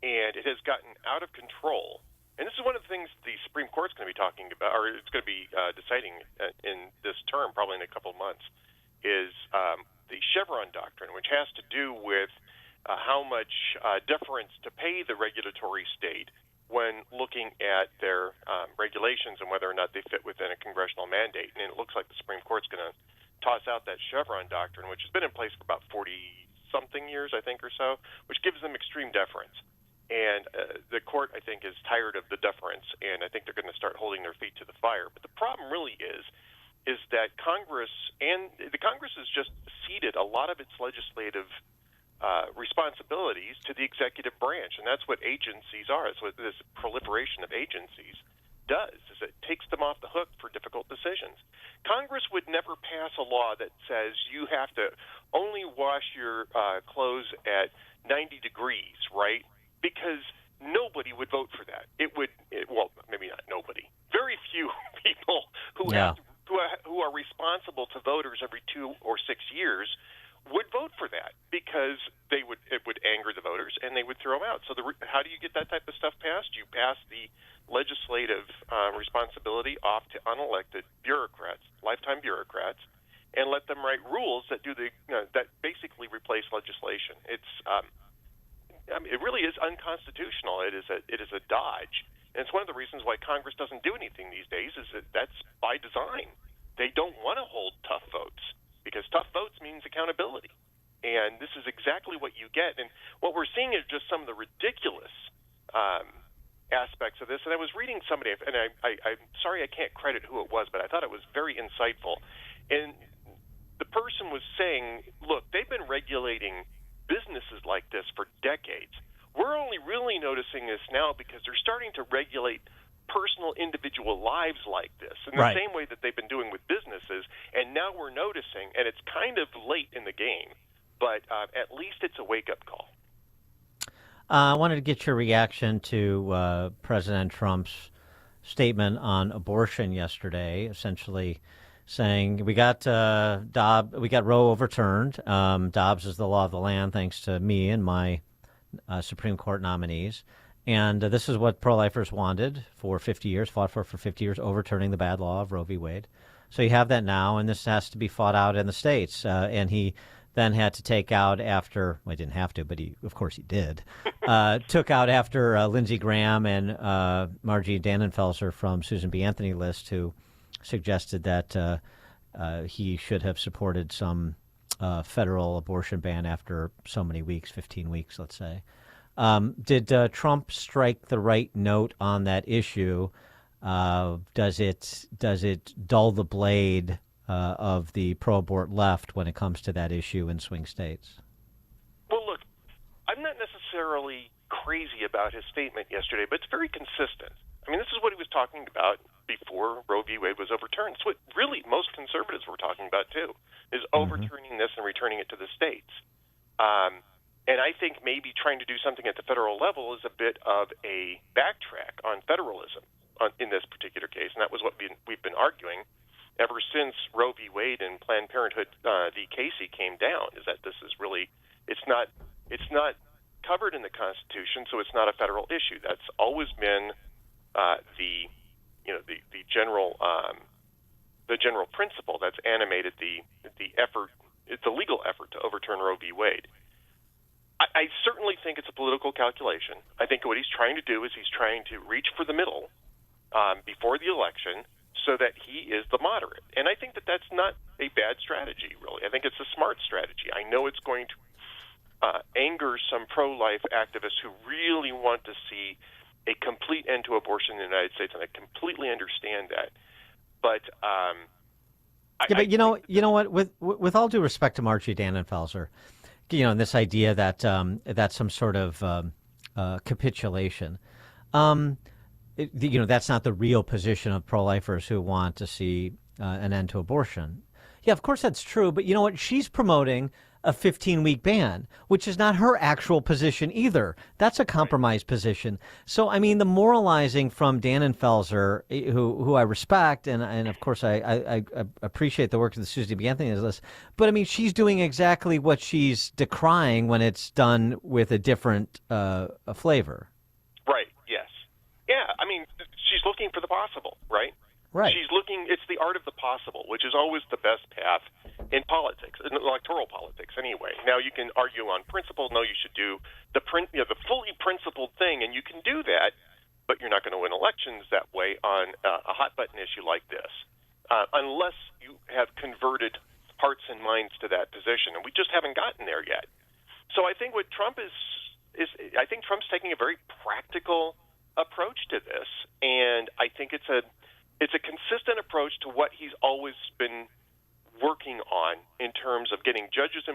[SPEAKER 15] And it has gotten out of control. And this is one of the things the Supreme Court's going to be talking about, or it's going to be deciding in this term, probably in a couple of months, is the Chevron doctrine, which has to do with how much deference to pay the regulatory state when looking at their regulations and whether or not they fit within a congressional mandate. And it looks like the Supreme Court's going to toss out that Chevron doctrine, which has been in place for about 40-something years, I think, or so, which gives them extreme deference. And the court, I think, is tired of the deference, and I think they're going to start holding their feet to the fire. But the problem really is is that Congress has just ceded a lot of its legislative responsibilities to the executive branch, and that's what agencies are. That's what this proliferation of agencies does, is it takes them off the hook for difficult decisions. Congress would never pass a law that says you have to only wash your clothes at 90 degrees, right? Because nobody would vote for that. Well, maybe not nobody. Very few people who are responsible to voters every 2 or 6 years would vote for that, because it would anger the voters and they would throw them out. So how do you get that type of stuff passed? You pass the legislative responsibility off to unelected bureaucrats, lifetime bureaucrats, and let them write rules that that basically replace legislation. It really is unconstitutional. It is a dodge, and it's one of the reasons why Congress doesn't do anything these days. That's by design. They don't want to hold tough votes, because tough votes means accountability. And this is exactly what you get. And what we're seeing is just some of the ridiculous aspects of this. And I was reading somebody, and I'm sorry I can't credit who it was, but I thought it was very insightful. And the person was saying, look, they've been regulating businesses like this for decades. We're only really noticing this now because they're starting to regulate personal individual lives like this in the same way that they've been doing with businesses, and now we're noticing, and it's kind of late in the game, but at least it's a wake-up call.
[SPEAKER 11] I wanted to get your reaction to President Trump's statement on abortion yesterday, essentially saying we got Roe overturned. Dobbs is the law of the land, thanks to me and my Supreme Court nominees. And this is what pro-lifers wanted for 50 years, fought for 50 years, overturning the bad law of Roe v. Wade. So you have that now, and this has to be fought out in the states. And he then had to take out after, well, he didn't have to, but of course he did, took out after Lindsey Graham and Margie Dannenfelser from Susan B. Anthony list, who suggested that he should have supported some federal abortion ban after so many weeks, 15 weeks, let's say. Did Trump strike the right note on that issue? Does it dull the blade of the pro-abort left when it comes to that issue in swing states?
[SPEAKER 15] Well, look, I'm not necessarily crazy about his statement yesterday, but it's very consistent. I mean, this is what he was talking about before Roe v. Wade was overturned. It's what really most conservatives were talking about, too, is overturning this and returning it to the states. And I think maybe trying to do something at the federal level is a bit of a backtrack on federalism in this particular case. And that was what we've been arguing ever since Roe v. Wade and Planned Parenthood v. Casey came down, is that this is really, it's not covered in the Constitution, so it's not a federal issue. That's always been the general principle that's animated the legal effort to overturn Roe v. Wade. I certainly think it's a political calculation. I think what he's trying to do is he's trying to reach for the middle before the election so that he is the moderate. And I think that that's not a bad strategy, really. I think it's a smart strategy. I know it's going to anger some pro-life activists who really want to see a complete end to abortion in the United States, and I completely understand that. But
[SPEAKER 11] you know what? With all due respect to Margie Dannenfelser, and this idea that that's some sort of capitulation. That's not the real position of pro-lifers who want to see an end to abortion. Yeah, of course that's true. But you know what? She's promoting a 15-week ban, which is not her actual position either. That's a compromise position. So, I mean, the moralizing from Dannenfelser, who I respect, and of course I appreciate the work of the Susan B. Anthony list, but I mean, she's doing exactly what she's decrying when it's done with a different flavor.
[SPEAKER 15] Right, yes. Yeah, I mean, she's looking for the possible, right?
[SPEAKER 11] Right.
[SPEAKER 15] It's the art of the possible, which is always the best path in politics, in electoral politics anyway. Now, you can argue on principle, no, you should do the fully principled thing, and you can do that, but you're not going to win elections that way on a hot-button issue like this, unless you have converted hearts and minds to that position, and we just haven't gotten there yet. So I think what Trump is I think Trump's taking a very practical approach to this, and I think it's a consistent approach to what he's always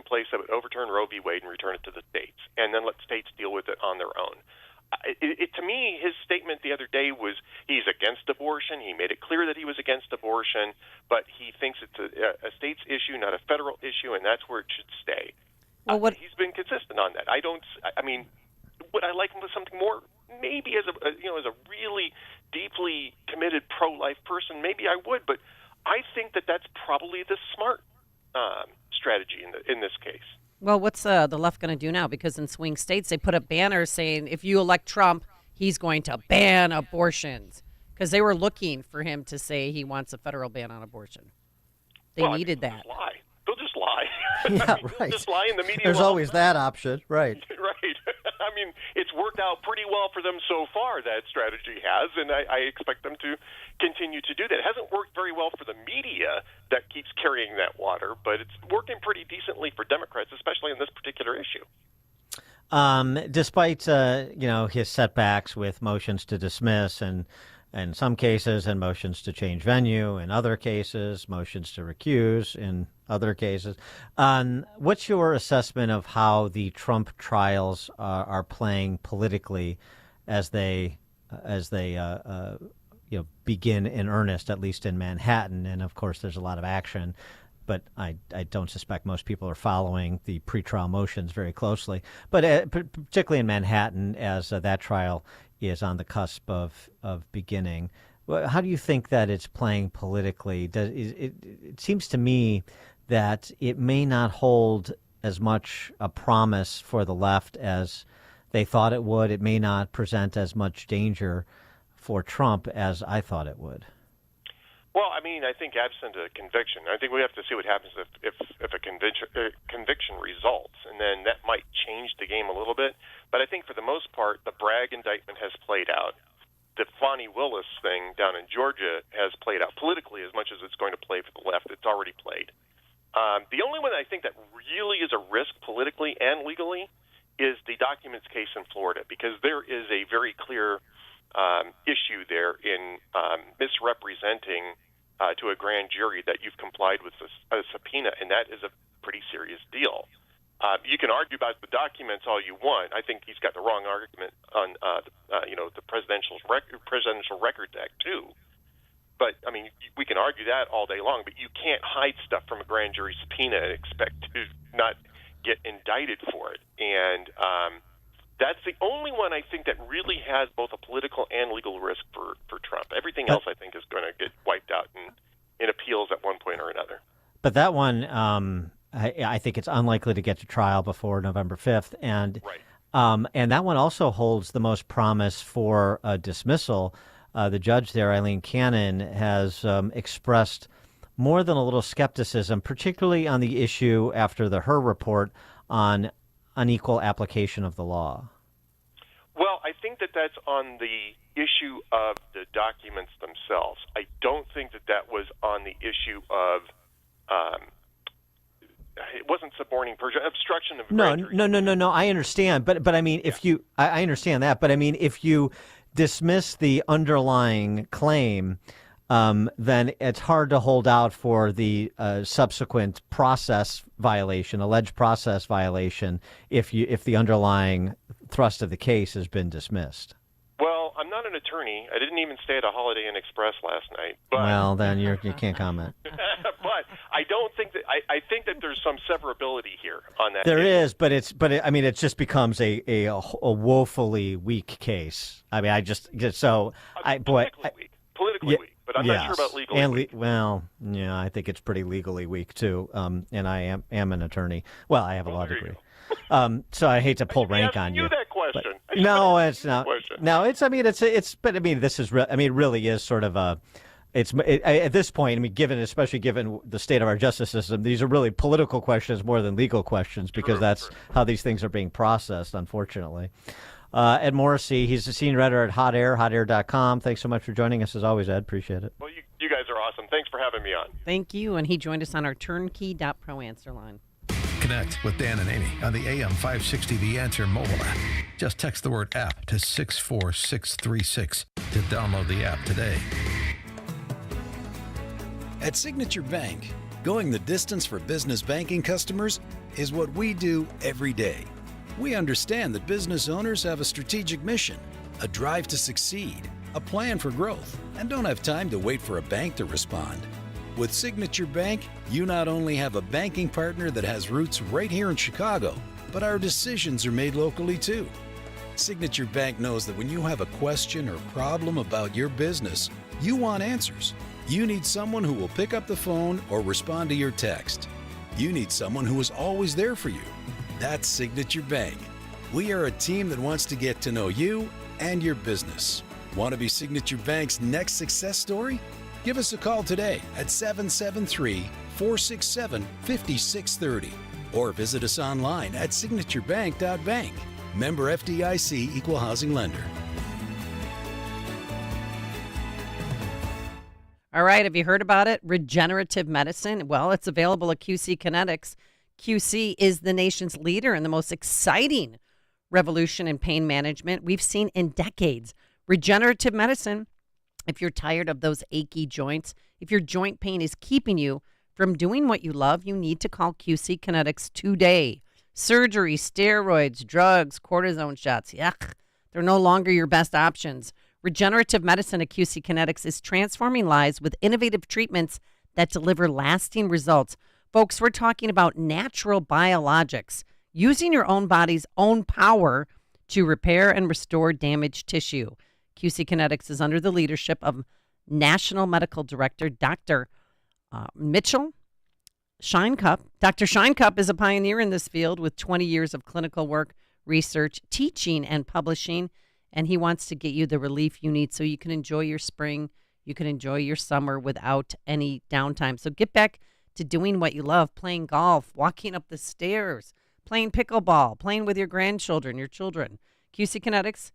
[SPEAKER 15] place that would overturn Roe v. Wade and return it to the states, and then let states deal with it on their own. To me, his statement the other day was he's against abortion. He made it clear that he was against abortion, but he thinks it's a state's issue, not a federal issue, and that's where it should stay.
[SPEAKER 24] Well,
[SPEAKER 15] he's been consistent on that. Would I like him with something more? Maybe as a really deeply committed pro-life person, maybe I would, but I think that that's probably the smart strategy in this case.
[SPEAKER 24] Well, what's the left going to do now? Because in swing states, they put up banners saying if you elect Trump, he's going to ban abortions. Because they were looking for him to say he wants a federal ban on abortion. They needed that.
[SPEAKER 15] They'll just lie.
[SPEAKER 11] Yeah, right.
[SPEAKER 15] Just lie in the media.
[SPEAKER 11] There's always that option, right?
[SPEAKER 15] Right. I mean, it's worked out pretty well for them so far, that strategy has, and I expect them to continue to do that. It hasn't worked very well for the media that keeps carrying that water, but it's working pretty decently for Democrats, especially in this particular issue.
[SPEAKER 11] Despite his setbacks with motions to dismiss and in some cases, and motions to change venue in other cases, motions to recuse in other cases. What's your assessment of how the Trump trials are playing politically as they begin in earnest, at least in Manhattan? And of course, there's a lot of action, but I don't suspect most people are following the pretrial motions very closely. But particularly in Manhattan, as that trial is on the cusp of beginning. How do you think that it's playing politically? It seems to me that it may not hold as much a promise for the left as they thought it would. It may not present as much danger for Trump as I thought it would.
[SPEAKER 15] Well, I think absent a conviction, I think we have to see what happens if a conviction results, and then that might change the game a little bit. But I think for the most part, the Bragg indictment has played out. The Fani Willis thing down in Georgia has played out politically as much as it's going to play for the left. It's already played. The only one I think that really is a risk politically and legally is the documents case in Florida, because there is a very clear issue there in misrepresenting to a grand jury that you've complied with a subpoena, and that is a pretty serious deal. You can argue about the documents all you want. I think he's got the wrong argument on the Presidential Records Act too. But we can argue that all day long. But you can't hide stuff from a grand jury subpoena and expect to not get indicted for it. And that's the only one I think that really has both a political and legal risk for Trump. Everything else I think is going to get wiped out in appeals at one point or another.
[SPEAKER 11] But that one, I think it's unlikely to get to trial before November 5th. And that one also holds the most promise for a dismissal. The judge there, Eileen Cannon, has expressed more than a little skepticism, particularly on the issue after the Hur report on unequal application of the law.
[SPEAKER 15] Well, I think that's on the issue of the documents themselves. I don't think that was on the issue of it wasn't suborning perjury, obstruction of grand jury.
[SPEAKER 11] No. I understand, but if you, I understand that, but if you dismiss the underlying claim, then it's hard to hold out for the subsequent process violation, alleged process violation, if the underlying thrust of the case has been dismissed.
[SPEAKER 15] Well, I'm not an attorney. I didn't even stay at a Holiday Inn Express last night. But,
[SPEAKER 11] well, then you can't comment.
[SPEAKER 15] But I don't think that I think that there's some severability here on that.
[SPEAKER 11] There is, but it just becomes a woefully weak case. Politically
[SPEAKER 15] weak. But I'm not sure about legally weak.
[SPEAKER 11] I think it's pretty legally weak too. And I am an attorney. Well, I have a law degree. So I hate to pull rank on you.
[SPEAKER 15] That question.
[SPEAKER 11] No, it's not. No, it's. But this is. It really is sort of a. At this point, especially given the state of our justice system, these are really political questions more than legal questions, because that's how these things are being processed, unfortunately. Ed Morrissey, he's a senior editor at Hot Air, hotair.com. Thanks so much for joining us as always, Ed. Appreciate it.
[SPEAKER 15] Well, you guys are awesome. Thanks for having me on.
[SPEAKER 24] Thank you. And he joined us on our turnkey.pro answer line.
[SPEAKER 3] Connect with Dan and Amy on the AM 560 The Answer mobile app. Just text the word app to 64636 to download the app today.
[SPEAKER 1] At Signature Bank, Going the distance for business banking customers is what we do every day. We understand that business owners have a strategic mission, a drive to succeed, a plan for growth, and don't have time to wait for a bank to respond. With Signature Bank, you not only have a banking partner that has roots right here in Chicago, but our decisions are made locally too. Signature Bank knows that when you have a question or problem about your business, you want answers. You need someone who will pick up the phone or respond to your text. You need someone who is always there for you. That's Signature Bank. We are a team that wants to get to know you and your business. Want to be Signature Bank's next success story? Give us a call today at 773-467-5630 or visit us online at signaturebank.bank. Member FDIC Equal Housing Lender.
[SPEAKER 24] All right, have you heard about it? Regenerative medicine. Well, it's available at QC Kinetics. QC is the nation's leader in the most exciting revolution in pain management we've seen in decades. Regenerative medicine, if you're tired of those achy joints, if your joint pain is keeping you from doing what you love, you need to call QC Kinetics today. Surgery, steroids, drugs, cortisone shots, yuck, they're no longer your best options. Regenerative medicine at QC Kinetics is transforming lives with innovative treatments that deliver lasting results. Folks, we're talking about natural biologics, using your own body's own power to repair and restore damaged tissue. QC Kinetics is under the leadership of National Medical Director Dr. Mitchell Shinecup. Dr. Shinecup is a pioneer in this field with 20 years of clinical work, research, teaching, and publishing, and he wants to get you the relief you need so you can enjoy your spring, you can enjoy your summer without any downtime. So get back to doing what you love, playing golf, walking up the stairs, playing pickleball, playing with your grandchildren, your children. QC Kinetics,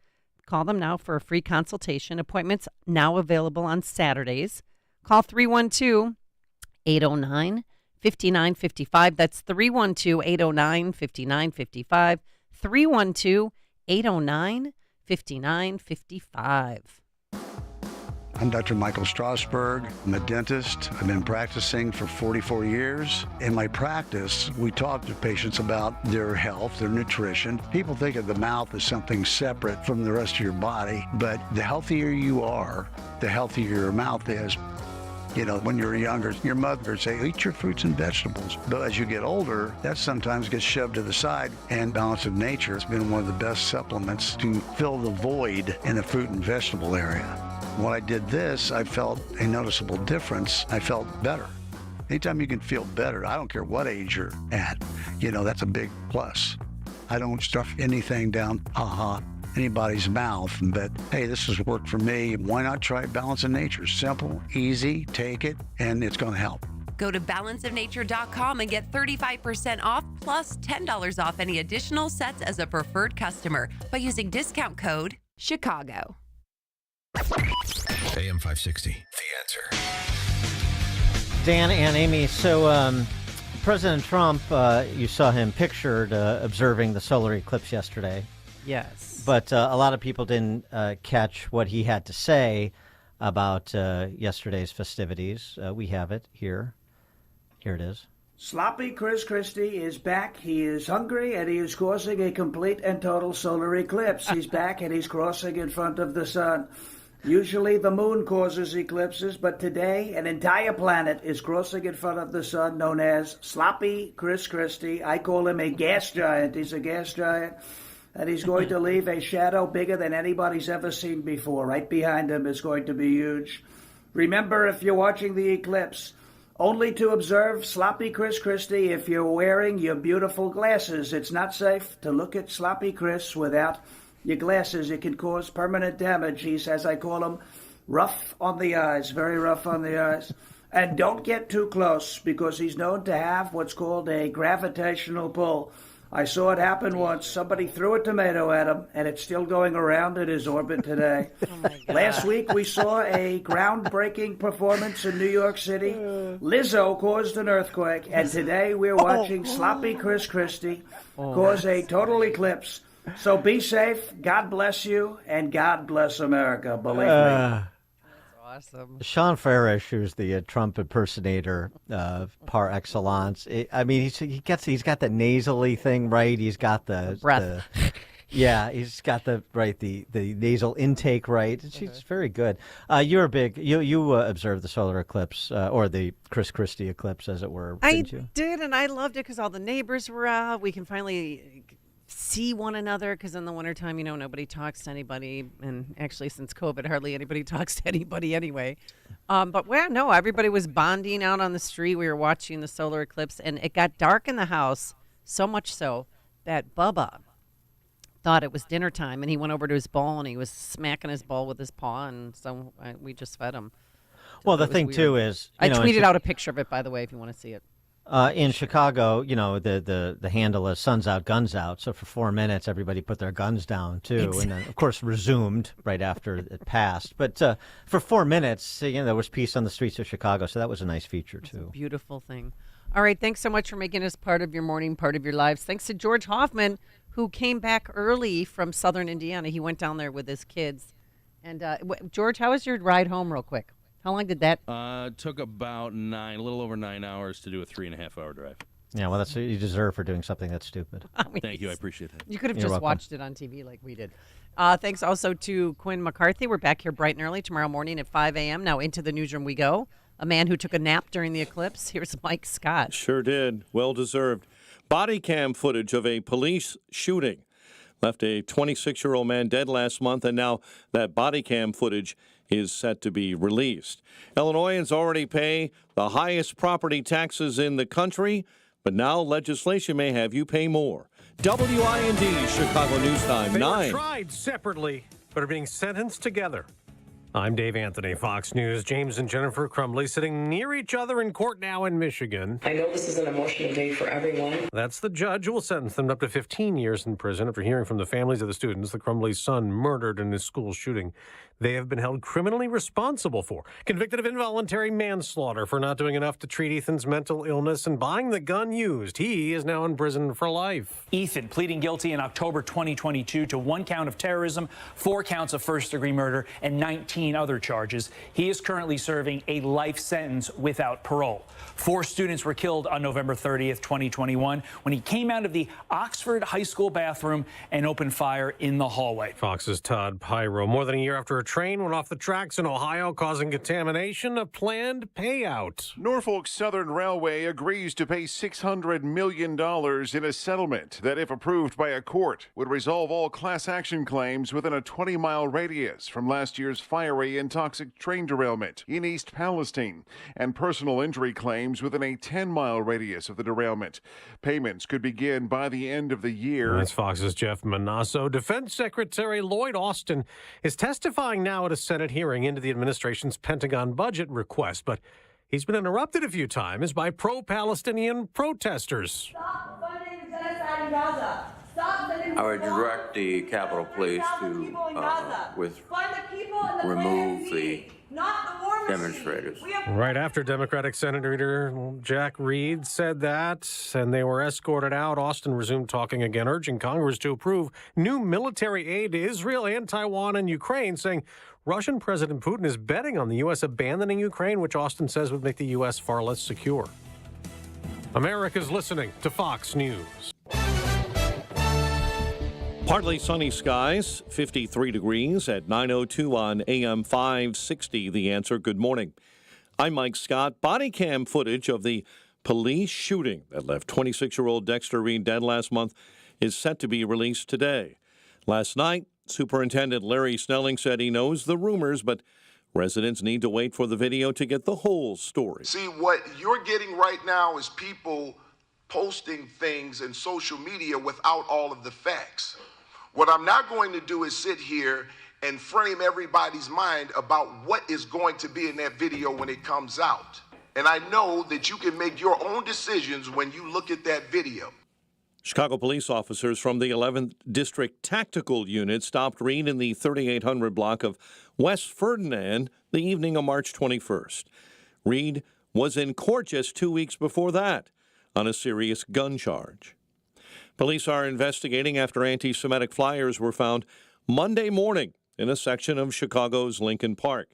[SPEAKER 24] call them now for a free consultation. Appointments now available on Saturdays. Call 312-809-5955. That's 312-809-5955. 312-809-5955.
[SPEAKER 14] I'm Dr. Michael Strasberg. I'm a dentist. I've been practicing for 44 years. In my practice, we talk to patients about their health, their nutrition. People think of the mouth as something separate from the rest of your body, but the healthier you are, the healthier your mouth is. You know, when you're younger, your mother would say, eat your fruits and vegetables. But as you get older, that sometimes gets shoved to the side. And Balance of Nature has been one of the best supplements to fill the void in the fruit and vegetable area. When I did this, I felt a noticeable difference. I felt better. Anytime you can feel better, I don't care what age you're at, you know, that's a big plus. I don't stuff anything down, anybody's mouth, but hey, this has worked for me. Why not try Balance of Nature? Simple, easy, take it, and it's going to help.
[SPEAKER 10] Go to balanceofnature.com and get 35% off plus $10 off any additional sets as a preferred customer by using discount code Chicago.
[SPEAKER 3] AM 560, The Answer.
[SPEAKER 11] Dan and Amy, so President Trump, you saw him pictured observing the solar eclipse yesterday.
[SPEAKER 24] Yes.
[SPEAKER 11] But a lot of people didn't catch what he had to say about yesterday's festivities. We have it here. Here it is.
[SPEAKER 22] Sloppy Chris Christie is back. He is hungry, and he is causing a complete and total solar eclipse. He's back, and he's crossing in front of the sun. Usually the moon causes eclipses, but today an entire planet is crossing in front of the sun, known as Sloppy Chris Christie. I call him a gas giant. He's a gas giant. And he's going to leave a shadow bigger than anybody's ever seen before. Right behind him is going to be huge. Remember, if you're watching the eclipse, only to observe Sloppy Chris Christie if you're wearing your beautiful glasses. It's not safe to look at Sloppy Chris without your glasses. It can cause permanent damage. He's, as I call him, rough on the eyes, very rough on the eyes. And don't get too close, because he's known to have what's called a gravitational pull. I saw it happen once. Somebody threw a tomato at him, and it's still going around in his orbit today. Last week, we saw a groundbreaking performance in New York City. Lizzo caused an earthquake, and today we're watching Sloppy Chris Christie cause a total eclipse. So be safe, God bless you, and God bless America, believe me.
[SPEAKER 24] awesome.
[SPEAKER 11] Sean Farish, who's the Trump impersonator par excellence. He's got the nasally thing right. He's got the
[SPEAKER 24] breath.
[SPEAKER 11] He's got the nasal intake right. She's very good. You're big. You observed the solar eclipse or the Chris Christie eclipse, as it were. Didn't you?
[SPEAKER 24] Did, and I loved it because all the neighbors were out. We can finally see one another because in the wintertime, nobody talks to anybody. And actually, since COVID, hardly anybody talks to anybody anyway. Everybody was bonding out on the street. We were watching the solar eclipse, and it got dark in the house, so much so that Bubba thought it was dinner time, and he went over to his bowl, and he was smacking his bowl with his paw, and so we just fed him.
[SPEAKER 11] Well, the thing, too, is...
[SPEAKER 24] I tweeted out a picture of it, by the way, if you want to see it.
[SPEAKER 11] In Chicago, the handle is suns out, guns out. So for 4 minutes, everybody put their guns down, too. Exactly. And then, of course, resumed right after it passed. But for 4 minutes, there was peace on the streets of Chicago. So that was a nice feature, too.
[SPEAKER 24] It's a beautiful thing. All right. Thanks so much for making us part of your morning, part of your lives. Thanks to George Hoffman, who came back early from southern Indiana. He went down there with his kids. And George, how was your ride home real quick? How long did that?
[SPEAKER 6] Took about a little over 9 hours to do a 3.5-hour drive.
[SPEAKER 11] Yeah, well, that's what you deserve for doing something that's stupid.
[SPEAKER 6] Thank you. I appreciate that.
[SPEAKER 24] You could have
[SPEAKER 11] You're
[SPEAKER 24] just
[SPEAKER 11] welcome.
[SPEAKER 24] watched it on TV like we did. Thanks also to Quinn McCarthy. We're back here bright and early tomorrow morning at 5 a.m. Now into the newsroom we go. A man who took a nap during the eclipse. Here's Mike Scott.
[SPEAKER 8] Sure did. Well deserved. Body cam footage of a police shooting left a 26-year-old man dead last month, and now that body cam footage is set to be released. Illinoisans already pay the highest property taxes in the country, but now legislation may have you pay more. WIND Chicago News Time, 9.
[SPEAKER 13] They were tried separately, but are being sentenced together. I'm Dave Anthony, Fox News. James and Jennifer Crumbley sitting near each other in court now in Michigan.
[SPEAKER 16] I know this is an emotional day for everyone.
[SPEAKER 13] That's the judge who will sentence them up to 15 years in prison after hearing from the families of the students the Crumbley's son murdered in his school shooting. They have been held criminally responsible for, convicted of involuntary manslaughter for not doing enough to treat Ethan's mental illness and buying the gun used. He is now in prison for life.
[SPEAKER 23] Ethan pleading guilty in October 2022 to 1 count of terrorism, 4 counts of first-degree murder, and 19 other charges. He is currently serving a life sentence without parole. 4 students were killed on November 30th, 2021, when he came out of the Oxford High School bathroom and opened fire in the hallway.
[SPEAKER 13] Fox's Todd Pyro. More than a year after a train went off the tracks in Ohio, causing contamination, a planned payout.
[SPEAKER 25] Norfolk Southern Railway agrees to pay $600 million in a settlement that, if approved by a court, would resolve all class action claims within a 20-mile radius from last year's fiery and toxic train derailment in East Palestine, and personal injury claims within a 10-mile radius of the derailment. Payments could begin by the end of the year.
[SPEAKER 13] That's Fox's Jeff Manasso. Defense Secretary Lloyd Austin is testifying now at a Senate hearing into the administration's Pentagon budget request, but he's been interrupted a few times by pro-Palestinian protesters.
[SPEAKER 26] Stop funding genocide in Gaza.
[SPEAKER 27] I would direct the Capitol Police to remove the demonstrators.
[SPEAKER 13] Right after Democratic Senator Jack Reed said that, and they were escorted out, Austin resumed talking again, urging Congress to approve new military aid to Israel and Taiwan and Ukraine, saying Russian President Putin is betting on the U.S. abandoning Ukraine, which Austin says would make the U.S. far less secure. America's listening to Fox News.
[SPEAKER 8] Partly sunny skies, 53 degrees at 9:02 on AM 560. The Answer. Good morning. I'm Mike Scott. Body cam footage of the police shooting that left 26-year-old Dexter Reed dead last month is set to be released today. Last night, Superintendent Larry Snelling said he knows the rumors, but residents need to wait for the video to get the whole story.
[SPEAKER 20] See, what you're getting right now is people posting things in social media without all of the facts. What I'm not going to do is sit here and frame everybody's mind about what is going to be in that video when it comes out. And I know that you can make your own decisions when you look at that video.
[SPEAKER 8] Chicago police officers from the 11th District Tactical Unit stopped Reed in the 3800 block of West Ferdinand the evening of March 21st. Reed was in court just 2 weeks before that on a serious gun charge. Police are investigating after anti-Semitic flyers were found Monday morning in a section of Chicago's Lincoln Park.